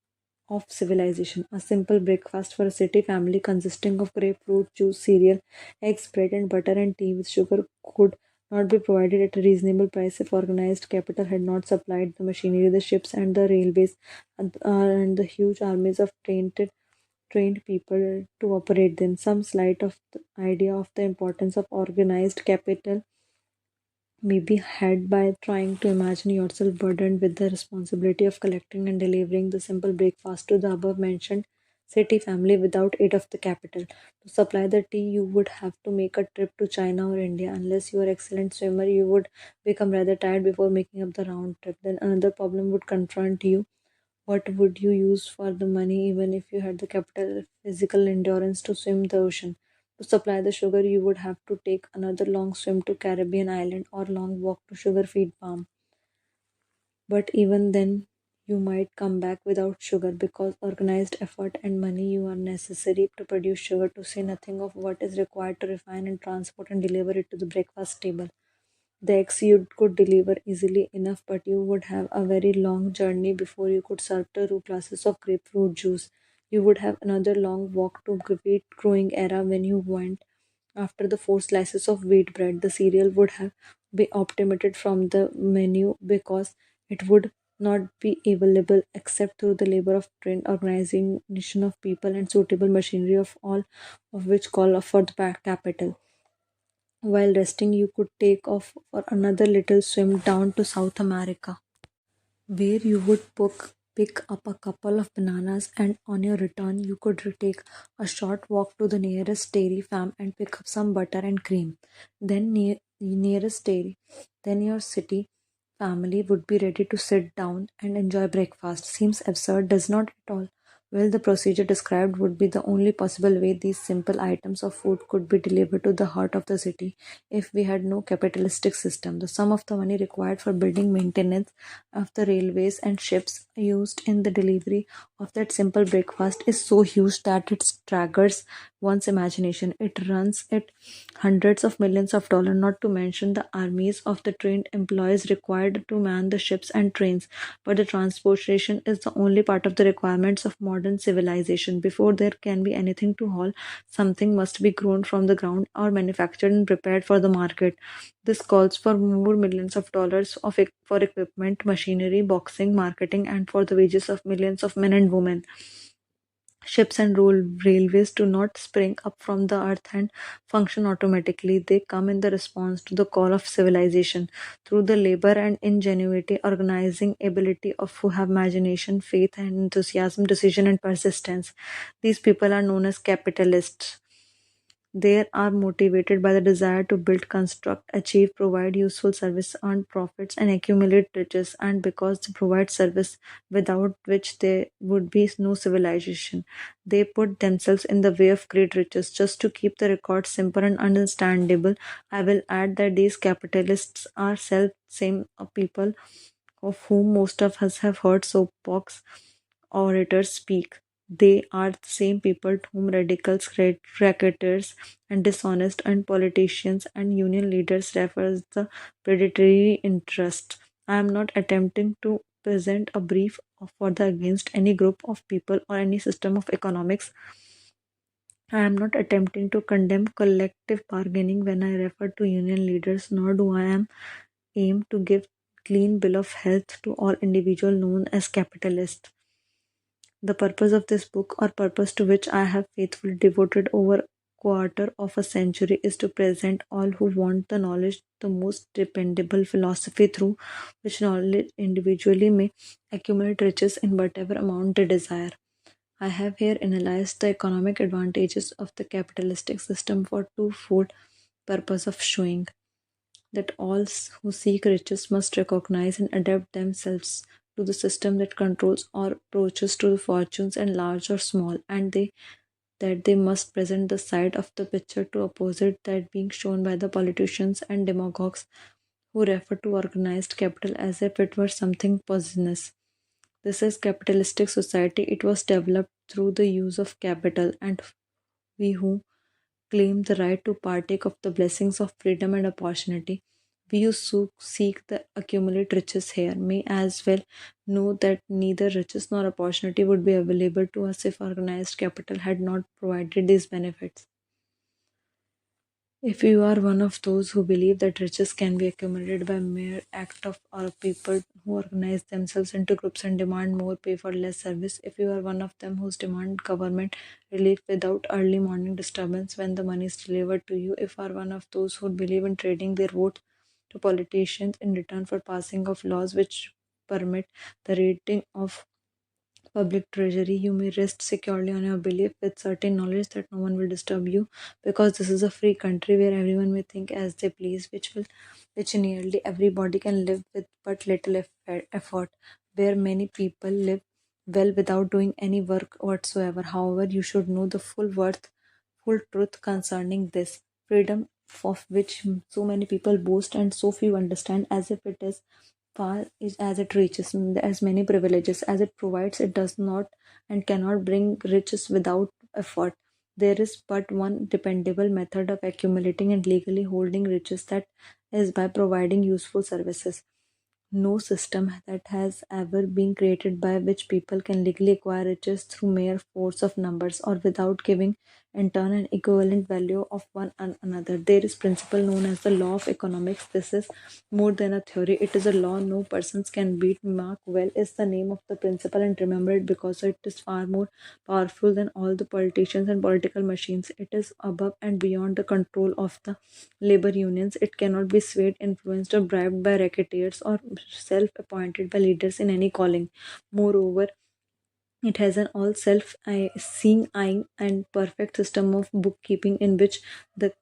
[SPEAKER 1] of civilization. A simple breakfast for a city family consisting of grapefruit juice, cereal, eggs, bread, and butter, and tea with sugar could not be provided at a reasonable price if organized capital had not supplied the machinery, the ships, and the railways, and the huge armies of trained people to operate them. Some slight of the idea of the importance of organized capital may be had by trying to imagine yourself burdened with the responsibility of collecting and delivering the simple breakfast to the above mentioned city family without aid of the capital. To supply the tea, you would have to make a trip to China or India. Unless you are excellent swimmer, you would become rather tired before making up the round trip. Then another problem would confront you. What would you use for the money even if you had the capital physical endurance to swim the ocean? To supply the sugar, you would have to take another long swim to Caribbean island or long walk to sugar feed farm. But even then, you might come back without sugar because organized effort and money you are necessary to produce sugar, to say nothing of what is required to refine and transport and deliver it to the breakfast table. The eggs you could deliver easily enough, but you would have a very long journey before you could serve 2 glasses of grapefruit juice. You would have another long walk to wheat growing era when you went. After the 4 slices of wheat bread, the cereal would have been optimated from the menu because it would not be available except through the labor of trained organization of people and suitable machinery of all of which call for the capital. While resting, you could take off for another little swim down to South America, where you would pick up a couple of bananas, and on your return, you could take a short walk to the nearest dairy farm and pick up some butter and cream. Then, nearest dairy, then your city family would be ready to sit down and enjoy breakfast. Seems absurd, does not at all? Well, the procedure described would be the only possible way these simple items of food could be delivered to the heart of the city if we had no capitalistic system. The sum of the money required for building maintenance of the railways and ships used in the delivery of that simple breakfast is so huge that it staggers one's imagination. It runs at hundreds of millions of dollars, not to mention the armies of the trained employees required to man the ships and trains. But the transportation is the only part of the requirements of modern civilization. Before there can be anything to haul, something must be grown from the ground or manufactured and prepared for the market. This calls for more millions of dollars for equipment, machinery, boxing, marketing, and for the wages of millions of men and women. Ships and railways do not spring up from the earth and function automatically. They come in the response to the call of civilization through the labor and ingenuity, organizing ability of who have imagination, faith, and enthusiasm, decision, and persistence. These people are known as capitalists. They are motivated by the desire to build, construct, achieve, provide useful service, earn profits, and accumulate riches, and because they provide service without which there would be no civilization. They put themselves in the way of great riches. Just to keep the record simple and understandable, I will add that these capitalists are self same people of whom most of us have heard soapbox orators speak. They are the same people to whom radicals, cricketers, and dishonest and politicians and union leaders refer as the predatory interest. I am not attempting to present a brief for the against any group of people or any system of economics. I am not attempting to condemn collective bargaining when I refer to union leaders, nor do I aim to give clean bill of health to all individuals known as capitalists. The purpose of this book, or purpose to which I have faithfully devoted over quarter of a century, is to present all who want the knowledge the most dependable philosophy through which knowledge individually may accumulate riches in whatever amount they desire. I have here analyzed the economic advantages of the capitalistic system for twofold purpose of showing that all who seek riches must recognize and adapt themselves to the system that controls or approaches to the fortunes and large or small, and they must present the side of the picture to opposite that being shown by the politicians and demagogues who refer to organized capital as if it were something poisonous. This is capitalistic society. It was developed through the use of capital, and we who claim the right to partake of the blessings of freedom and opportunity, we who seek the accumulate riches here may as well know that neither riches nor opportunity would be available to us if organized capital had not provided these benefits. If you are one of those who believe that riches can be accumulated by mere act of or people who organize themselves into groups and demand more pay for less service, if you are one of them who demand government relief without early morning disturbance when the money is delivered to you, if you are one of those who believe in trading their vote to politicians in return for passing of laws which permit the raiding of public treasury, you may rest securely on your belief with certain knowledge that no one will disturb you, because this is a free country where everyone may think as they please, which nearly everybody can live with but little effort, where many people live well without doing any work whatsoever. However, you should know the full truth concerning this freedom of which so many people boast and so few understand, as if it is far is as it reaches, as many privileges as it provides, it does not and cannot bring riches without effort. There is but one dependable method of accumulating and legally holding riches, that is by providing useful services. No system that has ever been created by which people can legally acquire riches through mere force of numbers or without giving in turn an equivalent value of one another. There is principle known as the law of economics. This is more than a theory. It is a law no persons can beat. Mark well is the name of the principle and remember it, because it is far more powerful than all the politicians and political machines. It is above and beyond the control of the labor unions. It cannot be swayed, influenced, or bribed by racketeers or self appointed by leaders in any calling. Moreover, it has an all self seeing eye and perfect system of bookkeeping in which the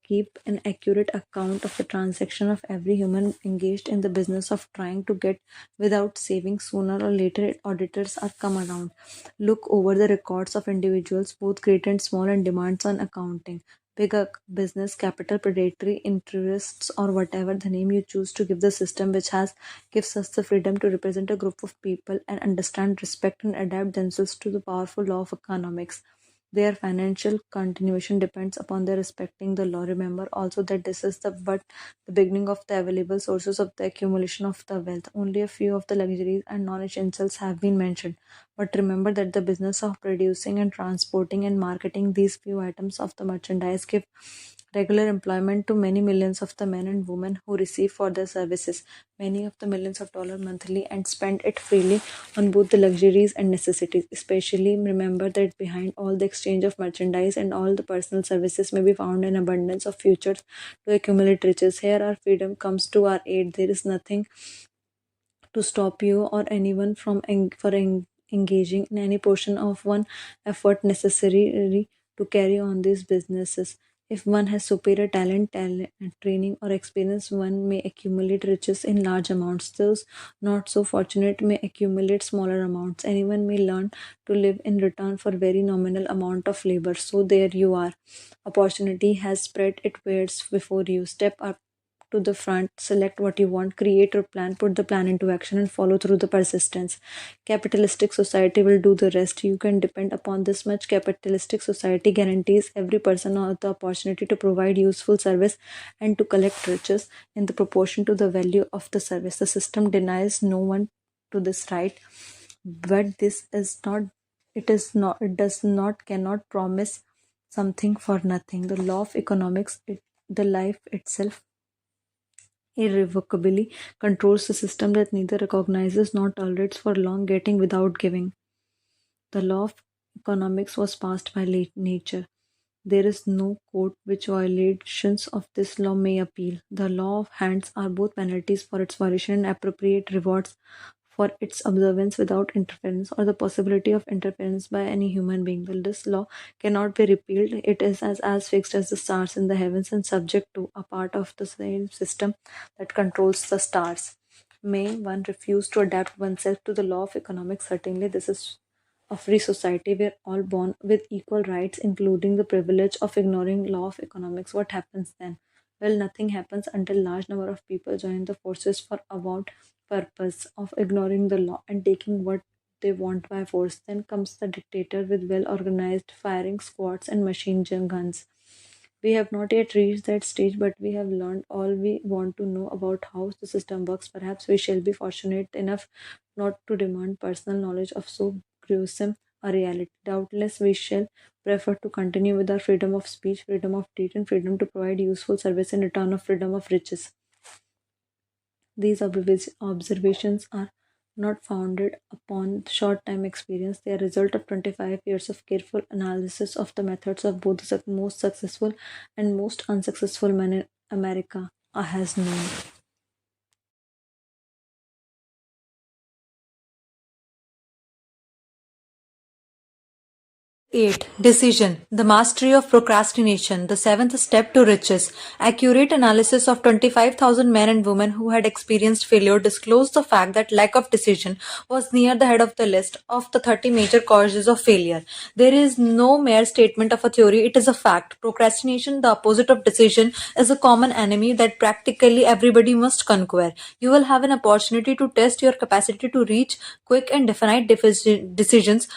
[SPEAKER 1] keep an accurate account of the transaction of every human engaged in the business of trying to get without saving. Sooner or later, auditors are come around, look over the records of individuals, both great and small, and demands on accounting. Big business, capital, predatory interests, or whatever the name you choose to give the system, which has gives us the freedom to represent a group of people and understand, respect, and adapt themselves to the powerful law of economics. Their financial continuation depends upon their respecting the law. Remember also that this is the beginning of the available sources of the accumulation of the wealth. Only a few of the luxuries and non-essentials have been mentioned. But remember that the business of producing and transporting and marketing these few items of the merchandise give regular employment to many millions of the men and women who receive for their services many of the millions of dollars monthly and spend it freely on both the luxuries and necessities. Especially remember that behind all the exchange of merchandise and all the personal services may be found an abundance of futures to accumulate riches. Here our freedom comes to our aid. There is nothing to stop you or anyone from engaging in any portion of one effort necessary to carry on these businesses. If one has superior talent, training, or experience, one may accumulate riches in large amounts. Those not so fortunate may accumulate smaller amounts. Anyone may learn to live in return for very nominal amount of labor. So there you are. Opportunity has spread its wares before you. Step up to the front, select what you want, create your plan, put the plan into action, and follow through the persistence. Capitalistic society will do the rest. You can depend upon this much. Capitalistic society guarantees every person the opportunity to provide useful service and to collect riches in the proportion to the value of the service. The system denies no one to this right, but this is not it does not cannot promise something for nothing. The law of economics, the life itself irrevocably controls the system that neither recognizes nor tolerates for long getting without giving. The law of economics was passed by nature. There is no court which violations of this law may appeal. The law of hands are both penalties for its violation and appropriate rewards for its observance without interference or the possibility of interference by any human being. Well, this law cannot be repealed. It is as fixed as the stars in the heavens and subject to a part of the same system that controls the stars. May one refuse to adapt oneself to the law of economics? Certainly, this is a free society. We're all born with equal rights, including the privilege of ignoring law of economics. What happens then? Well, nothing happens until large number of people join the forces for avowed purpose of ignoring the law and taking what they want by force. Then comes the dictator with well organized firing squads and machine gun guns. We have not yet reached that stage, but we have learned all we want to know about how the system works. Perhaps we shall be fortunate enough not to demand personal knowledge of so gruesome a reality. Doubtless, we shall prefer to continue with our freedom of speech, freedom of deed, and freedom to provide useful service in return of freedom of riches. These observations are not founded upon short-time experience. They are result of 25 years of careful analysis of the methods of both the most successful and most unsuccessful men in America has known. 8. Decision. The mastery of procrastination. The seventh step to riches. Accurate analysis of 25,000 men and women who had experienced failure disclosed the fact that lack of decision was near the head of the list of the 30 major causes of failure. There is no mere statement of a theory, it is a fact. Procrastination, the opposite of decision, is a common enemy that practically everybody must conquer. You will have an opportunity to test your capacity to reach quick and definite decisions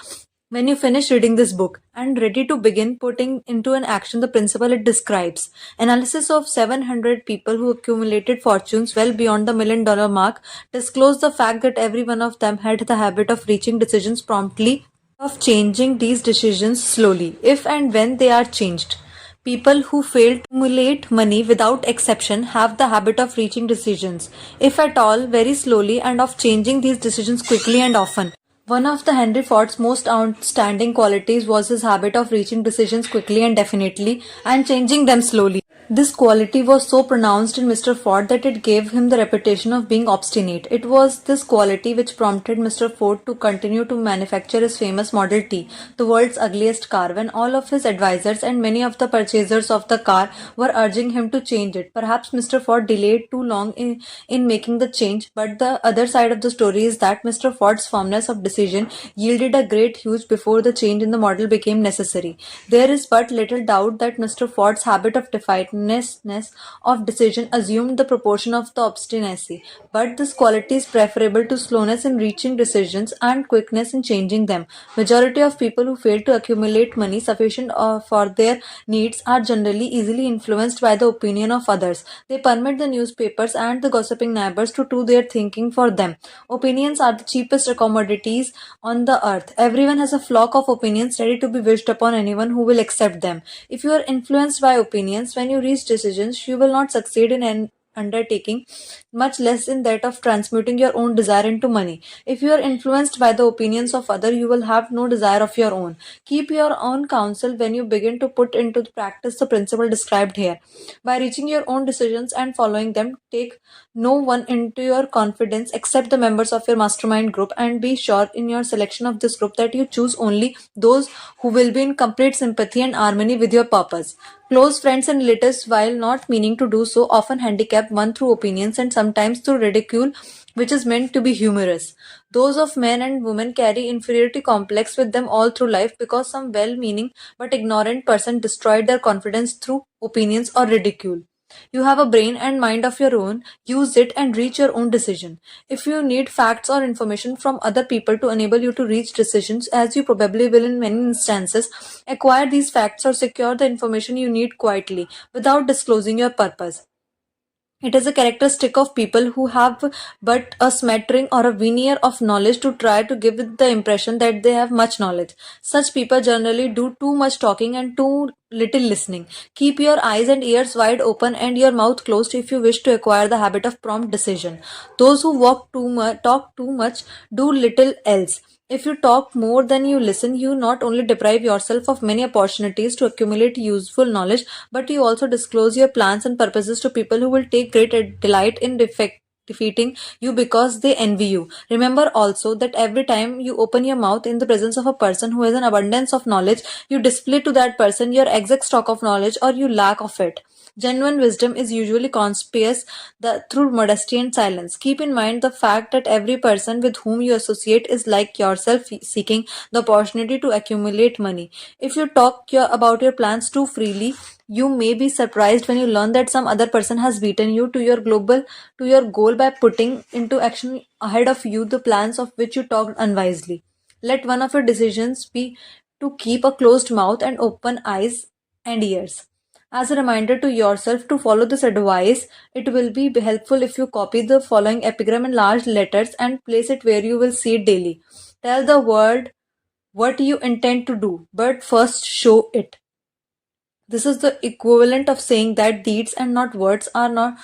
[SPEAKER 1] when you finish reading this book and ready to begin putting into an action the principle it describes. Analysis of 700 people who accumulated fortunes well beyond the $1 million mark disclosed the fact that every one of them had the habit of reaching decisions promptly, of changing these decisions slowly, if and when they are changed. People who fail to accumulate money without exception have the habit of reaching decisions, if at all, very slowly, and of changing these decisions quickly and often. One of the Henry Ford's most outstanding qualities was his habit of reaching decisions quickly and definitely and changing them slowly. This quality was so pronounced in Mr. Ford that it gave him the reputation of being obstinate. It was this quality which prompted Mr. Ford to continue to manufacture his famous Model T, the world's ugliest car, when all of his advisors and many of the purchasers of the car were urging him to change it. Perhaps Mr. Ford delayed too long in making the change, but the other side of the story is that Mr. Ford's firmness of decision yielded a great huge before the change in the model became necessary. There is but little doubt that Mr. Ford's habit of defiantness of decision assumed the proportion of the obstinacy, but this quality is preferable to slowness in reaching decisions and quickness in changing them. Majority of people who fail to accumulate money sufficient for their needs are generally easily influenced by the opinion of others. They permit the newspapers and the gossiping neighbors to do their thinking for them. Opinions are the cheapest commodities on the earth. Everyone has a flock of opinions ready to be wished upon anyone who will accept them. If you are influenced by opinions when you reach decisions, you will not succeed in an undertaking, much less in that of transmuting your own desire into money. If you are influenced by the opinions of others, you will have no desire of your own. Keep your own counsel when you begin to put into practice the principle described here. By reaching your own decisions and following them, take no one into your confidence except the members of your mastermind group, and be sure in your selection of this group that you choose only those who will be in complete sympathy and harmony with your purpose. Close friends and relatives, while not meaning to do so, often handicap one through opinions and sometimes through ridicule, which is meant to be humorous. Those of men and women carry inferiority complex with them all through life because some well-meaning but ignorant person destroyed their confidence through opinions or ridicule. You have a brain and mind of your own. Use it and reach your own decision. If you need facts or information from other people to enable you to reach decisions, as you probably will in many instances, acquire these facts or secure the information you need quietly, without disclosing your purpose. It is a characteristic of people who have but a smattering or a veneer of knowledge to try to give it the impression that they have much knowledge. Such people generally do too much talking and too little listening. Keep your eyes and ears wide open and your mouth closed if you wish to acquire the habit of prompt decision. Those who talk too much, do little else. If you talk more than you listen, you not only deprive yourself of many opportunities to accumulate useful knowledge, but you also disclose your plans and purposes to people who will take great delight in defeating you because they envy you. Remember also that every time you open your mouth in the presence of a person who has an abundance of knowledge, you display to that person your exact stock of knowledge or you lack of it. Genuine wisdom is usually conspicuous through modesty and silence. Keep in mind the fact that every person with whom you associate is like yourself, seeking the opportunity to accumulate money. If you talk about your plans too freely, you may be surprised when you learn that some other person has beaten you to your goal by putting into action ahead of you the plans of which you talked unwisely. Let one of your decisions be to keep a closed mouth and open eyes and ears. As a reminder to yourself to follow this advice, it will be helpful if you copy the following epigram in large letters and place it where you will see it daily. Tell the world what you intend to do, but first show it. This is the equivalent of saying that deeds and not words are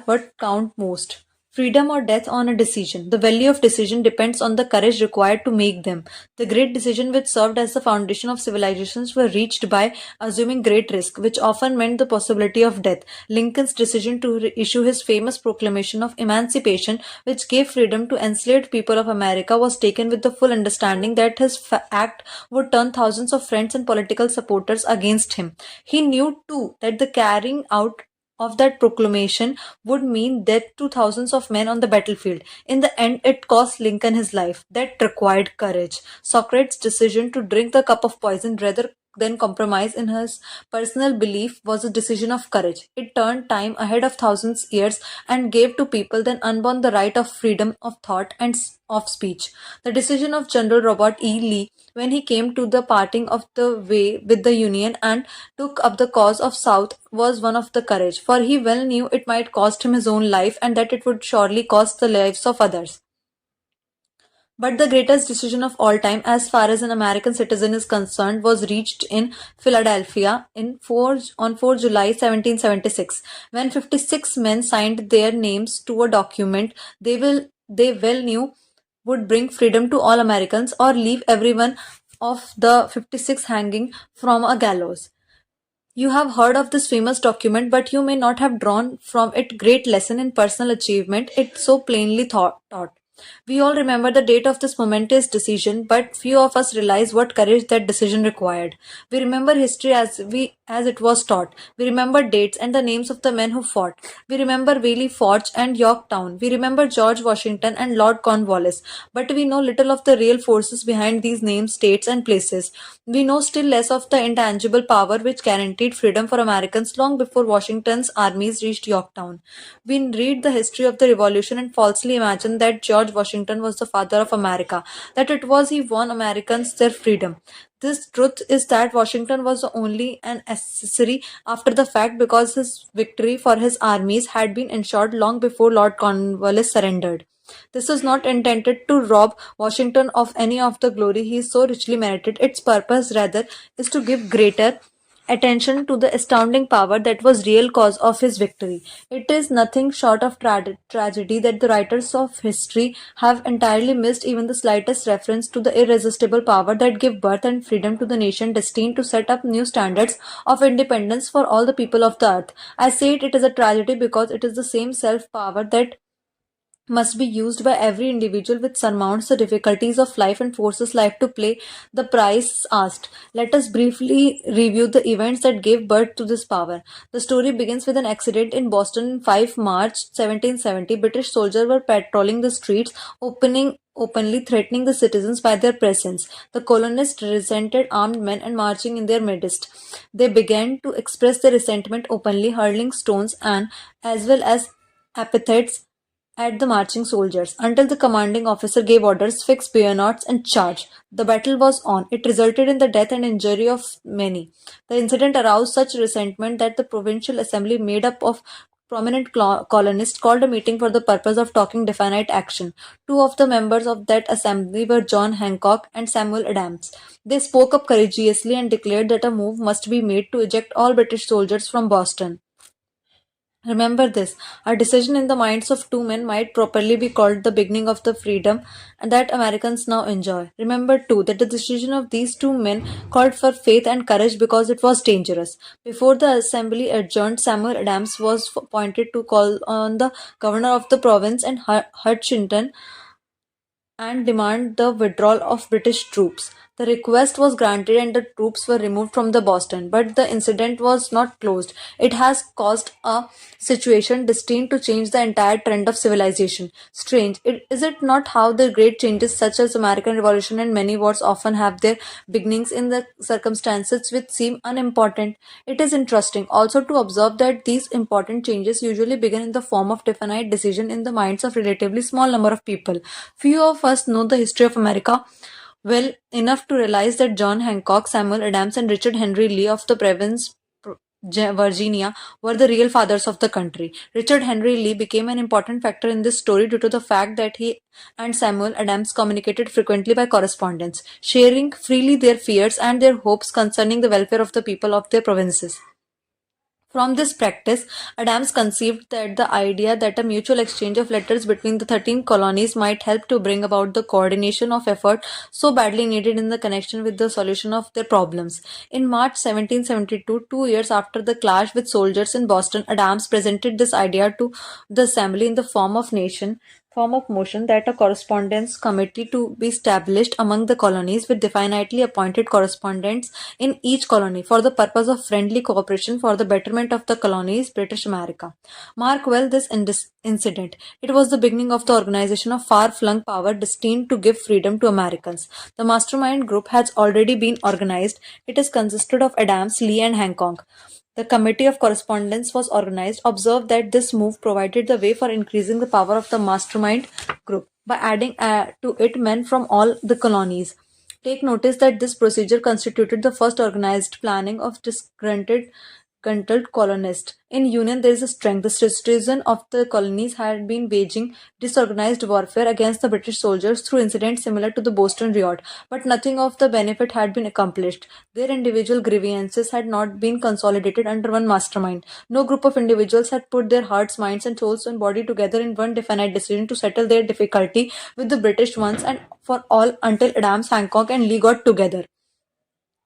[SPEAKER 1] what count most. Freedom or death on a decision. The value of decision depends on the courage required to make them. The great decision which served as the foundation of civilizations were reached by assuming great risk, which often meant the possibility of death. Lincoln's decision to issue his famous proclamation of emancipation, which gave freedom to enslaved people of America, was taken with the full understanding that his act would turn thousands of friends and political supporters against him. He knew too that the carrying out of that proclamation would mean death to thousands of men on the battlefield. In the end, it cost Lincoln his life. That required courage. Socrates' decision to drink the cup of poison rather than compromise in his personal belief was a decision of courage. It turned time ahead of thousands years and gave to people then unborn the right of freedom of thought and of speech. The decision of General Robert E. Lee when he came to the parting of the way with the Union and took up the cause of South was one of the courage, for he well knew it might cost him his own life and that it would surely cost the lives of others. But the greatest decision of all time, as far as an American citizen is concerned, was reached in Philadelphia on 4 July 1776, when 56 men signed their names to a document they well knew would bring freedom to all Americans or leave every one of the 56 hanging from a gallows. You have heard of this famous document, but you may not have drawn from it great lesson in personal achievement it so plainly taught. We all remember the date of this momentous decision, but few of us realize what courage that decision required. We remember history as it was taught. We remember dates and the names of the men who fought. We remember Valley Forge and Yorktown. We remember George Washington and Lord Cornwallis. But we know little of the real forces behind these names, dates, and places. We know still less of the intangible power which guaranteed freedom for Americans long before Washington's armies reached Yorktown. We read the history of the Revolution and falsely imagine that George Washington was the father of America, that it was he won Americans their freedom. This truth is that Washington was only an accessory after the fact because his victory for his armies had been ensured long before Lord Cornwallis surrendered. This is not intended to rob Washington of any of the glory he so richly merited. Its purpose, rather, is to give greater attention to the astounding power that was real cause of his victory. It is nothing short of tragedy that the writers of history have entirely missed even the slightest reference to the irresistible power that gave birth and freedom to the nation destined to set up new standards of independence for all the people of the earth. I say it is a tragedy because it is the same self-power that must be used by every individual which surmounts the difficulties of life and forces life to pay the price asked. Let us briefly review the events that gave birth to this power. The story begins with an accident in Boston on 5 March 1770. British soldiers were patrolling the streets, openly threatening the citizens by their presence. The colonists resented armed men and marching in their midst. They began to express their resentment openly, hurling stones and as well as epithets at the marching soldiers until the commanding officer gave orders, fix bayonets, and charge. The battle was on. It resulted in the death and injury of many. The incident aroused such resentment that the provincial assembly, made up of prominent colonists, called a meeting for the purpose of taking definite action. Two of the members of that assembly were John Hancock and Samuel Adams. They spoke up courageously and declared that a move must be made to eject all British soldiers from Boston. Remember this, a decision in the minds of two men might properly be called the beginning of the freedom that Americans now enjoy. Remember too that the decision of these two men called for faith and courage because it was dangerous. Before the assembly adjourned, Samuel Adams was appointed to call on the governor of the province and Hutchinson and demand the withdrawal of British troops. The request was granted and the troops were removed from the Boston, but the incident was not closed. It has caused a situation destined to change the entire trend of civilization. Strange, is it not how the great changes such as American Revolution and many wars often have their beginnings in the circumstances which seem unimportant? It is interesting also to observe that these important changes usually begin in the form of definite decision in the minds of relatively small number of people. Few of us know the history of America well enough to realize that John Hancock, Samuel Adams, and Richard Henry Lee of the province Virginia were the real fathers of the country. Richard Henry Lee became an important factor in this story due to the fact that he and Samuel Adams communicated frequently by correspondence, sharing freely their fears and their hopes concerning the welfare of the people of their provinces. From this practice, Adams conceived that the idea that a mutual exchange of letters between the 13 colonies might help to bring about the coordination of effort so badly needed in the connection with the solution of their problems. In March 1772, 2 years after the clash with soldiers in Boston, Adams presented this idea to the Assembly in the form of motion that a correspondence committee to be established among the colonies with definitely appointed correspondents in each colony for the purpose of friendly cooperation for the betterment of the colonies, British America. Mark well this incident. It was the beginning of the organization of far-flung power destined to give freedom to Americans. The mastermind group has already been organized. It is consisted of Adams, Lee, and Hancock. The Committee of Correspondence was organized. Observe that this move provided the way for increasing the power of the mastermind group by adding to it men from all the colonies. Take notice that this procedure constituted the first organized planning of disgruntled colonists. In Union, there is a strength. The citizens of the colonies had been waging disorganized warfare against the British soldiers through incidents similar to the Boston Riot, but nothing of the benefit had been accomplished. Their individual grievances had not been consolidated under one mastermind. No group of individuals had put their hearts, minds, and souls and body together in one definite decision to settle their difficulty with the British once and for all until Adams, Hancock, and Lee got together.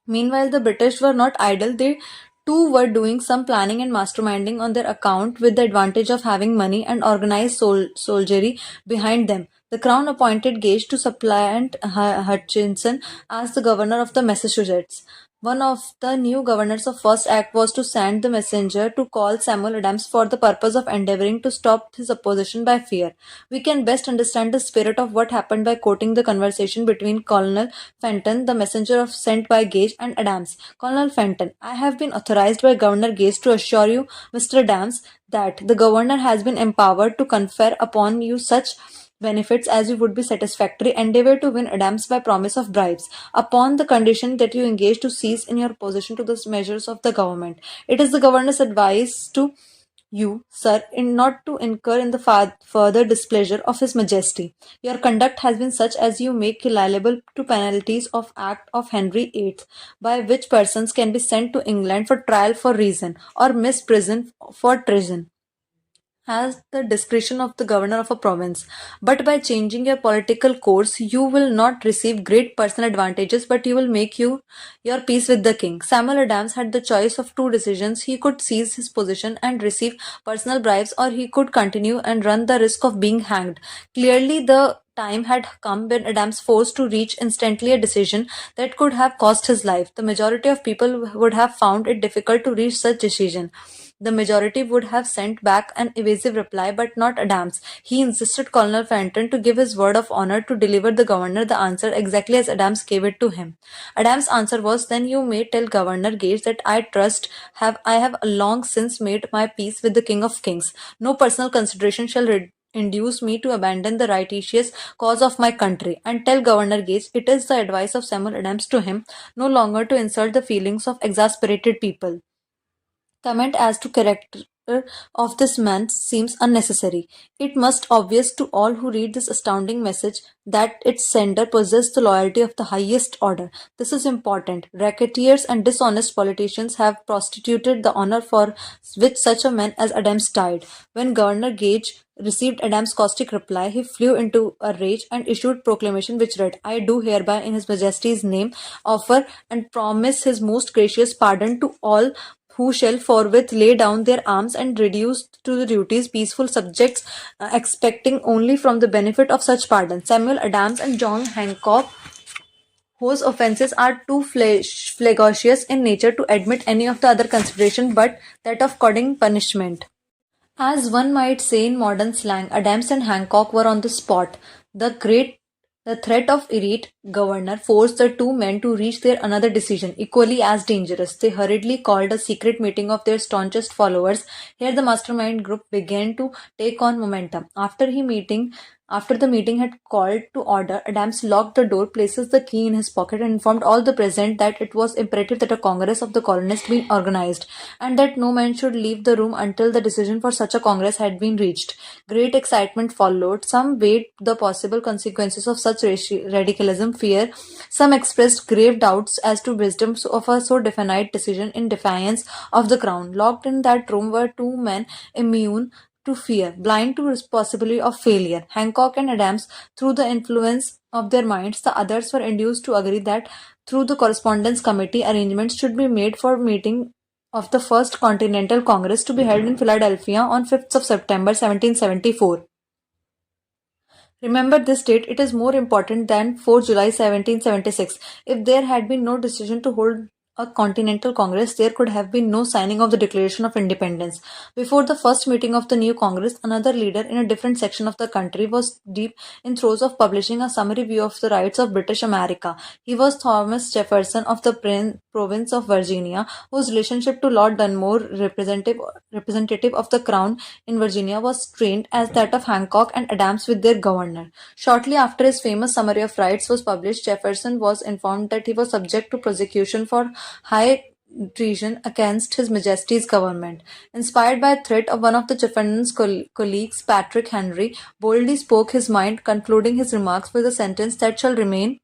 [SPEAKER 1] Meanwhile, the British were not idle. They too were doing some planning and masterminding on their account with the advantage of having money and organized soldiery behind them. The Crown appointed Gage to supplant Hutchinson as the governor of the Massachusetts. One of the new governors of First Act was to send the messenger to call Samuel Adams for the purpose of endeavoring to stop his opposition by fear. We can best understand the spirit of what happened by quoting the conversation between Colonel Fenton, the messenger of sent by Gage, and Adams. Colonel Fenton, I have been authorized by Governor Gage to assure you, Mr. Adams, that the governor has been empowered to confer upon you such benefits as you would be satisfactory. Endeavor to win Adams by promise of bribes, upon the condition that you engage to cease in your opposition to the measures of the government. It is the governor's advice to you, sir, in not to incur in the further displeasure of His Majesty. Your conduct has been such as you make you liable to penalties of Act of Henry VIII, by which persons can be sent to England for trial for reason, or misprison for treason has the discretion of the governor of a province. But by changing your political course, you will not receive great personal advantages, but you will make your peace with the king. Samuel Adams had the choice of two decisions. He could seize his position and receive personal bribes, or he could continue and run the risk of being hanged. Clearly, the time had come when Adams forced to reach instantly a decision that could have cost his life. The majority of people would have found it difficult to reach such decision. The majority would have sent back an evasive reply, but not Adams. He insisted Colonel Fenton to give his word of honor to deliver the governor the answer exactly as Adams gave it to him. Adams' answer was, "Then you may tell Governor Gage that I trust I have long since made my peace with the King of Kings. No personal consideration shall induce me to abandon the righteous cause of my country." And tell Governor Gage, it is the advice of Samuel Adams to him, no longer to insult the feelings of exasperated people. Comment as to of this man seems unnecessary. It must obvious to all who read this astounding message that its sender possessed the loyalty of the highest order. This is important. Racketeers and dishonest politicians have prostituted the honor for which such a man as Adams died. When Governor Gage received Adams' caustic reply, he flew into a rage and issued proclamation which read, I do hereby in His Majesty's name offer and promise His most gracious pardon to all who shall forthwith lay down their arms and reduce to the duties peaceful subjects, expecting only from the benefit of such pardon. Samuel Adams and John Hancock, whose offences are too flagitious in nature to admit any of the other consideration but that of courting punishment. As one might say in modern slang, Adams and Hancock were on the spot. The threat of irate governor forced the two men to reach their another decision, equally as dangerous. They hurriedly called a secret meeting of their staunchest followers. Here the mastermind group began to take on momentum. After the meeting had called to order, Adams locked the door, places the key in his pocket, and informed all the present that it was imperative that a congress of the colonists be organized, and that no man should leave the room until the decision for such a congress had been reached. Great excitement followed. Some weighed the possible consequences of such radicalism, fear. Some expressed grave doubts as to wisdom of a so definite decision in defiance of the crown. Locked in that room were two men immune to fear, blind to possibility of failure. Hancock and Adams, through the influence of their minds, the others were induced to agree that through the Correspondence Committee, arrangements should be made for meeting of the First Continental Congress to be held in Philadelphia on 5th of September 1774. Remember this date, it is more important than 4 July 1776. If there had been no decision to hold a Continental Congress, there could have been no signing of the Declaration of Independence. Before the first meeting of the new Congress, another leader in a different section of the country was deep in throes of publishing a summary view of the rights of British America. He was Thomas Jefferson of the province of Virginia, whose relationship to Lord Dunmore, representative of the Crown in Virginia, was strained as that of Hancock and Adams with their governor. Shortly after his famous Summary of Rights was published, Jefferson was informed that he was subject to prosecution for high treason against His Majesty's government. Inspired by a threat of one of the Jefferson's colleagues, Patrick Henry, boldly spoke his mind, concluding his remarks with a sentence that shall remain.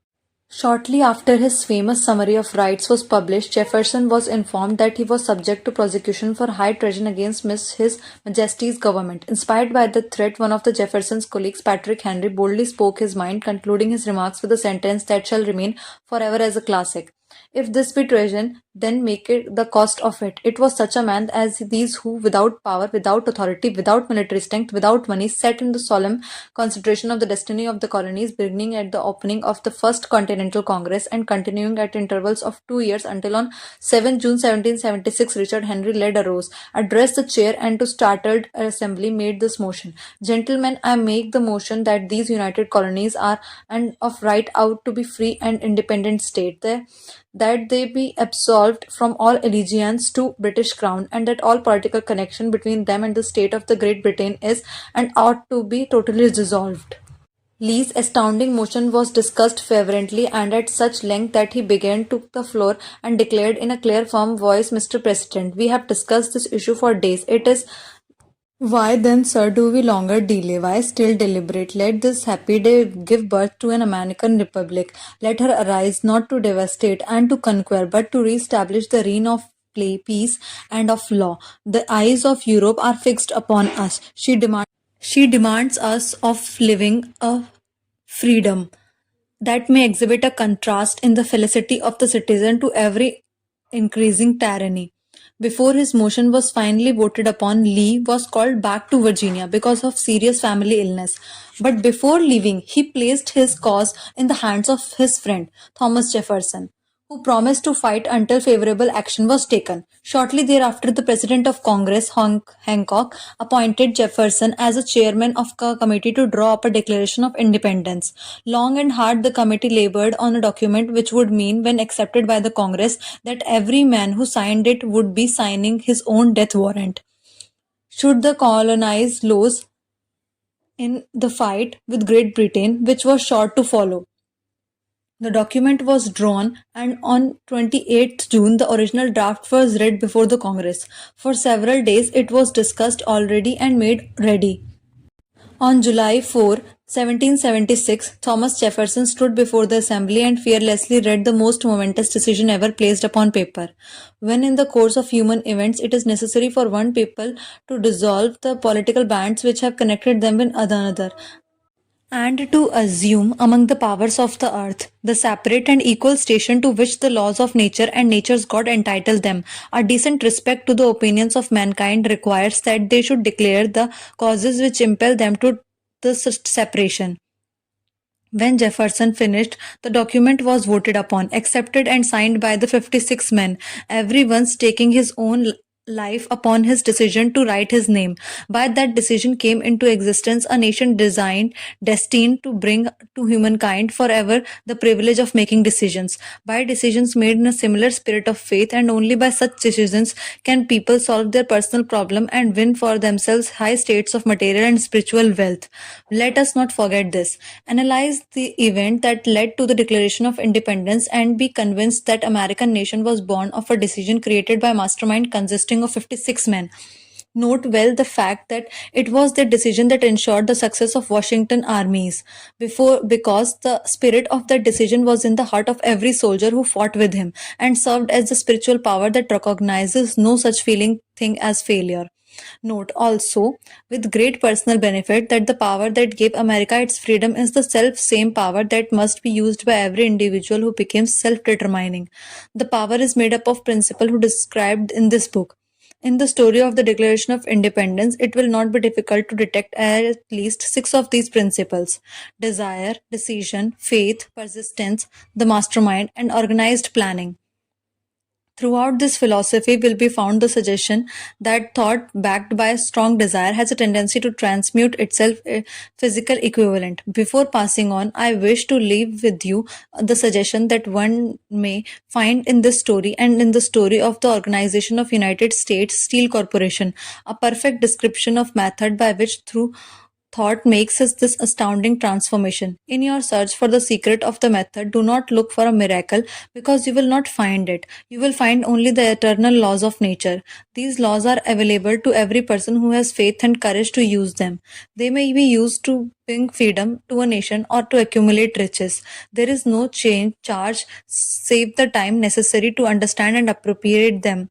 [SPEAKER 1] Shortly after his famous Summary of Rights was published, Jefferson was informed that he was subject to prosecution for high treason against His Majesty's government. Inspired by the threat, one of the Jefferson's colleagues, Patrick Henry, boldly spoke his mind, concluding his remarks with a sentence that shall remain forever as a classic. If this be treason, then make it the cost of it. It was such a man as these who, without power, without authority, without military strength, without money, sat in the solemn consideration of the destiny of the colonies, beginning at the opening of the First Continental Congress and continuing at intervals of 2 years until on 7 June 1776 Richard Henry led arose, addressed the chair, and to startled assembly made this motion. Gentlemen, I make the motion that these united colonies are and of right out to be free and independent state, that they be absolved from all allegiance to British Crown, and that all political connection between them and the state of the Great Britain is and ought to be totally dissolved. Lee's astounding motion was discussed fervently and at such length that he began took the floor and declared in a clear, firm voice, Mr. President, we have discussed this issue for days. It is why then, sir, do we longer delay? Why still deliberate? Let this happy day give birth to an American republic. Let her arise not to devastate and to conquer, but to re-establish the reign of peace and of law. The eyes of Europe are fixed upon us. She demands us of living a freedom that may exhibit a contrast in the felicity of the citizen to every increasing tyranny. Before his motion was finally voted upon, Lee was called back to Virginia because of serious family illness. But before leaving, he placed his cause in the hands of his friend, Thomas Jefferson, who promised to fight until favorable action was taken. Shortly thereafter, the President of Congress, Hancock, appointed Jefferson as a chairman of a committee to draw up a Declaration of Independence. Long and hard the committee labored on a document which would mean, when accepted by the Congress, that every man who signed it would be signing his own death warrant. Should the colonize lose in the fight with Great Britain, which was sure to follow. The document was drawn, and on 28th June, the original draft was read before the Congress. For several days, it was discussed already and made ready. On July 4, 1776, Thomas Jefferson stood before the assembly and fearlessly read the most momentous decision ever placed upon paper. When in the course of human events it is necessary for one people to dissolve the political bands which have connected them with another, and to assume among the powers of the earth the separate and equal station to which the laws of nature and nature's God entitle them, a decent respect to the opinions of mankind requires that they should declare the causes which impel them to the separation. When Jefferson finished, the document was voted upon, accepted, and signed by the 56 men, everyone staking his own life upon his decision to write his name. By that decision came into existence a nation destined to bring to humankind forever the privilege of making decisions. By decisions made in a similar spirit of faith, and only by such decisions can people solve their personal problem and win for themselves high states of material and spiritual wealth. Let us not forget this. Analyze the event that led to the Declaration of Independence and be convinced that American nation was born of a decision created by a mastermind consisting of 56 men. Note well the fact that it was their decision that ensured the success of Washington armies because the spirit of that decision was in the heart of every soldier who fought with him and served as the spiritual power that recognizes no such feeling thing as failure. Note also, with great personal benefit, that the power that gave America its freedom is the self same power that must be used by every individual who becomes self determining. The power is made up of principles who described in this book. In the story of the Declaration of Independence, it will not be difficult to detect at least six of these principles: desire, decision, faith, persistence, the mastermind, and organized planning. Throughout this philosophy will be found the suggestion that thought backed by a strong desire has a tendency to transmute itself a physical equivalent. Before passing on, I wish to leave with you the suggestion that one may find in this story and in the story of the Organization of United States Steel Corporation a perfect description of method by which through thought makes us this astounding transformation. In your search for the secret of the method, do not look for a miracle because you will not find it. You will find only the eternal laws of nature. These laws are available to every person who has faith and courage to use them. They may be used to bring freedom to a nation or to accumulate riches. There is no charge save the time necessary to understand and appropriate them.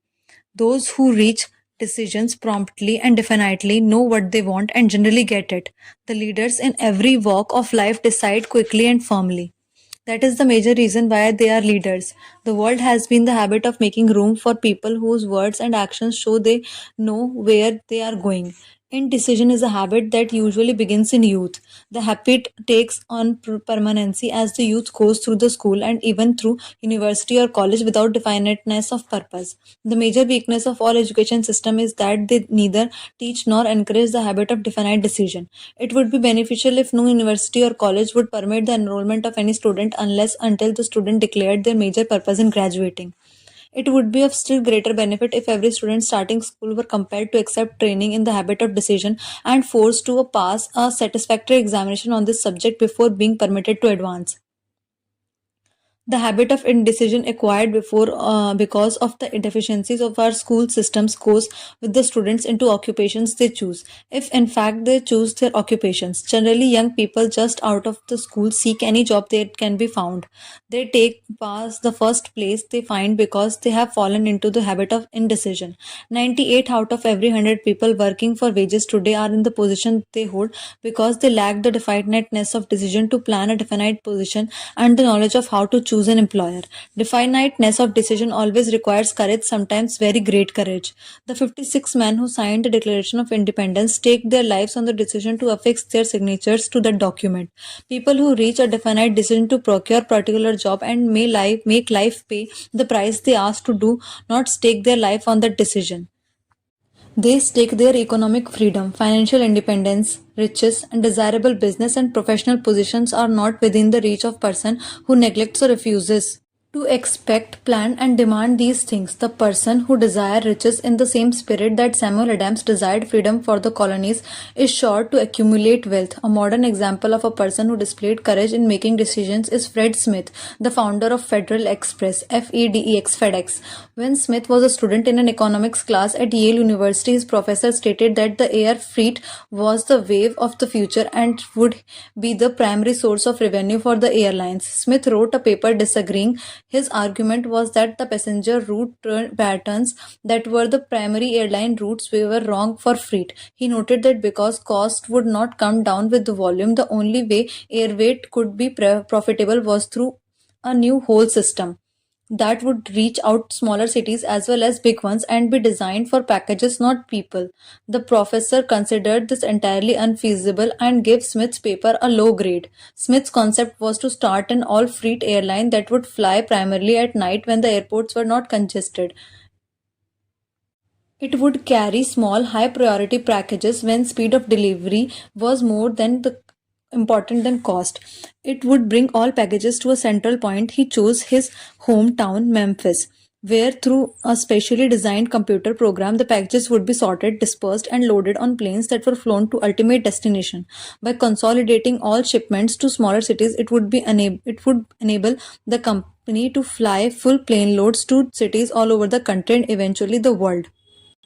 [SPEAKER 1] Those who reach decisions promptly and definitely know what they want and generally get it. The leaders in every walk of life decide quickly and firmly. That is the major reason why they are leaders. The world has been the habit of making room for people whose words and actions show they know where they are going. Indecision is a habit that usually begins in youth. The habit takes on permanency as the youth goes through the school and even through university or college without definiteness of purpose. The major weakness of all education system is that they neither teach nor encourage the habit of definite decision. It would be beneficial if no university or college would permit the enrollment of any student unless until the student declared their major purpose in graduating. It would be of still greater benefit if every student starting school were compelled to accept training in the habit of decision and forced to pass a satisfactory examination on this subject before being permitted to advance. The habit of indecision acquired because of the deficiencies of our school systems goes with the students into occupations they choose. If in fact they choose their occupations, generally young people just out of the school seek any job that can be found. They take pass the first place they find because they have fallen into the habit of indecision. 98 out of every 100 people working for wages today are in the position they hold because they lack the definiteness of decision to plan a definite position and the knowledge of how to choose an employer. Definiteness of decision always requires courage, sometimes very great courage. The 56 men who signed the Declaration of Independence stake their lives on the decision to affix their signatures to that document. People who reach a definite decision to procure particular job and make life pay the price they ask to do not stake their life on that decision. They stake their economic freedom, financial independence, riches, and desirable business and professional positions are not within the reach of person who neglects or refuses To expect, plan, and demand these things, the person who desires riches in the same spirit that Samuel Adams desired freedom for the colonies is sure to accumulate wealth. A modern example of a person who displayed courage in making decisions is Fred Smith, the founder of Federal Express, FEDEX. When Smith was a student in an economics class at Yale University, his professor stated that the air freight was the wave of the future and would be the primary source of revenue for the airlines. Smith wrote a paper disagreeing. His argument was that the passenger route patterns that were the primary airline routes were wrong for freight. He noted that because cost would not come down with the volume, the only way airweight could be profitable was through a new whole system that would reach out smaller cities as well as big ones and be designed for packages, not people. The professor considered this entirely unfeasible and gave Smith's paper a low grade. Smith's concept was to start an all freight airline that would fly primarily at night when the airports were not congested. It would carry small, high priority packages when speed of delivery was more than the important than cost. It would bring all packages to a central point. He chose his hometown, Memphis, where through a specially designed computer program, the packages would be sorted, dispersed, and loaded on planes that were flown to ultimate destination. By consolidating all shipments to smaller cities, it would enable the company to fly full plane loads to cities all over the country and eventually the world.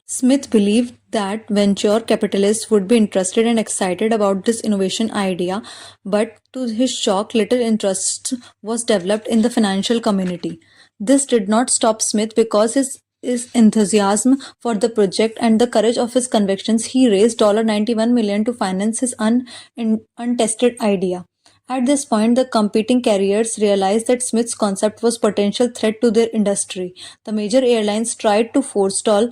[SPEAKER 1] Smith believed that venture capitalists would be interested and excited about this innovation idea, but to his shock, little interest was developed in the financial community. This did not stop Smith because his enthusiasm for the project and the courage of his convictions, he raised $91 million to finance his untested idea. At this point, the competing carriers realized that Smith's concept was potential threat to their industry. The major airlines tried to forestall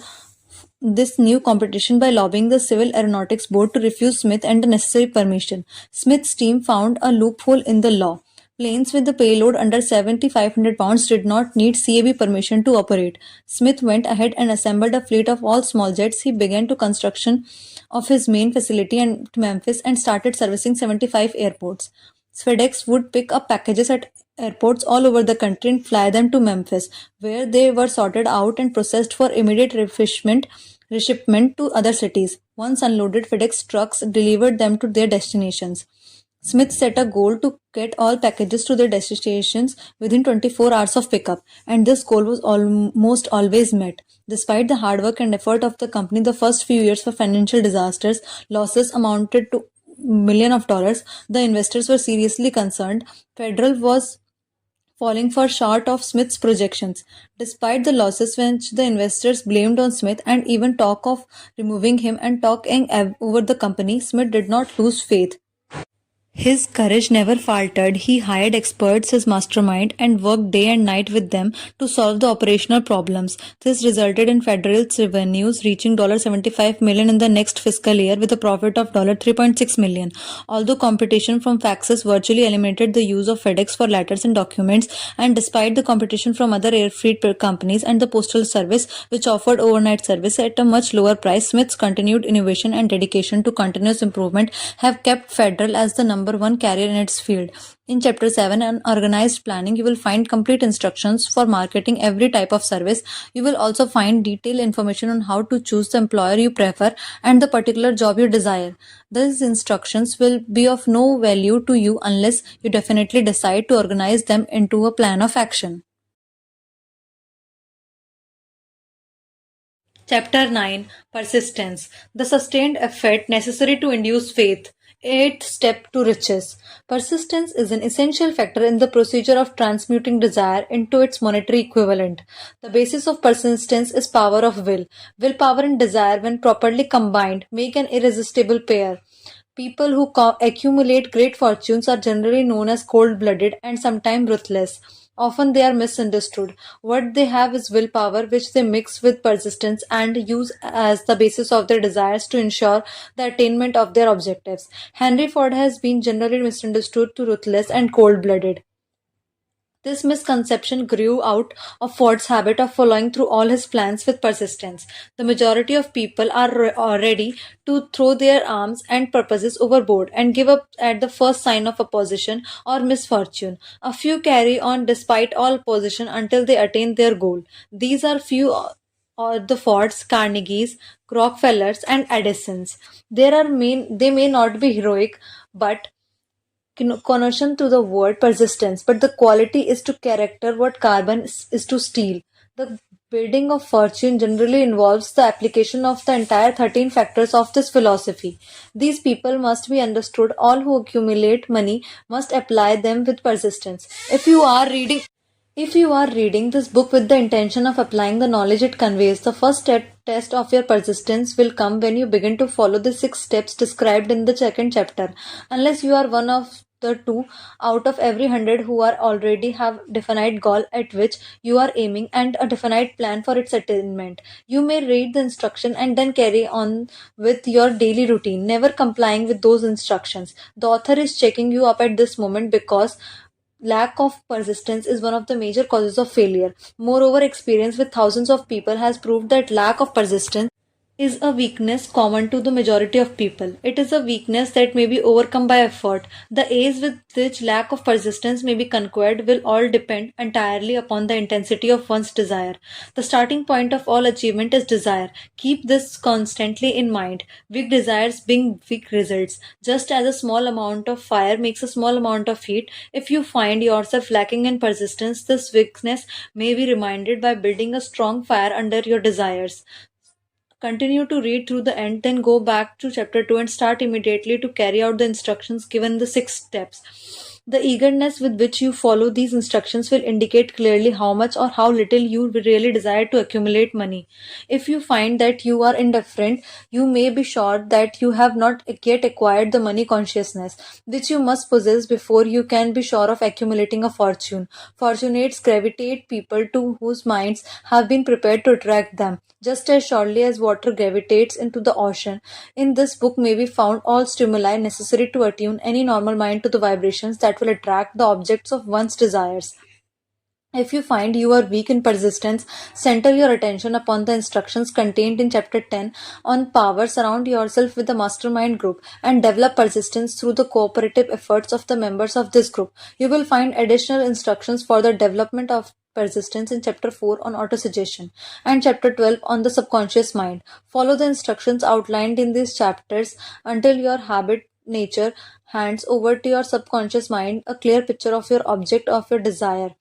[SPEAKER 1] this new competition by lobbying the Civil Aeronautics Board to refuse Smith and the necessary permission. Smith's team found a loophole in the law. Planes with the payload under 7,500 pounds did not need CAB permission to operate. Smith went ahead and assembled a fleet of all small jets. He began to construction of his main facility in Memphis and started servicing 75 airports. FedEx would pick up packages at airports all over the country and fly them to Memphis, where they were sorted out and processed for immediate reshipment to other cities. Once unloaded, FedEx trucks delivered them to their destinations. Smith set a goal to get all packages to their destinations within 24 hours of pickup, and this goal was almost always met. Despite the hard work and effort of the company, the first few years were financial disasters. Losses amounted to millions of dollars. The investors were seriously concerned. Federal was falling far short of Smith's projections. Despite the losses which the investors blamed on Smith and even talk of removing him and talking over the company, Smith did not lose faith. His courage never faltered. He hired experts, his mastermind, and worked day and night with them to solve the operational problems. This resulted in Federal's revenues reaching $75 million in the next fiscal year with a profit of $3.6 million. Although competition from faxes virtually eliminated the use of FedEx for letters and documents, and despite the competition from other air freight companies and the postal service, which offered overnight service at a much lower price, Smith's continued innovation and dedication to continuous improvement have kept Federal as the number one carrier in its field. In Chapter 7 on Organized Planning, you will find complete instructions for marketing every type of service. You will also find detailed information on how to choose the employer you prefer and the particular job you desire. These instructions will be of no value to you unless you definitely decide to organize them into a plan of action. Chapter 9 Persistence The Sustained Effort Necessary to Induce Faith. 8th Step to Riches. Persistence is an essential factor in the procedure of transmuting desire into its monetary equivalent. The basis of persistence is power of will. Willpower and desire, when properly combined, make an irresistible pair. People who accumulate great fortunes are generally known as cold-blooded and sometimes ruthless. Often they are misunderstood. What they have is willpower, which they mix with persistence and use as the basis of their desires to ensure the attainment of their objectives. Henry Ford has been generally misunderstood to ruthless and cold-blooded. This misconception grew out of Ford's habit of following through all his plans with persistence. The majority of people are ready to throw their arms and purposes overboard and give up at the first sign of opposition or misfortune. A few carry on despite all opposition until they attain their goal. These are few or the Fords, Carnegies, Rockefellers, and Edisons. They may not be heroic, but connotation to the word persistence, but the quality is to character what carbon is to steel. The building of fortune generally involves the application of the entire 13 factors of this philosophy. These people must be understood. All who accumulate money must apply them with persistence. If you are reading this book with the intention of applying the knowledge it conveys, the first test of your persistence will come when you begin to follow the 6 steps described in the second chapter. Unless you are one of the 2 out of every 100 who are already have definite goal at which you are aiming and a definite plan for its attainment. You may read the instruction and then carry on with your daily routine, never complying with those instructions. The author is checking you up at this moment because lack of persistence is one of the major causes of failure. Moreover, experience with thousands of people has proved that lack of persistence is a weakness common to the majority of people. It is a weakness that may be overcome by effort. The ease with which lack of persistence may be conquered will all depend entirely upon the intensity of one's desire. The starting point of all achievement is desire. Keep this constantly in mind. Weak desires bring weak results. Just as a small amount of fire makes a small amount of heat, if you find yourself lacking in persistence, this weakness may be reminded by building a strong fire under your desires. Continue to read through the end, then go back to chapter 2 and start immediately to carry out the instructions given the 6 steps. The eagerness with which you follow these instructions will indicate clearly how much or how little you really desire to accumulate money. If you find that you are indifferent, you may be sure that you have not yet acquired the money consciousness, which you must possess before you can be sure of accumulating a fortune. Fortunates gravitate people to whose minds have been prepared to attract them, just as surely as water gravitates into the ocean. In this book may be found all stimuli necessary to attune any normal mind to the vibrations that will attract the objects of one's desires. If you find you are weak in persistence, center your attention upon the instructions contained in chapter 10 on power, surround yourself with a mastermind group, and develop persistence through the cooperative efforts of the members of this group. You will find additional instructions for the development of persistence in chapter 4 on autosuggestion and chapter 12 on the subconscious mind. Follow the instructions outlined in these chapters until your habit nature hands over to your subconscious mind a clear picture of your object of your desire.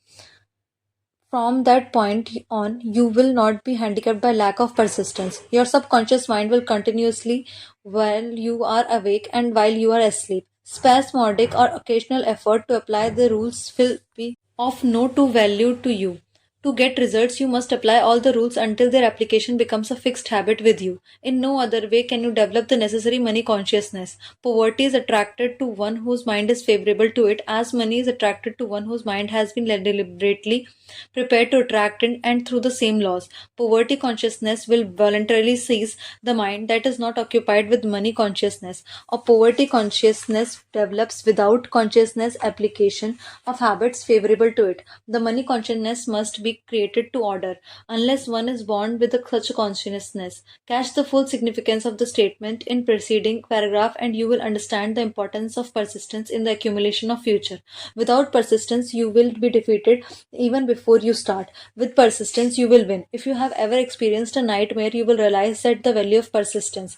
[SPEAKER 1] From that point on, you will not be handicapped by lack of persistence. Your subconscious mind will continuously while you are awake and while you are asleep. Spasmodic or occasional effort to apply the rules will be of no to value to you. To get results, you must apply all the rules until their application becomes a fixed habit with you. In no other way can you develop the necessary money consciousness. Poverty is attracted to one whose mind is favorable to it, as money is attracted to one whose mind has been deliberately prepared to attract it, and through the same laws. Poverty consciousness will voluntarily seize the mind that is not occupied with money consciousness, or poverty consciousness develops without consciousness application of habits favorable to it. The money consciousness must be created to order, unless one is born with such a consciousness. Catch the full significance of the statement in preceding paragraph and you will understand the importance of persistence in the accumulation of future. Without persistence, you will be defeated even before you start. With persistence, you will win. If you have ever experienced a nightmare, you will realize that the value of persistence.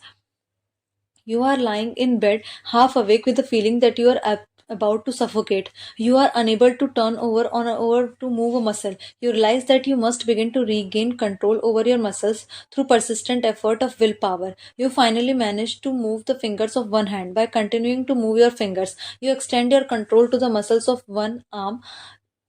[SPEAKER 1] You are lying in bed, half awake with the feeling that you are about to suffocate. You are unable to turn over to move a muscle. You realize that you must begin to regain control over your muscles through persistent effort of willpower. You finally manage to move the fingers of one hand. By continuing to move your fingers, you extend your control to the muscles of one arm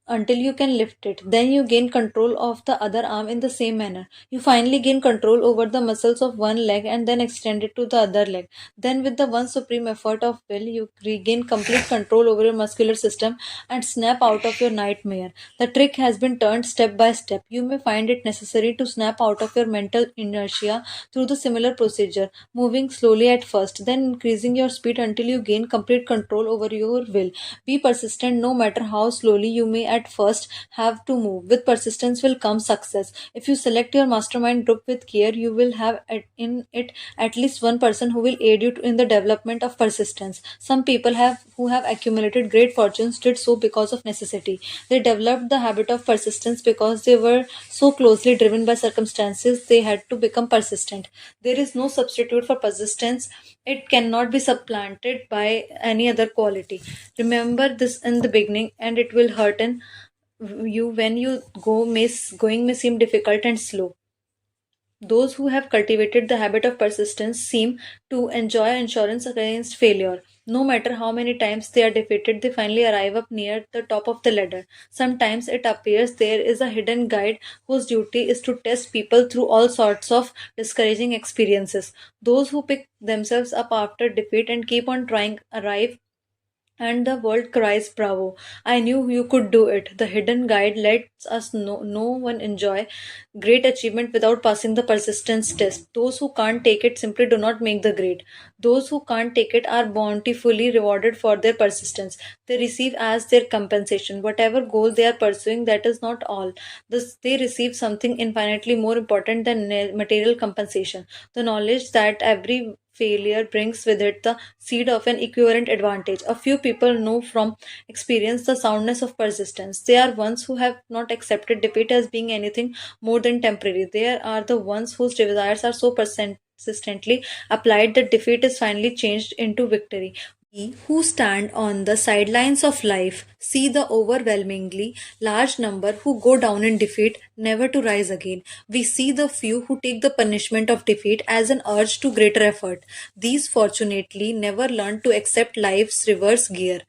[SPEAKER 1] until you can lift it. Then you gain control of the other arm in the same manner. You finally gain control over the muscles of one leg and then extend it to the other leg. Then, with the one supreme effort of will, you regain complete control over your muscular system and snap out of your nightmare. The trick has been turned step by step. You may find it necessary to snap out of your mental inertia through the similar procedure, moving slowly at first, then increasing your speed until you gain complete control over your will. Be persistent no matter how slowly you may at first have to move. With persistence will come success. If you select your mastermind group with care, you will have in it at least one person who will aid you in the development of persistence. Some people who have accumulated great fortunes did so because of necessity. They developed the habit of persistence because they were so closely driven by circumstances they had to become persistent. There is no substitute for persistence. It cannot be supplanted by any other quality. Remember this in the beginning, and it will hurt in you when you going may seem difficult and slow. Those who have cultivated the habit of persistence seem to enjoy insurance against failure. No matter how many times they are defeated, they finally arrive up near the top of the ladder. Sometimes it appears there is a hidden guide whose duty is to test people through all sorts of discouraging experiences. Those who pick themselves up after defeat and keep on trying arrive, and the world cries bravo. I knew you could do it. The hidden guide lets us know no one enjoy great achievement without passing the persistence test. Those who can't take it simply do not make the grade. Those who can't take it are bountifully rewarded for their persistence. They receive as their compensation whatever goal they are pursuing. That is not all. Thus, they receive something infinitely more important than material compensation: the knowledge that every failure brings with it the seed of an equivalent advantage. A few people know from experience the soundness of persistence. They are ones who have not accepted defeat as being anything more than temporary. They are the ones whose desires are so persistently applied that defeat is finally changed into victory. We who stand on the sidelines of life see the overwhelmingly large number who go down in defeat, never to rise again. We see the few who take the punishment of defeat as an urge to greater effort. These fortunately never learn to accept life's reverse gear.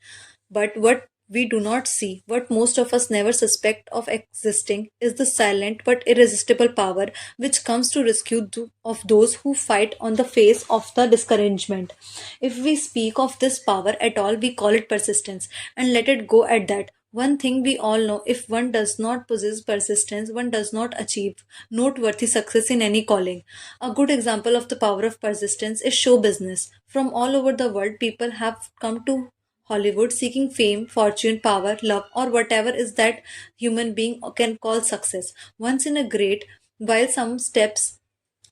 [SPEAKER 1] But what we do not see, what most of us never suspect of existing, is the silent but irresistible power which comes to rescue of those who fight on the face of the discouragement. If we speak of this power at all, we call it persistence, and let it go at that. One thing we all know: if one does not possess persistence, one does not achieve noteworthy success in any calling. A good example of the power of persistence is show business. From all over the world, people have come to Hollywood seeking fame, fortune, power, love, or whatever is that human being can call success. Once in a great while, some steps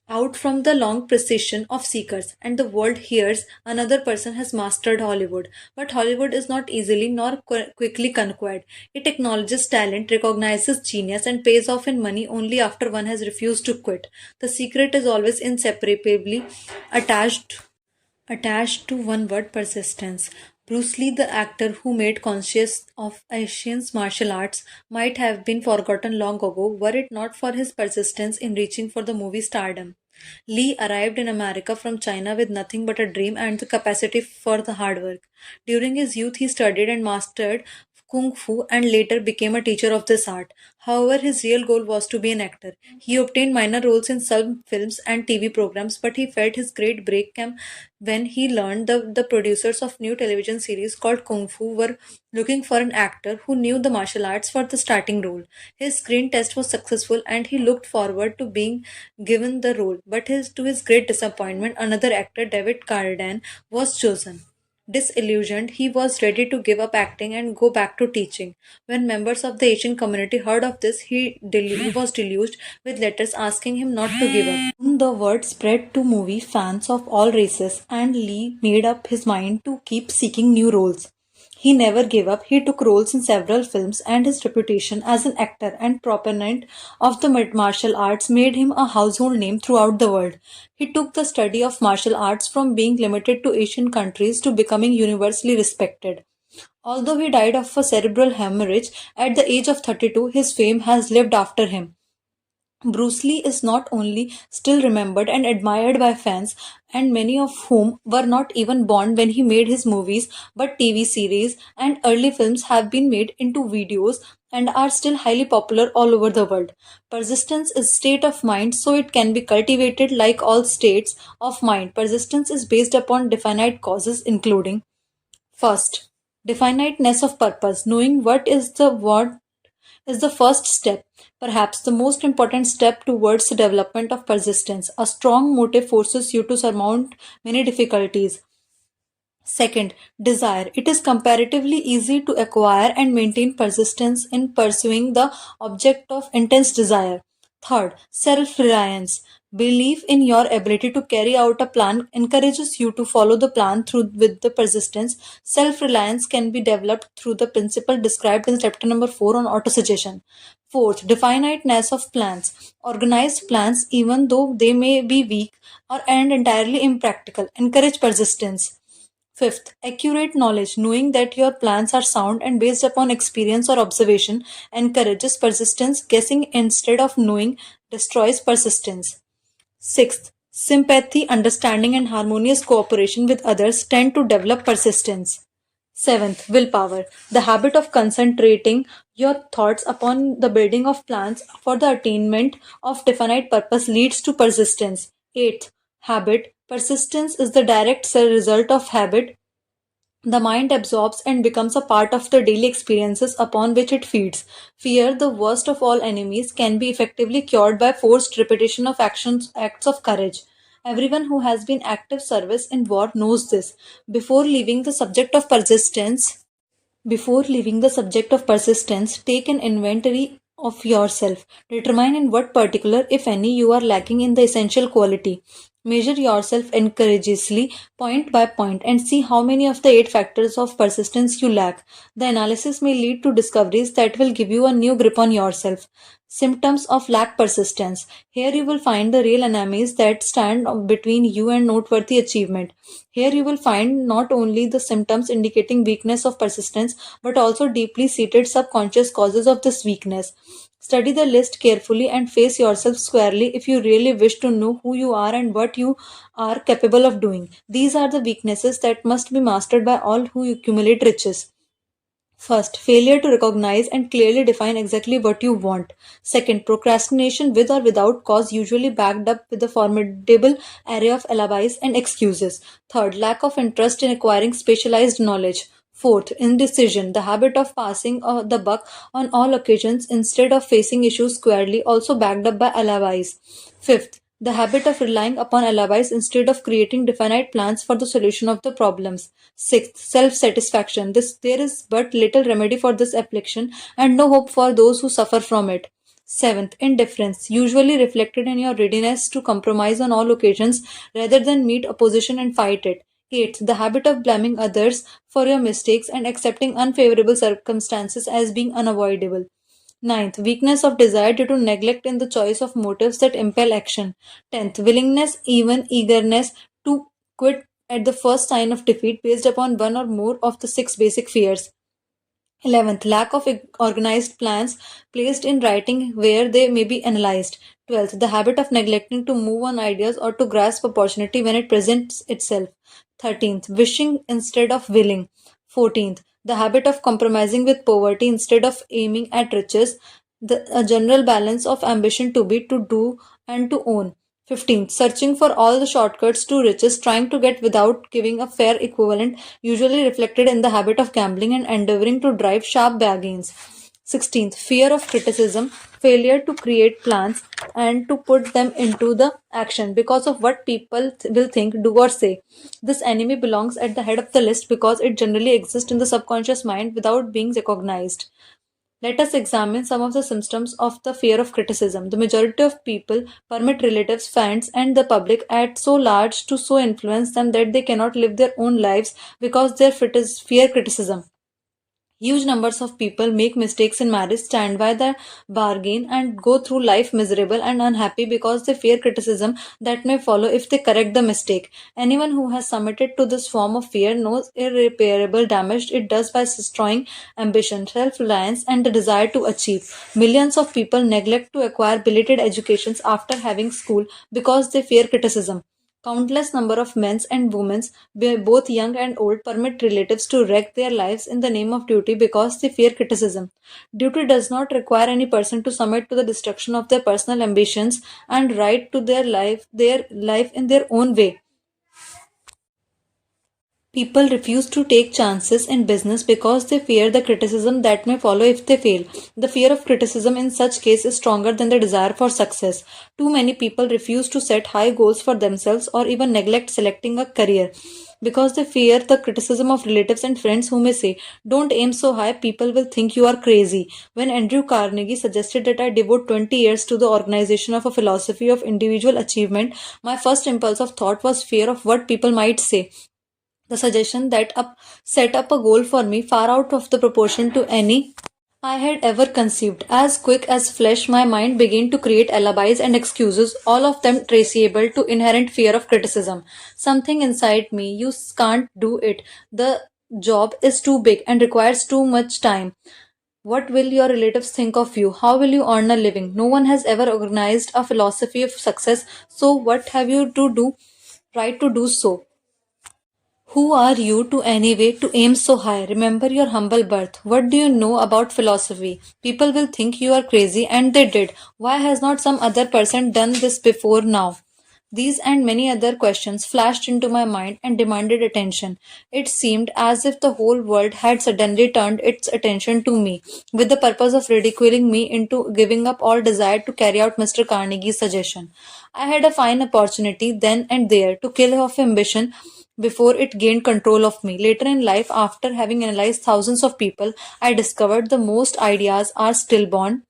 [SPEAKER 1] out from the long procession of seekers, and the world hears another person has mastered Hollywood. But Hollywood is not easily nor quickly conquered. It acknowledges talent, recognizes genius, and pays off in money only after one has refused to quit. The secret is always inseparably attached attached to one word: persistence. Bruce Lee, the actor who made conscious of Asian martial arts, might have been forgotten long ago were it not for his persistence in reaching for the movie stardom. Lee arrived in America from China with nothing but a dream and the capacity for the hard work. During his youth, he studied and mastered kung fu and later became a teacher of this art. However, his real goal was to be an actor. He obtained minor roles in some films and TV programs, but he felt his great break came when he learned the producers of new television series called Kung Fu were looking for an actor who knew the martial arts for the starting role. His screen test was successful and he looked forward to being given the role, but to his great disappointment, another actor, David Carradine, was chosen. Disillusioned, he was ready to give up acting and go back to teaching. When members of the Asian community heard of this, he was deluged with letters asking him not to give up. Soon the word spread to movie fans of all races, and Lee made up his mind to keep seeking new roles. He never gave up. He took roles in several films, and his reputation as an actor and proponent of the martial arts made him a household name throughout the world. He took the study of martial arts from being limited to Asian countries to becoming universally respected. Although he died of a cerebral hemorrhage at the age of 32, his fame has lived after him. Bruce Lee is not only still remembered and admired by fans, and many of whom were not even born when he made his movies, but TV series and early films have been made into videos and are still highly popular all over the world. Persistence is state of mind, so it can be cultivated like all states of mind. Persistence is based upon definite causes, including: first, definiteness of purpose. Knowing what is the first step, perhaps the most important step towards the development of persistence. A strong motive forces you to surmount many difficulties. Second, desire. It is comparatively easy to acquire and maintain persistence in pursuing the object of intense desire. Third, self reliance. Belief in your ability to carry out a plan encourages you to follow the plan through with the persistence. Self reliance can be developed through the principle described in chapter number 4 on autosuggestion. Fourth, definiteness of plans. Organized plans, even though they may be weak or and entirely impractical, encourage persistence. Fifth, accurate knowledge. Knowing that your plans are sound and based upon experience or observation encourages persistence. Guessing instead of knowing destroys persistence. Sixth, sympathy, understanding, and harmonious cooperation with others tend to develop persistence. Seventh, willpower. The habit of concentrating your thoughts upon the building of plans for the attainment of definite purpose leads to persistence. Eighth, habit. Persistence is the direct result of habit. The mind absorbs and becomes a part of the daily experiences upon which it feeds. Fear, the worst of all enemies, can be effectively cured by forced repetition of acts of courage. Everyone who has been active service in war knows this. Before leaving the subject of persistence, Before leaving the subject of persistence, take an inventory of yourself. Determine in what particular, if any, you are lacking in the essential quality. Measure yourself encourageously, point by point, and see how many of the 8 factors of persistence you lack. The analysis may lead to discoveries that will give you a new grip on yourself. Symptoms of lack persistence. Here you will find the real enemies that stand between you and noteworthy achievement. Here you will find not only the symptoms indicating weakness of persistence, but also deeply seated subconscious causes of this weakness. Study the list carefully and face yourself squarely if you really wish to know who you are and what you are capable of doing. These are the weaknesses that must be mastered by all who accumulate riches. First, failure to recognize and clearly define exactly what you want. Second, procrastination with or without cause, usually backed up with a formidable array of alibis and excuses. Third, lack of interest in acquiring specialized knowledge. Fourth, indecision, the habit of passing the buck on all occasions instead of facing issues squarely, also backed up by alibis. Fifth, the habit of relying upon alibis instead of creating definite plans for the solution of the problems. Sixth, self-satisfaction. There is but little remedy for this affliction and no hope for those who suffer from it. Seventh, indifference, usually reflected in your readiness to compromise on all occasions rather than meet opposition and fight it. Eighth, the habit of blaming others for your mistakes and accepting unfavorable circumstances as being unavoidable. Ninth, weakness of desire due to neglect in the choice of motives that impel action. Tenth, willingness, even eagerness to quit at the first sign of defeat based upon one or more of the 6 basic fears. 11th, lack of organized plans placed in writing where they may be analyzed. 12th, the habit of neglecting to move on ideas or to grasp opportunity when it presents itself. 13th, wishing instead of willing. 14th, the habit of compromising with poverty instead of aiming at riches. A general balance of ambition to be, to do, and to own. 15th, searching for all the shortcuts to riches, trying to get without giving a fair equivalent, usually reflected in the habit of gambling and endeavoring to drive sharp bargains. 16th, fear of criticism, failure to create plans and to put them into the action because of what people will think, do, or say. This enemy belongs at the head of the list because it generally exists in the subconscious mind without being recognized. Let us examine some of the symptoms of the fear of criticism. The majority of people permit relatives, fans, and the public at so large to so influence them that they cannot live their own lives because they fear criticism. Huge numbers of people make mistakes in marriage, stand by the bargain, and go through life miserable and unhappy because they fear criticism that may follow if they correct the mistake. Anyone who has submitted to this form of fear knows irreparable damage it does by destroying ambition, self-reliance, and the desire to achieve. Millions of people neglect to acquire belated educations after having school because they fear criticism. Countless number of men and women, both young and old, permit relatives to wreck their lives in the name of duty because they fear criticism. Duty does not require any person to submit to the destruction of their personal ambitions and right to their life in their own way. People refuse to take chances in business because they fear the criticism that may follow if they fail. The fear of criticism in such case is stronger than the desire for success. Too many people refuse to set high goals for themselves or even neglect selecting a career. because they fear the criticism of relatives and friends who may say, "Don't aim so high, people will think you are crazy." When Andrew Carnegie suggested that I devote 20 years to the organization of a philosophy of individual achievement, my first impulse of thought was fear of what people might say. The suggestion that set up a goal for me far out of the proportion to any I had ever conceived. As quick as flesh, my mind began to create alibis and excuses, all of them traceable to inherent fear of criticism. Something inside me, "You can't do it. The job is too big and requires too much time. What will your relatives think of you? How will you earn a living? No one has ever organized a philosophy of success, so what have you to do? Right to do so." Who are you to anyway to aim so high? Remember your humble birth. What do you know about philosophy? People will think you are crazy, and they did. Why has not some other person done this before now? These and many other questions flashed into my mind and demanded attention. It seemed as if the whole world had suddenly turned its attention to me, with the purpose of ridiculing me into giving up all desire to carry out Mr. Carnegie's suggestion. I had a fine opportunity then and there to kill off ambition before it gained control of me. Later in life, after having analyzed thousands of people, I discovered the most ideas are stillborn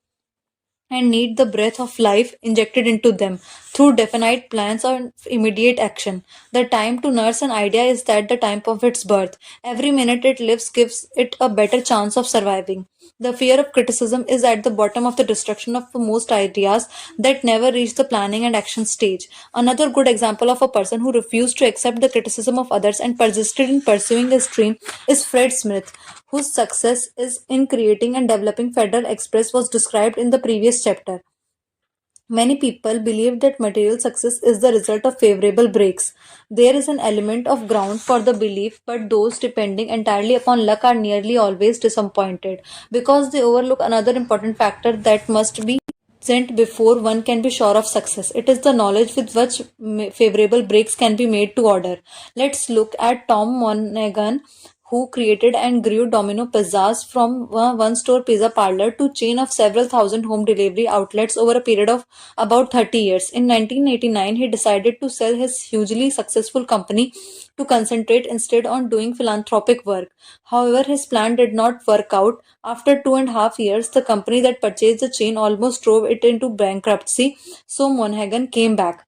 [SPEAKER 1] and need the breath of life injected into them through definite plans or immediate action. The time to nurse an idea is at the time of its birth. Every minute it lives gives it a better chance of surviving. The fear of criticism is at the bottom of the destruction of most ideas that never reach the planning and action stage. Another good example of a person who refused to accept the criticism of others and persisted in pursuing his dream is Fred Smith, whose success is in creating and developing Federal Express was described in the previous chapter. Many people believe that material success is the result of favorable breaks. There is an element of ground for the belief, but those depending entirely upon luck are nearly always disappointed because they overlook another important factor that must be present before one can be sure of success. It is the knowledge with which favorable breaks can be made to order. Let's look at Tom Monaghan, who created and grew Domino Pizzas from a one-store pizza parlor to chain of several thousand home delivery outlets over a period of about 30 years. In 1989, he decided to sell his hugely successful company to concentrate instead on doing philanthropic work. However, his plan did not work out. After 2.5 years, the company that purchased the chain almost drove it into bankruptcy, so Monaghan came back.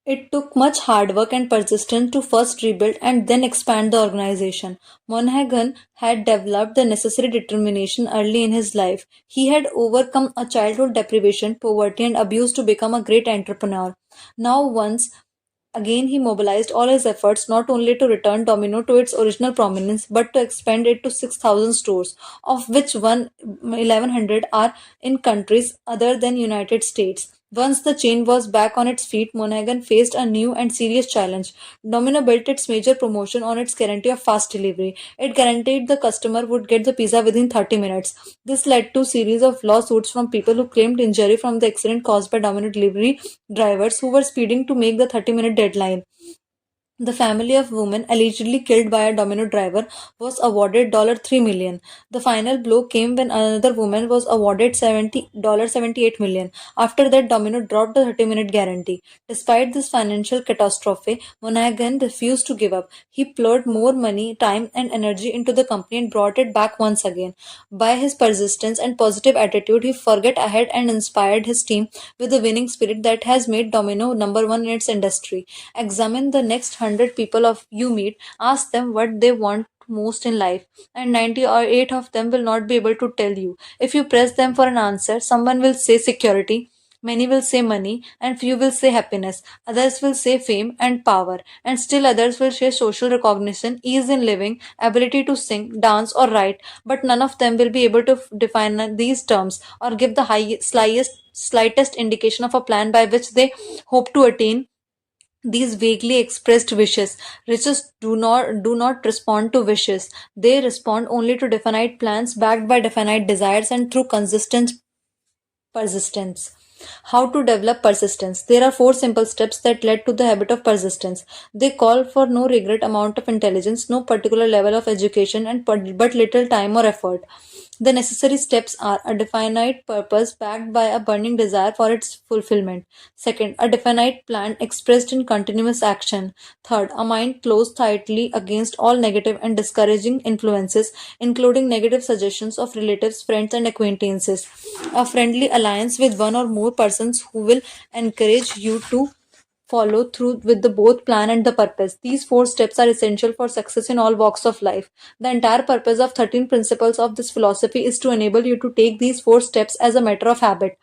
[SPEAKER 1] It took much hard work and persistence to first rebuild and then expand the organization. Monaghan had developed the necessary determination early in his life. He had overcome a childhood deprivation, poverty, and abuse to become a great entrepreneur. Now, once again, he mobilized all his efforts not only to return Domino to its original prominence but to expand it to 6,000 stores, of which 1,100 are in countries other than United States. Once the chain was back on its feet, Monaghan faced a new and serious challenge. Domino built its major promotion on its guarantee of fast delivery. It guaranteed the customer would get the pizza within 30 minutes. This led to a series of lawsuits from people who claimed injury from the accident caused by Domino delivery drivers who were speeding to make the 30-minute deadline. The family of women allegedly killed by a Domino driver was awarded $3 million. The final blow came when another woman was awarded $78 million. After that, Domino dropped the 30-minute guarantee. Despite this financial catastrophe, Monaghan refused to give up. He poured more money, time, and energy into the company and brought it back once again. By his persistence and positive attitude, he forgot ahead and inspired his team with a winning spirit that has made Domino number one in its industry. Examine the next 100 people of you meet, ask them what they want most in life, and 98 of them will not be able to tell you. If you press them for an answer, someone will say security, many will say money, and few will say happiness. Others will say fame and power, and still others will say social recognition, ease in living, ability to sing, dance, or write. But none of them will be able to define these terms or give the slightest indication of a plan by which they hope to attain these vaguely expressed wishes. Riches do not respond to wishes. They respond only to definite plans backed by definite desires and through consistent persistence. How to develop persistence? There are four simple steps that led to the habit of persistence. They call for no regret amount of intelligence, no particular level of education, and but little time or effort. The necessary steps are a definite purpose backed by a burning desire for its fulfillment. Second, a definite plan expressed in continuous action. Third, a mind closed tightly against all negative and discouraging influences, including negative suggestions of relatives, friends, and acquaintances. A friendly alliance with one or more persons who will encourage you to follow through with the both plan and the purpose. These four steps are essential for success in all walks of life. The entire purpose of 13 principles of this philosophy is to enable you to take these four steps as a matter of habit.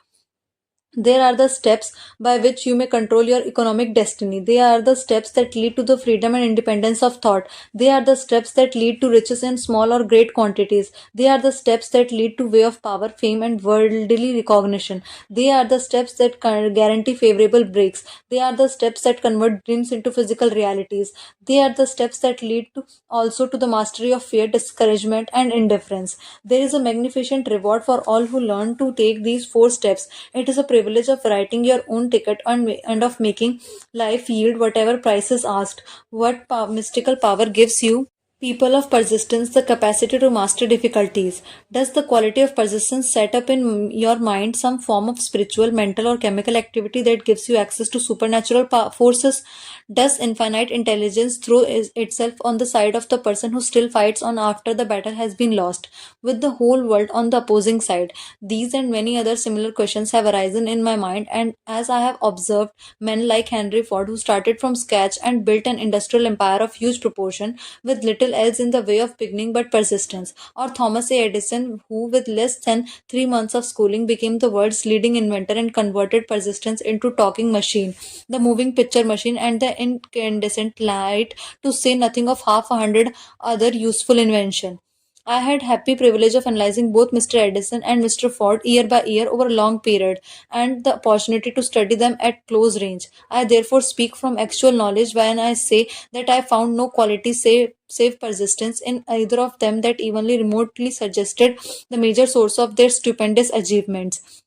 [SPEAKER 1] There are the steps by which you may control your economic destiny. They are the steps that lead to the freedom and independence of thought. They are the steps that lead to riches in small or great quantities. They are the steps that lead to way of power, fame, and worldly recognition. They are the steps that guarantee favorable breaks. They are the steps that convert dreams into physical realities. They are the steps that lead to also to the mastery of fear, discouragement, and indifference. There is a magnificent reward for all who learn to take these four steps. It is a privilege of writing your own ticket and of making life yield whatever price is asked. What mystical power gives you? People of persistence, the capacity to master difficulties. Does the quality of persistence set up in your mind some form of spiritual, mental, or chemical activity that gives you access to supernatural forces? Does infinite intelligence throw itself on the side of the person who still fights on after the battle has been lost, with the whole world on the opposing side? These and many other similar questions have arisen in my mind, and as I have observed men like Henry Ford, who started from scratch and built an industrial empire of huge proportion with little else in the way of beginning but persistence, or Thomas A. Edison, who with less than 3 months of schooling became the world's leading inventor and converted persistence into talking machine, the moving picture machine, and the incandescent light, to say nothing of half a hundred other useful inventions. I had happy privilege of analyzing both Mr. Edison and Mr. Ford year by year over a long period, and the opportunity to study them at close range. I therefore speak from actual knowledge when I say that I found no quality save persistence in either of them that evenly remotely suggested the major source of their stupendous achievements.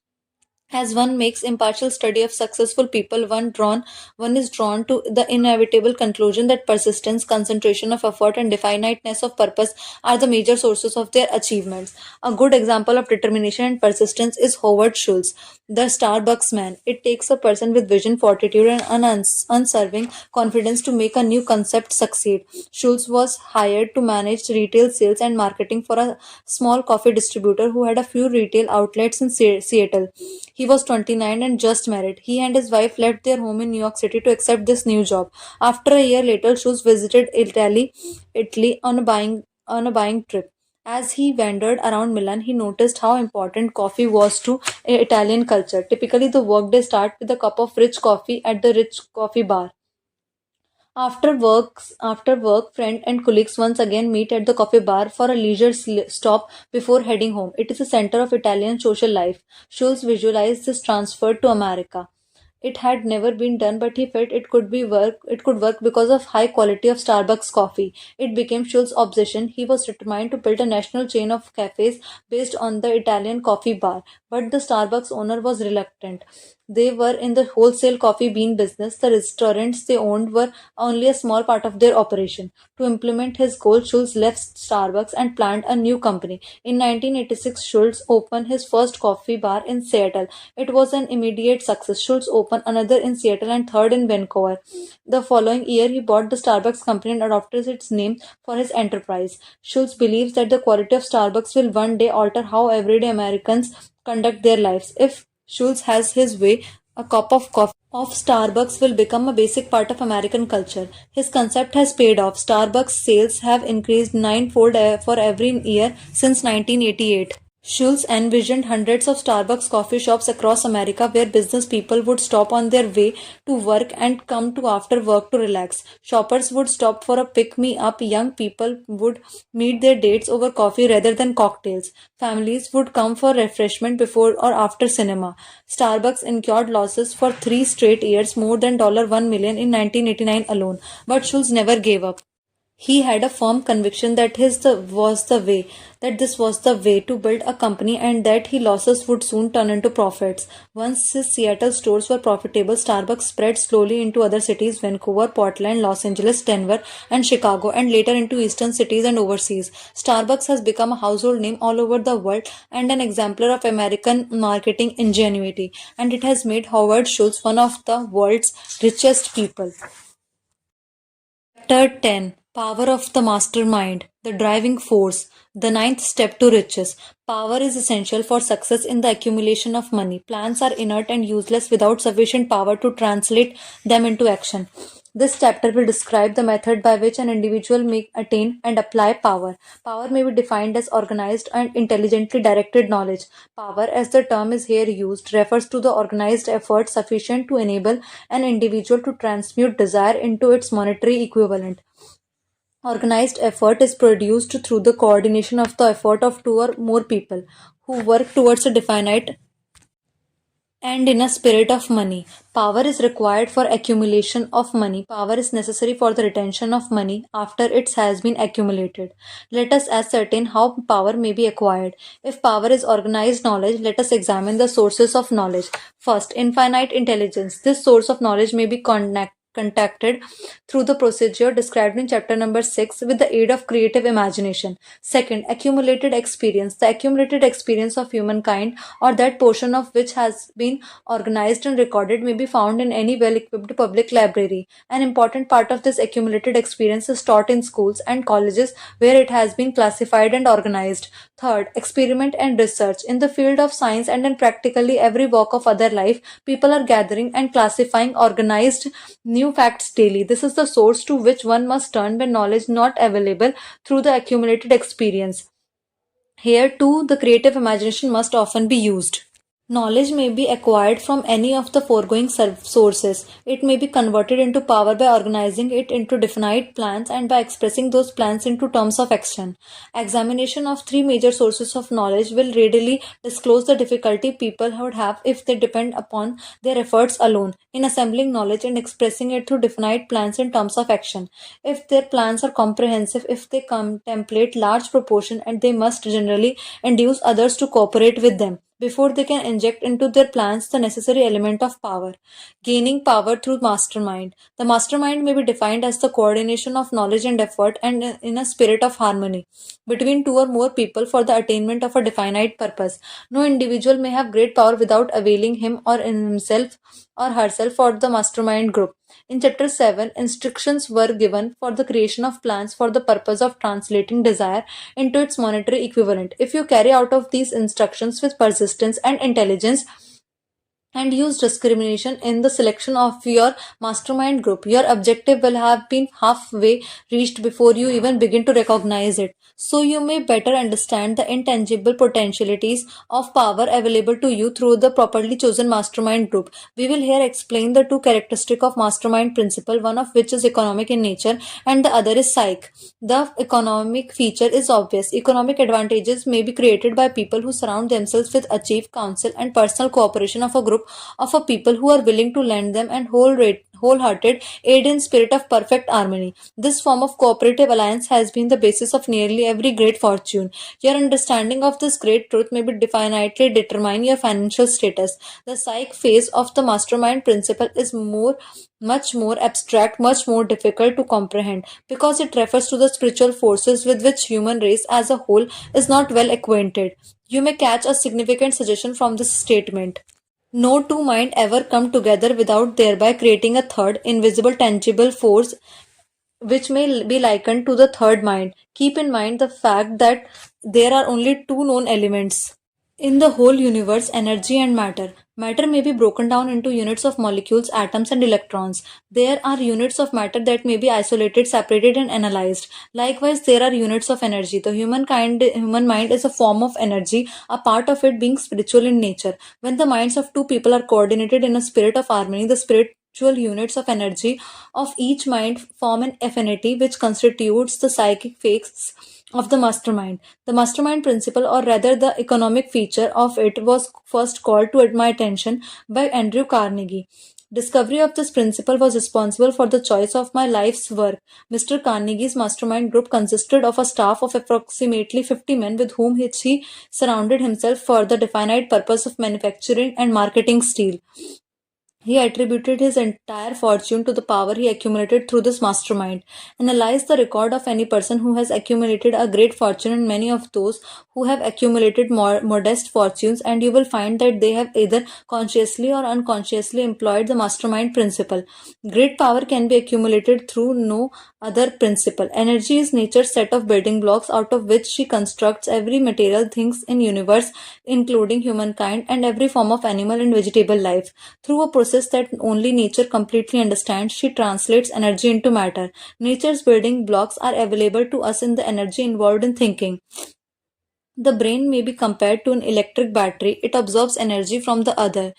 [SPEAKER 1] As one makes impartial study of successful people, one is drawn to the inevitable conclusion that persistence, concentration of effort, and definiteness of purpose are the major sources of their achievements. A good example of determination and persistence is Howard Schultz, the Starbucks man. It takes a person with vision, fortitude, and unswerving confidence to make a new concept succeed. Schultz was hired to manage retail sales and marketing for a small coffee distributor who had a few retail outlets in Seattle. He was 29 and just married. He and his wife left their home in New York City to accept this new job. After a year later, Schultz visited Italy on a buying trip. As he wandered around Milan, he noticed how important coffee was to Italian culture. Typically, the workday starts with a cup of rich coffee at the rich coffee bar. After work, friend and colleagues once again meet at the coffee bar for a leisure stop before heading home. It is a center of Italian social life. Schulz visualized this transfer to America. It had never been done, but he felt it could work because of high quality of Starbucks coffee. It became Schultz's obsession. He was determined to build a national chain of cafes based on the Italian coffee bar. But the Starbucks owner was reluctant. They were in the wholesale coffee bean business. The restaurants they owned were only a small part of their operation. To implement his goal, Schultz left Starbucks and planned a new company. In 1986, Schultz opened his first coffee bar in Seattle. It was an immediate success. Schultz opened another in Seattle and third in Vancouver. The following year, he bought the Starbucks company and adopted its name for his enterprise. Schultz believes that the quality of Starbucks will one day alter how everyday Americans conduct their lives. If Schultz has his way, a cup of coffee of Starbucks will become a basic part of American culture. His concept has paid off. Starbucks sales have increased ninefold for every year since 1988. Schultz envisioned hundreds of Starbucks coffee shops across America where business people would stop on their way to work and come to after work to relax. Shoppers would stop for a pick-me-up. Young people would meet their dates over coffee rather than cocktails. Families would come for refreshment before or after cinema. Starbucks incurred losses for 3 straight years, more than $1 million in 1989 alone. But Schultz never gave up. He had a firm conviction that this was the way to build a company and that his losses would soon turn into profits. Once his Seattle stores were profitable, Starbucks spread slowly into other cities, Vancouver, Portland, Los Angeles, Denver, and Chicago, and later into eastern cities and overseas. Starbucks has become a household name all over the world and an exemplar of American marketing ingenuity, and it has made Howard Schultz one of the world's richest people. Chapter 10, Power of the Mastermind, the Driving Force, the ninth step to riches. Power is essential for success in the accumulation of money. Plans are inert and useless without sufficient power to translate them into action. This chapter will describe the method by which an individual may attain and apply power. Power may be defined as organized and intelligently directed knowledge. Power, as the term is here used, refers to the organized effort sufficient to enable an individual to transmute desire into its monetary equivalent. Organized effort is produced through the coordination of the effort of two or more people who work towards a definite and in a spirit of money. Power is required for accumulation of money. Power is necessary for the retention of money after it has been accumulated. Let us ascertain how power may be acquired. If power is organized knowledge, let us examine the sources of knowledge. First, infinite intelligence. This source of knowledge may be contacted through the procedure described in chapter number 6 with the aid of creative imagination. Second, accumulated experience. The accumulated experience of humankind or that portion of which has been organized and recorded may be found in any well-equipped public library. An important part of this accumulated experience is taught in schools and colleges where it has been classified and organized. Third, experiment and research. In the field of science and in practically every walk of other life, people are gathering and classifying organized new facts daily. This is the source to which one must turn when knowledge not available through the accumulated experience. Here too, the creative imagination must often be used. Knowledge may be acquired from any of the foregoing sources. It may be converted into power by organizing it into definite plans and by expressing those plans into terms of action. Examination of three major sources of knowledge will readily disclose the difficulty people would have if they depend upon their efforts alone in assembling knowledge and expressing it through definite plans in terms of action. If their plans are comprehensive, if they contemplate large proportion, and they must generally induce others to cooperate with them before they can inject into their plans the necessary element of power. Gaining power through mastermind. The mastermind may be defined as the coordination of knowledge and effort and in a spirit of harmony between two or more people for the attainment of a definite purpose. No individual may have great power without availing him or himself or herself for the mastermind group. In chapter 7, instructions were given for the creation of plans for the purpose of translating desire into its monetary equivalent. If you carry out of these instructions with persistence and intelligence, and use discrimination in the selection of your mastermind group, your objective will have been halfway reached before you even begin to recognize it. So you may better understand the intangible potentialities of power available to you through the properly chosen mastermind group. We will here explain the two characteristics of mastermind principle, one of which is economic in nature and the other is psych. The economic feature is obvious. Economic advantages may be created by people who surround themselves with achieve counsel and personal cooperation of a group of a people who are willing to lend them and wholehearted aid in spirit of perfect harmony. This form of cooperative alliance has been the basis of nearly every great fortune. Your understanding of this great truth may be definitely determine your financial status. The psych phase of the mastermind principle is much more abstract, much more difficult to comprehend because it refers to the spiritual forces with which human race as a whole is not well acquainted. You may catch a significant suggestion from this statement. No two minds ever come together without thereby creating a third, invisible, tangible force which may be likened to the third mind. Keep in mind the fact that there are only two known elements in the whole universe, energy and matter. Matter may be broken down into units of molecules, atoms, and electrons. There are units of matter that may be isolated, separated, and analyzed. Likewise, there are units of energy. The human mind is a form of energy, a part of it being spiritual in nature. When the minds of two people are coordinated in a spirit of harmony, the spiritual units of energy of each mind form an affinity which constitutes the psychic phase of the mastermind. The mastermind principle, or rather the economic feature of it, was first called to my attention by Andrew Carnegie. Discovery of this principle was responsible for the choice of my life's work. Mr. Carnegie's mastermind group consisted of a staff of approximately 50 men with whom he surrounded himself for the definite purpose of manufacturing and marketing steel. He attributed his entire fortune to the power he accumulated through this mastermind. Analyze the record of any person who has accumulated a great fortune and many of those who have accumulated more modest fortunes, and you will find that they have either consciously or unconsciously employed the mastermind principle. Great power can be accumulated through no other principle. Energy is nature's set of building blocks out of which she constructs every material things in universe, including humankind and every form of animal and vegetable life. Through a process that only nature completely understands, she translates energy into matter. Nature's building blocks are available to us in the energy involved in thinking. The brain may be compared to an electric battery. It absorbs energy from the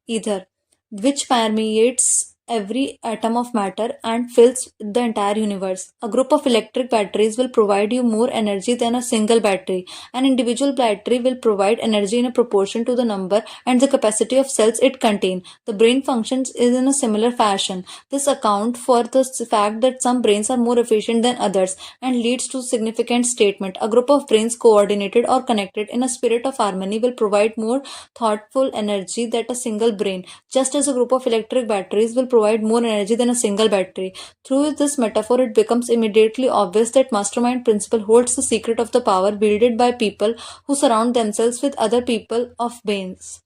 [SPEAKER 1] ether, which permeates every atom of matter and fills the entire universe. A group of electric batteries will provide you more energy than a single battery. An individual battery will provide energy in a proportion to the number and the capacity of cells it contains. The brain functions in a similar fashion. This accounts for the fact that some brains are more efficient than others and leads to significant statement. A group of brains coordinated or connected in a spirit of harmony will provide more thoughtful energy than a single brain, just as a group of electric batteries will provide more energy than a single battery. Through this metaphor, it becomes immediately obvious that mastermind principle holds the secret of the power wielded by people who surround themselves with other people of brains.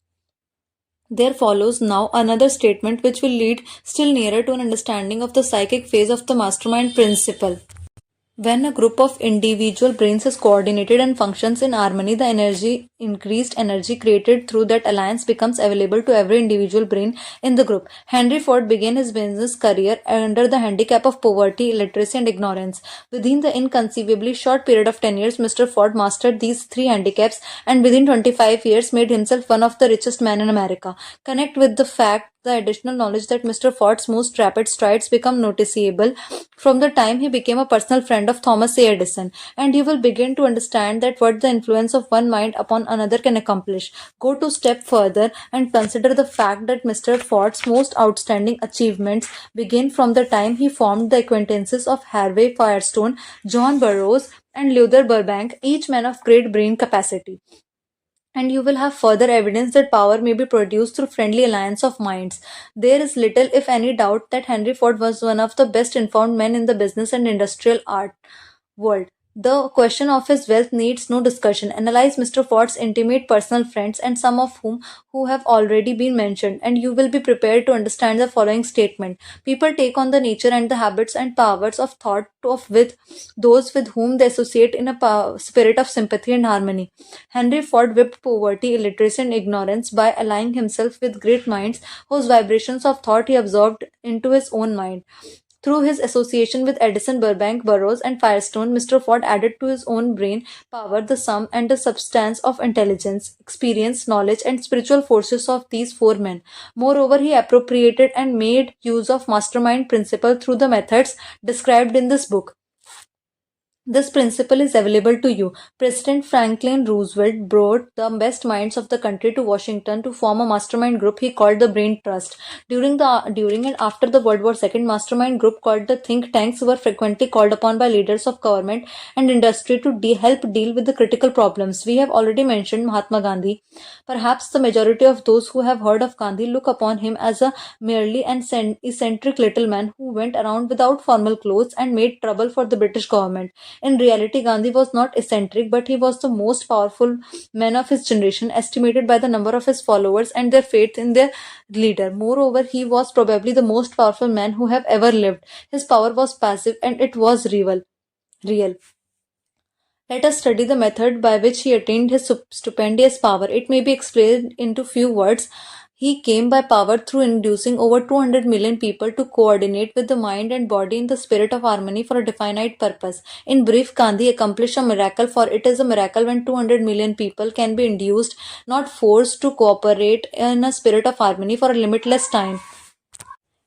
[SPEAKER 1] There follows now another statement which will lead still nearer to an understanding of the psychic phase of the mastermind principle. When a group of individual brains is coordinated and functions in harmony, the increased energy created through that alliance becomes available to every individual brain in the group. Henry Ford began his business career under the handicap of poverty, illiteracy, and ignorance. Within the inconceivably short period of 10 years, Mr. Ford mastered these three handicaps and within 25 years made himself one of the richest men in America. Connect with the fact the additional knowledge that Mr. Ford's most rapid strides become noticeable from the time he became a personal friend of Thomas A. Edison, and you will begin to understand that what the influence of one mind upon another can accomplish. Go to step further and consider the fact that Mr. Ford's most outstanding achievements begin from the time he formed the acquaintances of Harvey Firestone, John Burroughs, and Luther Burbank, each man of great brain capacity. And you will have further evidence that power may be produced through friendly alliance of minds. There is little, if any, doubt that Henry Ford was one of the best informed men in the business and industrial art world. The question of his wealth needs no discussion. Analyze Mr. Ford's intimate personal friends, and some of who have already been mentioned, and you will be prepared to understand the following statement. People take on the nature and the habits and powers of thought of with those with whom they associate in a spirit of sympathy and harmony. Henry Ford whipped poverty, illiteracy, and ignorance by allying himself with great minds whose vibrations of thought he absorbed into his own mind. Through his association with Edison, Burbank, Burroughs, and Firestone, Mr. Ford added to his own brain power the sum and the substance of intelligence, experience, knowledge, and spiritual forces of these four men. Moreover, he appropriated and made use of mastermind principle through the methods described in this book. This principle is available to you. President Franklin Roosevelt brought the best minds of the country to Washington to form a mastermind group he called the Brain Trust. During and after the World War II, mastermind group called the think tanks were frequently called upon by leaders of government and industry to help deal with the critical problems. We have already mentioned Mahatma Gandhi. Perhaps the majority of those who have heard of Gandhi look upon him as a merely eccentric little man who went around without formal clothes and made trouble for the British government. In reality, Gandhi was not eccentric, but he was the most powerful man of his generation, estimated by the number of his followers and their faith in their leader. Moreover, he was probably the most powerful man who have ever lived. His power was passive and it was real. Let us study the method by which he attained his stupendous power. It may be explained into few words. He came by power through inducing over 200 million people to coordinate with the mind and body in the spirit of harmony for a definite purpose. In brief, Gandhi accomplished a miracle, for it is a miracle when 200 million people can be induced, not forced, to cooperate in a spirit of harmony for a limitless time.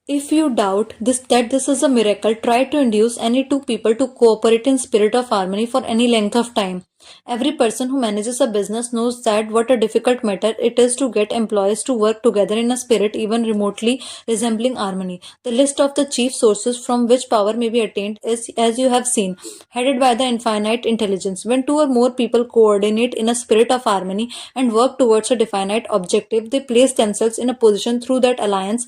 [SPEAKER 1] If you doubt that this is a miracle, try to induce any two people to cooperate in spirit of harmony for any length of time. Every person who manages a business knows that what a difficult matter it is to get employees to work together in a spirit even remotely resembling harmony. The list of the chief sources from which power may be attained is, as you have seen, headed by the infinite intelligence. When two or more people coordinate in a spirit of harmony and work towards a definite objective, they place themselves in a position through that alliance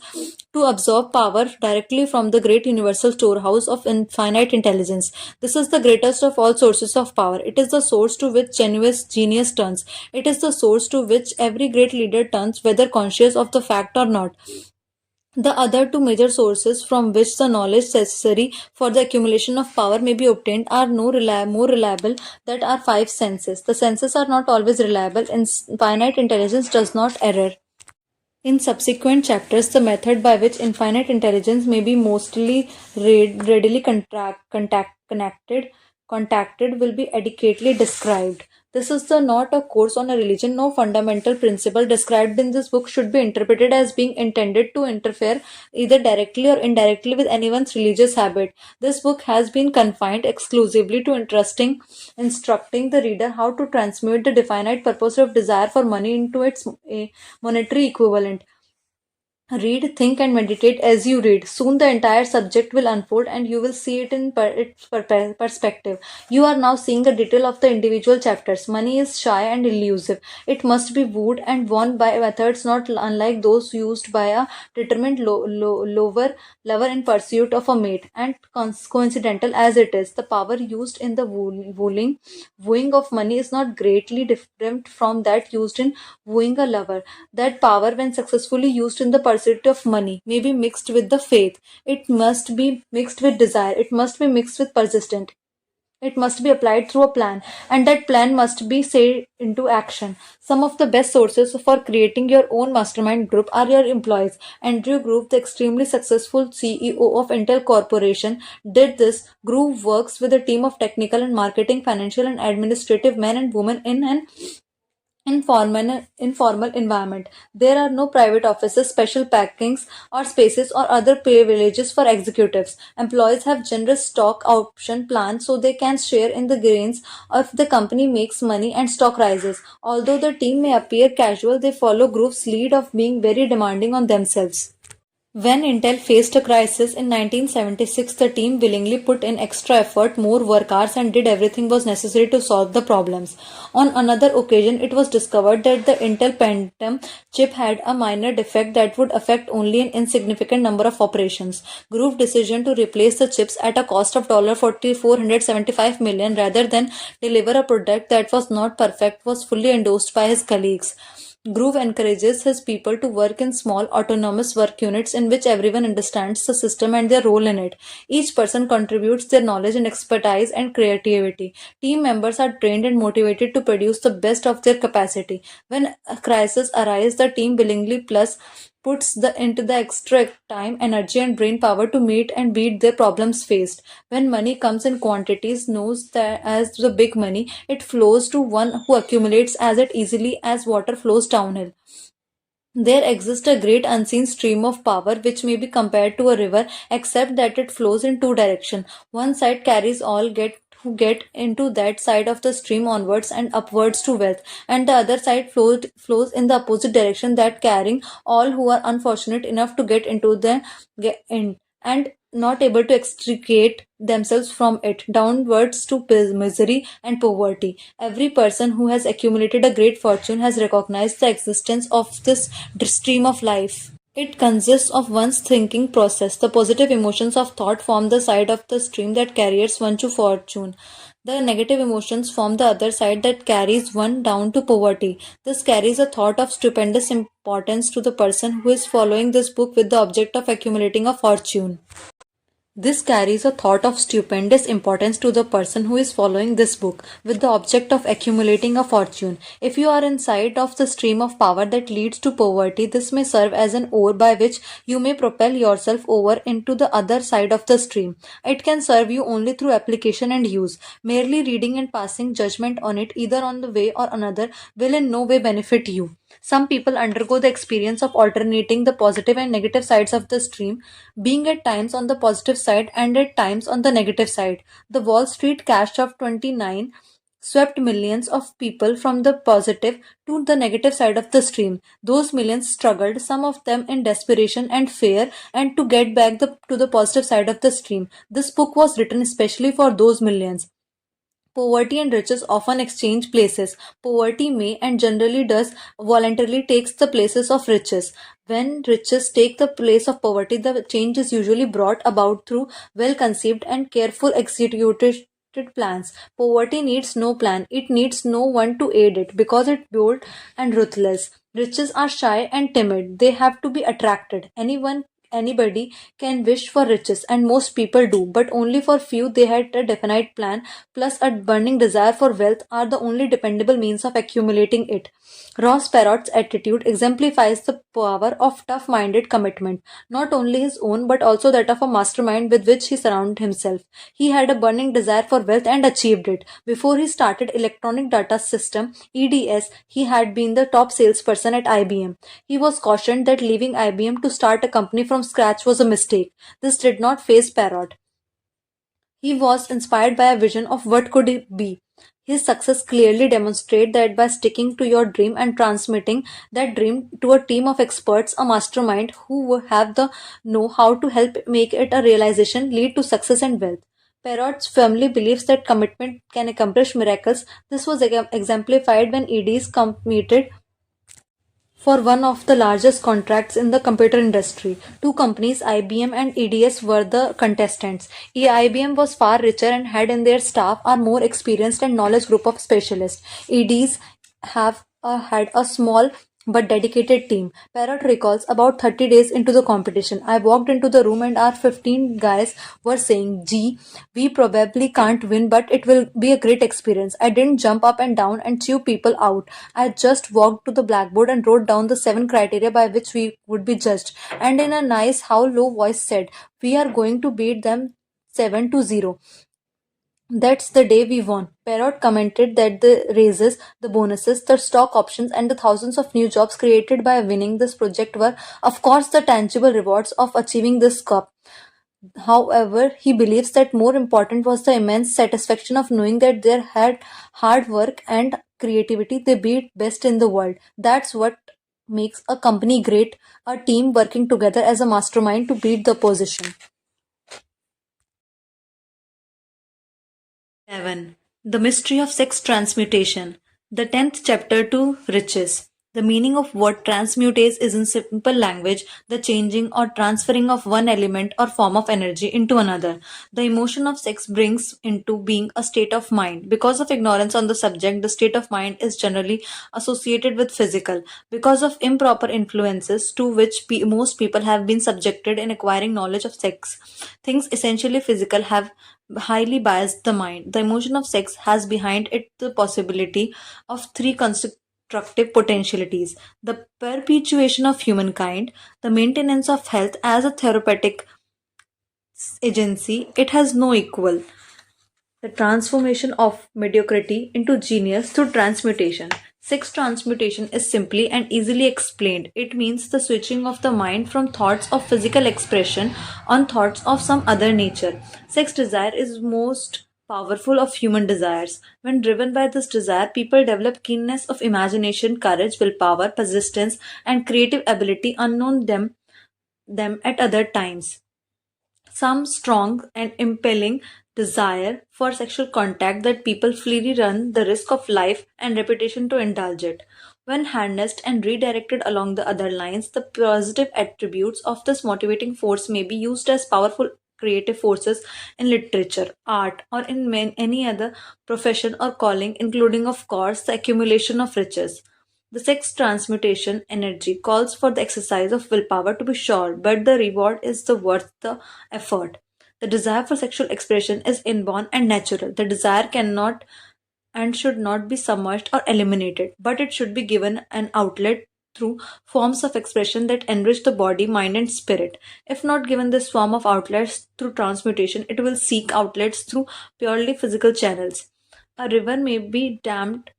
[SPEAKER 1] to absorb power directly from the great universal storehouse of infinite intelligence. This is the greatest of all sources of power. It is the source to which genuine genius turns. It is the source to which every great leader turns, whether conscious of the fact or not. The other two major sources from which the knowledge necessary for the accumulation of power may be obtained are more reliable than our five senses. The senses are not always reliable. Infinite intelligence does not err. In subsequent chapters, the method by which infinite intelligence may be mostly readily contacted will be adequately described. This is not a course on a religion. No fundamental principle described in this book should be interpreted as being intended to interfere either directly or indirectly with anyone's religious habit. This book has been confined exclusively to instructing the reader how to transmute the definite purpose of desire for money into its monetary equivalent. Read, think, and meditate as you read. Soon the entire subject will unfold and you will see it in its perspective. You are now seeing the detail of the individual chapters. Money is shy and elusive. It must be wooed and won by methods not unlike those used by a determined lover in pursuit of a mate. And coincidental as it is, the power used in the wooing of money is not greatly different from that used in wooing a lover. That power, when successfully used in the pursuit of money, may be mixed with the faith. It must be mixed with desire. It must be mixed with persistent. It must be applied through a plan, and that plan must be set into action. Some of the best sources for creating your own mastermind group are your employees. Andrew Groove, the extremely successful CEO of Intel Corporation, did this. Groove works with a team of technical and marketing, financial, and administrative men and women in an informal environment. There are no private offices, special packings, or spaces or other privileges for executives. Employees have generous stock option plans so they can share in the gains if the company makes money and stock rises. Although the team may appear casual, they follow Groove's lead of being very demanding on themselves. When Intel faced a crisis in 1976, the team willingly put in extra effort, more work hours, and did everything was necessary to solve the problems. On another occasion, it was discovered that the Intel Pentium chip had a minor defect that would affect only an insignificant number of operations. Groove's decision to replace the chips at a cost of $475 million rather than deliver a product that was not perfect was fully endorsed by his colleagues. Groove encourages his people to work in small, autonomous work units in which everyone understands the system and their role in it. Each person contributes their knowledge and expertise and creativity. Team members are trained and motivated to produce the best of their capacity. When a crisis arises, the team willingly plus puts into the extra time, energy, and brain power to meet and beat their problems faced. When money comes in quantities known as the big money, it flows to one who accumulates as it easily as water flows downhill. There exists a great unseen stream of power which may be compared to a river, except that it flows in two directions. One side carries all who get into that side of the stream onwards and upwards to wealth, and the other side flows in the opposite direction, that carrying all who are unfortunate enough to get into the end and not able to extricate themselves from it, downwards to misery and poverty. Every person who has accumulated a great fortune has recognized the existence of this stream of life. It consists of one's thinking process. The positive emotions of thought form the side of the stream that carries one to fortune. The negative emotions form the other side that carries one down to poverty. This carries a thought of stupendous importance to the person who is following this book with the object of accumulating a fortune. This carries a thought of stupendous importance to the person who is following this book with the object of accumulating a fortune. If you are inside of the stream of power that leads to poverty, this may serve as an oar by which you may propel yourself over into the other side of the stream. It can serve you only through application and use. Merely reading and passing judgment on it, either on the way or another, will in no way benefit you. Some people undergo the experience of alternating the positive and negative sides of the stream, being at times on the positive side and at times on the negative side. The Wall Street crash of 29 swept millions of people from the positive to the negative side of the stream. Those millions struggled, some of them in desperation and fear, and to get back to the positive side of the stream. This book was written especially for those millions. Poverty and riches often exchange places. Poverty may and generally does voluntarily takes the places of riches. When riches take the place of poverty, the change is usually brought about through well conceived and careful executed plans. Poverty needs no plan, it needs no one to aid it because it's bold and ruthless. Riches are shy and timid, they have to be attracted. Anybody can wish for riches, and most people do, but only for few. They had a definite plan, plus a burning desire for wealth are the only dependable means of accumulating it. Ross Perot's attitude exemplifies the power of tough minded commitment, not only his own but also that of a mastermind with which he surrounded himself. He had a burning desire for wealth and achieved it. Before he started Electronic Data System (EDS), he had been the top salesperson at IBM. He was cautioned that leaving IBM to start a company from scratch was a mistake. This did not faze Perot. He was inspired by a vision of what could it be. His success clearly demonstrated that by sticking to your dream and transmitting that dream to a team of experts, a mastermind who would have the know how to help make it a realization lead to success and wealth. Perrot's firmly believes that commitment can accomplish miracles. This was exemplified when EDs committed for one of the largest contracts in the computer industry. Two companies, IBM and EDS, were the contestants. IBM was far richer and had in their staff a more experienced and knowledge group of specialists. EDs had a small but dedicated team. Parrot recalls about 30 days into the competition. I walked into the room and our 15 guys were saying, Gee, we probably can't win, but it will be a great experience. I didn't jump up and down and chew people out. I just walked to the blackboard and wrote down the 7 criteria by which we would be judged. And in a nice, how low voice said, We are going to beat them 7-0. That's the day we won. Parrot commented that the raises, the bonuses, the stock options, and the thousands of new jobs created by winning this project were, of course, the tangible rewards of achieving this cup. However, he believes that more important was the immense satisfaction of knowing that their hard work and creativity they beat best in the world. That's what makes a company great, a team working together as a mastermind to beat the opposition. 11. The Mystery of Sex Transmutation. The 10th chapter to Riches. The meaning of what transmutase is in simple language, the changing or transferring of one element or form of energy into another. The emotion of sex brings into being a state of mind. Because of ignorance on the subject, the state of mind is generally associated with physical. Because of improper influences to which most people have been subjected in acquiring knowledge of sex, things essentially physical have highly biased the mind. The emotion of sex has behind it the possibility of three constructive potentialities: the perpetuation of humankind, the maintenance of health as a therapeutic agency. It has no equal. The transformation of mediocrity into genius through transmutation. Sex transmutation is simply and easily explained. It means the switching of the mind from thoughts of physical expression on thoughts of some other nature. Sex desire is most powerful of human desires. When driven by this desire, people develop keenness of imagination, courage, willpower, persistence, and creative ability unknown them at other times. Some strong and impelling desire for sexual contact that people freely run the risk of life and reputation to indulge it. When harnessed and redirected along the other lines, the positive attributes of this motivating force may be used as powerful creative forces in literature, art, or in any other profession or calling, including, of course, the accumulation of riches. The sex transmutation energy calls for the exercise of willpower to be sure, but the reward is the worth the effort. The desire for sexual expression is inborn and natural. The desire cannot and should not be submerged or eliminated, but it should be given an outlet through forms of expression that enrich the body, mind, and spirit. If not given this form of outlets through transmutation, it will seek outlets through purely physical channels. A river may be dammed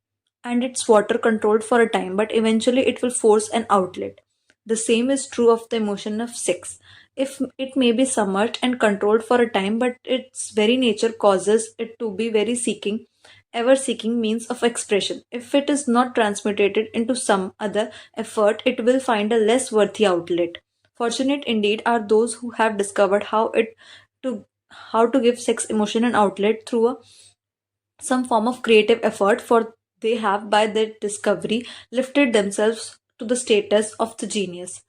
[SPEAKER 1] and it's water controlled for a time, but eventually it will force an outlet. The same is true of the emotion of sex. If it may be submerged and controlled for a time, but its very nature causes it to be very seeking, ever seeking means of expression. If it is not transmuted into some other effort, it will find a less worthy outlet. Fortunate indeed are those who have discovered to how to give sex emotion an outlet through some form of creative effort, for they have by their discovery lifted themselves to the status of the genius.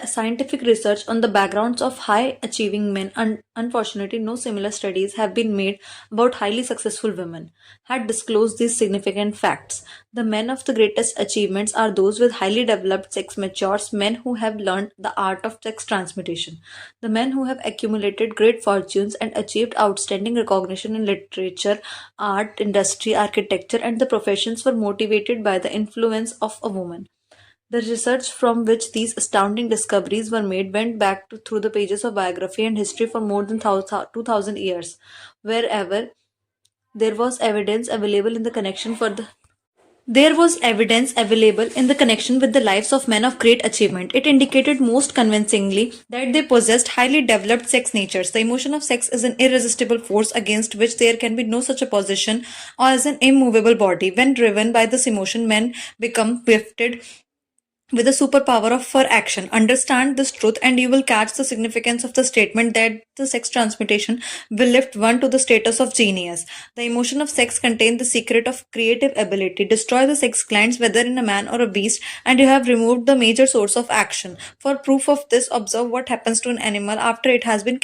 [SPEAKER 1] Scientific research on the backgrounds of high achieving men, and unfortunately no similar studies have been made about highly successful women, had disclosed these significant facts. The men of the greatest achievements are those with highly developed sex matures, men who have learned the art of sex transmutation. The men who have accumulated great fortunes and achieved outstanding recognition in literature, art, industry, architecture, and the professions were motivated by the influence of a woman. The research from which these astounding discoveries were made went back through the pages of biography and history for more than 2000 years. Wherever there was evidence available in the connection for the there was evidence available in the connection with the lives of men of great achievement. It indicated most convincingly that they possessed highly developed sex natures. The emotion of sex is an irresistible force against which there can be no such opposition, or as an immovable body. When driven by this emotion, men become gifted with a superpower of for action. Understand this truth, and you will catch the significance of the statement that the sex transmutation will lift one to the status of genius. The emotion of sex contains the secret of creative ability. Destroy the sex glands, whether in a man or a beast, and you have removed the major source of action. For proof of this, observe what happens to an animal after it has been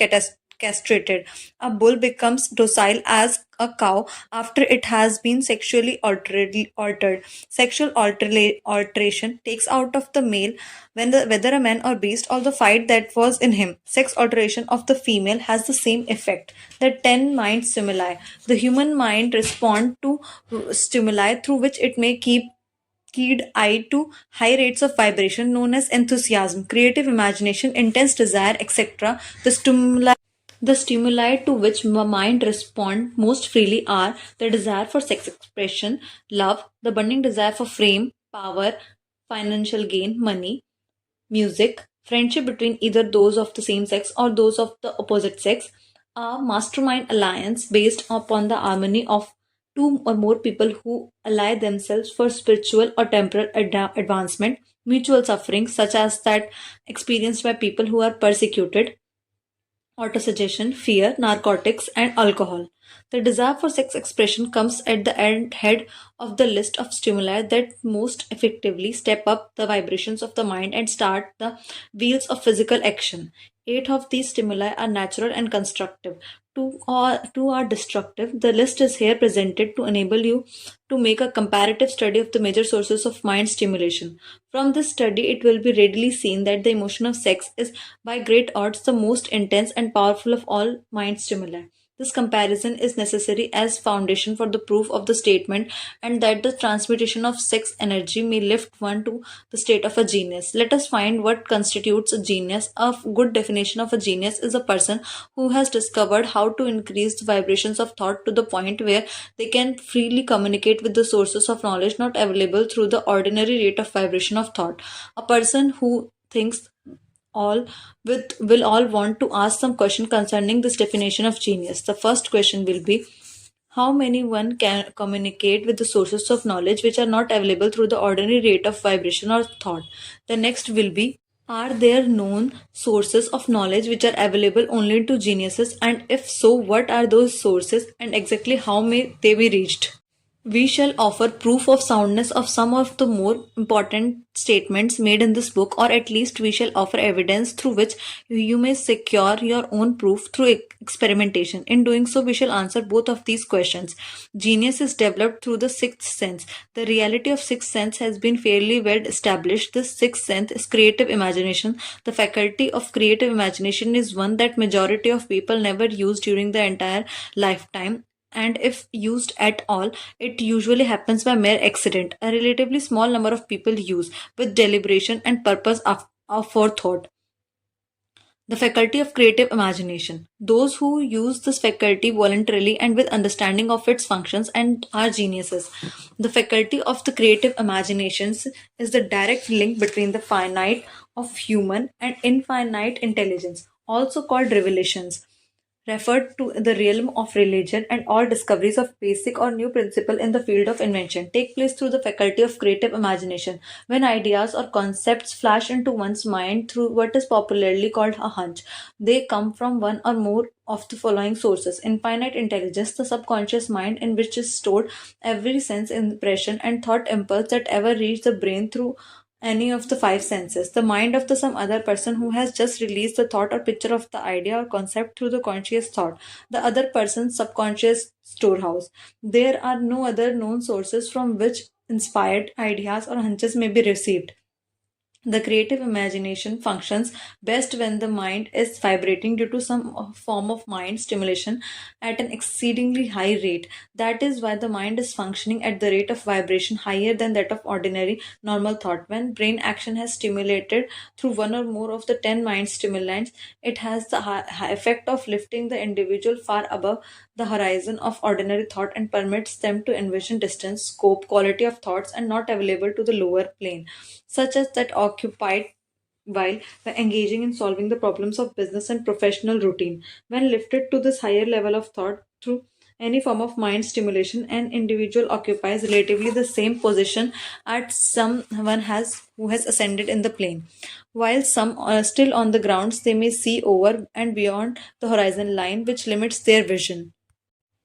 [SPEAKER 1] castrated. A bull becomes docile as a cow after it has been sexually altered. Sexual alteration takes out of the male, whether a man or beast, all the fight that was in him. Sex alteration of the female has the same effect. The 10 mind stimuli. The human mind responds to stimuli through which it may keep keyed eye to high rates of vibration known as enthusiasm, creative imagination, intense desire, etc. The stimuli to which mind respond most freely are the desire for sex expression, love, the burning desire for fame, power, financial gain, money, music, friendship between either those of the same sex or those of the opposite sex, a mastermind alliance based upon the harmony of two or more people who ally themselves for spiritual or temporal advancement, mutual suffering, such as that experienced by people who are persecuted, autosuggestion, fear, narcotics, and alcohol. The desire for sex expression comes at the head of the list of stimuli that most effectively step up the vibrations of the mind and start the wheels of physical action. Eight of these stimuli are natural and constructive. Two are destructive. The list is here presented to enable you to make a comparative study of the major sources of mind stimulation. From this study, it will be readily seen that the emotion of sex is by great odds the most intense and powerful of all mind stimuli. This comparison is necessary as foundation for the proof of the statement, and that the transmutation of sex energy may lift one to the state of a genius. Let us find what constitutes a genius. A good definition of a genius is a person who has discovered how to increase the vibrations of thought to the point where they can freely communicate with the sources of knowledge not available through the ordinary rate of vibration of thought. A person who thinks all will all want to ask some question concerning this definition of genius. The first question will be, how many one can communicate with the sources of knowledge which are not available through the ordinary rate of vibration or thought? The next will be, are there known sources of knowledge which are available only to geniuses, and if so, what are those sources and exactly how may they be reached? We shall offer proof of soundness of some of the more important statements made in this book, or at least we shall offer evidence through which you may secure your own proof through experimentation. In doing so, we shall answer both of these questions. Genius is developed through the sixth sense. The reality of sixth sense has been fairly well established. This sixth sense is creative imagination. The faculty of creative imagination is one that majority of people never use during the entire lifetime, and if used at all, it usually happens by mere accident. A relatively small number of people use with deliberation and purpose of forethought. The faculty of creative imagination. Those who use this faculty voluntarily and with understanding of its functions and are geniuses. The faculty of the creative imaginations is the direct link between the finite of human and infinite intelligence, also called revelations, referred to the realm of religion, and all discoveries of basic or new principle in the field of invention take place through the faculty of creative imagination. When ideas or concepts flash into one's mind through what is popularly called a hunch, they come from one or more of the following sources: infinite intelligence, the subconscious mind in which is stored every sense impression and thought impulse that ever reached the brain through any of the five senses; the mind of the some other person who has just released the thought or picture of the idea or concept through the conscious thought; the other person's subconscious storehouse. There are no other known sources from which inspired ideas or hunches may be received. The creative imagination functions best when the mind is vibrating due to some form of mind stimulation at an exceedingly high rate. That is why the mind is functioning at the rate of vibration higher than that of ordinary normal thought. When brain action has stimulated through one or more of the 10 mind stimulants, it has the effect of lifting the individual far above the horizon of ordinary thought and permits them to envision distance, scope, quality of thoughts, and not available to the lower plane, such as that occupied while engaging in solving the problems of business and professional routine. When lifted to this higher level of thought through any form of mind stimulation, an individual occupies relatively the same position as someone has who has ascended in the plane. While some are still on the grounds, they may see over and beyond the horizon line, which limits their vision.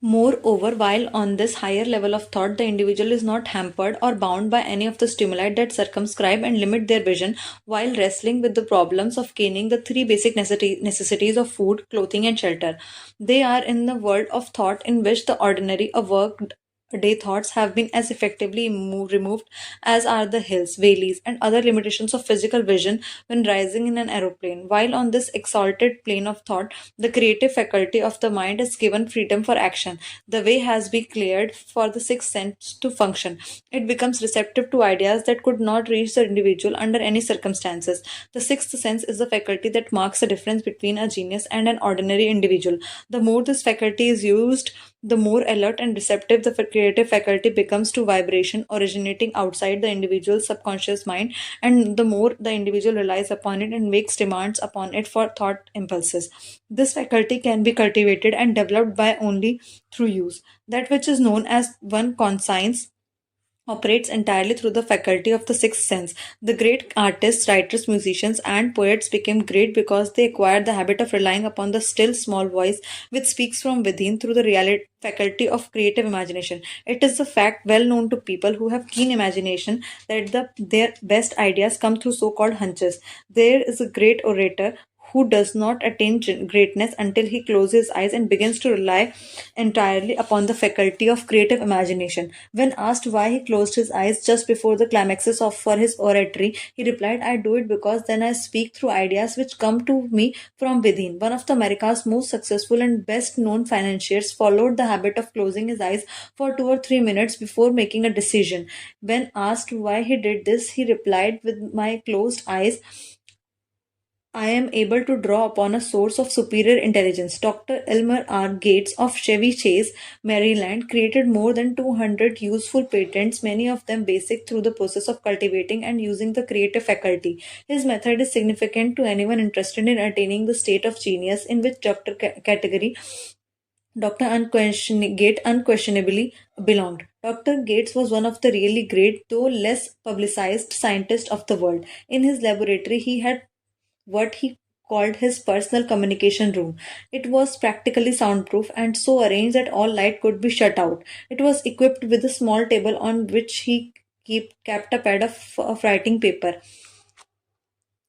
[SPEAKER 1] Moreover, while on this higher level of thought, the individual is not hampered or bound by any of the stimuli that circumscribe and limit their vision while wrestling with the problems of gaining the three basic necessities of food, clothing, and shelter. They are in the world of thought in which the ordinary, a work day thoughts have been as effectively removed as are the hills, valleys, and other limitations of physical vision when rising in an aeroplane. While on this exalted plane of thought, the creative faculty of the mind is given freedom for action. The way has been cleared for the sixth sense to function. It becomes receptive to ideas that could not reach the individual under any circumstances. The sixth sense is the faculty that marks the difference between a genius and an ordinary individual. The more this faculty is used, the more alert and receptive the creative faculty becomes to vibration originating outside the individual's subconscious mind, and the more the individual relies upon it and makes demands upon it for thought impulses. This faculty can be cultivated and developed by only through use. That which is known as one conscience operates entirely through the faculty of the sixth sense. The great artists, writers, musicians, and poets became great because they acquired the habit of relying upon the still small voice which speaks from within through the reality faculty of creative imagination. It is a fact well known to people who have keen imagination that their best ideas come through so-called hunches. There is a great orator who does not attain greatness until he closes his eyes and begins to rely entirely upon the faculty of creative imagination. When asked why he closed his eyes just before the climaxes of for his oratory, he replied, "I do it because then I speak through ideas which come to me from within." One of the America's most successful and best known financiers followed the habit of closing his eyes for 2 or 3 minutes before making a decision. When asked why he did this, he replied, "With my closed eyes, I am able to draw upon a source of superior intelligence." Dr. Elmer R. Gates of Chevy Chase, Maryland, created more than 200 useful patents, many of them basic, through the process of cultivating and using the creative faculty. His method is significant to anyone interested in attaining the state of genius in which category Dr. Gate unquestionably belonged. Dr. Gates was one of the really great, though less publicized, scientists of the world. In his laboratory, he had what he called his personal communication room. It was practically soundproof and so arranged that all light could be shut out. It was equipped with a small table on which he kept a pad of writing paper.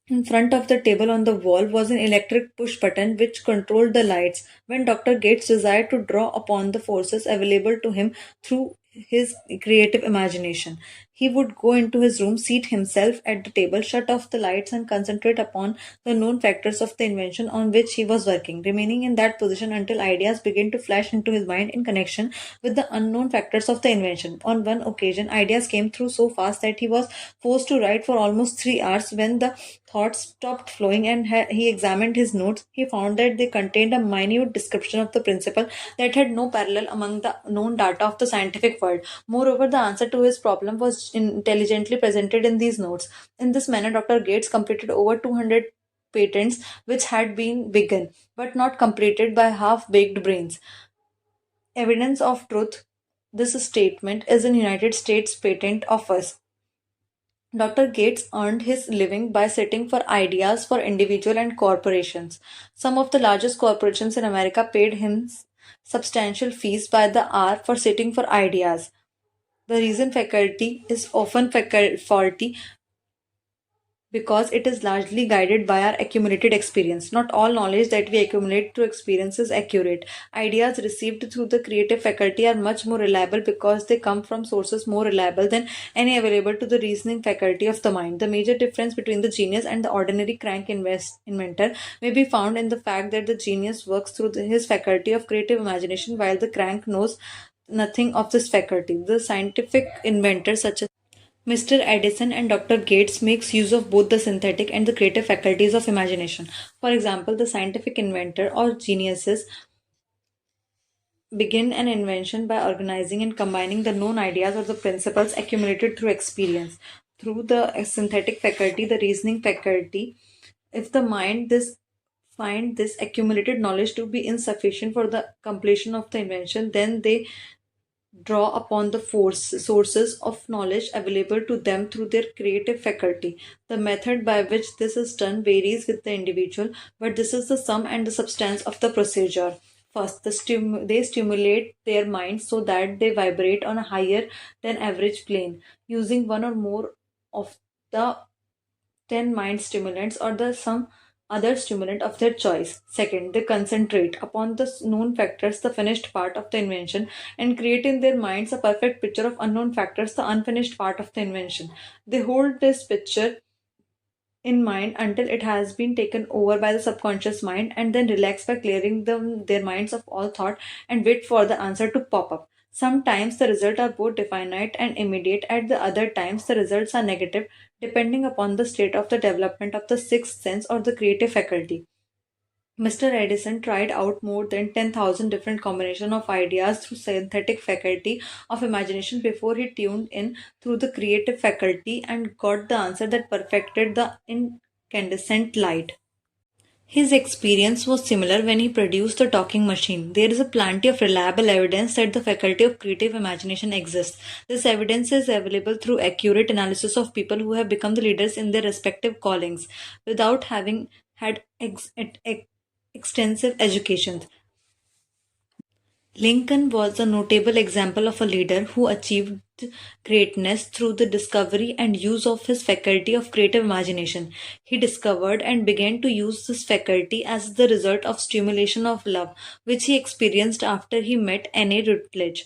[SPEAKER 1] In front of the table on the wall was an electric push button which controlled the lights. When Dr. Gates desired to draw upon the forces available to him through his creative imagination, He would go into his room, seat himself at the table, shut off the lights, and concentrate upon the known factors of the invention on which he was working, remaining in that position until ideas began to flash into his mind in connection with the unknown factors of the invention. On one occasion, ideas came through so fast that he was forced to write for almost 3 hours. When the thoughts stopped flowing and he examined his notes, he found that they contained a minute description of the principle that had no parallel among the known data of the scientific world. Moreover, the answer to his problem was intelligently presented in these notes. In this manner, Dr. Gates completed over 200 patents which had been begun but not completed by half baked brains. Evidence of truth. This statement is in United States Patent Office. Dr. Gates earned his living by sitting for ideas for individuals and corporations. Some of the largest corporations in America paid him substantial fees by the hour for sitting for ideas. The reason faculty is often faulty because it is largely guided by our accumulated experience. Not all knowledge that we accumulate through experience is accurate. Ideas received through the creative faculty are much more reliable because they come from sources more reliable than any available to the reasoning faculty of the mind. The major difference between the genius and the ordinary crank inventor may be found in the fact that the genius works through his faculty of creative imagination while the crank knows nothing of this faculty. The scientific inventors such as Mr. Edison and Dr. Gates makes use of both the synthetic and the creative faculties of imagination. For example, the scientific inventor or geniuses begin an invention by organizing and combining the known ideas or the principles accumulated through experience. Through the synthetic faculty, the reasoning faculty, if the mind this find this accumulated knowledge to be insufficient for the completion of the invention, then they draw upon the sources of knowledge available to them through their creative faculty. The method by which this is done varies with the individual, but this is the sum and the substance of the procedure. First, they stimulate their minds so that they vibrate on a higher than average plane, using one or more of the 10 mind stimulants or the some other stimulant of their choice. Second, they concentrate upon the known factors, the finished part of the invention, and create in their minds a perfect picture of unknown factors, the unfinished part of the invention. They hold this picture in mind until it has been taken over by the subconscious mind and then relax by clearing their minds of all thought and wait for the answer to pop up. Sometimes the results are both definite and immediate, at the other times the results are negative, depending upon the state of the development of the sixth sense or the creative faculty. Mr. Edison tried out more than 10,000 different combinations of ideas through synthetic faculty of imagination before he tuned in through the creative faculty and got the answer that perfected the incandescent light. His experience was similar when he produced the talking machine. There is a plenty of reliable evidence that the faculty of creative imagination exists. This evidence is available through accurate analysis of people who have become the leaders in their respective callings without having had extensive education. Lincoln was a notable example of a leader who achieved greatness through the discovery and use of his faculty of creative imagination. He discovered and began to use this faculty as the result of stimulation of love, which he experienced after he met Anne Rutledge.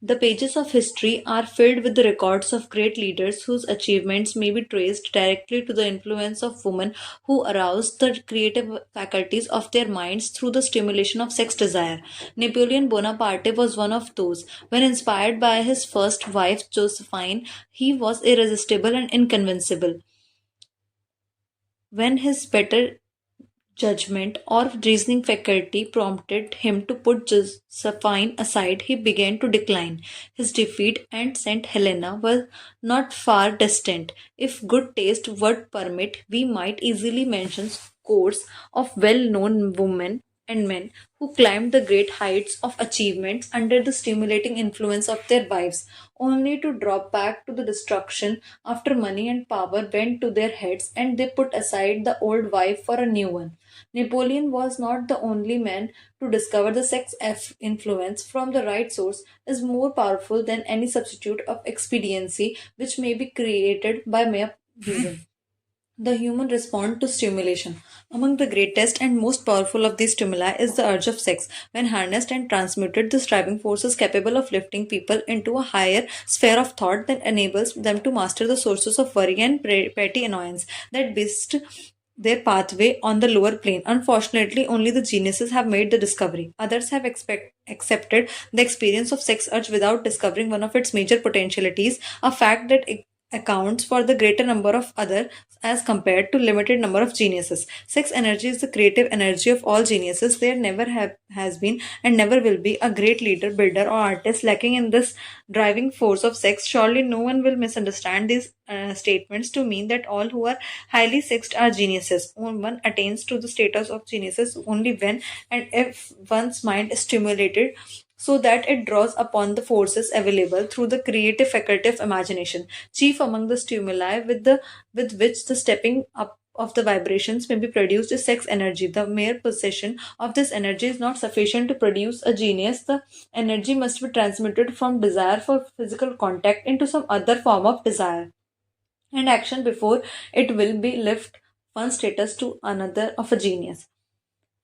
[SPEAKER 1] The pages of history are filled with the records of great leaders whose achievements may be traced directly to the influence of women who aroused the creative faculties of their minds through the stimulation of sex desire. Napoleon Bonaparte was one of those. When inspired by his first wife, Josephine, he was irresistible and inconvincible. When his better judgment or reasoning faculty prompted him to put Josephine aside, he began to decline. His defeat and St. Helena were not far distant. If good taste would permit, we might easily mention scores of well-known women and men who climbed the great heights of achievements under the stimulating influence of their wives, only to drop back to the destruction after money and power went to their heads and they put aside the old wife for a new one. Napoleon was not the only man to discover the sex influence from the right source is more powerful than any substitute of expediency which may be created by mere reason. The human response to stimulation. Among the greatest and most powerful of these stimuli is the urge of sex. When harnessed and transmuted, this driving force is capable of lifting people into a higher sphere of thought that enables them to master the sources of worry and petty annoyance that beset their pathway on the lower plane. Unfortunately, only the geniuses have made the discovery. Others have accepted the experience of sex urge without discovering one of its major potentialities, a fact that accounts for the greater number of others as compared to limited number of geniuses. Sex energy is the creative energy of all geniuses. There never has been and never will be a great leader, builder, or artist lacking in this driving force of sex. Surely no one will misunderstand these statements to mean that all who are highly sexed are geniuses. One attains to the status of geniuses only when and if one's mind is stimulated so that it draws upon the forces available through the creative faculty of imagination. Chief among the stimuli with which the stepping up of the vibrations may be produced is sex energy. The mere possession of this energy is not sufficient to produce a genius. The energy must be transmitted from desire for physical contact into some other form of desire and action before it will be lift one status to another of a genius.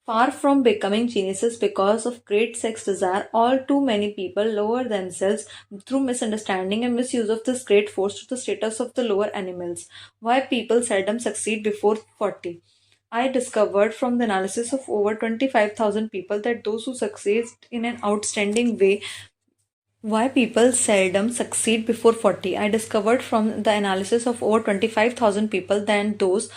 [SPEAKER 1] Far from becoming geniuses because of great sex desire, all too many people lower themselves through misunderstanding and misuse of this great force to the status of the lower animals. Why people seldom succeed before 40. I discovered from the analysis of over 25,000 people that those who succeed in an outstanding way. Why people seldom succeed before 40. I discovered from the analysis of over 25,000 people that those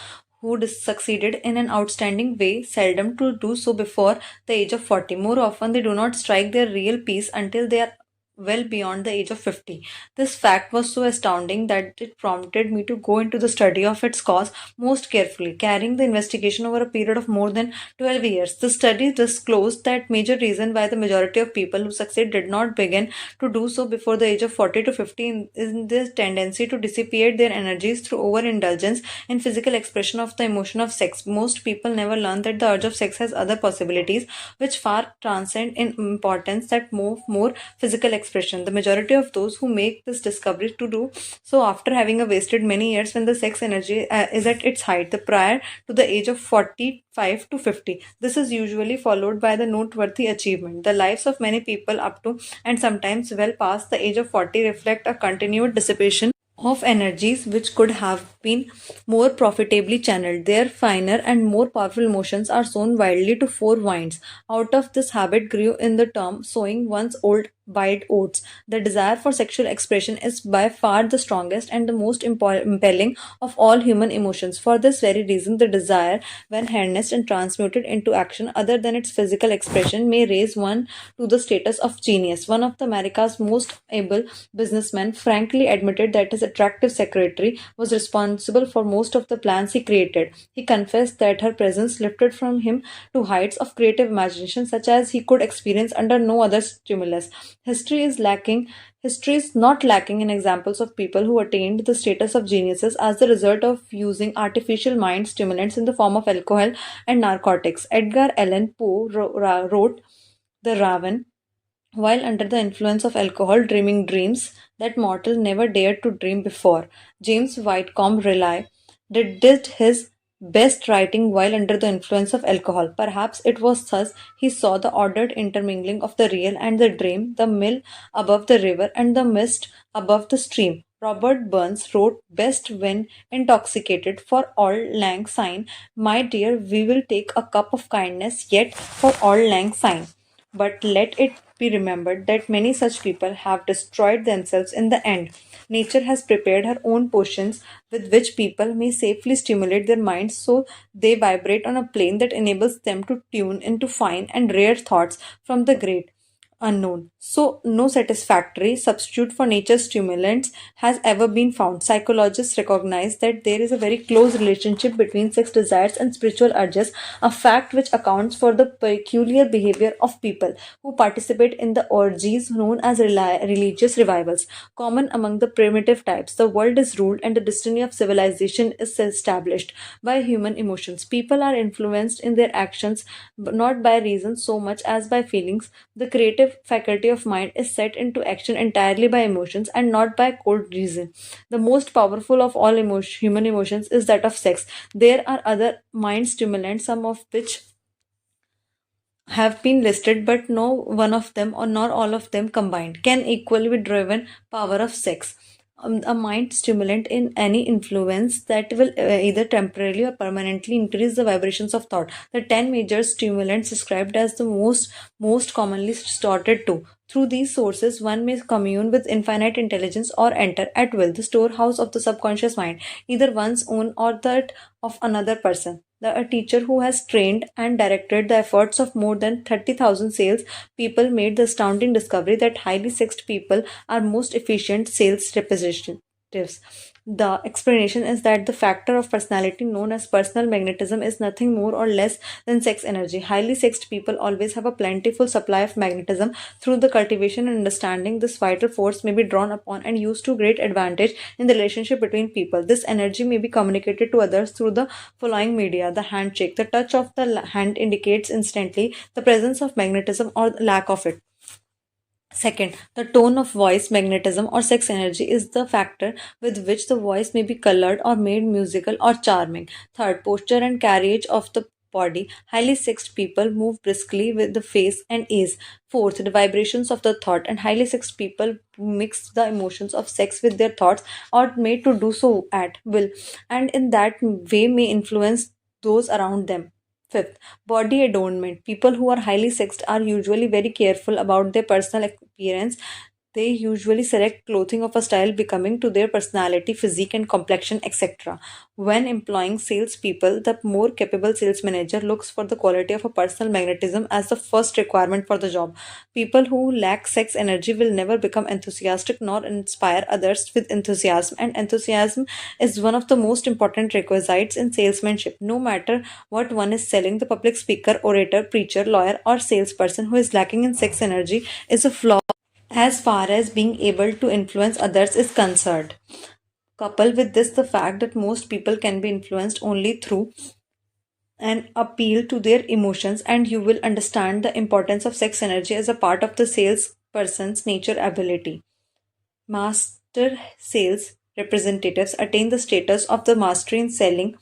[SPEAKER 1] who succeeded in an outstanding way seldom to do so before the age of 40. More often, they do not strike their real peace until they are well beyond the age of 50. This fact was so astounding that it prompted me to go into the study of its cause most carefully, carrying the investigation over a period of more than 12 years. The study disclosed that major reason why the majority of people who succeed did not begin to do so before the age of 40 to 50 is this tendency to dissipate their energies through overindulgence in physical expression of the emotion of sex. Most people never learn that the urge of sex has other possibilities which far transcend in importance that move more physical expression. The majority of those who make this discovery to do so after having wasted many years when the sex energy is at its height, the prior to the age of 45 to 50. This is usually followed by the noteworthy achievement. The lives of many people up to and sometimes well past the age of 40 reflect a continued dissipation of energies which could have been more profitably channeled. Their finer and more powerful emotions are sown widely to four winds. Out of this habit grew in the term sowing one's old wild oats. The desire for sexual expression is by far the strongest and the most impelling of all human emotions. For this very reason, the desire, when harnessed and transmuted into action other than its physical expression, may raise one to the status of genius. One of the America's most able businessmen frankly admitted that his attractive secretary was responsible for most of the plans he created. He confessed that her presence lifted from him to heights of creative imagination such as he could experience under no other stimulus. History is lacking History is not lacking in examples of people who attained the status of geniuses as the result of using artificial mind stimulants in the form of alcohol and narcotics. Edgar Allan Poe wrote The Raven while under the influence of alcohol, dreaming dreams that mortal never dared to dream before. James Whitcomb Riley did his best writing while under the influence of alcohol. Perhaps it was thus he saw the ordered intermingling of the real and the dream, the mill above the river and the mist above the stream. Robert Burns wrote best when intoxicated for auld lang syne. My dear, we will take a cup of kindness yet for auld lang syne. But let it be remembered that many such people have destroyed themselves in the end. Nature has prepared her own potions with which people may safely stimulate their minds so they vibrate on a plane that enables them to tune into fine and rare thoughts from the great unknown. So, no satisfactory substitute for nature's stimulants has ever been found. Psychologists recognize that there is a very close relationship between sex desires and spiritual urges, a fact which accounts for the peculiar behavior of people who participate in the orgies known as religious revivals. Common among the primitive types, the world is ruled and the destiny of civilization is established by human emotions. People are influenced in their actions not by reason so much as by feelings. The creative faculty of mind is set into action entirely by emotions and not by cold reason. The most powerful of all human emotions is that of sex. There are other mind stimulants, some of which have been listed, but no one of them or not all of them combined can equally be driven power of sex. A mind stimulant in any influence that will either temporarily or permanently increase the vibrations of thought. The 10 major stimulants described as the most commonly resorted to. Through these sources, one may commune with infinite intelligence or enter at will the storehouse of the subconscious mind, either one's own or that of another person. A teacher who has trained and directed the efforts of more than 30,000 sales people made the astounding discovery that highly sexed people are most efficient sales representatives. The explanation is that the factor of personality known as personal magnetism is nothing more or less than sex energy. Highly sexed people always have a plentiful supply of magnetism. Through the cultivation and understanding, this vital force may be drawn upon and used to great advantage in the relationship between people. This energy may be communicated to others through the following media: the handshake. The touch of the hand indicates instantly the presence of magnetism or lack of it. Second, the tone of voice, magnetism, or sex energy is the factor with which the voice may be colored or made musical or charming. Third, posture and carriage of the body. Highly sexed people move briskly with the face and ease. Fourth, the vibrations of the thought, and highly sexed people mix the emotions of sex with their thoughts or made to do so at will, and in that way may influence those around them. Fifth, body adornment. People who are highly sexed are usually very careful about their personal appearance. They usually select clothing of a style becoming to their personality, physique, and complexion, etc. When employing salespeople, the more capable sales manager looks for the quality of a personal magnetism as the first requirement for the job. People who lack sex energy will never become enthusiastic nor inspire others with enthusiasm, and enthusiasm is one of the most important requisites in salesmanship. No matter what one is selling, the public speaker, orator, preacher, lawyer, or salesperson who is lacking in sex energy is a flaw as far as being able to influence others is concerned. Couple with this the fact that most people can be influenced only through an appeal to their emotions, and you will understand the importance of sex energy as a part of the salesperson's nature ability. Master sales representatives attain the status of the mastery in selling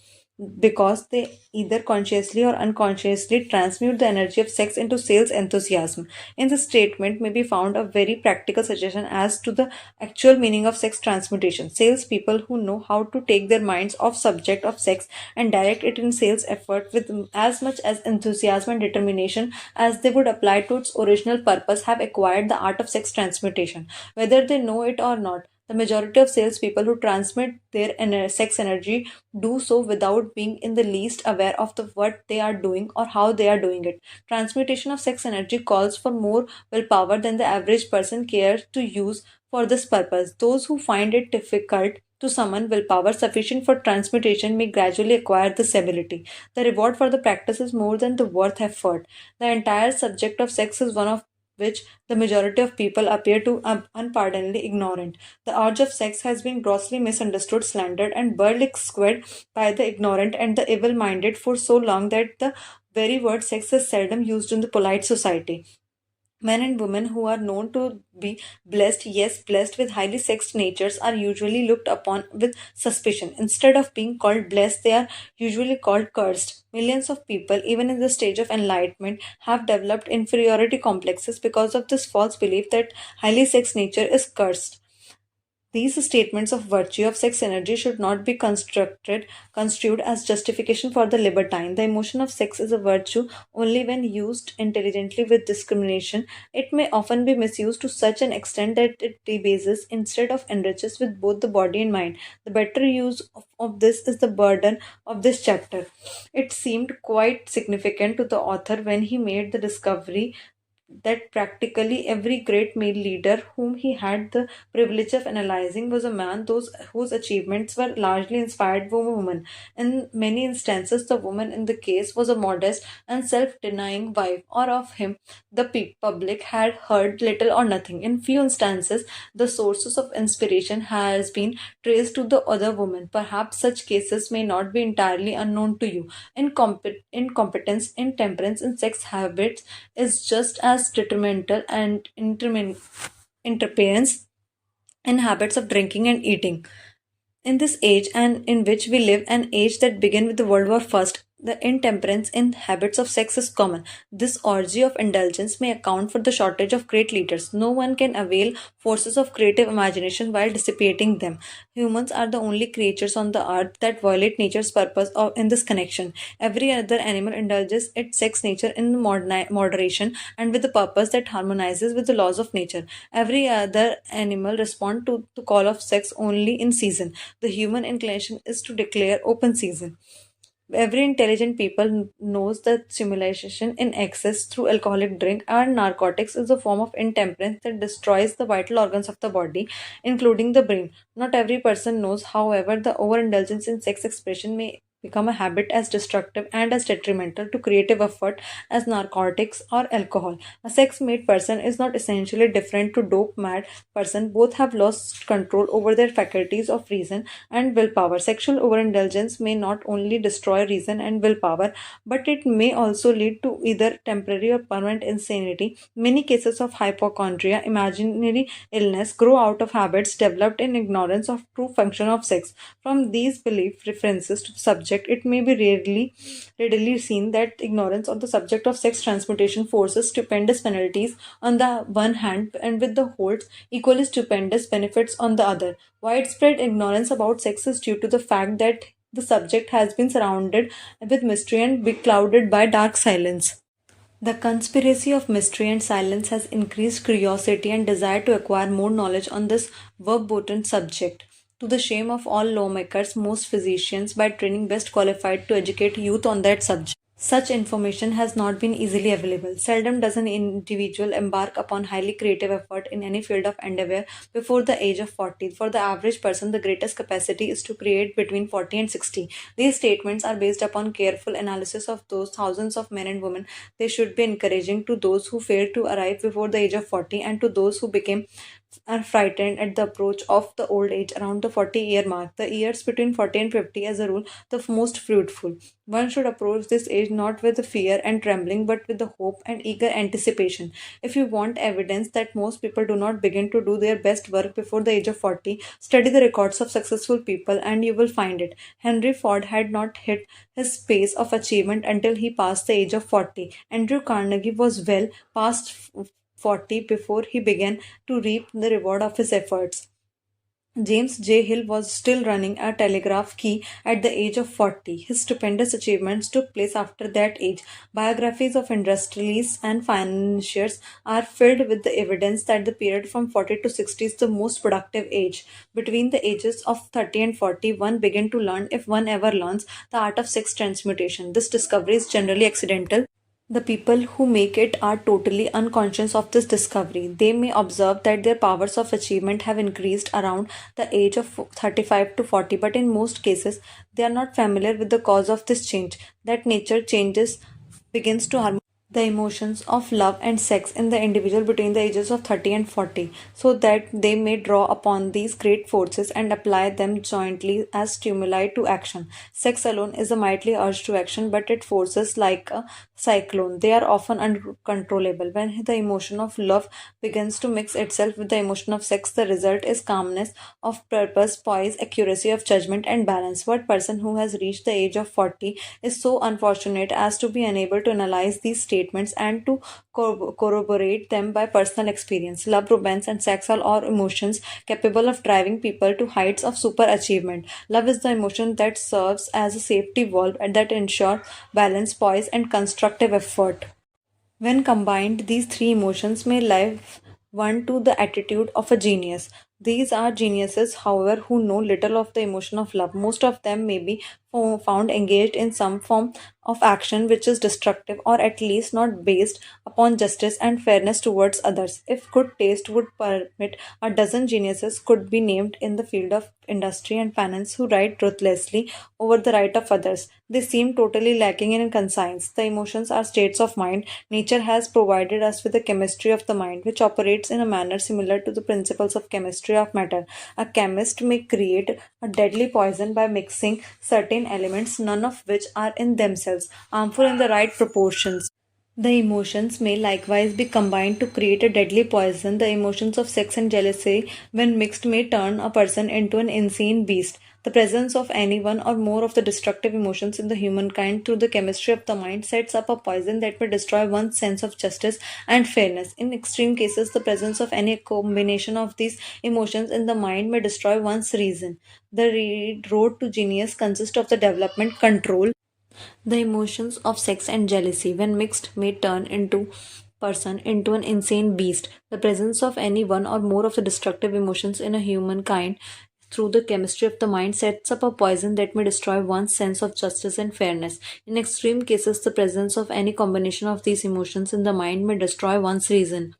[SPEAKER 1] because they either consciously or unconsciously transmute the energy of sex into sales enthusiasm. In the statement may be found a very practical suggestion as to the actual meaning of sex transmutation. Salespeople who know how to take their minds off subject of sex and direct it in sales effort with as much as enthusiasm and determination as they would apply to its original purpose have acquired the art of sex transmutation, whether they know it or not. The majority of salespeople who transmit their sex energy do so without being in the least aware of what they are doing or how they are doing it. Transmutation of sex energy calls for more willpower than the average person cares to use for this purpose. Those who find it difficult to summon willpower sufficient for transmutation may gradually acquire this ability. The reward for the practice is more than the worth effort. The entire subject of sex is one of which the majority of people appear to unpardonably ignorant. The urge of sex has been grossly misunderstood, slandered, and burlesqued by the ignorant and the evil minded for so long that the very word sex is seldom used in the polite society. Men and women who are known to be blessed, yes, blessed with highly sexed natures, are usually looked upon with suspicion. Instead of being called blessed, they are usually called cursed. Millions of people, even in the stage of enlightenment, have developed inferiority complexes because of this false belief that highly sexed nature is cursed. These statements of virtue of sex energy should not be construed as justification for the libertine. The emotion of sex is a virtue only when used intelligently with discrimination. It may often be misused to such an extent that it debases instead of enriches with both the body and mind. The better use of this is the burden of this chapter. It seemed quite significant to the author when he made the discovery that practically every great male leader whom he had the privilege of analyzing was a man whose achievements were largely inspired by a woman. In many instances, the woman in the case was a modest and self-denying wife, or of him the public had heard little or nothing. In few instances, the sources of inspiration has been traced to the other woman. Perhaps such cases may not be entirely unknown to you. Incompetence, intemperance, and sex habits is just as has detrimental and interference in habits of drinking and eating. In this age and in which we live, an age that began with the World War I, the intemperance in habits of sex is common. This orgy of indulgence may account for the shortage of great leaders. No one can avail forces of creative imagination while dissipating them. Humans are the only creatures on the earth that violate nature's purpose in this connection. Every other animal indulges its sex nature in moderation and with a purpose that harmonizes with the laws of nature. Every other animal responds to the call of sex only in season. The human inclination is to declare open season. Every intelligent people knows that stimulation in excess through alcoholic drink and narcotics is a form of intemperance that destroys the vital organs of the body, including the brain. Not every person knows, however, the overindulgence in sex expression may become a habit as destructive and as detrimental to creative effort as narcotics or alcohol. A sex made person is not essentially different to dope mad person. Both have lost control over their faculties of reason and willpower. Sexual overindulgence may not only destroy reason and willpower, but it may also lead to either temporary or permanent insanity. Many cases of hypochondria, imaginary illness, grow out of habits developed in ignorance of true function of sex. From these belief references to the subject, it may be readily seen that ignorance of the subject of sex transmutation forces stupendous penalties on the one hand and with the holds equally stupendous benefits on the other. Widespread ignorance about sex is due to the fact that the subject has been surrounded with mystery and beclouded by dark silence. The conspiracy of mystery and silence has increased curiosity and desire to acquire more knowledge on this verboten subject. To the shame of all lawmakers, most physicians, by training best qualified to educate youth on that subject. Such information has not been easily available. Seldom does an individual embark upon highly creative effort in any field of endeavor before the age of 40. For the average person, the greatest capacity is to create between 40 and 60. These statements are based upon careful analysis of those thousands of men and women. They should be encouraging to those who failed to arrive before the age of 40 and to those who became are frightened at the approach of the old age around the 40-year mark. The years between 40 and 50, as a rule, the most fruitful. One should approach this age not with fear and trembling, but with the hope and eager anticipation. If you want evidence that most people do not begin to do their best work before the age of 40, study the records of successful people and you will find it. Henry Ford had not hit his pace of achievement until he passed the age of 40. Andrew Carnegie was well past 40 before he began to reap the reward of his efforts. James J. Hill was still running a telegraph key at the age of 40. His stupendous achievements took place after that age. Biographies of industrialists and financiers are filled with the evidence that the period from 40 to 60 is the most productive age. Between the ages of 30 and 40, one begins to learn, if one ever learns, the art of sex transmutation. This discovery is generally accidental. The people who make it are totally unconscious of this discovery. They may observe that their powers of achievement have increased around the age of 35 to 40, but in most cases, they are not familiar with the cause of this change. That nature changes begins to harmonize the emotions of love and sex in the individual between the ages of 30 and 40, so that they may draw upon these great forces and apply them jointly as stimuli to action. Sex alone is a mighty urge to action, but it forces like a cyclone. They are often uncontrollable. When the emotion of love begins to mix itself with the emotion of sex, the result is calmness of purpose, poise, accuracy of judgment, and balance. What person who has reached the age of 40 is so unfortunate as to be unable to analyze these statements and to corroborate them by personal experience? Love, romance, and sex are all emotions capable of driving people to heights of super achievement. Love is the emotion that serves as a safety valve and that ensures balance, poise, and constructive effort. When combined, these three emotions may live one to the attitude of a genius. These are geniuses, however, who know little of the emotion of love. Most of them may be found engaged in some form of action which is destructive or at least not based upon justice and fairness towards others. If good taste would permit, a dozen geniuses could be named in the field of industry and finance who ride ruthlessly over the right of others. They seem totally lacking in conscience. The emotions are states of mind. Nature has provided us with a chemistry of the mind which operates in a manner similar to the principles of chemistry of matter. A chemist may create a deadly poison by mixing certain elements, none of which are in themselves harmful in the right proportions. The emotions may likewise be combined to create a deadly poison. The emotions of sex and jealousy, when mixed, may turn a person into an insane beast. The presence of any one or more of the destructive emotions in the humankind through the chemistry of the mind sets up a poison that may destroy one's sense of justice and fairness. In extreme cases, the presence of any combination of these emotions in the mind may destroy one's reason. The road to genius consists of the development, control, the emotions of sex and jealousy, when mixed, may turn into person into an insane beast. The presence of any one or more of the destructive emotions in a humankind through the chemistry of the mind sets up a poison that may destroy one's sense of justice and fairness. In extreme cases, the presence of any combination of these emotions in the mind may destroy one's reason.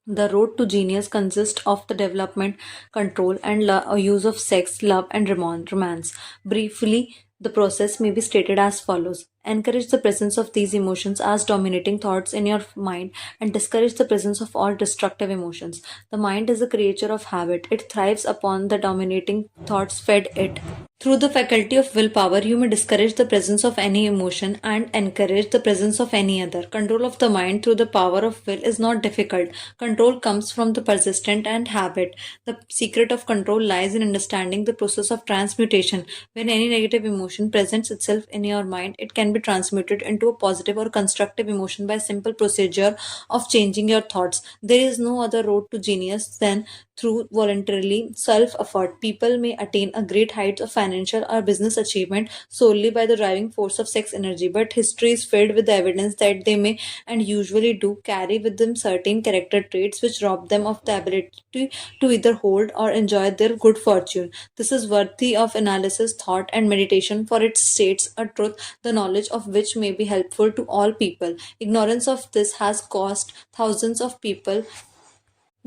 [SPEAKER 1] The road to genius consists of the development, control, and use of sex, love, and romance. Briefly, the process may be stated as follows: encourage the presence of these emotions as dominating thoughts in your mind, and discourage the presence of all destructive emotions. The mind is a creature of habit, it thrives upon the dominating thoughts fed it. Through the faculty of willpower, you may discourage the presence of any emotion and encourage the presence of any other. Control of the mind through the power of will is not difficult. Control comes from the persistent and habit. The secret of control lies in understanding the process of transmutation. When any negative emotion presents itself in your mind, it can be transmuted into a positive or constructive emotion by a simple procedure of changing your thoughts. There is no other road to genius than through voluntarily self effort. People may attain a great heights of financial or business achievement solely by the driving force of sex energy, but history is filled with the evidence that they may, and usually do, carry with them certain character traits which rob them of the ability to either hold or enjoy their good fortune. This is worthy of analysis, thought, and meditation, for it states a truth the knowledge of which may be helpful to all people. Ignorance of this has cost thousands of people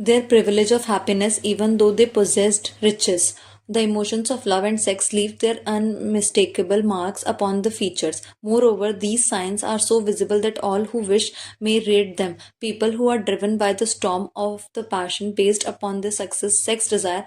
[SPEAKER 1] their privilege of happiness even though they possessed riches. The emotions of love and sex leave their unmistakable marks upon the features. Moreover, these signs are so visible that all who wish may read them. People who are driven by the storm of the passion based upon their success, sex desire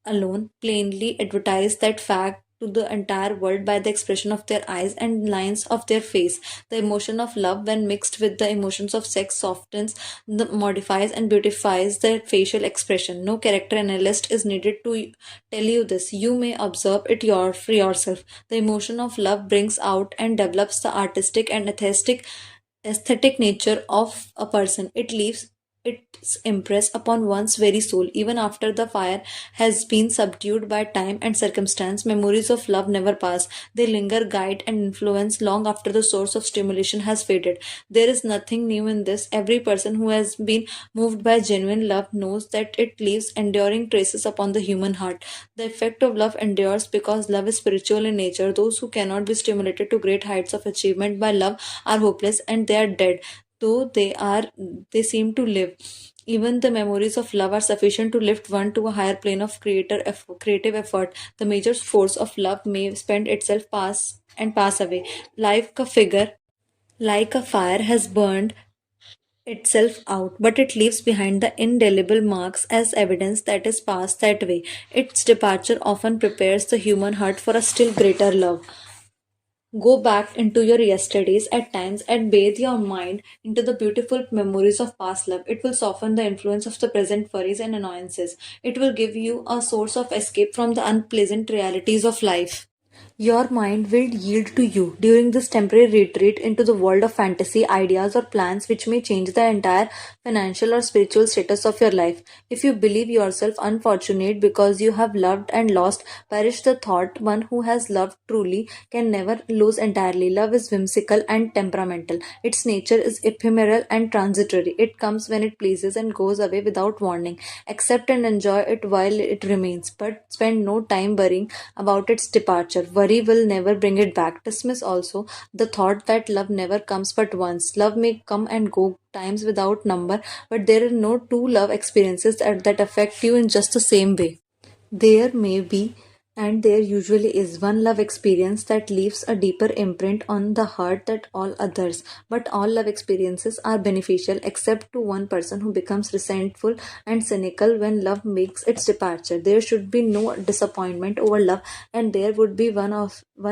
[SPEAKER 1] alone plainly advertise that fact to the entire world by the expression of their eyes and lines of their face. The emotion of love, when mixed with the emotions of sex, softens, modifies, and beautifies their facial expression. No character analyst is needed to tell you this. You may observe it for yourself. The emotion of love brings out and develops the artistic and aesthetic nature of a person. It leaves its impress upon one's very soul. Even after the fire has been subdued by time and circumstance, memories of love never pass. They linger, guide, and influence long after the source of stimulation has faded. There is nothing new in this. Every person who has been moved by genuine love knows that it leaves enduring traces upon the human heart. The effect of love endures because love is spiritual in nature. Those who cannot be stimulated to great heights of achievement by love are hopeless, and they are dead, though they seem to live. Even the memories of love are sufficient to lift one to a higher plane of creative effort. The major force of love may spend itself pass away. Like a fire has burned itself out, but it leaves behind the indelible marks as evidence that is passed that way. Its departure often prepares the human heart for a still greater love. Go back into your yesterdays at times and bathe your mind into the beautiful memories of past love. It will soften the influence of the present worries and annoyances. It will give you a source of escape from the unpleasant realities of life. Your mind will yield to you during this temporary retreat into the world of fantasy, ideas, or plans which may change the entire financial or spiritual status of your life. If you believe yourself unfortunate because you have loved and lost, perish the thought. One who has loved truly can never lose entirely. Love is whimsical and temperamental. Its nature is ephemeral and transitory. It comes when it pleases and goes away without warning. Accept and enjoy it while it remains, but spend no time worrying about its departure. Worry will never bring it back. Dismiss also the thought that love never comes but once. Love may come and go times without number, but there are no two love experiences that affect you in just the same way. There may be And there usually is one love experience that leaves a deeper imprint on the heart than all others. But all love experiences are beneficial except to one person who becomes resentful and cynical when love makes its departure. There should be no disappointment over love, and there would be one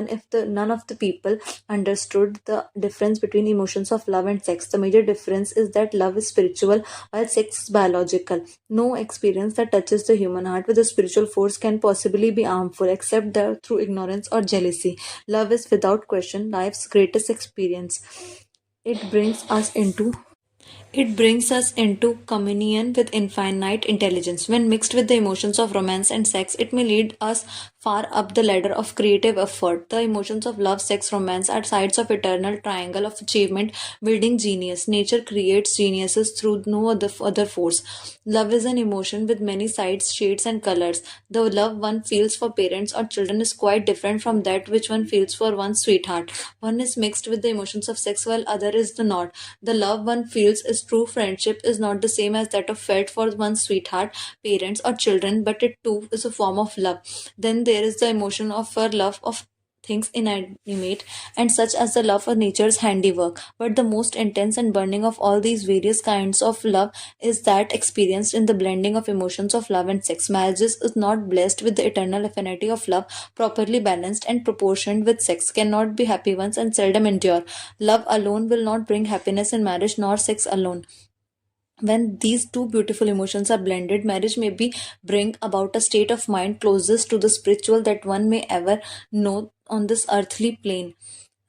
[SPEAKER 1] if the none of the people understood the difference between emotions of love and sex. The major difference is that love is spiritual while sex is biological. No experience that touches the human heart with a spiritual force can possibly be harmful except through ignorance or jealousy. Love is without question life's greatest experience. It brings us into it brings us into communion with infinite intelligence. When mixed with the emotions of romance and sex, it may lead us far up the ladder of creative effort. The emotions of love, sex, romance are sides of eternal triangle of achievement, building genius. Nature creates geniuses through no other force. Love is an emotion with many sides, shades, and colors. The love one feels for parents or children is quite different from that which one feels for one's sweetheart. One is mixed with the emotions of sex while other is the not. The love one feels is true friendship is not the same as that of felt for one's sweetheart, parents, or children, but it too is a form of love. Then there is the emotion of a love of things inanimate and such as the love for nature's handiwork. But the most intense and burning of all these various kinds of love is that experienced in the blending of emotions of love and sex. Marriages is not blessed with the eternal affinity of love, properly balanced and proportioned with sex, cannot be happy ones and seldom endure. Love alone will not bring happiness in marriage, nor sex alone. When these two beautiful emotions are blended, marriage may be bring about a state of mind closest to the spiritual that one may ever know on this earthly plane.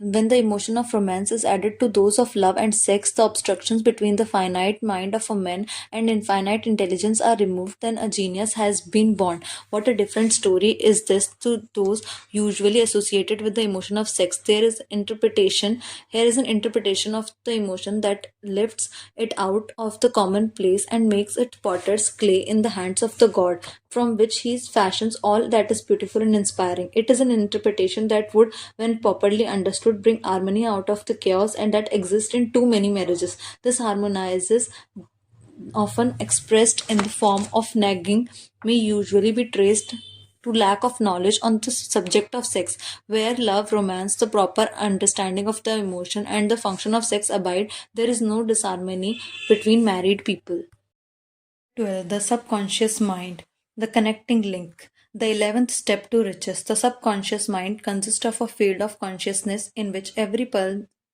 [SPEAKER 1] When the emotion of romance is added to those of love and sex, the obstructions between the finite mind of a man and infinite intelligence are removed, then a genius has been born. What a different story is this to those usually associated with the emotion of sex. Here is an interpretation of the emotion that lifts it out of the commonplace and makes it potter's clay in the hands of the god, from which he fashions all that is beautiful and inspiring. It is an interpretation that would, when properly understood, bring harmony out of the chaos and that exists in too many marriages. This harmonizes, often expressed in the form of nagging, may usually be traced to lack of knowledge on the subject of sex. Where love, romance, the proper understanding of the emotion, and the function of sex abide, there is no disharmony between married people. 12. The subconscious mind, the connecting link. The 11th step to riches. The subconscious mind consists of a field of consciousness in which every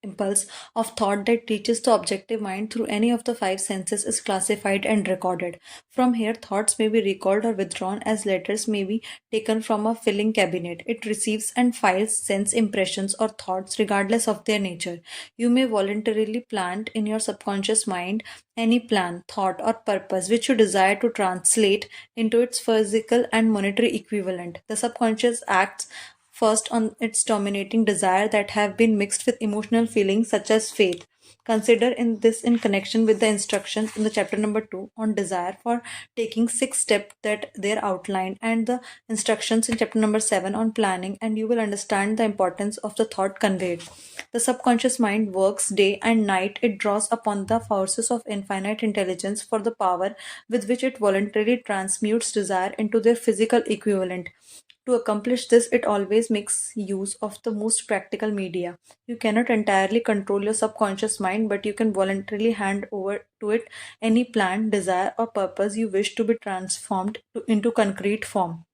[SPEAKER 1] impulse of thought that reaches the objective mind through any of the five senses is classified and recorded. From here, thoughts may be recalled or withdrawn as letters may be taken from a filing cabinet. It receives and files sense impressions or thoughts regardless of their nature. You may voluntarily plant in your subconscious mind any plan, thought, or purpose which you desire to translate into its physical and monetary equivalent. The subconscious acts first on its dominating desire that have been mixed with emotional feelings such as faith. Consider in connection with the instruction in the chapter number 2 on desire for taking 6 steps that they are outlined and the instructions in chapter number 7 on planning, and you will understand the importance of the thought conveyed. The subconscious mind works day and night. It draws upon the forces of infinite intelligence for the power with which it voluntarily transmutes desire into their physical equivalent. To accomplish this, it always makes use of the most practical media. You cannot entirely control your subconscious mind, but you can voluntarily hand over to it any plan, desire, or purpose you wish to be transformed into concrete form.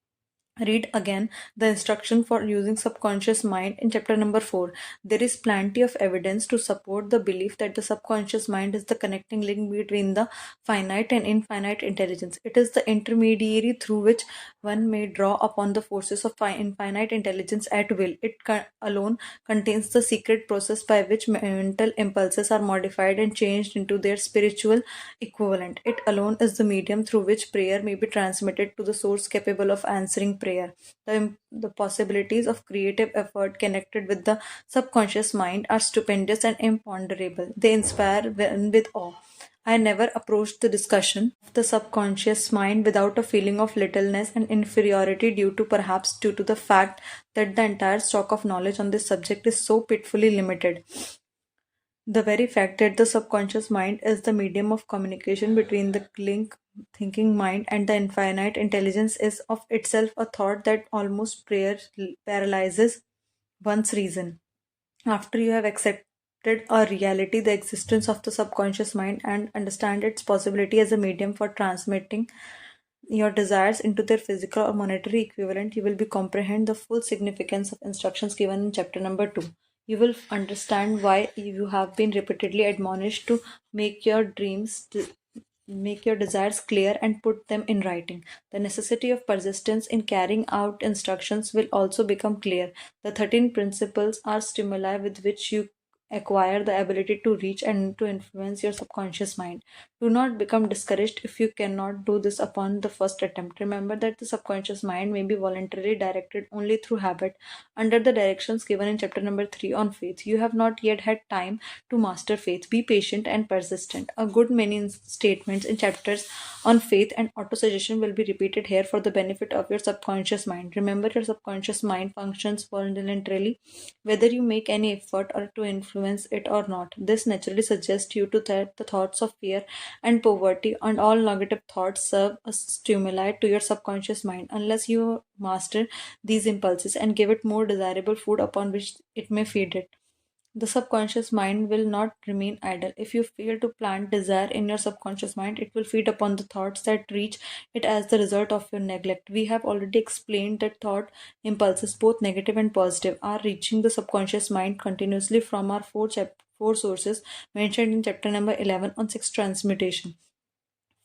[SPEAKER 1] Read again the instruction for using subconscious mind in chapter number 4. There is plenty of evidence to support the belief that the subconscious mind is the connecting link between the finite and infinite intelligence. It is the intermediary through which one may draw upon the forces of infinite intelligence at will. It alone contains the secret process by which mental impulses are modified and changed into their spiritual equivalent. It alone is the medium through which prayer may be transmitted to the source capable of answering prayer. The possibilities of creative effort connected with the subconscious mind are stupendous and imponderable. They inspire one with awe. I never approached the discussion of the subconscious mind without a feeling of littleness and inferiority perhaps due to the fact that the entire stock of knowledge on this subject is so pitifully limited. The very fact that the subconscious mind is the medium of communication between the link thinking mind, and the infinite intelligence is of itself a thought that almost paralyzes one's reason. After you have accepted a reality, the existence of the subconscious mind, and understand its possibility as a medium for transmitting your desires into their physical or monetary equivalent, you will be comprehend the full significance of instructions given in chapter number 2. You will understand why you have been repeatedly admonished to make your make your desires clear and put them in writing. The necessity of persistence in carrying out instructions will also become clear. The 13 principles are stimuli with which you acquire the ability to reach and to influence your subconscious mind. Do not become discouraged if you cannot do this upon the first attempt. Remember that the subconscious mind may be voluntarily directed only through habit under the directions given in chapter number 3 on faith. You have not yet had time to master faith. Be patient and persistent. A good many statements in chapters on faith and autosuggestion will be repeated here for the benefit of your subconscious mind. Remember, your subconscious mind functions voluntarily, whether you make any effort or to influence it or not. This naturally suggests you to that the thoughts of fear and poverty and all negative thoughts serve as stimuli to your subconscious mind. Unless you master these impulses and give it more desirable food upon which it may feed it, the subconscious mind will not remain idle. If you fail to plant desire in your subconscious mind, it will feed upon the thoughts that reach it as the result of your neglect. We have already explained that thought impulses, both negative and positive, are reaching the subconscious mind continuously from our four sources mentioned in chapter number 11 on sex transmutation.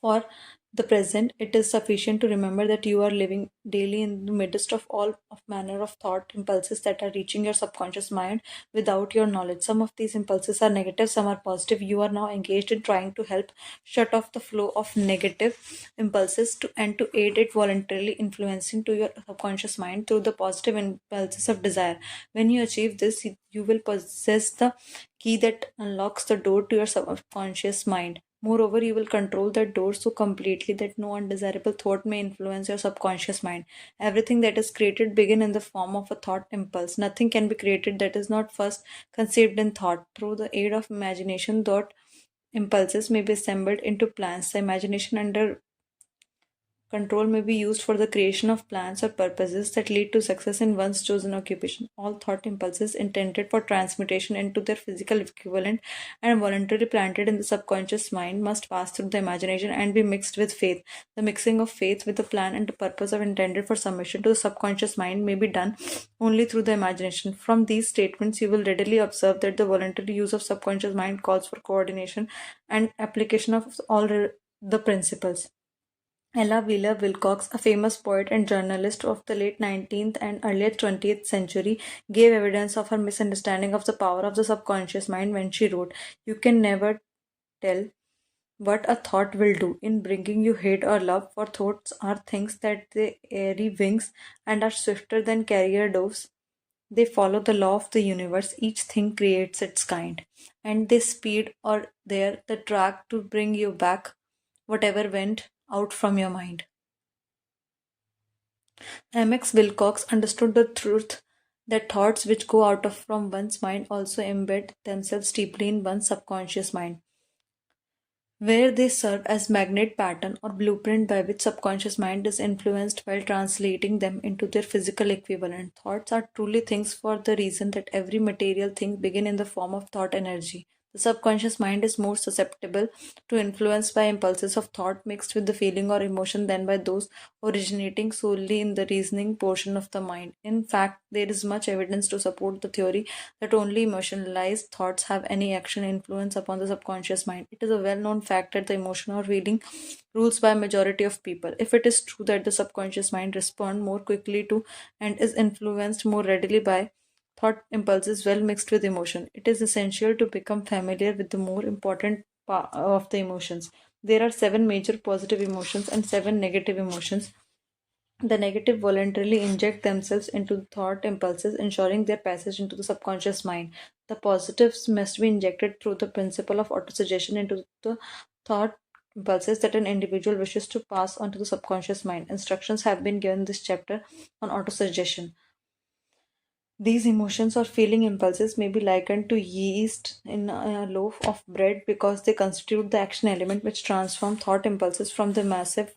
[SPEAKER 1] For the present, it is sufficient to remember that you are living daily in the midst of all of manner of thought impulses that are reaching your subconscious mind without your knowledge. Some of these impulses are negative, some are positive. You are now engaged in trying to help shut off the flow of negative impulses and to aid it voluntarily influencing to your subconscious mind through the positive impulses of desire. When you achieve this, you will possess the key that unlocks the door to your subconscious mind. Moreover, you will control that door so completely that no undesirable thought may influence your subconscious mind. Everything that is created begin in the form of a thought impulse. Nothing can be created that is not first conceived in thought. Through the aid of imagination, thought impulses may be assembled into plans. The imagination under control may be used for the creation of plans or purposes that lead to success in one's chosen occupation. All thought impulses intended for transmutation into their physical equivalent and voluntarily planted in the subconscious mind must pass through the imagination and be mixed with faith. The mixing of faith with the plan and the purpose of intended for submission to the subconscious mind may be done only through the imagination. From these statements, you will readily observe that the voluntary use of subconscious mind calls for coordination and application of all the principles. Ella Wheeler Wilcox, a famous poet and journalist of the late 19th and early 20th century, gave evidence of her misunderstanding of the power of the subconscious mind when she wrote, "You can never tell what a thought will do in bringing you hate or love, for thoughts are things that they airy wings and are swifter than carrier doves. They follow the law of the universe. Each thing creates its kind, and they speed or there the track to bring you back whatever went out from your mind." MX Wilcox understood the truth that thoughts which go out of from one's mind also embed themselves deeply in one's subconscious mind, where they serve as magnet pattern or blueprint by which subconscious mind is influenced while translating them into their physical equivalent. Thoughts are truly things for the reason that every material thing begin in the form of thought energy. The subconscious mind is more susceptible to influence by impulses of thought mixed with the feeling or emotion than by those originating solely in the reasoning portion of the mind. In fact, there is much evidence to support the theory that only emotionalized thoughts have any action influence upon the subconscious mind. It is a well known fact that the emotion or feeling rules by a majority of people. If it is true that the subconscious mind responds more quickly to and is influenced more readily by thought impulses well mixed with emotion, it is essential to become familiar with the more important part of the emotions. There are seven major positive emotions and seven negative emotions. The negative voluntarily inject themselves into thought impulses, ensuring their passage into the subconscious mind. The positives must be injected through the principle of autosuggestion into the thought impulses that an individual wishes to pass on to the subconscious mind. Instructions have been given in this chapter on autosuggestion. These emotions or feeling impulses may be likened to yeast in a loaf of bread because they constitute the action element which transform thought impulses from the massive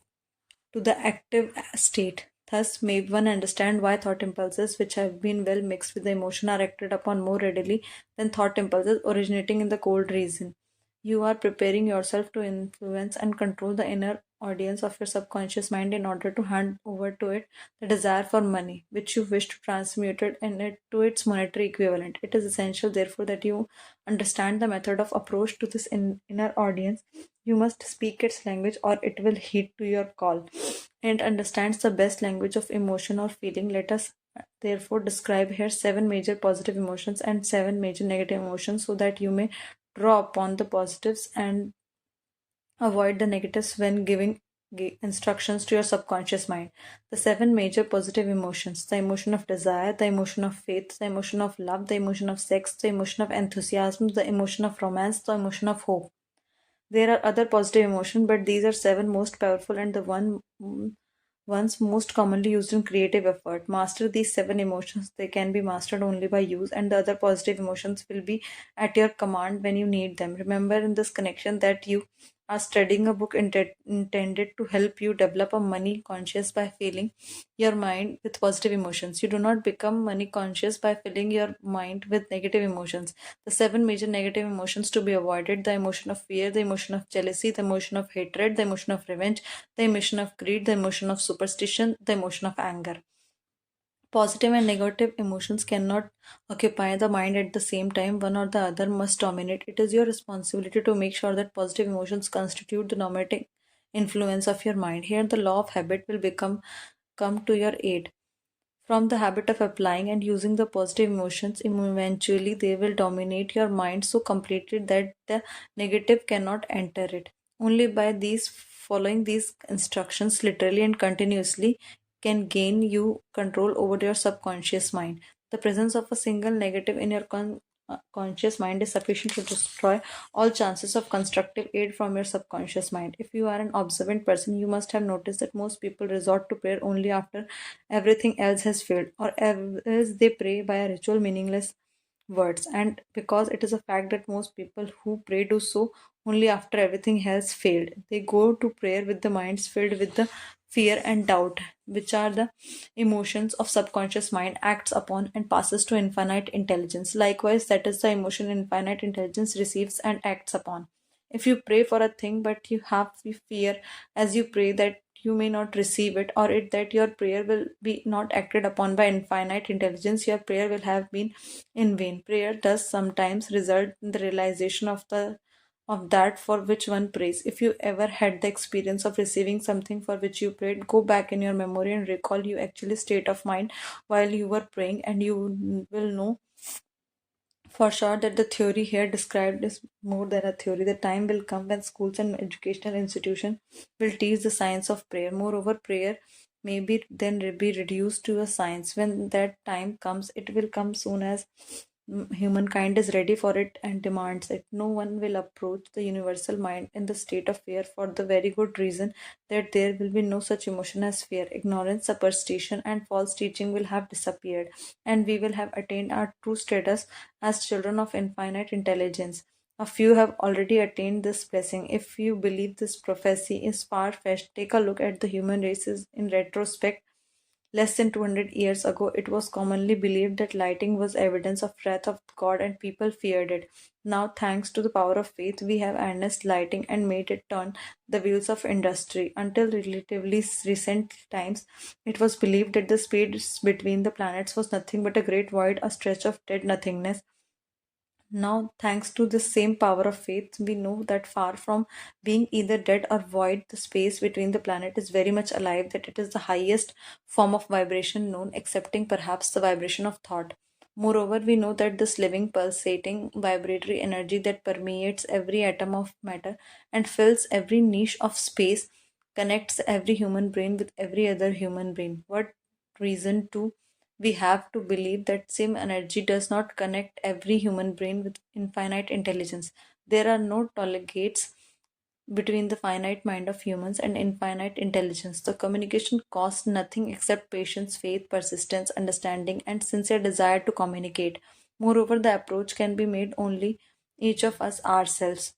[SPEAKER 1] to the active state. Thus, may one understand why thought impulses, which have been well mixed with the emotion, are acted upon more readily than thought impulses originating in the cold reason. You are preparing yourself to influence and control the inner audience of your subconscious mind in order to hand over to it the desire for money, which you wish to transmute it and it to its monetary equivalent. It is essential, therefore, that you understand the method of approach to this inner audience. You must speak its language or it will heed to your call and understands the best language of emotion or feeling. Let us therefore describe here seven major positive emotions and seven major negative emotions so that you may draw upon the positives and avoid the negatives when giving instructions to your subconscious mind. The seven major positive emotions: the emotion of desire, the emotion of faith, the emotion of love, the emotion of sex, the emotion of enthusiasm, the emotion of romance, the emotion of hope. There are other positive emotions, but these are seven most powerful and the ones most commonly used in creative effort. Master these seven emotions. They can be mastered only by use, and the other positive emotions will be at your command when you need them. Remember in this connection that you are studying a book intended to help you develop a money conscious by filling your mind with positive emotions. You do not become money conscious by filling your mind with negative emotions. The seven major negative emotions to be avoided: the emotion of fear, the emotion of jealousy, the emotion of hatred, the emotion of revenge, the emotion of greed, the emotion of superstition, the emotion of anger. Positive and negative emotions cannot occupy the mind at the same time. One or the other must dominate. It is your responsibility to make sure that positive emotions constitute the dominating influence of your mind. Here, the law of habit will come to your aid. From the habit of applying and using the positive emotions, eventually they will dominate your mind so completely that the negative cannot enter it. Only by these following these instructions literally and continuously can gain you control over your subconscious mind. The presence of a single negative in your conscious mind is sufficient to destroy all chances of constructive aid from your subconscious mind. If you are an observant person, you must have noticed that most people resort to prayer only after everything else has failed, or else they pray by a ritual meaningless words. And because it is a fact that most people who pray do so only after everything has failed, they go to prayer with the minds filled with the fear and doubt, which are the emotions of subconscious mind acts upon and passes to infinite intelligence. Likewise, that is the emotion infinite intelligence receives and acts upon. If you pray for a thing but you have fear as you pray that you may not receive it, or it that your prayer will be not acted upon by infinite intelligence, your prayer will have been in vain. Prayer does sometimes result in the realization of that for which one prays. If you ever had the experience of receiving something for which you prayed, go back in your memory and recall your actually state of mind while you were praying, and you will know for sure that the theory here described is more than a theory. The time will come when schools and educational institutions will teach the science of prayer. Moreover, prayer may be then be reduced to a science. When that time comes, it will come soon as humankind is ready for it and demands it. No one will approach the universal mind in the state of fear for the very good reason that there will be no such emotion as fear. Ignorance, superstition, and false teaching will have disappeared, and we will have attained our true status as children of infinite intelligence. A few have already attained this blessing. If you believe this prophecy is far fetched, take a look at the human races in retrospect. Less than 200 years ago, it was commonly believed that lighting was evidence of wrath of God and people feared it. Now, thanks to the power of faith, we have harnessed lighting and made it turn the wheels of industry. Until relatively recent times, it was believed that the space between the planets was nothing but a great void, a stretch of dead nothingness. Now, thanks to this same power of faith, we know that far from being either dead or void, the space between the planet is very much alive, that it is the highest form of vibration known, excepting perhaps the vibration of thought. Moreover, we know that this living, pulsating, vibratory energy that permeates every atom of matter and fills every niche of space connects every human brain with every other human brain. What reason to we have to believe that same energy does not connect every human brain with infinite intelligence? There are no tollgates between the finite mind of humans and infinite intelligence. The communication costs nothing except patience, faith, persistence, understanding, and sincere desire to communicate. Moreover, the approach can be made only each of us ourselves.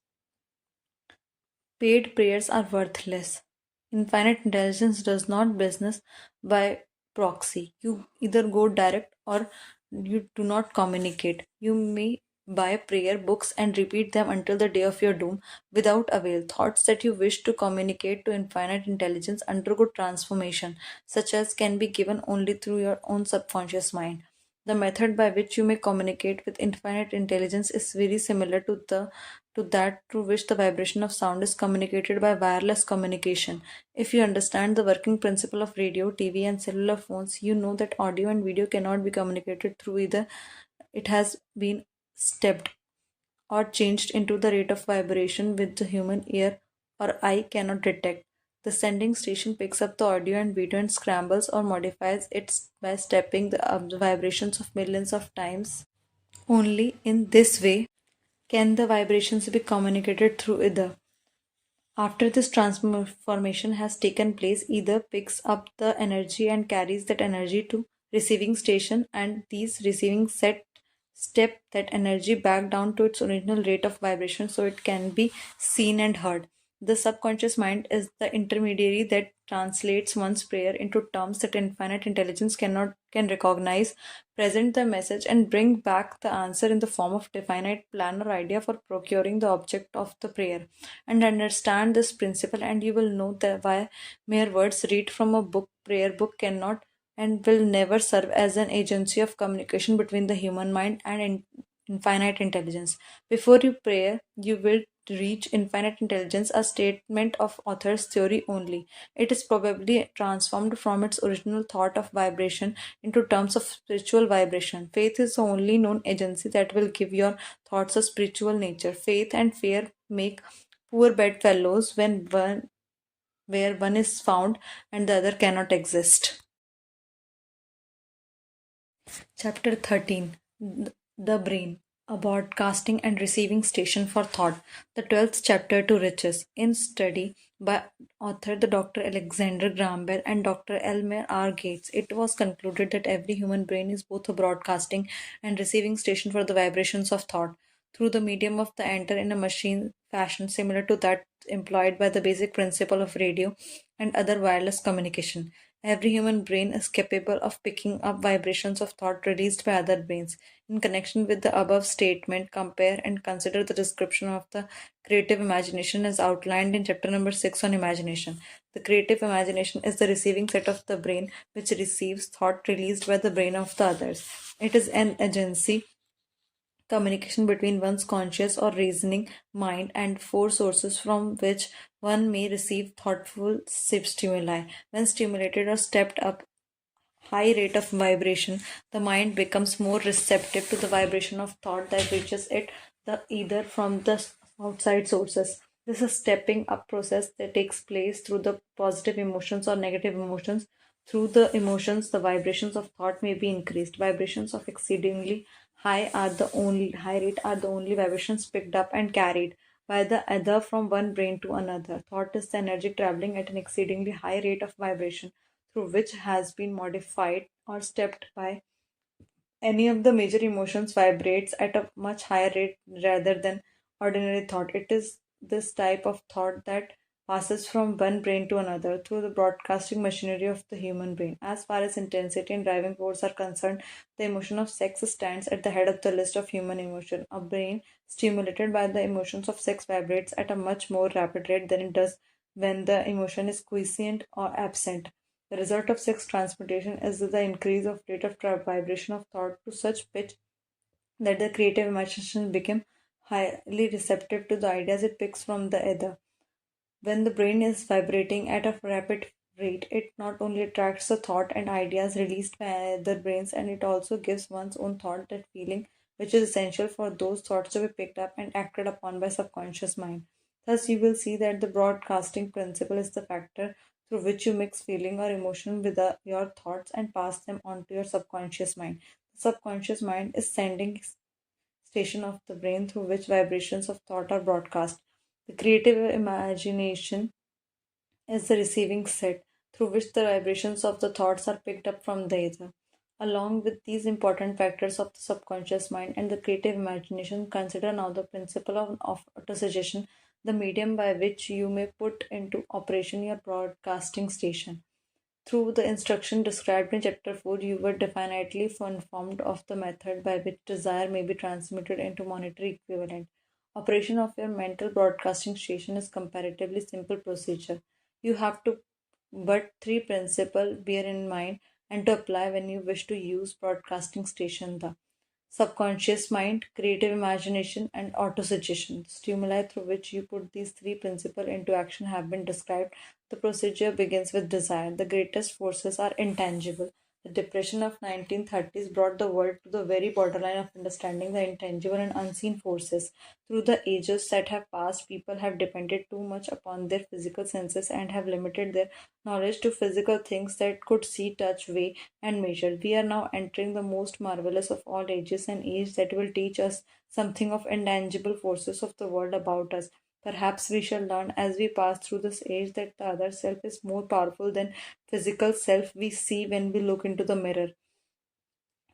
[SPEAKER 1] Paid prayers are worthless. Infinite intelligence does not business by proxy. You either go direct or you do not communicate. You may buy prayer books and repeat them until the day of your doom without avail. Thoughts that you wish to communicate to infinite intelligence undergo transformation, such as can be given only through your own subconscious mind. The method by which you may communicate with infinite intelligence is very similar to that through which the vibration of sound is communicated by wireless communication. If you understand the working principle of radio, TV, and cellular phones, you know that audio and video cannot be communicated through either. It has been stepped or changed into the rate of vibration which the human ear or eye cannot detect. The sending station picks up the audio and video and scrambles or modifies it by stepping the vibrations of millions of times. Only in this way can the vibrations be communicated through either. After this transformation has taken place, either picks up the energy and carries that energy to receiving station, and these receiving set step that energy back down to its original rate of vibration so it can be seen and heard. The subconscious mind is the intermediary that translates one's prayer into terms that infinite intelligence can recognize, present the message, and bring back the answer in the form of definite plan or idea for procuring the object of the prayer. And understand this principle, and you will know that why mere words read from a book, prayer book, cannot and will never serve as an agency of communication between the human mind and infinite intelligence. Before you pray, you will reach infinite intelligence, a statement of author's theory only. It is probably transformed from its original thought of vibration into terms of spiritual vibration. Faith is the only known agency that will give your thoughts a spiritual nature. Faith and fear make poor bedfellows where one is found and the other cannot exist. Chapter 13, The Brain, a broadcasting and receiving station for thought. The 12th chapter to Riches. In study by author the Dr. Alexander Graham Bell and Dr. Elmer R. Gates, it was concluded that every human brain is both a broadcasting and receiving station for the vibrations of thought through the medium of the enter in a machine fashion similar to that employed by the basic principle of radio and other wireless communication. Every human brain is capable of picking up vibrations of thought released by other brains. In connection with the above statement, compare and consider the description of the creative imagination as outlined in chapter number 6 on imagination. The creative imagination is the receiving set of the brain which receives thought released by the brain of the others. It is an agency communication between one's conscious or reasoning mind and four sources from which one may receive thoughtful stimuli. When stimulated or stepped up high rate of vibration, the mind becomes more receptive to the vibration of thought that reaches it either from the outside sources. This is a stepping up process that takes place through the positive emotions or negative emotions. Through the emotions, the vibrations of thought may be increased. Vibrations of exceedingly high rate are the only vibrations picked up and carried by the other from one brain to another. Thought is the energy traveling at an exceedingly high rate of vibration through which has been modified or stepped by any of the major emotions vibrates at a much higher rate rather than ordinary thought. It is this type of thought that passes from one brain to another through the broadcasting machinery of the human brain. As far as intensity and driving force are concerned, the emotion of sex stands at the head of the list of human emotion. A brain stimulated by the emotions of sex vibrates at a much more rapid rate than it does when the emotion is quiescent or absent. The result of sex transmutation is the increase of rate of vibration of thought to such pitch that the creative imagination become highly receptive to the ideas it picks from the other. When the brain is vibrating at a rapid rate, it not only attracts the thought and ideas released by other brains, and it also gives one's own thought that feeling which is essential for those thoughts to be picked up and acted upon by subconscious mind. Thus, you will see that the broadcasting principle is the factor through which you mix feeling or emotion with your thoughts and pass them on to your subconscious mind. The subconscious mind is sending station of the brain through which vibrations of thought are broadcast. The creative imagination is the receiving set through which the vibrations of the thoughts are picked up from the ether. Along with these important factors of the subconscious mind and the creative imagination, consider now the principle of autosuggestion, the medium by which you may put into operation your broadcasting station. Through the instruction described in Chapter 4, you were definitely informed of the method by which desire may be transmitted into monetary equivalent. Operation of your mental broadcasting station is comparatively simple procedure. You have to but three principles bear in mind and to apply when you wish to use broadcasting station: the subconscious mind, creative imagination, and autosuggestion. The stimuli through which you put these three principles into action have been described. The procedure begins with desire. The greatest forces are intangible. The depression of 1930s brought the world to the very borderline of understanding the intangible and unseen forces. Through the ages that have passed, people have depended too much upon their physical senses and have limited their knowledge to physical things that could see, touch, weigh, and measure. We are now entering the most marvelous of all ages, an age that will teach us something of intangible forces of the world about us. Perhaps we shall learn as we pass through this age that the other self is more powerful than physical self we see when we look into the mirror.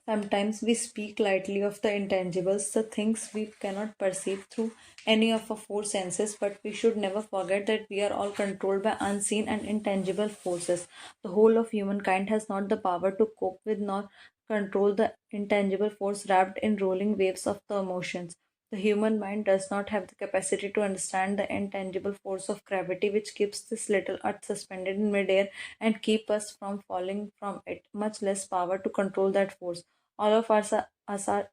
[SPEAKER 1] Sometimes we speak lightly of the intangibles, the things we cannot perceive through any of our four senses, but we should never forget that we are all controlled by unseen and intangible forces. The whole of humankind has not the power to cope with nor control the intangible force wrapped in rolling waves of the emotions. The human mind does not have the capacity to understand the intangible force of gravity which keeps this little earth suspended in midair and keep us from falling from it, much less power to control that force. All of us are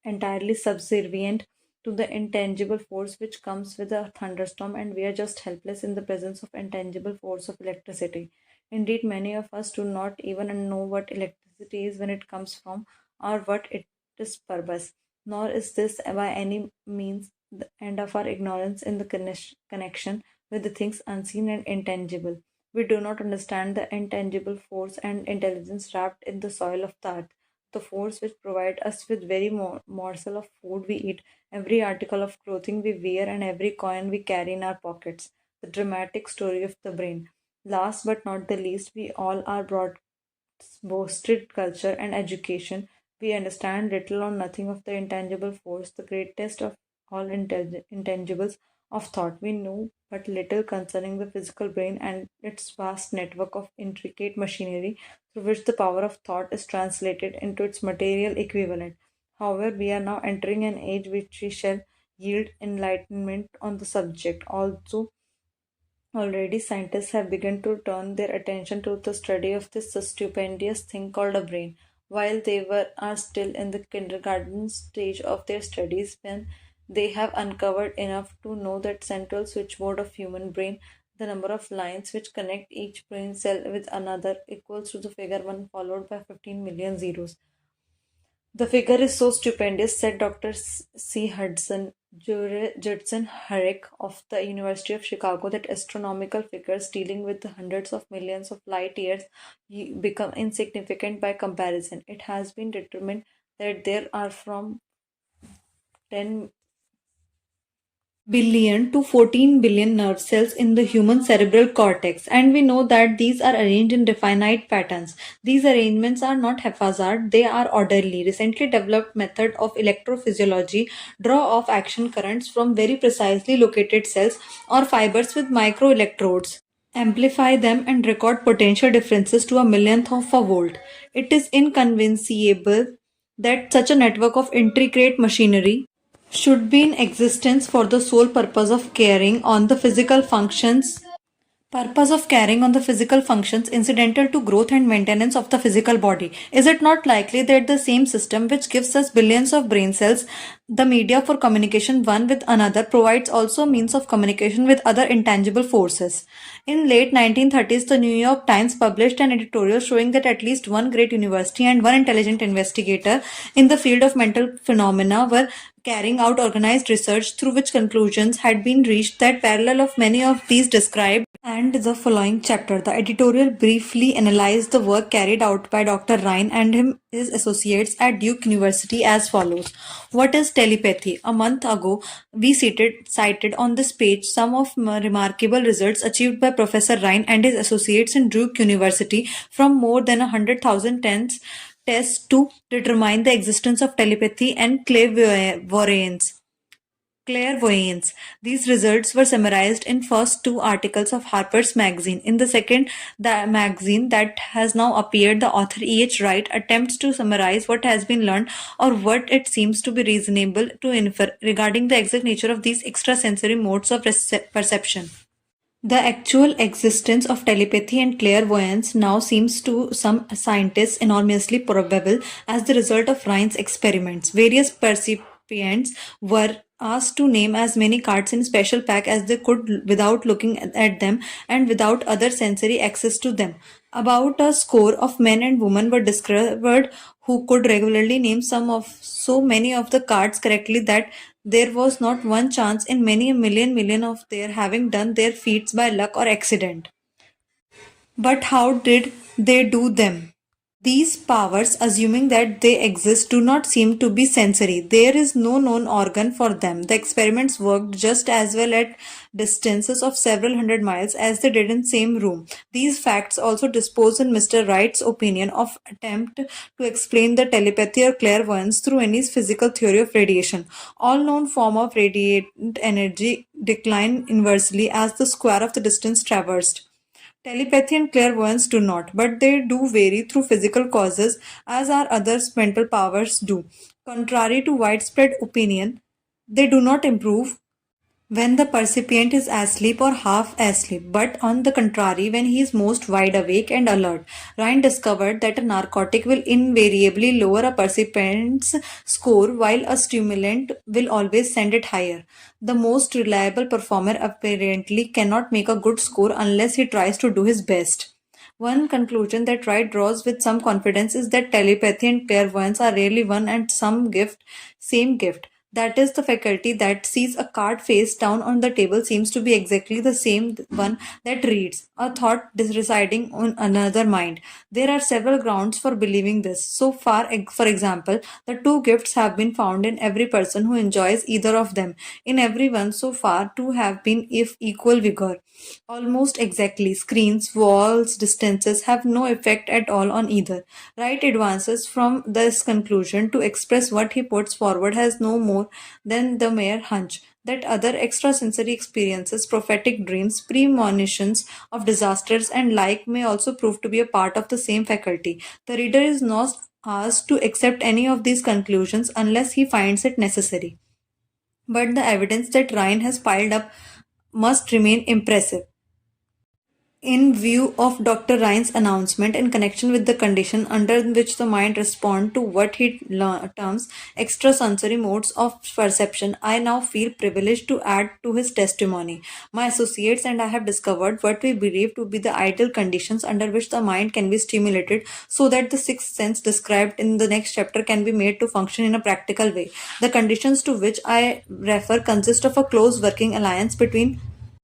[SPEAKER 1] entirely subservient to the intangible force which comes with a thunderstorm, and we are just helpless in the presence of intangible force of electricity. Indeed, many of us do not even know what electricity is when it comes from or what its purpose. Nor is this by any means the end of our ignorance in the connection with the things unseen and intangible. We do not understand the intangible force and intelligence wrapped in the soil of the earth, the force which provide us with very morsel of food we eat, every article of clothing we wear, and every coin we carry in our pockets. The dramatic story of the brain. Last but not the least, we all are brought boasted culture and education. We understand little or nothing of the intangible force, the greatest of all intangibles of thought. We know but little concerning the physical brain and its vast network of intricate machinery through which the power of thought is translated into its material equivalent. However, we are now entering an age which we shall yield enlightenment on the subject. Also, already, scientists have begun to turn their attention to the study of this stupendous thing called a brain. While are still in the kindergarten stage of their studies, when they have uncovered enough to know that central switchboard of human brain, the number of lines which connect each brain cell with another equals to the figure 1 followed by 15 million zeros. The figure is so stupendous, said Dr. C. Judson Herrick of the University of Chicago, that astronomical figures dealing with the hundreds of millions of light years become insignificant by comparison. It has been determined that there are from 10 billion to 14 billion nerve cells in the human cerebral cortex, and we know that these are arranged in definite patterns. These arrangements are not haphazard, they are orderly. Recently developed method of electrophysiology draw off action currents from very precisely located cells or fibers with microelectrodes, amplify them, and record potential differences to a millionth of a volt. It is inconceivable that such a network of intricate machinery should be in existence for the sole purpose of carrying on the physical functions incidental to growth and maintenance of the physical body. Is it not likely that the same system which gives us billions of brain cells, the media for communication one with another, provides also means of communication with other intangible forces? In late 1930s, the New York Times published an editorial showing that at least one great university and one intelligent investigator in the field of mental phenomena were carrying out organized research through which conclusions had been reached that parallel of many of these described And the following chapter, the editorial briefly analyzed the work carried out by Dr. Ryan and his associates at Duke University as follows. What is telepathy? A month ago, we cited on this page some of remarkable results achieved by Professor Ryan and his associates in Duke University from more than 100,000 tests to determine the existence of telepathy and clairvoyance. Clairvoyance. These results were summarized in first two articles of Harper's Magazine. In the second, the magazine that has now appeared, the author E.H. Wright attempts to summarize what has been learned or what it seems to be reasonable to infer regarding the exact nature of these extrasensory modes of perception. The actual existence of telepathy and clairvoyance now seems to some scientists enormously probable as the result of Ryan's experiments. Various recipients were asked to name as many cards in special pack as they could without looking at them and without other sensory access to them. About a score of men and women were discovered who could regularly name so many of the cards correctly that there was not one chance in many a million of their having done their feats by luck or accident. But how did they do them? These powers, assuming that they exist, do not seem to be sensory. There is no known organ for them. The experiments worked just as well at distances of several hundred miles as they did in same room. These facts also dispose in Mr. Wright's opinion of attempt to explain the telepathy or clairvoyance through any physical theory of radiation. All known form of radiant energy decline inversely as the square of the distance traversed. Telepathy and clairvoyance do not, but they do vary through physical causes as our other mental powers do. Contrary to widespread opinion, they do not improve when the percipient is asleep or half asleep, but on the contrary, when he is most wide awake and alert. Ryan discovered that a narcotic will invariably lower a percipient's score while a stimulant will always send it higher. The most reliable performer apparently cannot make a good score unless he tries to do his best. One conclusion that Wright draws with some confidence is that telepathy and clairvoyance are really one and same gift. That is, the faculty that sees a card face down on the table seems to be exactly the same one that reads a thought residing on another mind. There are several grounds for believing this. So far, for example, the two gifts have been found in every person who enjoys either of them. In everyone so far, two have been of equal vigor. Almost exactly. Screens, walls, distances have no effect at all on either. Wright advances from this conclusion to express what he puts forward has no more than the mere hunch that other extrasensory experiences, prophetic dreams, premonitions of disasters, and like may also prove to be a part of the same faculty. The reader is not asked to accept any of these conclusions unless he finds it necessary. But the evidence that Ryan has piled up must remain impressive. In view of Dr. Ryan's announcement in connection with the condition under which the mind responds to what he terms extrasensory modes of perception, I now feel privileged to add to his testimony. My associates and I have discovered what we believe to be the ideal conditions under which the mind can be stimulated so that the sixth sense described in the next chapter can be made to function in a practical way. The conditions to which I refer consist of a close working alliance between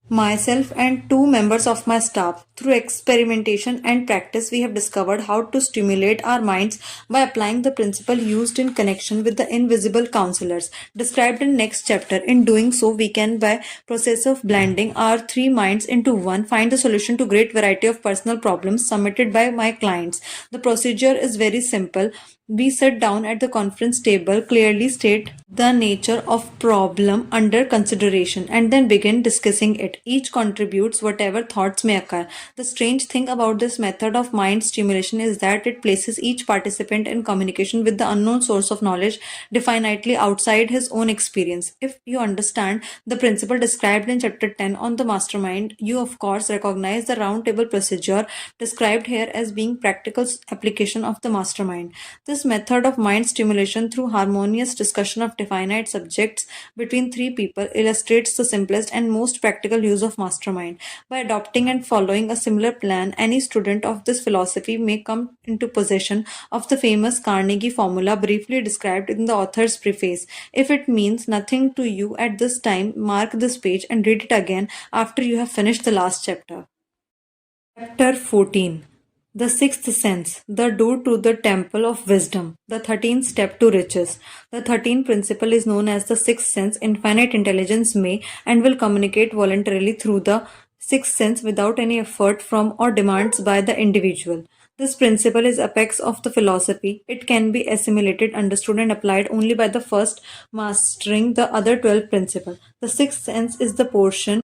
[SPEAKER 1] myself and two members of my staff. Through experimentation and practice, we have discovered how to stimulate our minds by applying the principle used in connection with the invisible counselors described in next chapter. In doing so, we can, by process of blending our three minds into one, find the solution to great variety of personal problems submitted by my clients. The procedure is very simple. We sit down at the conference table, clearly state the nature of problem under consideration, and then begin discussing it. Each contributes whatever thoughts may occur. The strange thing about this method of mind stimulation is that it places each participant in communication with the unknown source of knowledge definitely outside his own experience. If you understand the principle described in chapter 10 on the mastermind, you of course recognize the round table procedure described here as being practical application of the mastermind. The This method of mind stimulation through harmonious discussion of definite subjects between three people illustrates the simplest and most practical use of mastermind. By adopting and following a similar plan, any student of this philosophy may come into possession of the famous Carnegie formula briefly described in the author's preface. If it means nothing to you at this time, mark this page and read it again after you have finished the last chapter. Chapter 14. The Sixth Sense, the Door to the Temple of Wisdom, the 13th Step to Riches. The 13th principle is known as the Sixth Sense. Infinite intelligence may and will communicate voluntarily through the Sixth Sense without any effort from or demands by the individual. This principle is apex of the philosophy. It can be assimilated, understood, and applied only by the first mastering the other 12 principles. The Sixth Sense is the portion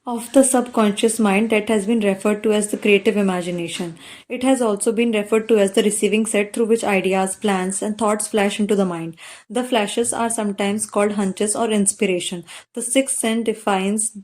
[SPEAKER 1] of the subconscious mind that has been referred to as the creative imagination. It has also been referred to as the receiving set through which ideas, plans, and thoughts flash into the mind. The flashes are sometimes called hunches or inspiration. The sixth sense defines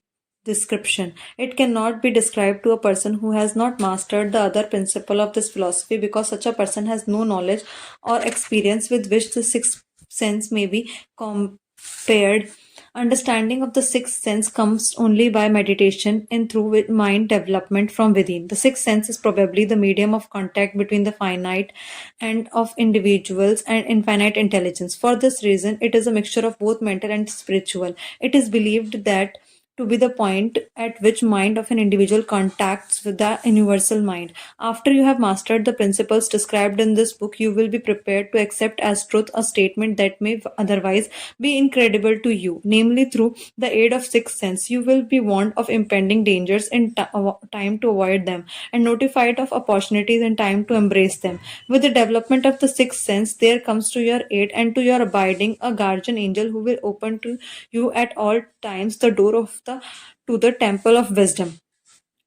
[SPEAKER 1] description. It cannot be described to a person who has not mastered the other principle of this philosophy because such a person has no knowledge or experience with which the sixth sense may be compared. Understanding of the sixth sense comes only by meditation and through mind development from within. The sixth sense is probably the medium of contact between the finite and of individuals and infinite intelligence. For this reason, it is a mixture of both mental and spiritual. It is believed that to be the point at which mind of an individual contacts with the universal mind. After you have mastered the principles described in this book, you will be prepared to accept as truth a statement that may otherwise be incredible to you. Namely, through the aid of sixth sense, you will be warned of impending dangers in time to avoid them, and notified of opportunities in time to embrace them. With the development of the sixth sense, there comes to your aid and to your abiding a guardian angel who will open to you at all times the door of to the temple of wisdom.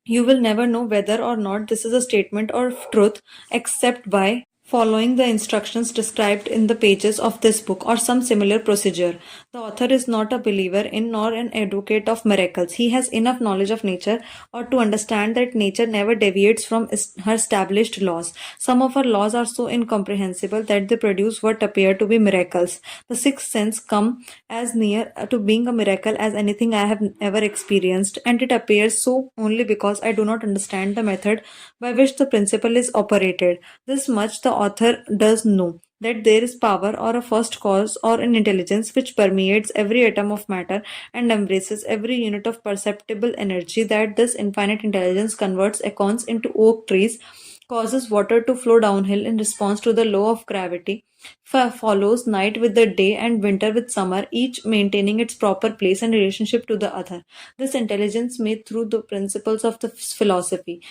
[SPEAKER 1] You will never know whether or not this is a statement of truth except by following the instructions described in the pages of this book or some similar procedure. The author is not a believer in nor an advocate of miracles. He has enough knowledge of nature or to understand that nature never deviates from her established laws. Some of her laws are so incomprehensible that they produce what appear to be miracles. The sixth sense come as near to being a miracle as anything I have ever experienced, and it appears so only because I do not understand the method by which the principle is operated. This much the author does know, that there is power or a first cause or an intelligence which permeates every atom of matter and embraces every unit of perceptible energy, that this infinite intelligence converts acorns into oak trees, causes water to flow downhill in response to the law of gravity, follows night with the day and winter with summer, each maintaining its proper place and relationship to the other. This intelligence made through the principles of the philosophy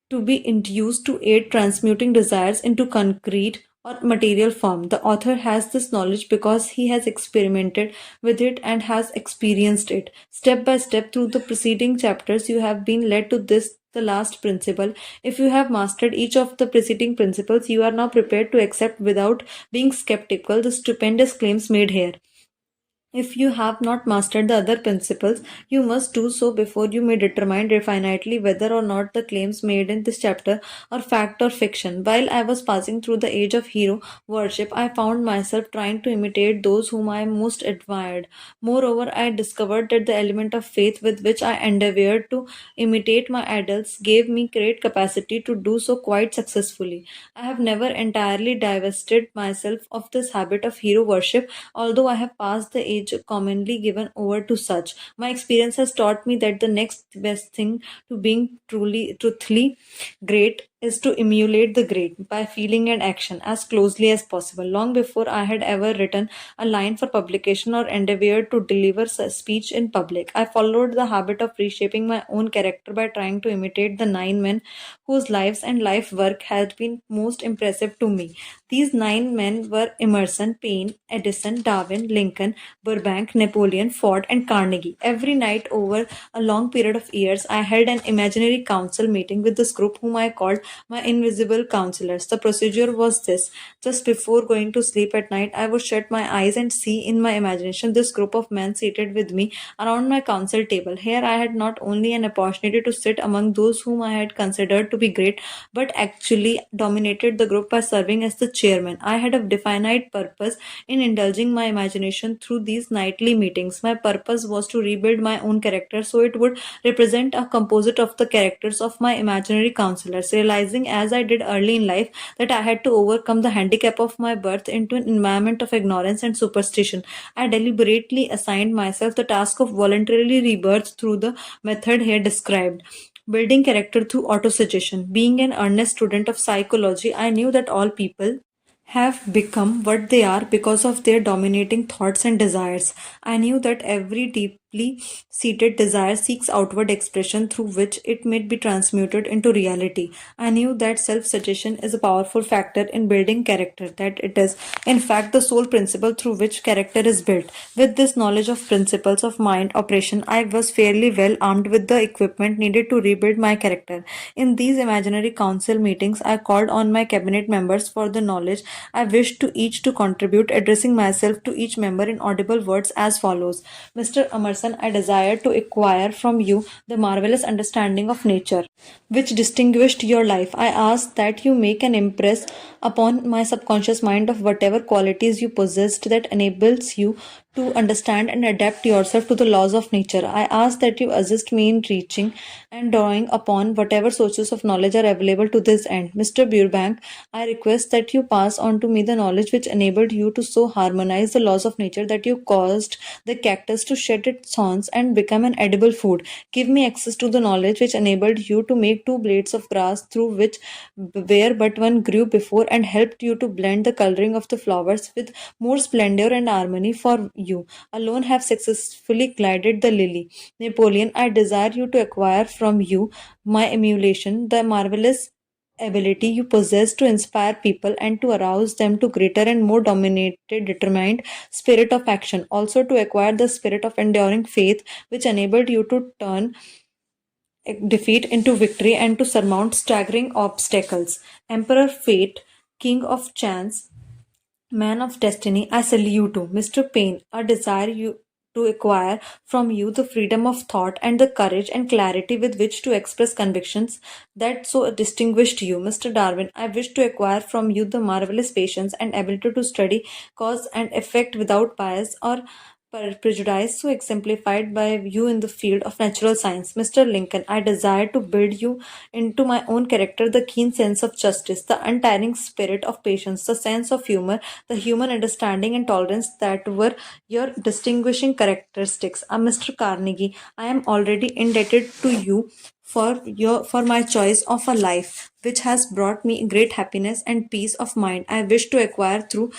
[SPEAKER 1] to be induced to aid transmuting desires into concrete or material form. The author has this knowledge because he has experimented with it and has experienced it. Step by step through the preceding chapters, you have been led to this, the last principle. If you have mastered each of the preceding principles, you are now prepared to accept without being skeptical the stupendous claims made here. If you have not mastered the other principles, you must do so before you may determine definitely whether or not the claims made in this chapter are fact or fiction. While I was passing through the age of hero worship, I found myself trying to imitate those whom I most admired. Moreover, I discovered that the element of faith with which I endeavored to imitate my idols gave me great capacity to do so quite successfully. I have never entirely divested myself of this habit of hero worship, although I have passed the age commonly given over to such. My experience has taught me that the next best thing to being truthfully great is to emulate the great by feeling and action as closely as possible. Long before I had ever written a line for publication or endeavored to deliver a speech in public, I followed the habit of reshaping my own character by trying to imitate the 9 men whose lives and life work had been most impressive to me. These 9 men were Emerson, Paine, Edison, Darwin, Lincoln, Burbank, Napoleon, Ford, and Carnegie. Every night over a long period of years, I held an imaginary council meeting with this group whom I called my invisible counselors. The procedure was this: just before going to sleep at night, I would shut my eyes and see in my imagination this group of men seated with me around my council table. Here I had not only an opportunity to sit among those whom I had considered to be great, but actually dominated the group by serving as the chairman. I had a definite purpose in indulging my imagination through these nightly meetings. My purpose was to rebuild my own character so it would represent a composite of the characters of my imaginary counselors. Realizing as I did early in life that I had to overcome the handicap of my birth into an environment of ignorance and superstition, I deliberately assigned myself the task of voluntarily rebirth through the method here described. Building character through autosuggestion. Being an earnest student of psychology, I knew that all people have become what they are because of their dominating thoughts and desires. I knew that every deeply seated desire seeks outward expression through which it may be transmuted into reality. I knew that self suggestion is a powerful factor in building character, that it is, in fact, the sole principle through which character is built. With this knowledge of principles of mind operation, I was fairly well armed with the equipment needed to rebuild my character. In these imaginary council meetings, I called on my cabinet members for the knowledge I wished to each to contribute, addressing myself to each member in audible words as follows: Mr. Emerson, I desire to acquire from you the marvelous understanding of nature which distinguished your life. I ask that you make an impress upon my subconscious mind of whatever qualities you possessed that enables you to understand and adapt yourself to the laws of nature. I ask that you assist me in reaching and drawing upon whatever sources of knowledge are available to this end. Mr. Burbank, I request that you pass on to me the knowledge which enabled you to so harmonize the laws of nature that you caused the cactus to shed its thorns and become an edible food. Give me access to the knowledge which enabled you to make two blades of grass through which where but one grew before and helped you to blend the coloring of the flowers with more splendor and harmony, for you alone have successfully glided the lily. Napoleon, I desire you to acquire from you my emulation, the marvelous ability you possess to inspire people and to arouse them to greater and more dominated, determined spirit of action. Also to acquire the spirit of enduring faith which enabled you to turn defeat into victory and to surmount staggering obstacles. Emperor Fate, King of Chance, Man of Destiny, I salute you, Mr. Payne. I desire you to acquire from you the freedom of thought and the courage and clarity with which to express convictions that so distinguished you. Mr. Darwin, I wish to acquire from you the marvelous patience and ability to study cause and effect without bias or prejudice so exemplified by you in the field of natural science. Mr. Lincoln, I desire to build you into my own character the keen sense of justice, the untiring spirit of patience, the sense of humor, the human understanding and tolerance that were your distinguishing characteristics. Mr. Carnegie, I am already indebted to you for my choice of a life which has brought me great happiness and peace of mind. I wish to acquire through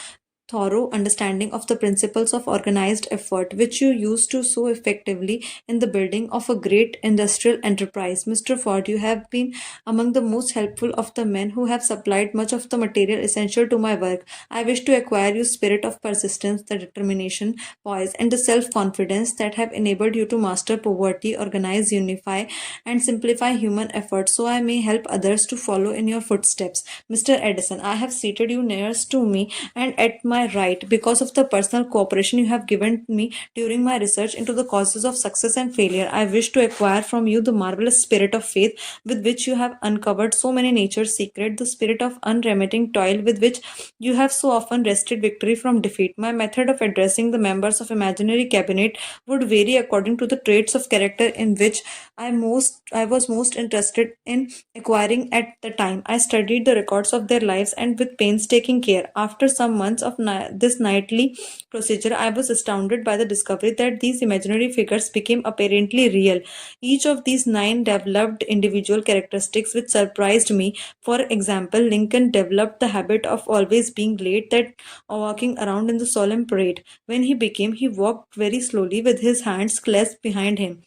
[SPEAKER 1] thorough understanding of the principles of organized effort which you used to so effectively in the building of a great industrial enterprise. Mr. Ford, you have been among the most helpful of the men who have supplied much of the material essential to my work. I wish to acquire your spirit of persistence, the determination, poise, and the self-confidence that have enabled you to master poverty, organize, unify, and simplify human effort so I may help others to follow in your footsteps. Mr. Edison, I have seated you nearest to me and at my right because of the personal cooperation you have given me during my research into the causes of success and failure. I wish to acquire from you the marvelous spirit of faith with which you have uncovered so many nature's secrets, the spirit of unremitting toil with which you have so often wrested victory from defeat. My method of addressing the members of imaginary cabinet would vary according to the traits of character in which I was most interested in acquiring at the time. I studied the records of their lives and with painstaking care. After some months of this nightly procedure, I was astounded by the discovery that these imaginary figures became apparently real. Each of these nine developed individual characteristics which surprised me. For example, Lincoln developed the habit of always being late, that walking around in the solemn parade. When he walked very slowly with his hands clasped behind him.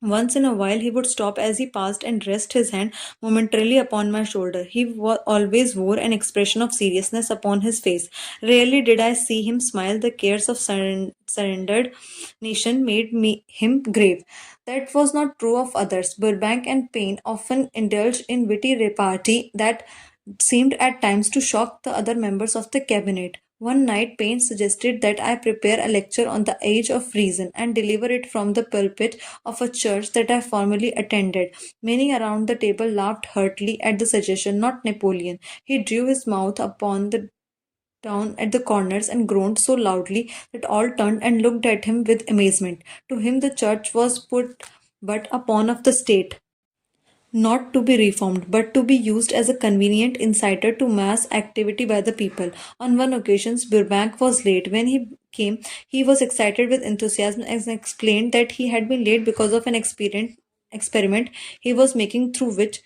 [SPEAKER 1] Once in a while he would stop as he passed and rest his hand momentarily upon my shoulder. He always wore an expression of seriousness upon his face. Rarely did I see him smile. The cares of surrendered nation made him grave. That was not true of others. Burbank and Payne often indulged in witty repartee that seemed at times to shock the other members of the cabinet. One night, Payne suggested that I prepare a lecture on the age of reason and deliver it from the pulpit of a church that I formerly attended. Many around the table laughed heartily at the suggestion, not Napoleon. He drew his mouth upon the down at the corners and groaned so loudly that all turned and looked at him with amazement. To him, the church was but a pawn of the state, not to be reformed, but to be used as a convenient inciter to mass activity by the people. On one occasion, Burbank was late. When he came, he was excited with enthusiasm and explained that he had been late because of an experiment he was making through which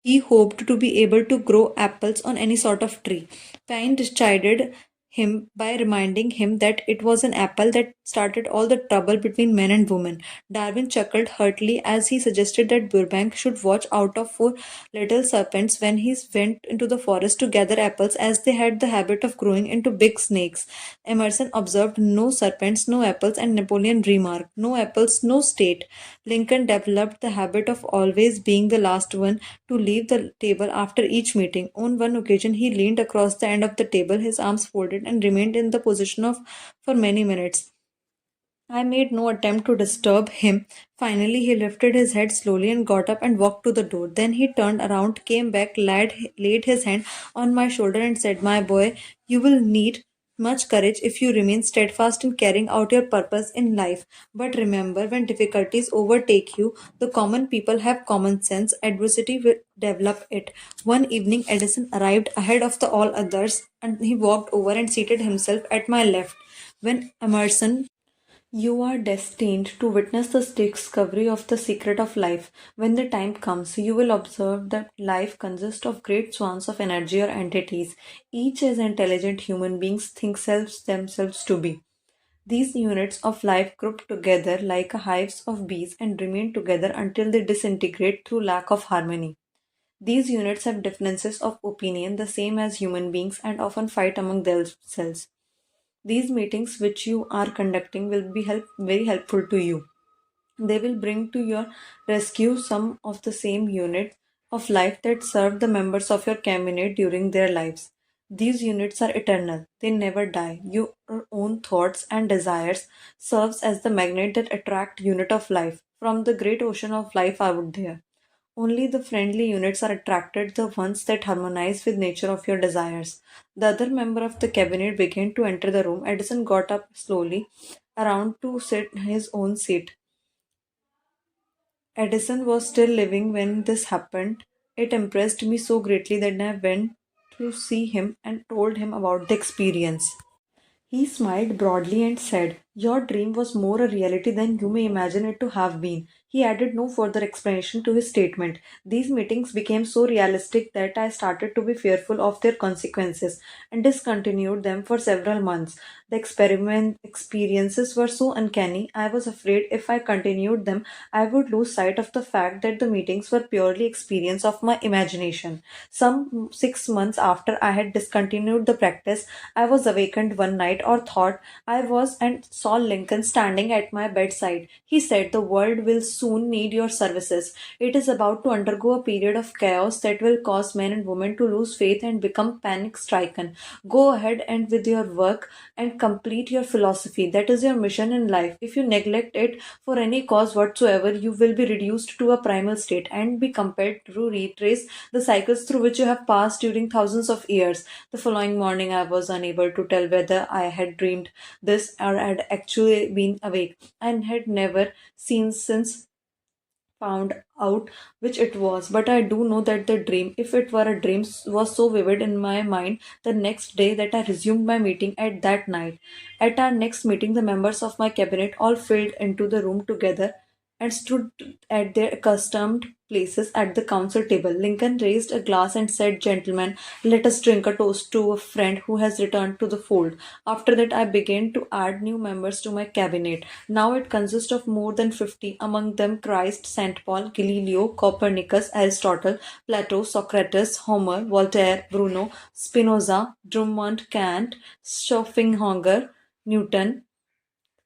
[SPEAKER 1] he hoped to be able to grow apples on any sort of tree. Pine chided him by reminding him that it was an apple that started all the trouble between men and women. Darwin chuckled heartily as he suggested that Burbank should watch out for little serpents when he went into the forest to gather apples, as they had the habit of growing into big snakes. Emerson observed no serpents, no apples, and Napoleon remarked, no apples, no state. Lincoln developed the habit of always being the last one to leave the table after each meeting. On one occasion, he leaned across the end of the table, his arms folded, and remained in the position of for many minutes. I made no attempt to disturb him. Finally, he lifted his head slowly and got up and walked to the door. Then he turned around, came back, laid his hand on my shoulder, and said, my boy, you will need much courage if you remain steadfast in carrying out your purpose in life. But remember, when difficulties overtake you, the common people have common sense. Adversity will develop it. One evening, Edison arrived ahead of the all others, and he walked over and seated himself at my left. When Emerson, you are destined to witness the discovery of the secret of life. When the time comes, you will observe that life consists of great swans of energy or entities, each as intelligent human beings think themselves to be. These units of life group together like hives of bees and remain together until they disintegrate through lack of harmony. These units have differences of opinion the same as human beings and often fight among themselves. These meetings which you are conducting will be very helpful to you. They will bring to your rescue some of the same units of life that served the members of your cabinet during their lives. These units are eternal. They never die. Your own thoughts and desires serves as the magnet that attract unit of life from the great ocean of life out there. Only the friendly units are attracted, the ones that harmonize with nature of your desires. The other member of the cabinet began to enter the room. Edison got up slowly around to sit in his own seat. Edison was still living when this happened. It impressed me so greatly that I went to see him and told him about the experience. He smiled broadly and said, your dream was more a reality than you may imagine it to have been. He added no further explanation to his statement. These meetings became so realistic that I started to be fearful of their consequences and discontinued them for several months. The experiment experiences were so uncanny, I was afraid if I continued them, I would lose sight of the fact that the meetings were purely experience of my imagination. Some 6 months after I had discontinued the practice, I was awakened one night or thought I was and saw Lincoln standing at my bedside. He said, the world will soon need your services. It is about to undergo a period of chaos that will cause men and women to lose faith and become panic stricken. Go ahead and with your work and complete your philosophy. That is your mission in life. If you neglect it for any cause whatsoever, you will be reduced to a primal state and be compelled to retrace the cycles through which you have passed during thousands of years. The following morning, I was unable to tell whether I had dreamed this or had actually been awake, and had never since found out which it was. But I do know that the dream, if it were a dream, was so vivid in my mind the next day that I resumed my meeting at that night. At our next meeting, the members of my cabinet all filed into the room together and stood at their accustomed places at the council table. Lincoln raised a glass and said, gentlemen, let us drink a toast to a friend who has returned to the fold. After that, I began to add new members to my cabinet. Now it consists of more than 50, among them Christ, St. Paul, Galileo, Copernicus, Aristotle, Plato, Socrates, Homer, Voltaire, Bruno, Spinoza, Drummond, Kant, Schopenhauer, Newton,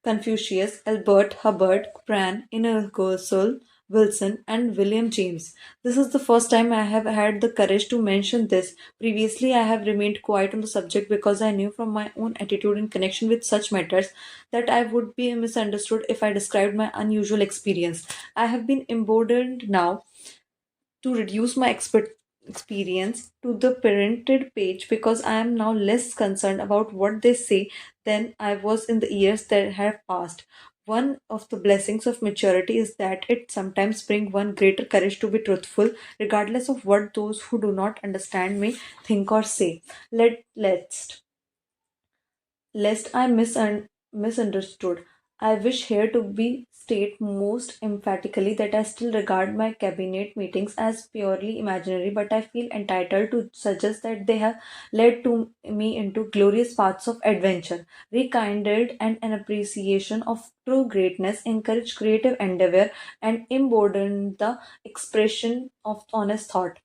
[SPEAKER 1] Confucius, Albert Hubbard, Pran, Ingersoll, Wilson, and William James. This is the first time I have had the courage to mention this. Previously, I have remained quiet on the subject because I knew from my own attitude in connection with such matters that I would be misunderstood if I described my unusual experience. I have been emboldened now to reduce my experience to the printed page because I am now less concerned about what they say than I was in the years that have passed. One of the blessings of maturity is that it sometimes brings one greater courage to be truthful, regardless of what those who do not understand may think or say. Let's lest I misunderstood. I wish here to be state most emphatically that I still regard my cabinet meetings as purely imaginary, but I feel entitled to suggest that they have led to me into glorious paths of adventure, rekindled and an appreciation of true greatness, encouraged creative endeavor, and emboldened the expression of honest thought.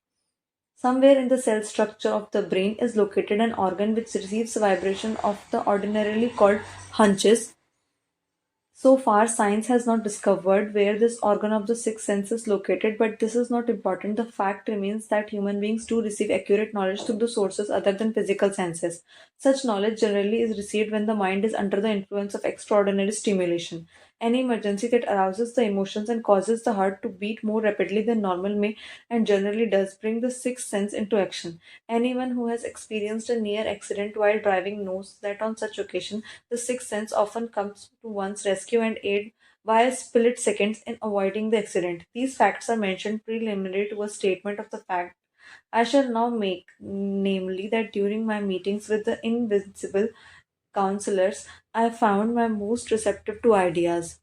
[SPEAKER 1] Somewhere in the cell structure of the brain is located an organ which receives vibration of the ordinarily called hunches. So far, science has not discovered where this organ of the sixth sense is located, but this is not important. The fact remains that human beings do receive accurate knowledge through the sources other than physical senses. Such knowledge generally is received when the mind is under the influence of extraordinary stimulation. Any emergency that arouses the emotions and causes the heart to beat more rapidly than normal may and generally does bring the sixth sense into action. Anyone who has experienced a near accident while driving knows that on such occasion the sixth sense often comes to one's rescue and aid by a split seconds in avoiding the accident. These facts are mentioned preliminary to a statement of the fact I shall now make, namely that during my meetings with the invisible counselors, I found my most receptive to ideas,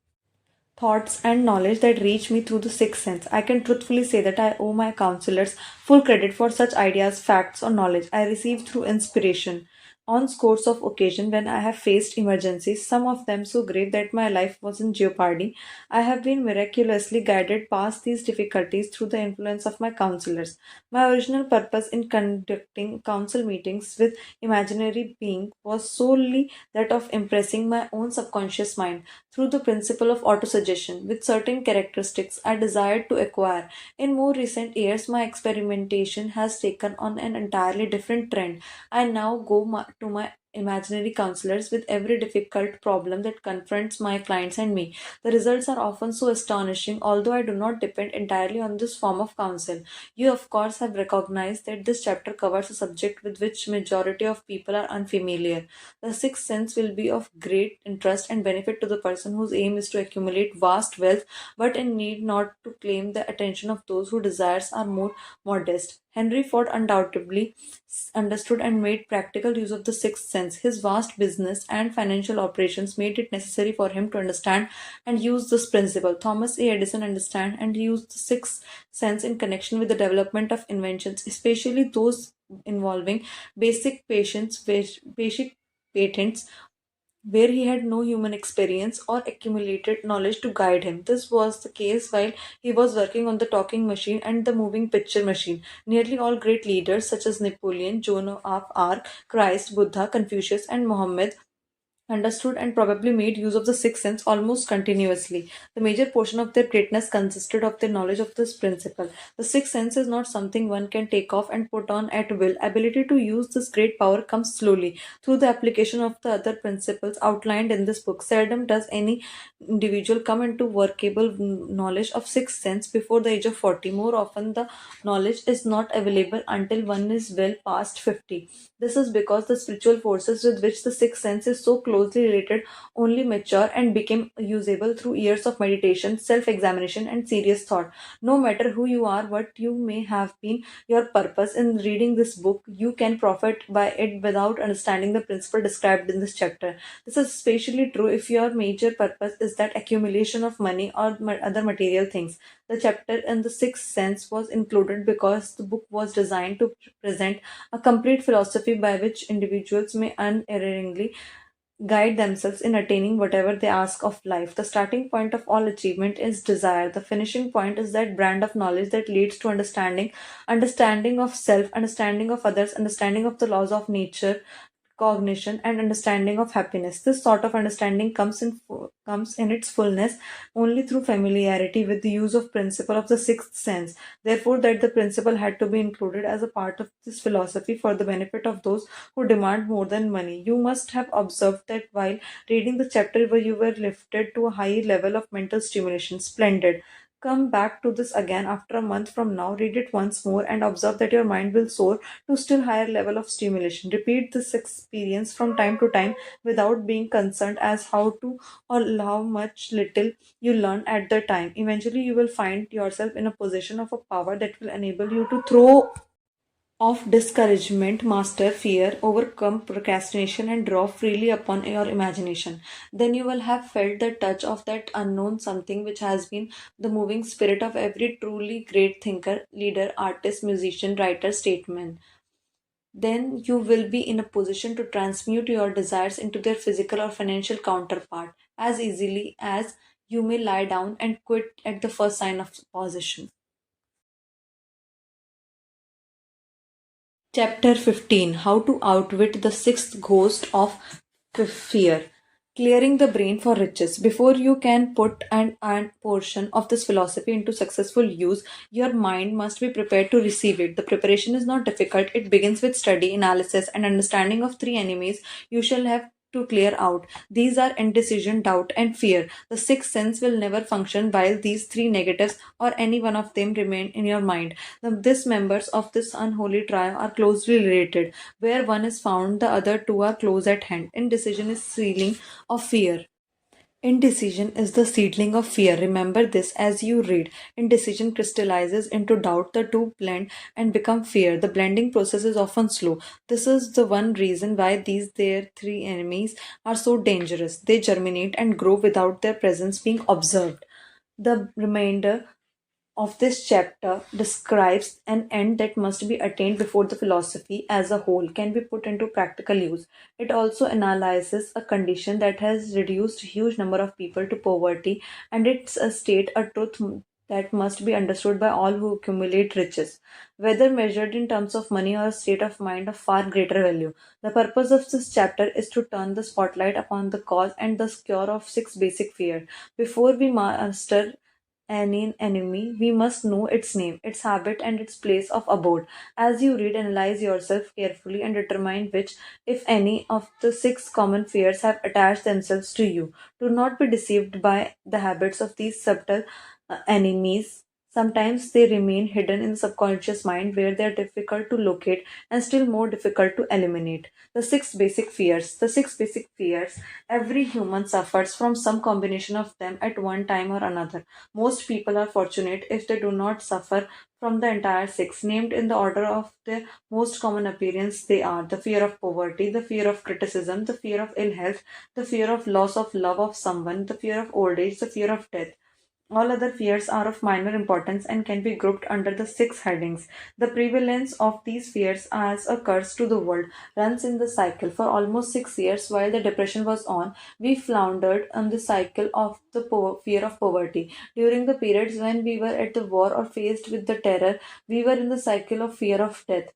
[SPEAKER 1] thoughts, and knowledge that reach me through the sixth sense. I can truthfully say that I owe my counselors full credit for such ideas, facts, or knowledge I received through inspiration. On scores of occasions when I have faced emergencies, some of them so grave that my life was in jeopardy, I have been miraculously guided past these difficulties through the influence of my counselors. My original purpose in conducting council meetings with imaginary being was solely that of impressing my own subconscious mind through the principle of autosuggestion with certain characteristics I desired to acquire. In more recent years, my experimentation has taken on an entirely different trend. I now go to my imaginary counselors with every difficult problem that confronts my clients and me. The results are often so astonishing, although I do not depend entirely on this form of counsel. You, of course, have recognized that this chapter covers a subject with which majority of people are unfamiliar. The sixth sense will be of great interest and benefit to the person whose aim is to accumulate vast wealth, but in need not to claim the attention of those whose desires are more modest. Henry Ford undoubtedly understood and made practical use of the sixth sense. His vast business and financial operations made it necessary for him to understand and use this principle. Thomas A. Edison understood and used the sixth sense in connection with the development of inventions, especially those involving basic patents where he had no human experience or accumulated knowledge to guide him. This was the case while he was working on the talking machine and the moving picture machine. Nearly all great leaders such as Napoleon, Joan of Arc, Christ, Buddha, Confucius, and Mohammed understood and probably made use of the sixth sense almost continuously. The major portion of their greatness consisted of their knowledge of this principle. The sixth sense is not something one can take off and put on at will. Ability to use this great power comes slowly through the application of the other principles outlined in this book. Seldom does any individual come into workable knowledge of sixth sense before the age of 40. More often, the knowledge is not available until one is well past 50. This is because the spiritual forces with which the sixth sense is so closely related only mature and became usable through years of meditation, self examination, and serious thought. No matter who you are, what you may have been, your purpose in reading this book, you can profit by it without understanding the principle described in this chapter. This is especially true if your major purpose is that accumulation of money or other material things. The chapter in the sixth sense was included because the book was designed to present a complete philosophy by which individuals may unerringly guide themselves in attaining whatever they ask of life. The starting point of all achievement is desire. The finishing point is that brand of knowledge that leads to understanding, understanding of self, understanding of others, understanding of the laws of nature, cognition, and understanding of happiness. This sort of understanding comes in its fullness only through familiarity with the use of principle of the sixth sense. Therefore, that the principle had to be included as a part of this philosophy for the benefit of those who demand more than money. You must have observed that while reading the chapter where you were lifted to a high level of mental stimulation. Splendid. Come back to this again after a month from now, read it once more, and observe that your mind will soar to still higher level of stimulation. Repeat this experience from time to time without being concerned as how to or how much little you learn at the time. Eventually, you will find yourself in a position of a power that will enable you to throw of discouragement, master fear, overcome procrastination, and draw freely upon your imagination. Then you will have felt the touch of that unknown something which has been the moving spirit of every truly great thinker, leader, artist, musician, writer, statesman. Then you will be in a position to transmute your desires into their physical or financial counterpart as easily as you may lie down and quit at the first sign of opposition. Chapter 15, How to Outwit the Sixth Ghost of Fear. Clearing the brain for riches. Before you can put an portion of this philosophy into successful use, your mind must be prepared to receive it. The preparation is not difficult. It begins with study, analysis, and understanding of three enemies you shall have to clear out. These are indecision, doubt, and fear. The sixth sense will never function while these three negatives or any one of them remain in your mind. These members of this unholy trio are closely related. Where one is found, the other two are close at hand. Indecision is sealing of fear. Indecision is the seedling of fear. Remember this as you read. Indecision crystallizes into doubt. The two blend and become fear. The blending process is often slow. This is the one reason why these their three enemies are so dangerous. They germinate and grow without their presence being observed. The remainder of this chapter describes an end that must be attained before the philosophy as a whole can be put into practical use. It also analyzes a condition that has reduced a huge number of people to poverty, and it's a state, a truth that must be understood by all who accumulate riches, whether measured in terms of money or a state of mind of far greater value. The purpose of this chapter is to turn the spotlight upon the cause and the cure of six basic fear. Before we master any enemy, we must know its name, its habit, and its place of abode. As you read, analyze yourself carefully and determine which, if any, of the six common fears have attached themselves to you. Do not be deceived by the habits of these subtle enemies. Sometimes they remain hidden in the subconscious mind where they are difficult to locate and still more difficult to eliminate. The six basic fears. The six basic fears. Every human suffers from some combination of them at one time or another. Most people are fortunate if they do not suffer from the entire six, named in the order of their most common appearance. They are the fear of poverty, the fear of criticism, the fear of ill health, the fear of loss of love of someone, the fear of old age, the fear of death. All other fears are of minor importance and can be grouped under the six headings. The prevalence of these fears as a curse to the world runs in the cycle. For almost 6 years, while the depression was on, we floundered on the cycle of the fear of poverty. During the periods when we were at the war or faced with the terror, we were in the cycle of fear of death.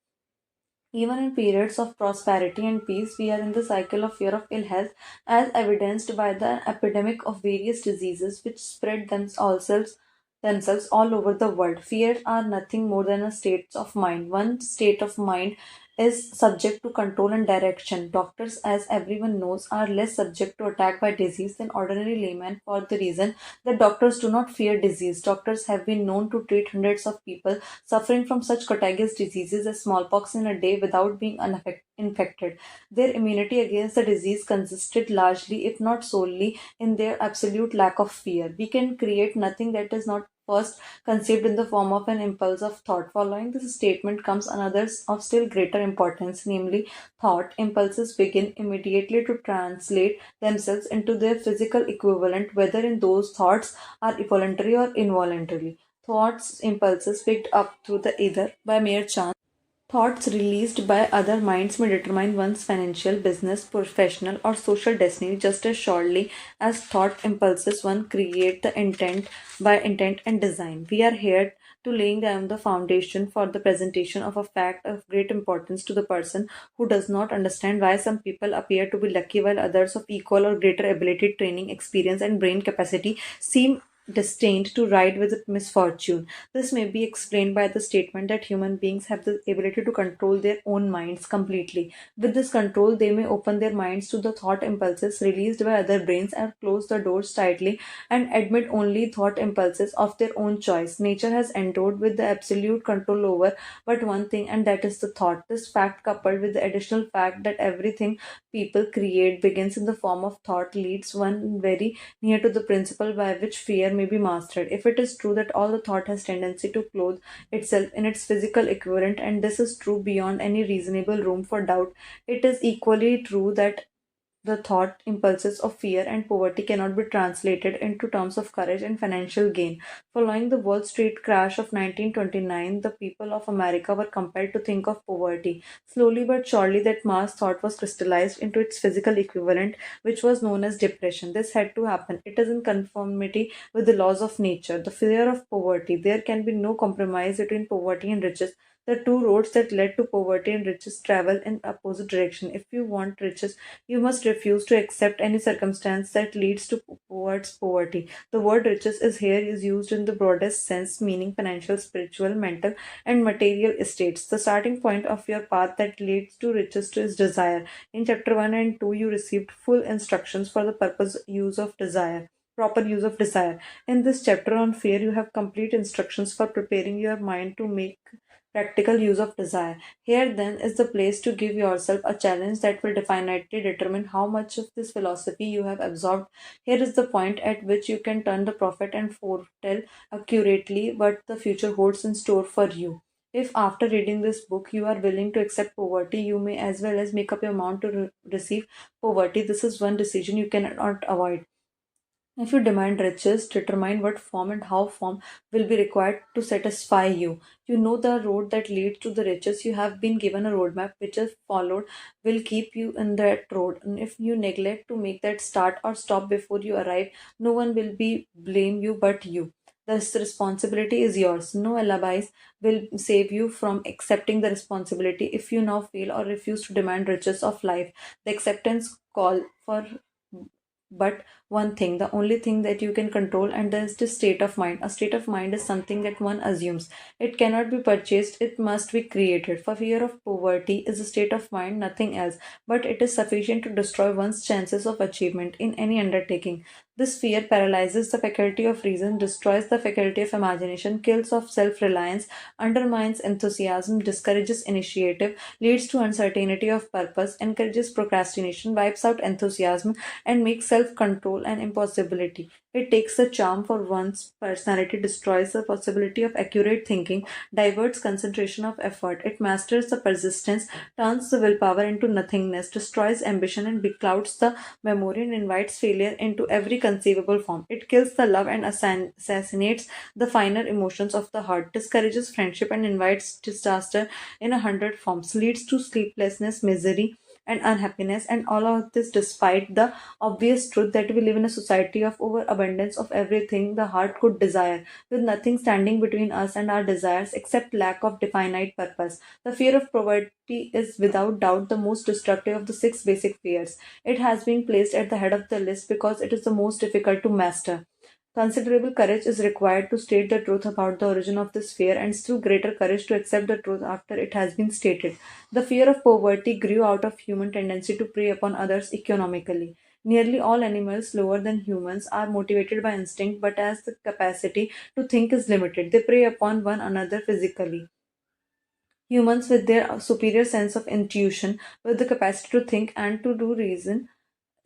[SPEAKER 1] Even in periods of prosperity and peace, we are in the cycle of fear of ill health, as evidenced by the epidemic of various diseases which spread themselves all over the world. Fears are nothing more than a state of mind. One state of mind is subject to control and direction. Doctors, as everyone knows, are less subject to attack by disease than ordinary laymen for the reason that doctors do not fear disease. Doctors have been known to treat hundreds of people suffering from such contagious diseases as smallpox in a day without being infected. Their immunity against the disease consisted largely, if not solely, in their absolute lack of fear. We can create nothing that is not first conceived in the form of an impulse of thought. Following this statement comes another of still greater importance, namely, thought. Impulses begin immediately to translate themselves into their physical equivalent, whether in those thoughts are voluntary or involuntary. Thoughts, impulses picked up through the ether by mere chance. Thoughts released by other minds may determine one's financial, business, professional, or social destiny just as surely as thought impulses one create the intent by intent and design. We are here to laying down the foundation for the presentation of a fact of great importance to the person who does not understand why some people appear to be lucky while others of equal or greater ability, training, experience, and brain capacity seem destined to ride with misfortune. This may be explained by the statement that human beings have the ability to control their own minds completely. With this control, they may open their minds to the thought impulses released by other brains and close the doors tightly and admit only thought impulses of their own choice. Nature has endowed with the absolute control over but one thing, and that is the thought. This fact, coupled with the additional fact that everything people create begins in the form of thought, leads one very near to the principle by which fear may be mastered. If it is true that all the thought has tendency to clothe itself in its physical equivalent, and this is true beyond any reasonable room for doubt, it is equally true that the thought impulses of fear and poverty cannot be translated into terms of courage and financial gain. Following the Wall Street crash of 1929, the people of America were compelled to think of poverty. Slowly but surely, that mass thought was crystallized into its physical equivalent, which was known as depression. This had to happen. It is in conformity with the laws of nature. The fear of poverty. There can be no compromise between poverty and riches. The two roads that led to poverty and riches travel in opposite direction. If you want riches, you must refuse to accept any circumstance that leads towards poverty. The word riches is here is used in the broadest sense, meaning financial, spiritual, mental, and material estates. The starting point of your path that leads to riches is desire. In chapter 1 and 2, you received full instructions for the purpose use of desire. Proper use of desire. In this chapter on fear, you have complete instructions for preparing your mind to make practical use of desire. Here, then, is the place to give yourself a challenge that will definitely determine how much of this philosophy you have absorbed. Here is the point at which you can turn the prophet and foretell accurately what the future holds in store for you. If after reading this book you are willing to accept poverty, you may as well as make up your mind to receive poverty. This is one decision you cannot avoid. If you demand riches, determine what form and how form will be required to satisfy you. You know the road that leads to the riches. You have been given a roadmap which, if followed, will keep you in that road. And if you neglect to make that start or stop before you arrive, no one will be blame you but you. This responsibility is yours. No alibis will save you from accepting the responsibility. If you now fail or refuse to demand riches of life, the acceptance call for but one thing, the only thing that you can control, and that is the state of mind. A state of mind is something that one assumes. It cannot be purchased, it must be created. For fear of poverty is a state of mind, nothing else, but it is sufficient to destroy one's chances of achievement in any undertaking. This fear paralyzes the faculty of reason, destroys the faculty of imagination, kills of self reliance, undermines enthusiasm, discourages initiative, leads to uncertainty of purpose, encourages procrastination, wipes out enthusiasm, and makes self control an impossibility. It takes the charm for one's personality, destroys the possibility of accurate thinking, diverts concentration of effort. It masters the persistence, turns the willpower into nothingness, destroys ambition, and beclouds the memory and invites failure into every conceivable form. It kills the love and assassinates the finer emotions of the heart, discourages friendship, and invites disaster in 100 forms, leads to sleeplessness, misery, and unhappiness, and all of this despite the obvious truth that we live in a society of overabundance of everything the heart could desire, with nothing standing between us and our desires except lack of definite purpose. The fear of poverty is without doubt the most destructive of the six basic fears. It has been placed at the head of the list because it is the most difficult to master. Considerable courage is required to state the truth about the origin of this fear, and still greater courage to accept the truth after it has been stated. The fear of poverty grew out of human tendency to prey upon others economically. Nearly all animals lower than humans are motivated by instinct, but as the capacity to think is limited, they prey upon one another physically. Humans, with their superior sense of intuition, with the capacity to think and to do reason,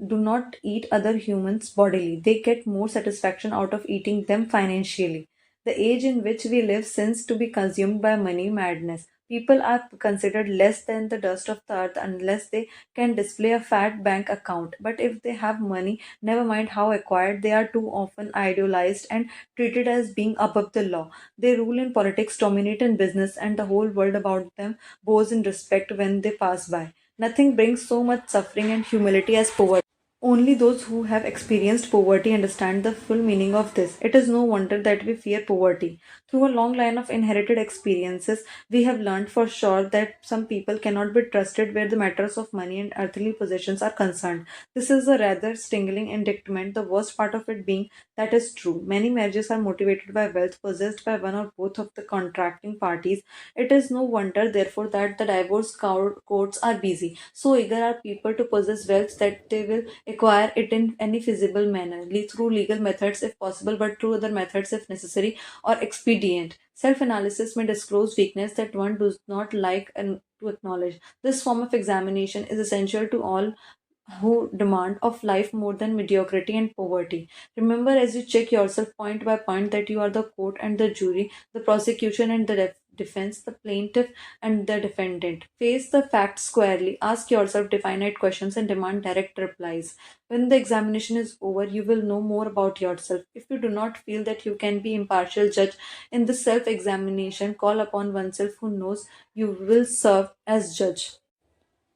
[SPEAKER 1] do not eat other humans bodily. They get more satisfaction out of eating them financially. The age in which we live seems to be consumed by money madness. People are considered less than the dust of the earth unless they can display a fat bank account. But if they have money, never mind how acquired, they are too often idealized and treated as being above the law. They rule in politics, dominate in business, and the whole world about them bows in respect when they pass by. Nothing brings so much suffering and humility as poverty. Only those who have experienced poverty understand the full meaning of this. It is no wonder that we fear poverty. Through a long line of inherited experiences, we have learned for sure that some people cannot be trusted where the matters of money and earthly possessions are concerned. This is a rather stinging indictment, the worst part of it being that is true. Many marriages are motivated by wealth possessed by one or both of the contracting parties. It is no wonder, therefore, that the courts are busy. So eager are people to possess wealth that they will acquire it in any feasible manner, through legal methods if possible, but through other methods if necessary or expedient. Self analysis may disclose weakness that one does not like and to acknowledge. This form of examination is essential to all who demand of life more than mediocrity and poverty. Remember, as you check yourself point by point, that you are the court and the jury, the prosecution and the defense, the plaintiff and the defendant. Face the facts squarely, ask yourself definite questions, and demand direct replies. When the examination is over, you will know more about yourself. If you do not feel that you can be impartial judge in the self examination, call upon oneself who knows you will serve as judge.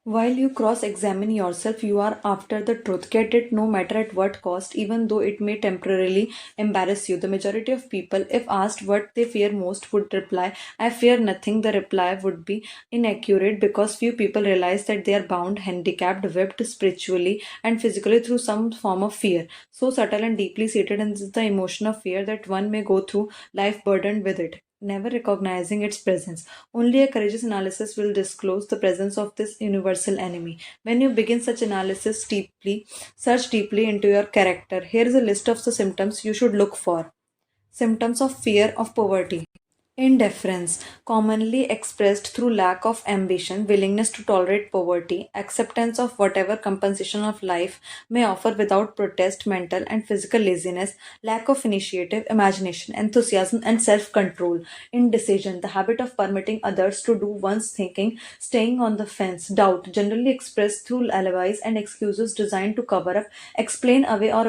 [SPEAKER 1] While you cross examine yourself, you are after the truth. Get it no matter at what cost, even though it may temporarily embarrass you. The majority of people, if asked what they fear most, would reply, I fear nothing. The reply would be inaccurate because few people realize that they are bound, handicapped, whipped spiritually and physically through some form of fear. So subtle and deeply seated is the emotion of fear that one may go through life burdened with it, never recognizing its presence. Only a courageous analysis will disclose the presence of this universal enemy. When you begin such analysis deeply, search deeply into your character. Here is a list of the symptoms you should look for. Symptoms of fear of poverty. Indifference, commonly expressed through lack of ambition, willingness to tolerate poverty, acceptance of whatever compensation of life may offer without protest, mental and physical laziness, lack of initiative, imagination, enthusiasm, and self control, indecision, the habit of permitting others to do one's thinking, staying on the fence, doubt, generally expressed through alibis and excuses designed to cover up, explain away, or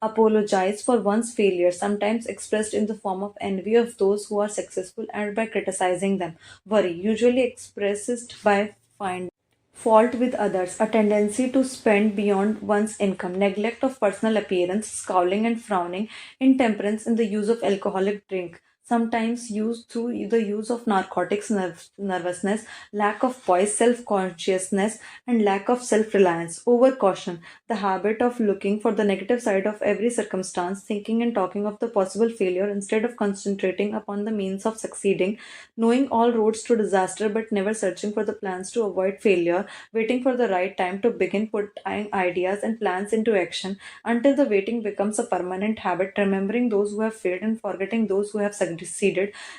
[SPEAKER 1] apologize for one's failure, sometimes expressed in the form of envy of those who are successful and by criticizing them. Worry, usually expressed by finding fault with others, a tendency to spend beyond one's income, neglect of personal appearance, scowling and frowning, intemperance in the use of alcoholic drink, sometimes used through the use of narcotics, nervousness, lack of poise, self consciousness, and lack of self reliance, over caution, the habit of looking for the negative side of every circumstance, thinking and talking of the possible failure instead of concentrating upon the means of succeeding, knowing all roads to disaster but never searching for the plans to avoid failure, waiting for the right time to begin putting ideas and plans into action until the waiting becomes a permanent habit, remembering those who have failed and forgetting those who have succeeded,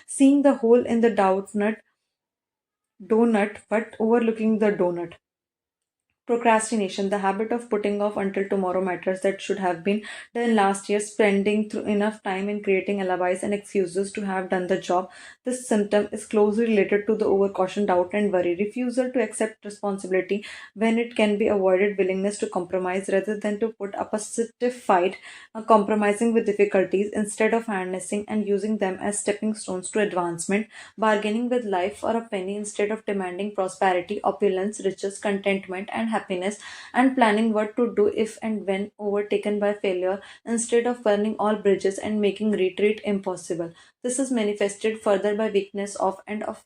[SPEAKER 1] seeing the hole in the donut but overlooking the donut. Procrastination, the habit of putting off until tomorrow matters that should have been done last year, spending through enough time in creating alibis and excuses to have done the job. This symptom is closely related to the overcaution, doubt, and worry, refusal to accept responsibility when it can be avoided, willingness to compromise rather than to put up a stiff fight, compromising with difficulties instead of harnessing and using them as stepping stones to advancement, bargaining with life for a penny instead of demanding prosperity, opulence, riches, contentment, and happiness, and planning what to do if and when overtaken by failure instead of burning all bridges and making retreat impossible. This is manifested further by weakness of and of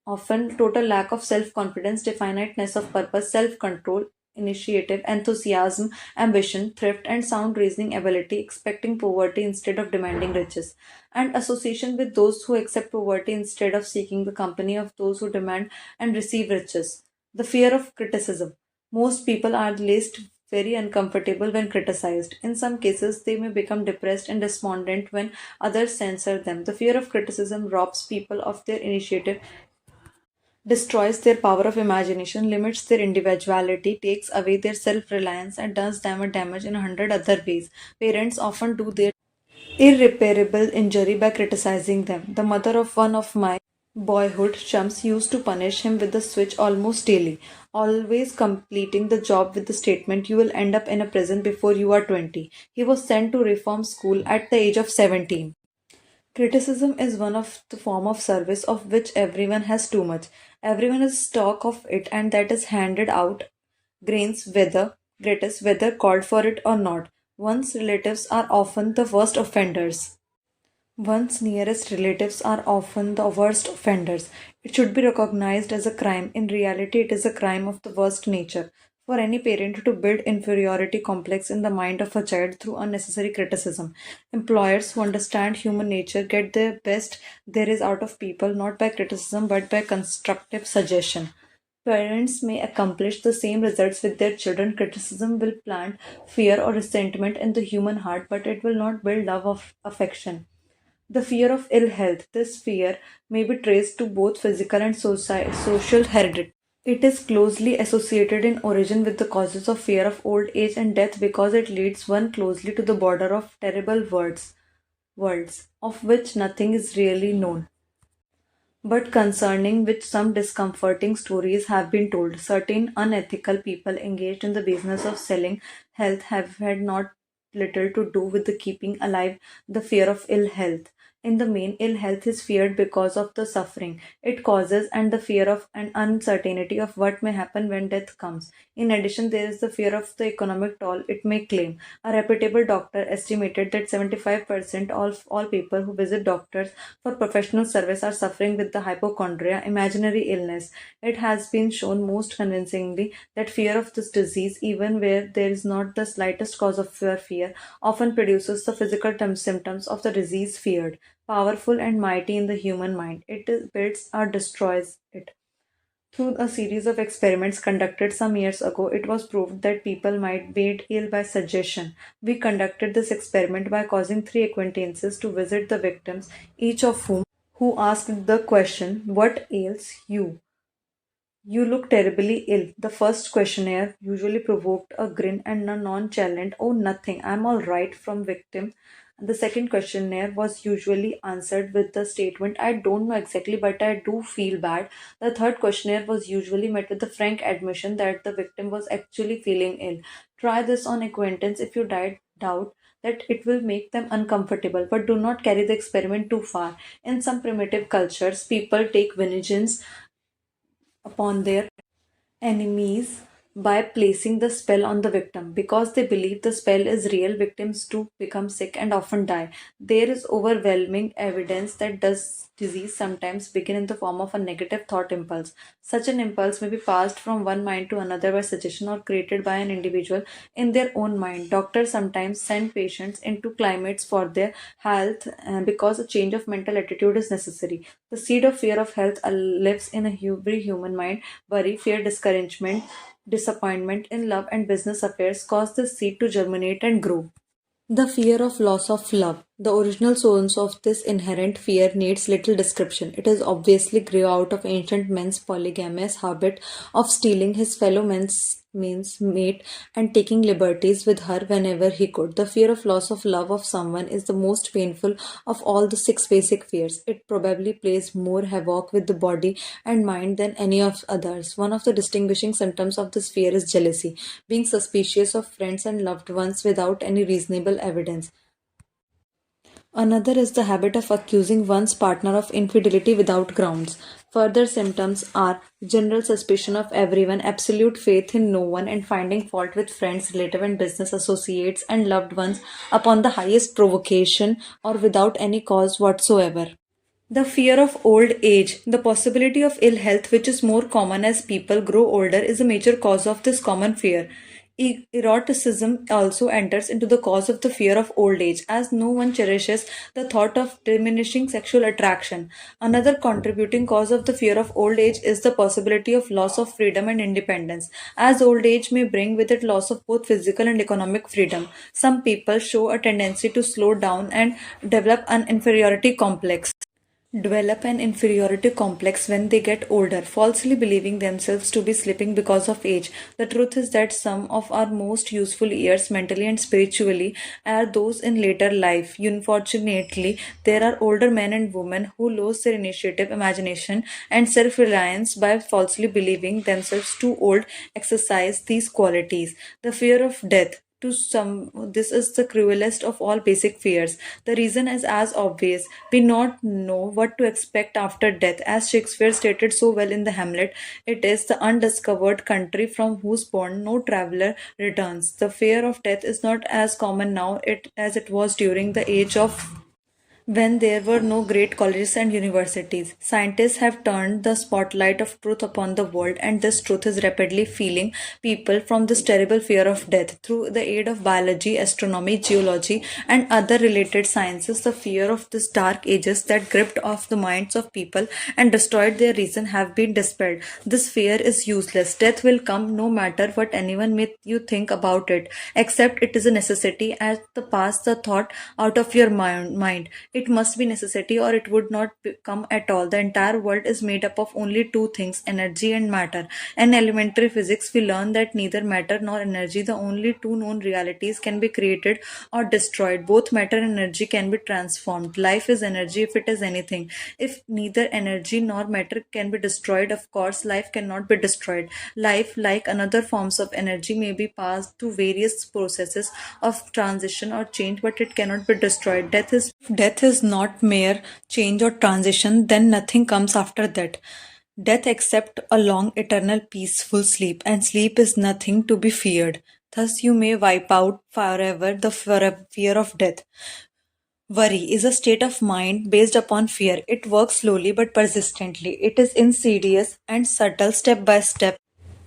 [SPEAKER 1] often total lack of self confidence, definiteness of purpose, self control, initiative, enthusiasm, ambition, thrift, and sound reasoning ability, expecting poverty instead of demanding riches, and association with those who accept poverty instead of seeking the company of those who demand and receive riches. The fear of criticism. Most people are least very uncomfortable when criticized. In some cases, they may become depressed and despondent when others censor them. The fear of criticism robs people of their initiative, destroys their power of imagination, limits their individuality, takes away their self reliance, and does them a damage in a hundred other ways. Parents often do their irreparable injury by criticizing them. The mother of one of my boyhood chums used to punish him with the switch almost daily, always completing the job with the statement, you will end up in a prison before you are 20. He was sent to reform school at the age of 17. Criticism is one of the form of service of which everyone has too much. Everyone has stock of it, and that is handed out grains whether greatest whether called for it or not. One's relatives are often the worst offenders. One's nearest relatives are often the worst offenders. It should be recognized as a crime. In reality, it is a crime of the worst nature. For any parent to build inferiority complex in the mind of a child through unnecessary criticism. Employers who understand human nature get the best there is out of people not by criticism but by constructive suggestion. Parents may accomplish the same results with their children. Criticism will plant fear or resentment in the human heart, but it will not build love of affection. The fear of ill health. This fear may be traced to both physical and social heredity. It is closely associated in origin with the causes of fear of old age and death because it leads one closely to the border of terrible worlds, of which nothing is really known but concerning which some discomforting stories have been told. Certain unethical people engaged in the business of selling health have had not little to do with the keeping alive the fear of ill health. In the main, ill health is feared because of the suffering it causes and the fear of and uncertainty of what may happen when death comes. In addition, there is the fear of the economic toll it may claim. A reputable doctor estimated that 75% of all people who visit doctors for professional service are suffering with the hypochondria, imaginary illness. It has been shown most convincingly that fear of this disease, even where there is not the slightest cause of fear, often produces the physical symptoms of the disease feared. Powerful and mighty in the human mind, builds or destroys it. Through a series of experiments conducted some years ago, it was proved that people might be made ill by suggestion. We conducted this experiment by causing three acquaintances to visit the victims, each of who asked the question, "What ails you?" "You look terribly ill." The first questionnaire usually provoked a grin and a nonchalant, "Oh, nothing, I'm all right," from victim. The second questionnaire was usually answered with the statement, "I don't know exactly, but I do feel bad." The third questionnaire was usually met with the frank admission that the victim was actually feeling ill. Try this on acquaintance if you doubt that it will make them uncomfortable, but do not carry the experiment too far. In some primitive cultures, people take vengeance upon their enemies by placing the spell on the victim. Because they believe the spell is real, victims do become sick and often die. There is overwhelming evidence that this disease sometimes begin in the form of a negative thought impulse. Such an impulse may be passed from one mind to another by suggestion or created by an individual in their own mind. Doctors sometimes send patients into climates for their health because a change of mental attitude is necessary. The seed of fear of health lives in every human mind. Worry, fear, discouragement, disappointment in love and business affairs cause the seed to germinate and grow. The fear of loss of love. The original source of this inherent fear needs little description. It is obviously grew out of ancient men's polygamous habit of stealing his fellow men's mate and taking liberties with her whenever he could. The fear of loss of love of someone is the most painful of all the six basic fears. It probably plays more havoc with the body and mind than any of others. One of the distinguishing symptoms of this fear is jealousy, being suspicious of friends and loved ones without any reasonable evidence. Another is the habit of accusing one's partner of infidelity without grounds. Further symptoms are general suspicion of everyone, absolute faith in no one, and finding fault with friends, relatives, and business associates and loved ones upon the highest provocation or without any cause whatsoever. The fear of old age. The possibility of ill health, which is more common as people grow older, is a major cause of this common fear. Eroticism also enters into the cause of the fear of old age, as no one cherishes the thought of diminishing sexual attraction. Another contributing cause of the fear of old age is the possibility of loss of freedom and independence, as old age may bring with it loss of both physical and economic freedom. Some people show a tendency to slow down and develop an inferiority complex when they get older, falsely believing themselves to be slipping because of age. The truth is that some of our most useful years, mentally and spiritually, are those in later life. Unfortunately, there are older men and women who lose their initiative, imagination, and self reliance by falsely believing themselves too old. Exercise these qualities. The fear of death. to some, this is the cruelest of all basic fears. The reason is as obvious. We not know what to expect after death. As Shakespeare stated so well in the Hamlet, it is the undiscovered country from whose bourne no traveler returns. The fear of death is not as common now as it was during the age of when there were no great colleges and universities. Scientists have turned the spotlight of truth upon the world, and this truth is rapidly feeling people from this terrible fear of death. Through the aid of biology, astronomy, geology, and other related sciences, the fear of this dark ages that gripped off the minds of people and destroyed their reason have been dispelled. This fear is useless. Death will come no matter what anyone may you think about it, except it is a necessity as the pass the thought out of your mind. It must be necessity or it would not come at all. The entire world is made up of only two things, energy and matter. In elementary physics, we learn that neither matter nor energy, the only two known realities, can be created or destroyed. Both matter and energy can be transformed. Life is energy if it is anything. If neither energy nor matter can be destroyed, of course, life cannot be destroyed. Life, like another forms of energy, may be passed through various processes of transition or change, but it cannot be destroyed. Death is not mere change or transition, then nothing comes after that. Death except a long, eternal, peaceful sleep, and sleep is nothing to be feared. Thus, you may wipe out forever the fear of death. Worry is a state of mind based upon fear. It works slowly but persistently. It is insidious and subtle, step by step.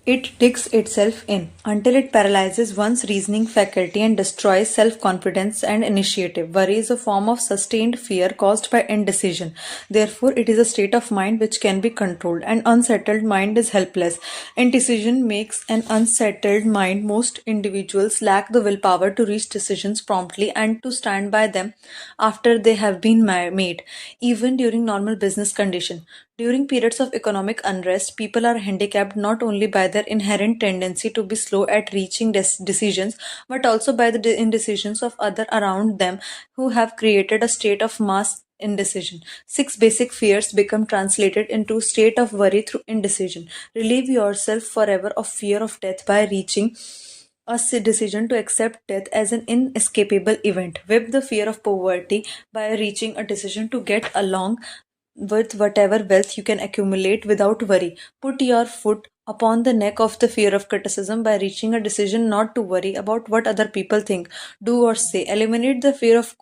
[SPEAKER 1] It digs itself in until it paralyzes one's reasoning faculty and destroys self confidence and initiative. Worry is a form of sustained fear caused by indecision. Therefore, it is a state of mind which can be controlled. An unsettled mind is helpless. Indecision makes an unsettled mind. Most individuals lack the willpower to reach decisions promptly and to stand by them after they have been made, even during normal business conditions. During periods of economic unrest, people are handicapped not only by their inherent tendency to be slow at reaching decisions, but also by the indecisions of others around them who have created a state of mass indecision. Six basic fears become translated into state of worry through indecision. Relieve yourself forever of fear of death by reaching a decision to accept death as an inescapable event. Whip the fear of poverty by reaching a decision to get along with whatever wealth you can accumulate without worry. Put your foot upon the neck of the fear of criticism by reaching a decision not to worry about what other people think, do, or say. Eliminate the fear of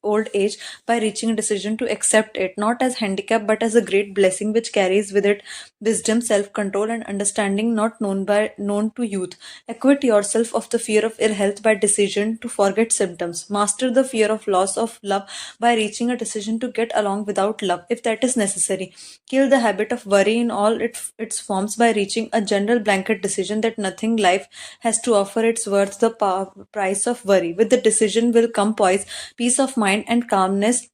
[SPEAKER 1] old age by reaching a decision to accept it not as handicap but as a great blessing which carries with it wisdom, self-control, and understanding not known to youth. Acquit yourself of the fear of ill health by decision to forget symptoms. Master the fear of loss of love by reaching a decision to get along without love if that is necessary. Kill the habit of worry in all its forms by reaching a general blanket decision that nothing life has to offer is worth the price of worry. With the decision will come poise, peace of mind, and calmness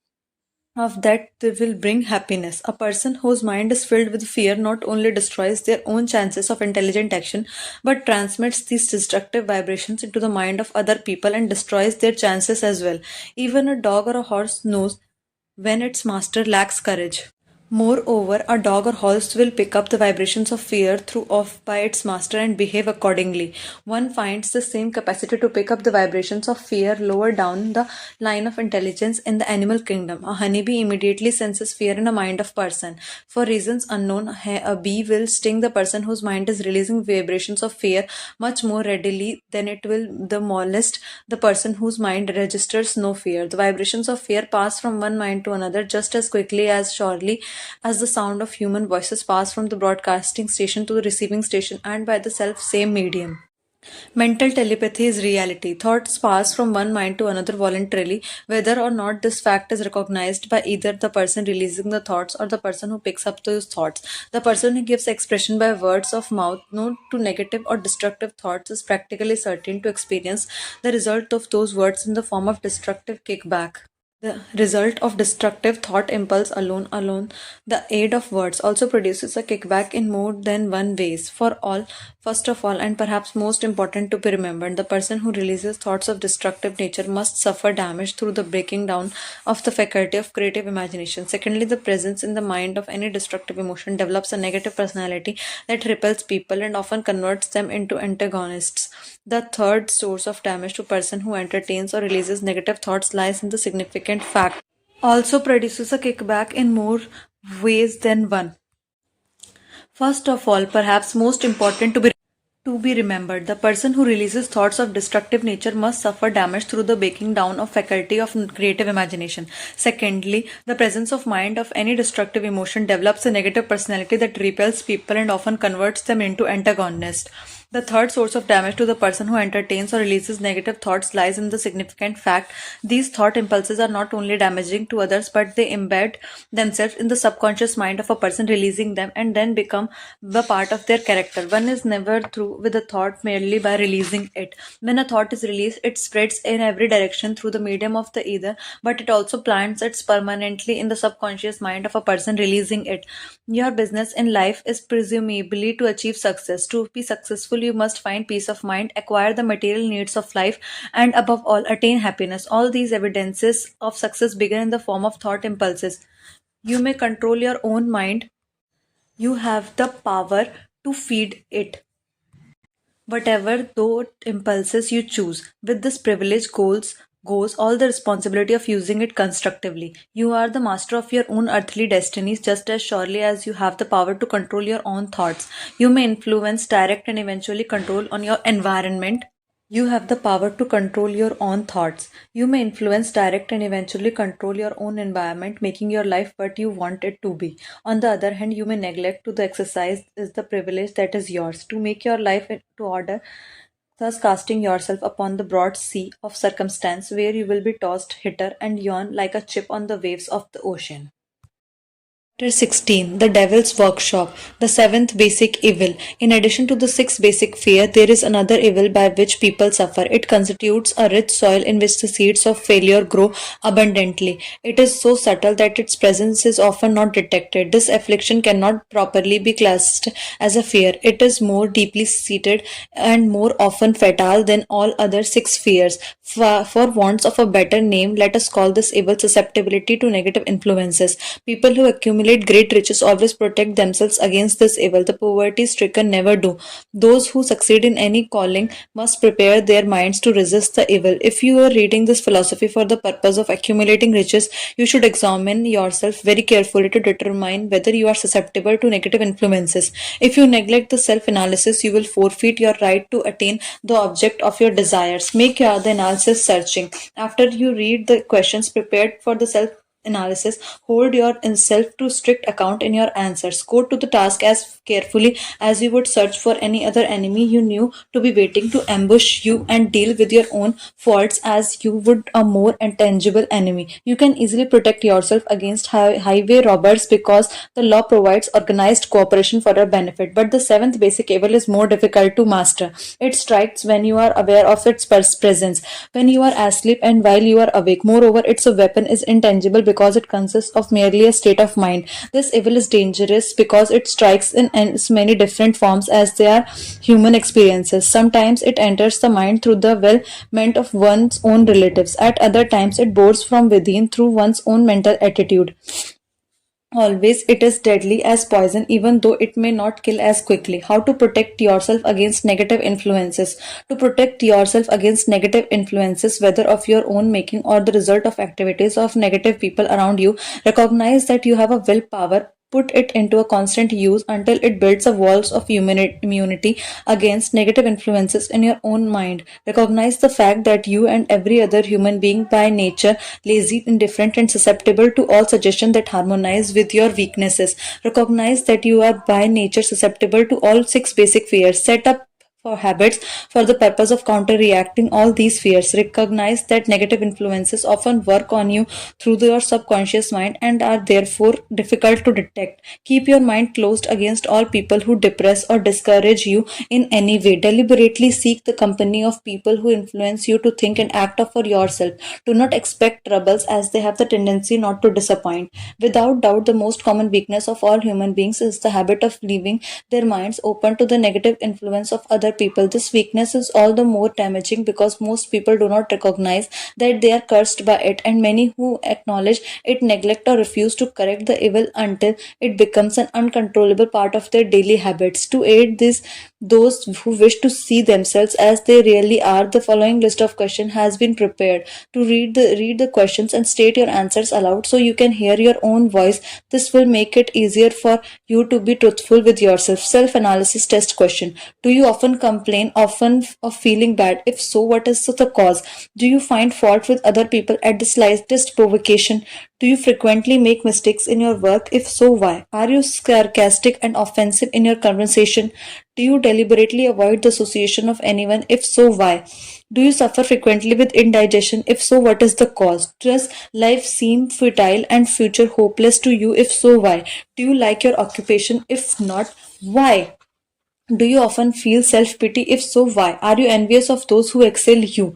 [SPEAKER 1] of that will bring happiness. A person whose mind is filled with fear not only destroys their own chances of intelligent action, but transmits these destructive vibrations into the mind of other people and destroys their chances as well. Even a dog or a horse knows when its master lacks courage. Moreover, a dog or horse will pick up the vibrations of fear through off by its master and behave accordingly. One finds the same capacity to pick up the vibrations of fear lower down the line of intelligence in the animal kingdom. A honeybee immediately senses fear in a mind of person. For reasons unknown, a bee will sting the person whose mind is releasing vibrations of fear much more readily than it will the molest the person whose mind registers no fear. The vibrations of fear pass from one mind to another just as quickly as surely as the sound of human voices pass from the broadcasting station to the receiving station and by the self same medium. Mental telepathy is reality. Thoughts pass from one mind to another voluntarily, whether or not this fact is recognized by either the person releasing the thoughts or the person who picks up those thoughts. The person who gives expression by words of mouth no to negative or destructive thoughts is practically certain to experience the result of those words in the form of destructive kickback. The result of destructive thought impulse alone, the aid of words also produces a kickback in more than one ways. First of all, and perhaps most important to be remembered, the person who releases thoughts of destructive nature must suffer damage through the breaking down of the faculty of creative imagination. Secondly, the presence in the mind of any destructive emotion develops a negative personality that repels people and often converts them into antagonists. The third source of damage to person who entertains or releases negative thoughts lies in the significant fact also produces a kickback in more ways than one. First of all, perhaps most important to be remembered, the person who releases thoughts of destructive nature must suffer damage through the breaking down of faculty of creative imagination. Secondly, the presence of mind of any destructive emotion develops a negative personality that repels people and often converts them into antagonists. The third source of damage to the person who entertains or releases negative thoughts lies in the significant fact these thought impulses are not only damaging to others but they embed themselves in the subconscious mind of a person releasing them and then become the part of their character. One is never through with a thought merely by releasing it. When a thought is released, it spreads in every direction through the medium of the ether, but it also plants its permanently in the subconscious mind of a person releasing it. Your business in life is presumably to achieve success. To be successful, you must find peace of mind, acquire the material needs of life, and above all, attain happiness. All these evidences of success begin in the form of thought impulses. You may control your own mind, you have the power to feed it. Whatever thought impulses you choose, with this privilege goes all the responsibility of using it constructively. You are the master of your own earthly destinies just as surely as you have the power to control your own thoughts. You may influence, direct, and eventually control on your environment. You have the power to control your own thoughts. You may influence, direct, and eventually control your own environment, making your life what you want it to be. On the other hand, you may neglect to the exercise is the privilege that is yours to make your life to order, thus casting yourself upon the broad sea of circumstance where you will be tossed hither and yon like a chip on the waves of the ocean. Chapter 16, The Devil's Workshop, the seventh basic evil. In addition to the six basic fear, there is another evil by which people suffer. It constitutes a rich soil in which the seeds of failure grow abundantly. It is so subtle that its presence is often not detected. This affliction cannot properly be classed as a fear. It is more deeply seated and more often fatal than all other six fears. For want of a better name, let us call this evil susceptibility to negative influences. People who accumulate great riches always protect themselves against this evil. The poverty stricken never do. Those who succeed in any calling must prepare their minds to resist the evil. If you are reading this philosophy for the purpose of accumulating riches, you should examine yourself very carefully to determine whether you are susceptible to negative influences. If you neglect the self analysis, you will forfeit your right to attain the object of your desires. Make the analysis searching. After you read the questions prepared for the self analysis, hold yourself to strict account in your answers. Go to the task as carefully as you would search for any other enemy you knew to be waiting to ambush you, and deal with your own faults as you would a more intangible enemy. You can easily protect yourself against highway robbers because the law provides organized cooperation for your benefit. But the seventh basic evil is more difficult to master. It strikes when you are aware of its presence, when you are asleep and while you are awake. Moreover, its weapon is intangible because it consists of merely a state of mind. This evil is dangerous because it strikes in as many different forms as there are human experiences. Sometimes it enters the mind through the well meant of one's own relatives. At other times, it bores from within through one's own mental attitude. Always, it is deadly as poison, even though it may not kill as quickly. How to protect yourself against negative influences? To protect yourself against negative influences, whether of your own making or the result of activities of negative people around you, recognize that you have a willpower. Put it into a constant use until it builds a walls of immunity against negative influences in your own mind. Recognize the fact that you and every other human being by nature lazy, indifferent, and susceptible to all suggestions that harmonize with your weaknesses. Recognize that you are by nature susceptible to all six basic fears. Set up for habits for the purpose of counter-reacting all these fears. Recognize that negative influences often work on you through your subconscious mind and are therefore difficult to detect. Keep your mind closed against all people who depress or discourage you in any way. Deliberately seek the company of people who influence you to think and act for yourself. Do not expect troubles, as they have the tendency not to disappoint. Without doubt, the most common weakness of all human beings is the habit of leaving their minds open to the negative influence of other people. This weakness is all the more damaging because most people do not recognize that they are cursed by it, and many who acknowledge it neglect or refuse to correct the evil until it becomes an uncontrollable part of their daily habits. To aid this, those who wish to see themselves as they really are, the following list of questions has been prepared. To read the questions and state your answers aloud so you can hear your own voice. This will make it easier for you to be truthful with yourself. Self-analysis test question. Do you often complain often of feeling bad? If so, what is the cause? Do you find fault with other people at the slightest provocation? Do you frequently make mistakes in your work? If so, why? Are you sarcastic and offensive in your conversation? Do you deliberately avoid the association of anyone? If so, why? Do you suffer frequently with indigestion? If so, what is the cause? Does life seem futile and future hopeless to you? If so, why? Do you like your occupation? If not, why? Do you often feel self pity? If so, why? Are you envious of those who excel you?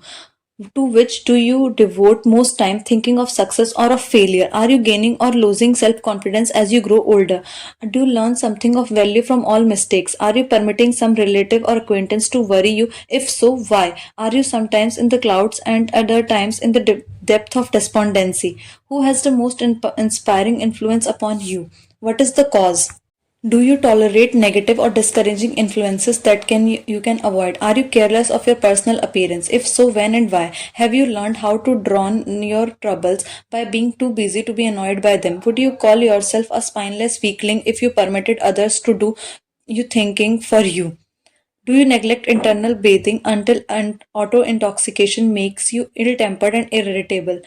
[SPEAKER 1] To which do you devote most time, thinking of success or of failure? Are you gaining or losing self confidence as you grow older? Do you learn something of value from all mistakes? Are you permitting some relative or acquaintance to worry you? If so, why? Are you sometimes in the clouds and other times in the depth of despondency? Who has the most inspiring influence upon you? What is the cause? Do you tolerate negative or discouraging influences that you can avoid? Are you careless of your personal appearance? If so, when and why? Have you learned how to drown your troubles by being too busy to be annoyed by them? Would you call yourself a spineless weakling if you permitted others to do you thinking for you? Do you neglect internal bathing until auto intoxication makes you ill tempered and irritable?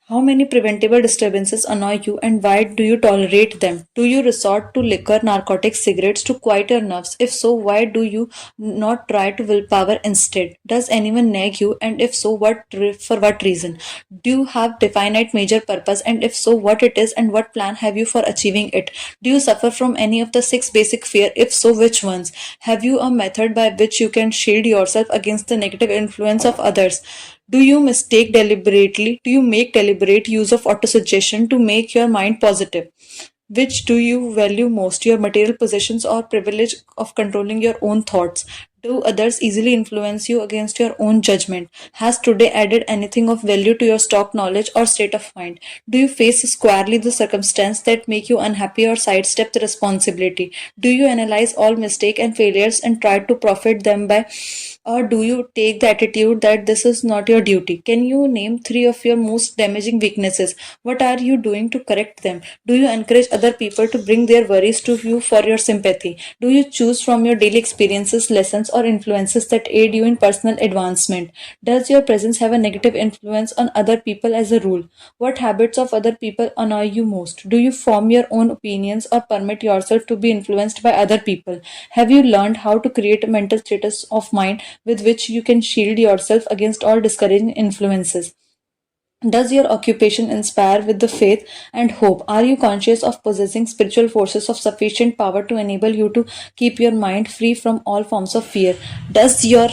[SPEAKER 1] How many preventable disturbances annoy you and why do you tolerate them? Do you resort to liquor, narcotics, cigarettes to quiet your nerves? If so, why do you not try to willpower instead? Does anyone nag you, and if so, for what reason? Do you have definite major purpose, and if so, what it is and what plan have you for achieving it? Do you suffer from any of the six basic fear? If so, which ones? Have you a method by which you can shield yourself against the negative influence of others? Do you make deliberate use of autosuggestion to make your mind positive? Which do you value most, your material possessions or privilege of controlling your own thoughts? Do others easily influence you against your own judgment? Has today added anything of value to your stock knowledge or state of mind? Do you face squarely the circumstance that make you unhappy or sidestep the responsibility? Do you analyze all mistakes and failures and try to profit them by, or do you take the attitude that this is not your duty? Can you name three of your most damaging weaknesses? What are you doing to correct them? Do you encourage other people to bring their worries to you for your sympathy? Do you choose from your daily experiences, lessons, or influences that aid you in personal advancement? Does your presence have a negative influence on other people as a rule? What habits of other people annoy you most? Do you form your own opinions or permit yourself to be influenced by other people? Have you learned how to create a mental status of mind with which you can shield yourself against all discouraging influences? Does your occupation inspire with the faith and hope? Are you conscious of possessing spiritual forces of sufficient power to enable you to keep your mind free from all forms of fear? Does your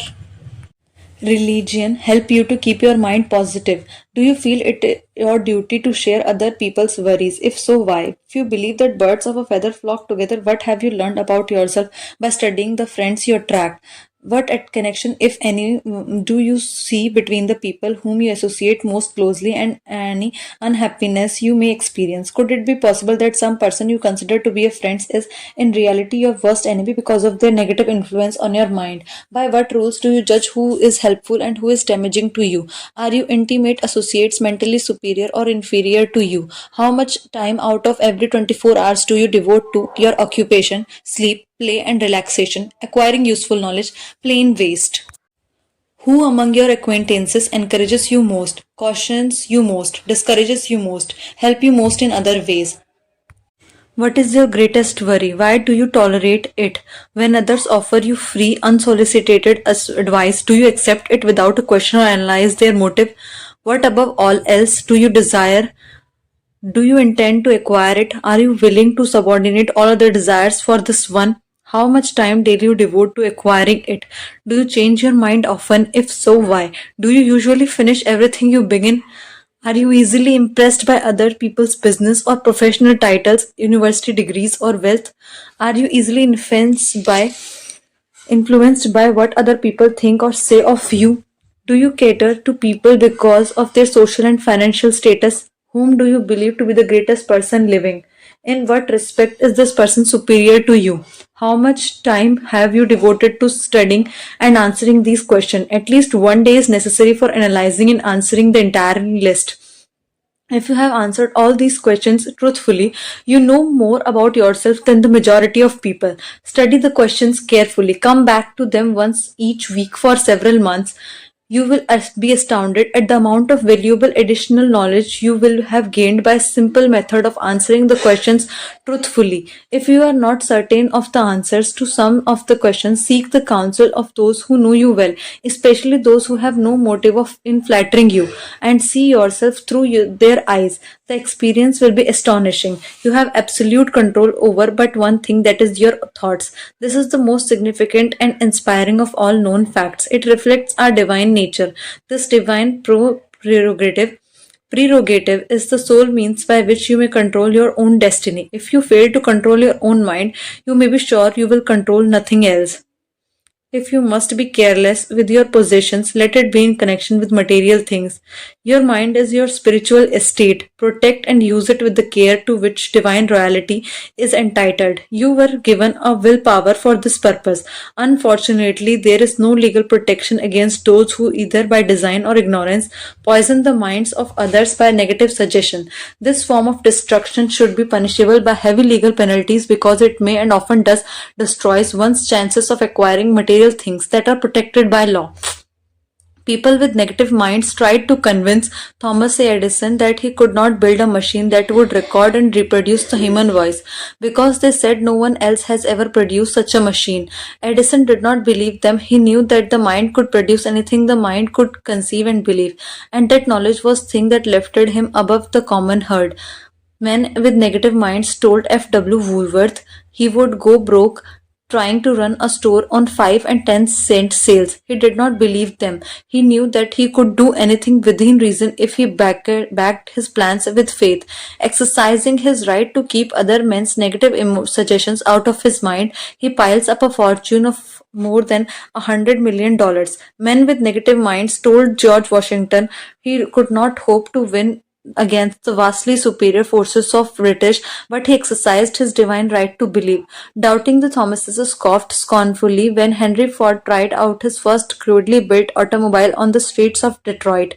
[SPEAKER 1] religion help you to keep your mind positive? Do you feel it your duty to share other people's worries? If so, why? If you believe that birds of a feather flock together, what have you learned about yourself by studying the friends you attract? What connection, if any, do you see between the people whom you associate most closely and any unhappiness you may experience? Could it be possible that some person you consider to be a friend is in reality your worst enemy because of their negative influence on your mind? By what rules do you judge who is helpful and who is damaging to you? Are you intimate associates mentally superior or inferior to you? How much time out of every 24 hours do you devote to your occupation, sleep, play, and relaxation, acquiring useful knowledge? Plain waste. Who among your acquaintances encourages you most, cautions you most, discourages you most, help you most in other ways? What is your greatest worry? Why do you tolerate it? When others offer you free, unsolicited advice, do you accept it without a question or analyze their motive? What above all else do you desire? Do you intend to acquire it? Are you willing to subordinate all other desires for this one? How much time daily you devote to acquiring it? Do you change your mind often? If so, why? Do you usually finish everything you begin? Are you easily impressed by other people's business or professional titles, university degrees, or wealth? Are you easily influenced by what other people think or say of you? Do you cater to people because of their social and financial status? Whom do you believe to be the greatest person living? In what respect is this person superior to you? How much time have you devoted to studying and answering these questions? At least one day is necessary for analyzing and answering the entire list. If you have answered all these questions truthfully, you know more about yourself than the majority of people. Study the questions carefully. Come back to them once each week for several months. You will be astounded at the amount of valuable additional knowledge you will have gained by a simple method of answering the questions truthfully. If you are not certain of the answers to some of the questions, seek the counsel of those who know you well, especially those who have no motive of in flattering you, and see yourself through their eyes. The experience will be astonishing. You have absolute control over but one thing, that is your thoughts. This is the most significant and inspiring of all known facts. It reflects our divine nature. This divine prerogative is the sole means by which you may control your own destiny. If you fail to control your own mind, you may be sure you will control nothing else. If you must be careless with your possessions, let it be in connection with material things. Your mind is your spiritual estate. Protect and use it with the care to which divine royalty is entitled. You were given a willpower for this purpose. Unfortunately, there is no legal protection against those who, either by design or ignorance, poison the minds of others by negative suggestion. This form of destruction should be punishable by heavy legal penalties because it may and often does destroys one's chances of acquiring material things that are protected by law. People with negative minds tried to convince Thomas A. Edison that he could not build a machine that would record and reproduce the human voice because they said no one else has ever produced such a machine. Edison did not believe them. He knew that the mind could produce anything the mind could conceive and believe, and that knowledge was thing that lifted him above the common herd. Men with negative minds told F. W. Woolworth he would go broke trying to run a store on 5 and 10-cent sales. He did not believe them. He knew that he could do anything within reason if he backed his plans with faith. Exercising his right to keep other men's negative suggestions out of his mind, he piles up a fortune of more than $100 million. Men with negative minds told George Washington he could not hope to win against the vastly superior forces of British, but he exercised his divine right to believe. Doubting the Thomases scoffed scornfully when Henry Ford tried out his first crudely built automobile on the streets of Detroit.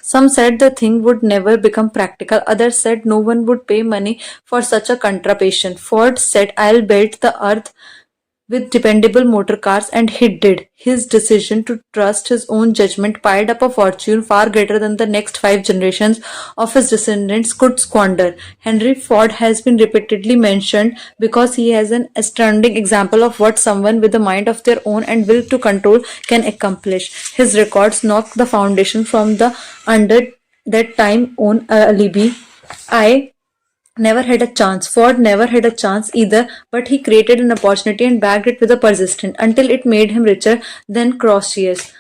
[SPEAKER 1] Some said the thing would never become practical. Others said no one would pay money for such a contraption. Ford said, "I'll build the earth with dependable motor cars," and he did. His decision to trust his own judgment piled up a fortune far greater than the next 5 generations of his descendants could squander. Henry Ford has been repeatedly mentioned because he is an astounding example of what someone with a mind of their own and will to control can accomplish. His records knock the foundation from the under that time own alibi. I never had a chance. Ford never had a chance either, but he created an opportunity and bagged it with a persistent until it made him richer than Croesus.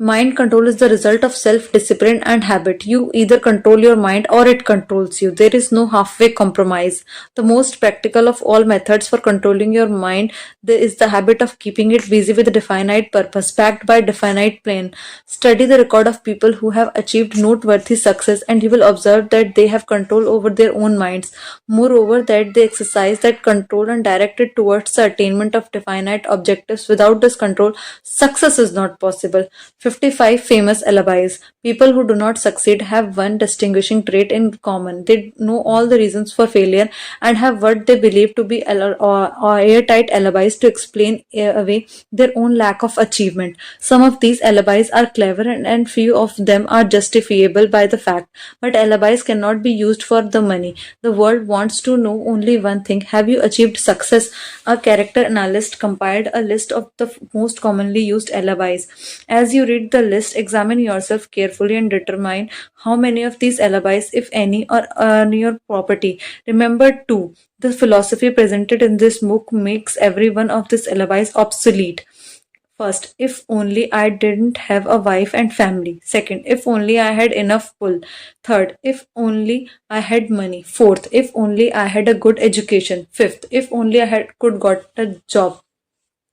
[SPEAKER 1] Mind control is the result of self-discipline and habit. You either control your mind or it controls you. There is no halfway compromise. The most practical of all methods for controlling your mind is the habit of keeping it busy with a definite purpose, backed by a definite plan. Study the record of people who have achieved noteworthy success and you will observe that they have control over their own minds. Moreover, that they exercise that control and direct it towards the attainment of definite objectives. Without this control, success is not possible. 55 famous alibis. People who do not succeed have one distinguishing trait in common. They know all the reasons for failure and have what they believe to be or airtight alibis to explain away their own lack of achievement. Some of these alibis are clever and few of them are justifiable by the fact, but alibis cannot be used for the money. The world wants to know only one thing: have you achieved success? A character analyst compiled a list of the most commonly used alibis. As you read the list, examine yourself carefully and determine how many of these alibis, if any, are on your property. Remember, too, the philosophy presented in this book makes every one of these alibis obsolete. First, if only I didn't have a wife and family. Second, if only I had enough pull. Third, if only I had money. Fourth, if only I had a good education. Fifth, if only I could got a job.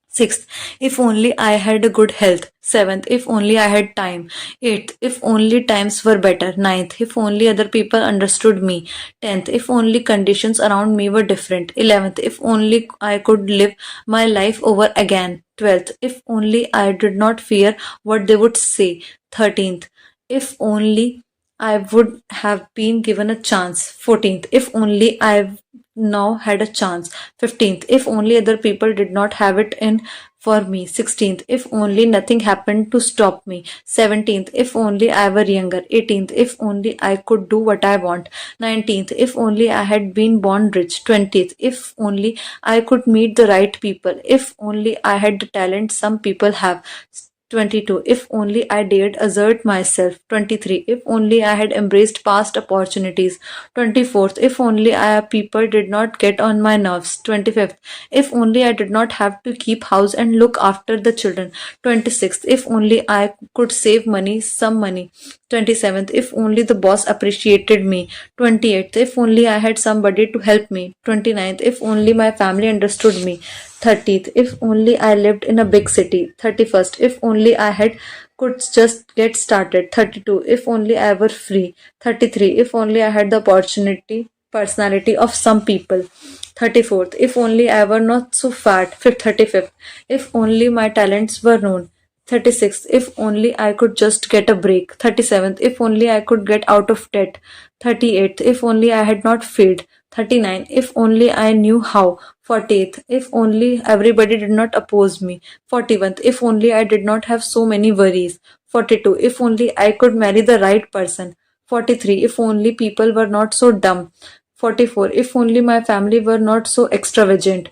[SPEAKER 1] Sixth, if only I had a good health. Seventh, if only I had time. Eighth, if only times were better. Ninth, if only other people understood me. Tenth, if only conditions around me were different. 11th, if only I could live my life over again. 12th, if only I did not fear what they would say. 13th, if only I would have been given a chance. 14th, if only I now had a chance. 15th, if only other people did not have it in for me. 16th, if only nothing happened to stop me. 17th, if only I were younger. 18th, if only I could do what I want. 19th, if only I had been born rich. 20th, if only I could meet the right people. If only I had the talent some people have. 22. If only I dared assert myself. 23. If only I had embraced past opportunities. 24th. If only people did not get on my nerves. 25th. If only I did not have to keep house and look after the children. 26th. If only I could save money, some money. 27th. If only the boss appreciated me. 28th. If only I had somebody to help me. 29th. If only my family understood me. 30th, if only I lived in a big city. 31st, if only I had could just get started. 32, if only I were free. 33, if only I had the personality of some people. 34th, if only I were not so fat. 35th, if only my talents were known. 36th, if only I could just get a break. 37th, if only I could get out of debt. 38th, if only I had not failed. 39, if only I knew how. 40th, if only everybody did not oppose me. 41st, if only I did not have so many worries. 42, if only I could marry the right person. 43, if only people were not so dumb. 44, if only my family were not so extravagant.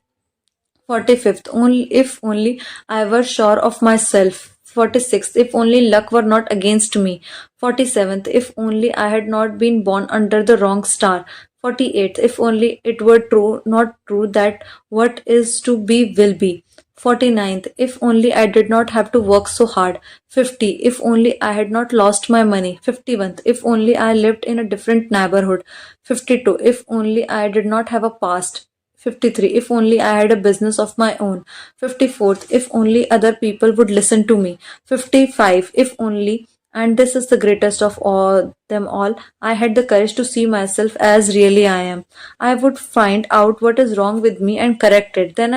[SPEAKER 1] 45th, if only I were sure of myself. 46th, if only luck were not against me. 47th, if only I had not been born under the wrong star. 48th, if only it were true, not true, that what is to be will be. 49th, if only I did not have to work so hard. 50, if only I had not lost my money. 51st, if only I lived in a different neighborhood. 52, if only I did not have a past. 53, if only I had a business of my own. 54th, if only other people would listen to me. 55, if only, and this is the greatest of all them all, I had the courage to see myself as really I am. I would find out what is wrong with me and correct it. Then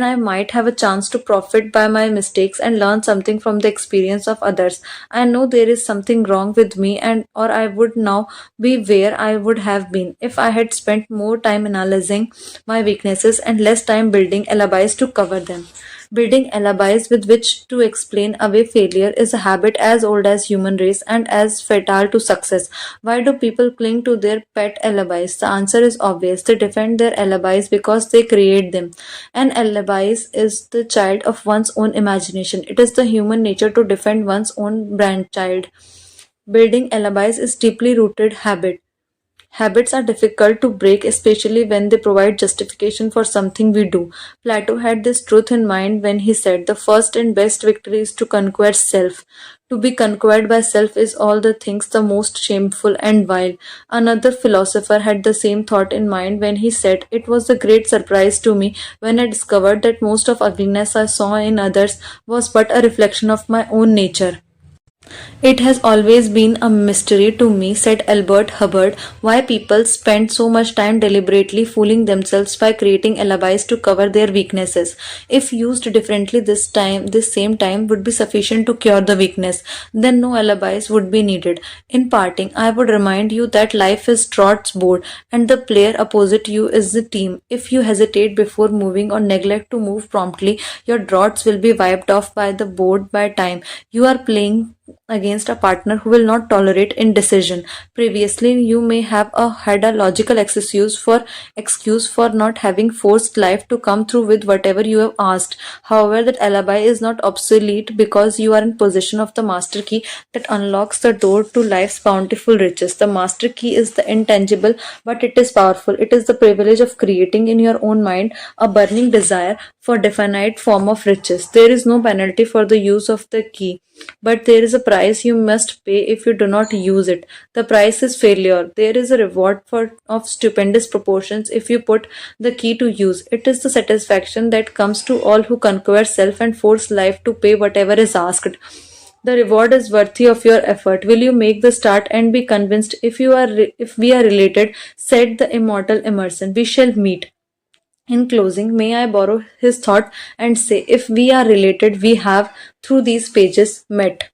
[SPEAKER 1] I might have a chance to profit by my mistakes and learn something from the experience of others. I know there is something wrong with me, and or I would now be where I would have been if I had spent more time analyzing my weaknesses and less time building alibis to cover them. Building alibis with which to explain away failure is a habit as old as human race and as fatal to success. Why do people cling to their pet alibis? The answer is obvious. They defend their alibis because they create them. An alibi is the child of one's own imagination. It is the human nature to defend one's own grandchild. Building alibis is deeply rooted habit. Habits are difficult to break, especially when they provide justification for something we do. Plato had this truth in mind when he said, "The first and best victory is to conquer self. To be conquered by self is all the things the most shameful and vile." Another philosopher had the same thought in mind when he said, "It was a great surprise to me when I discovered that most of ugliness I saw in others was but a reflection of my own nature." It has always been a mystery to me, said Albert Hubbard, why people spend so much time deliberately fooling themselves by creating alibis to cover their weaknesses. If used differently this same time would be sufficient to cure the weakness, then no alibis would be needed. In parting, I would remind you that life is draughts board and the player opposite you is the team. If you hesitate before moving or neglect to move promptly, your draughts will be wiped off by the board by time you are playing against a partner who will not tolerate indecision. Previously, you may have had a logical excuse for not having forced life to come through with whatever you have asked. However, that alibi is not obsolete because you are in possession of the master key that unlocks the door to life's bountiful riches. The master key is the intangible, but it is powerful. It is the privilege of creating in your own mind a burning desire for definite form of riches. There is no penalty for the use of the key, but there is a price you must pay if you do not use it. The price is failure. There is a reward of stupendous proportions if you put the key to use. It is the satisfaction that comes to all who conquer self and force life to pay whatever is asked. The reward is worthy of your effort. Will you make the start and be convinced if we are related? Said the immortal Emerson. We shall meet. In closing, may I borrow his thought and say, if we are related, we have, through these pages, met.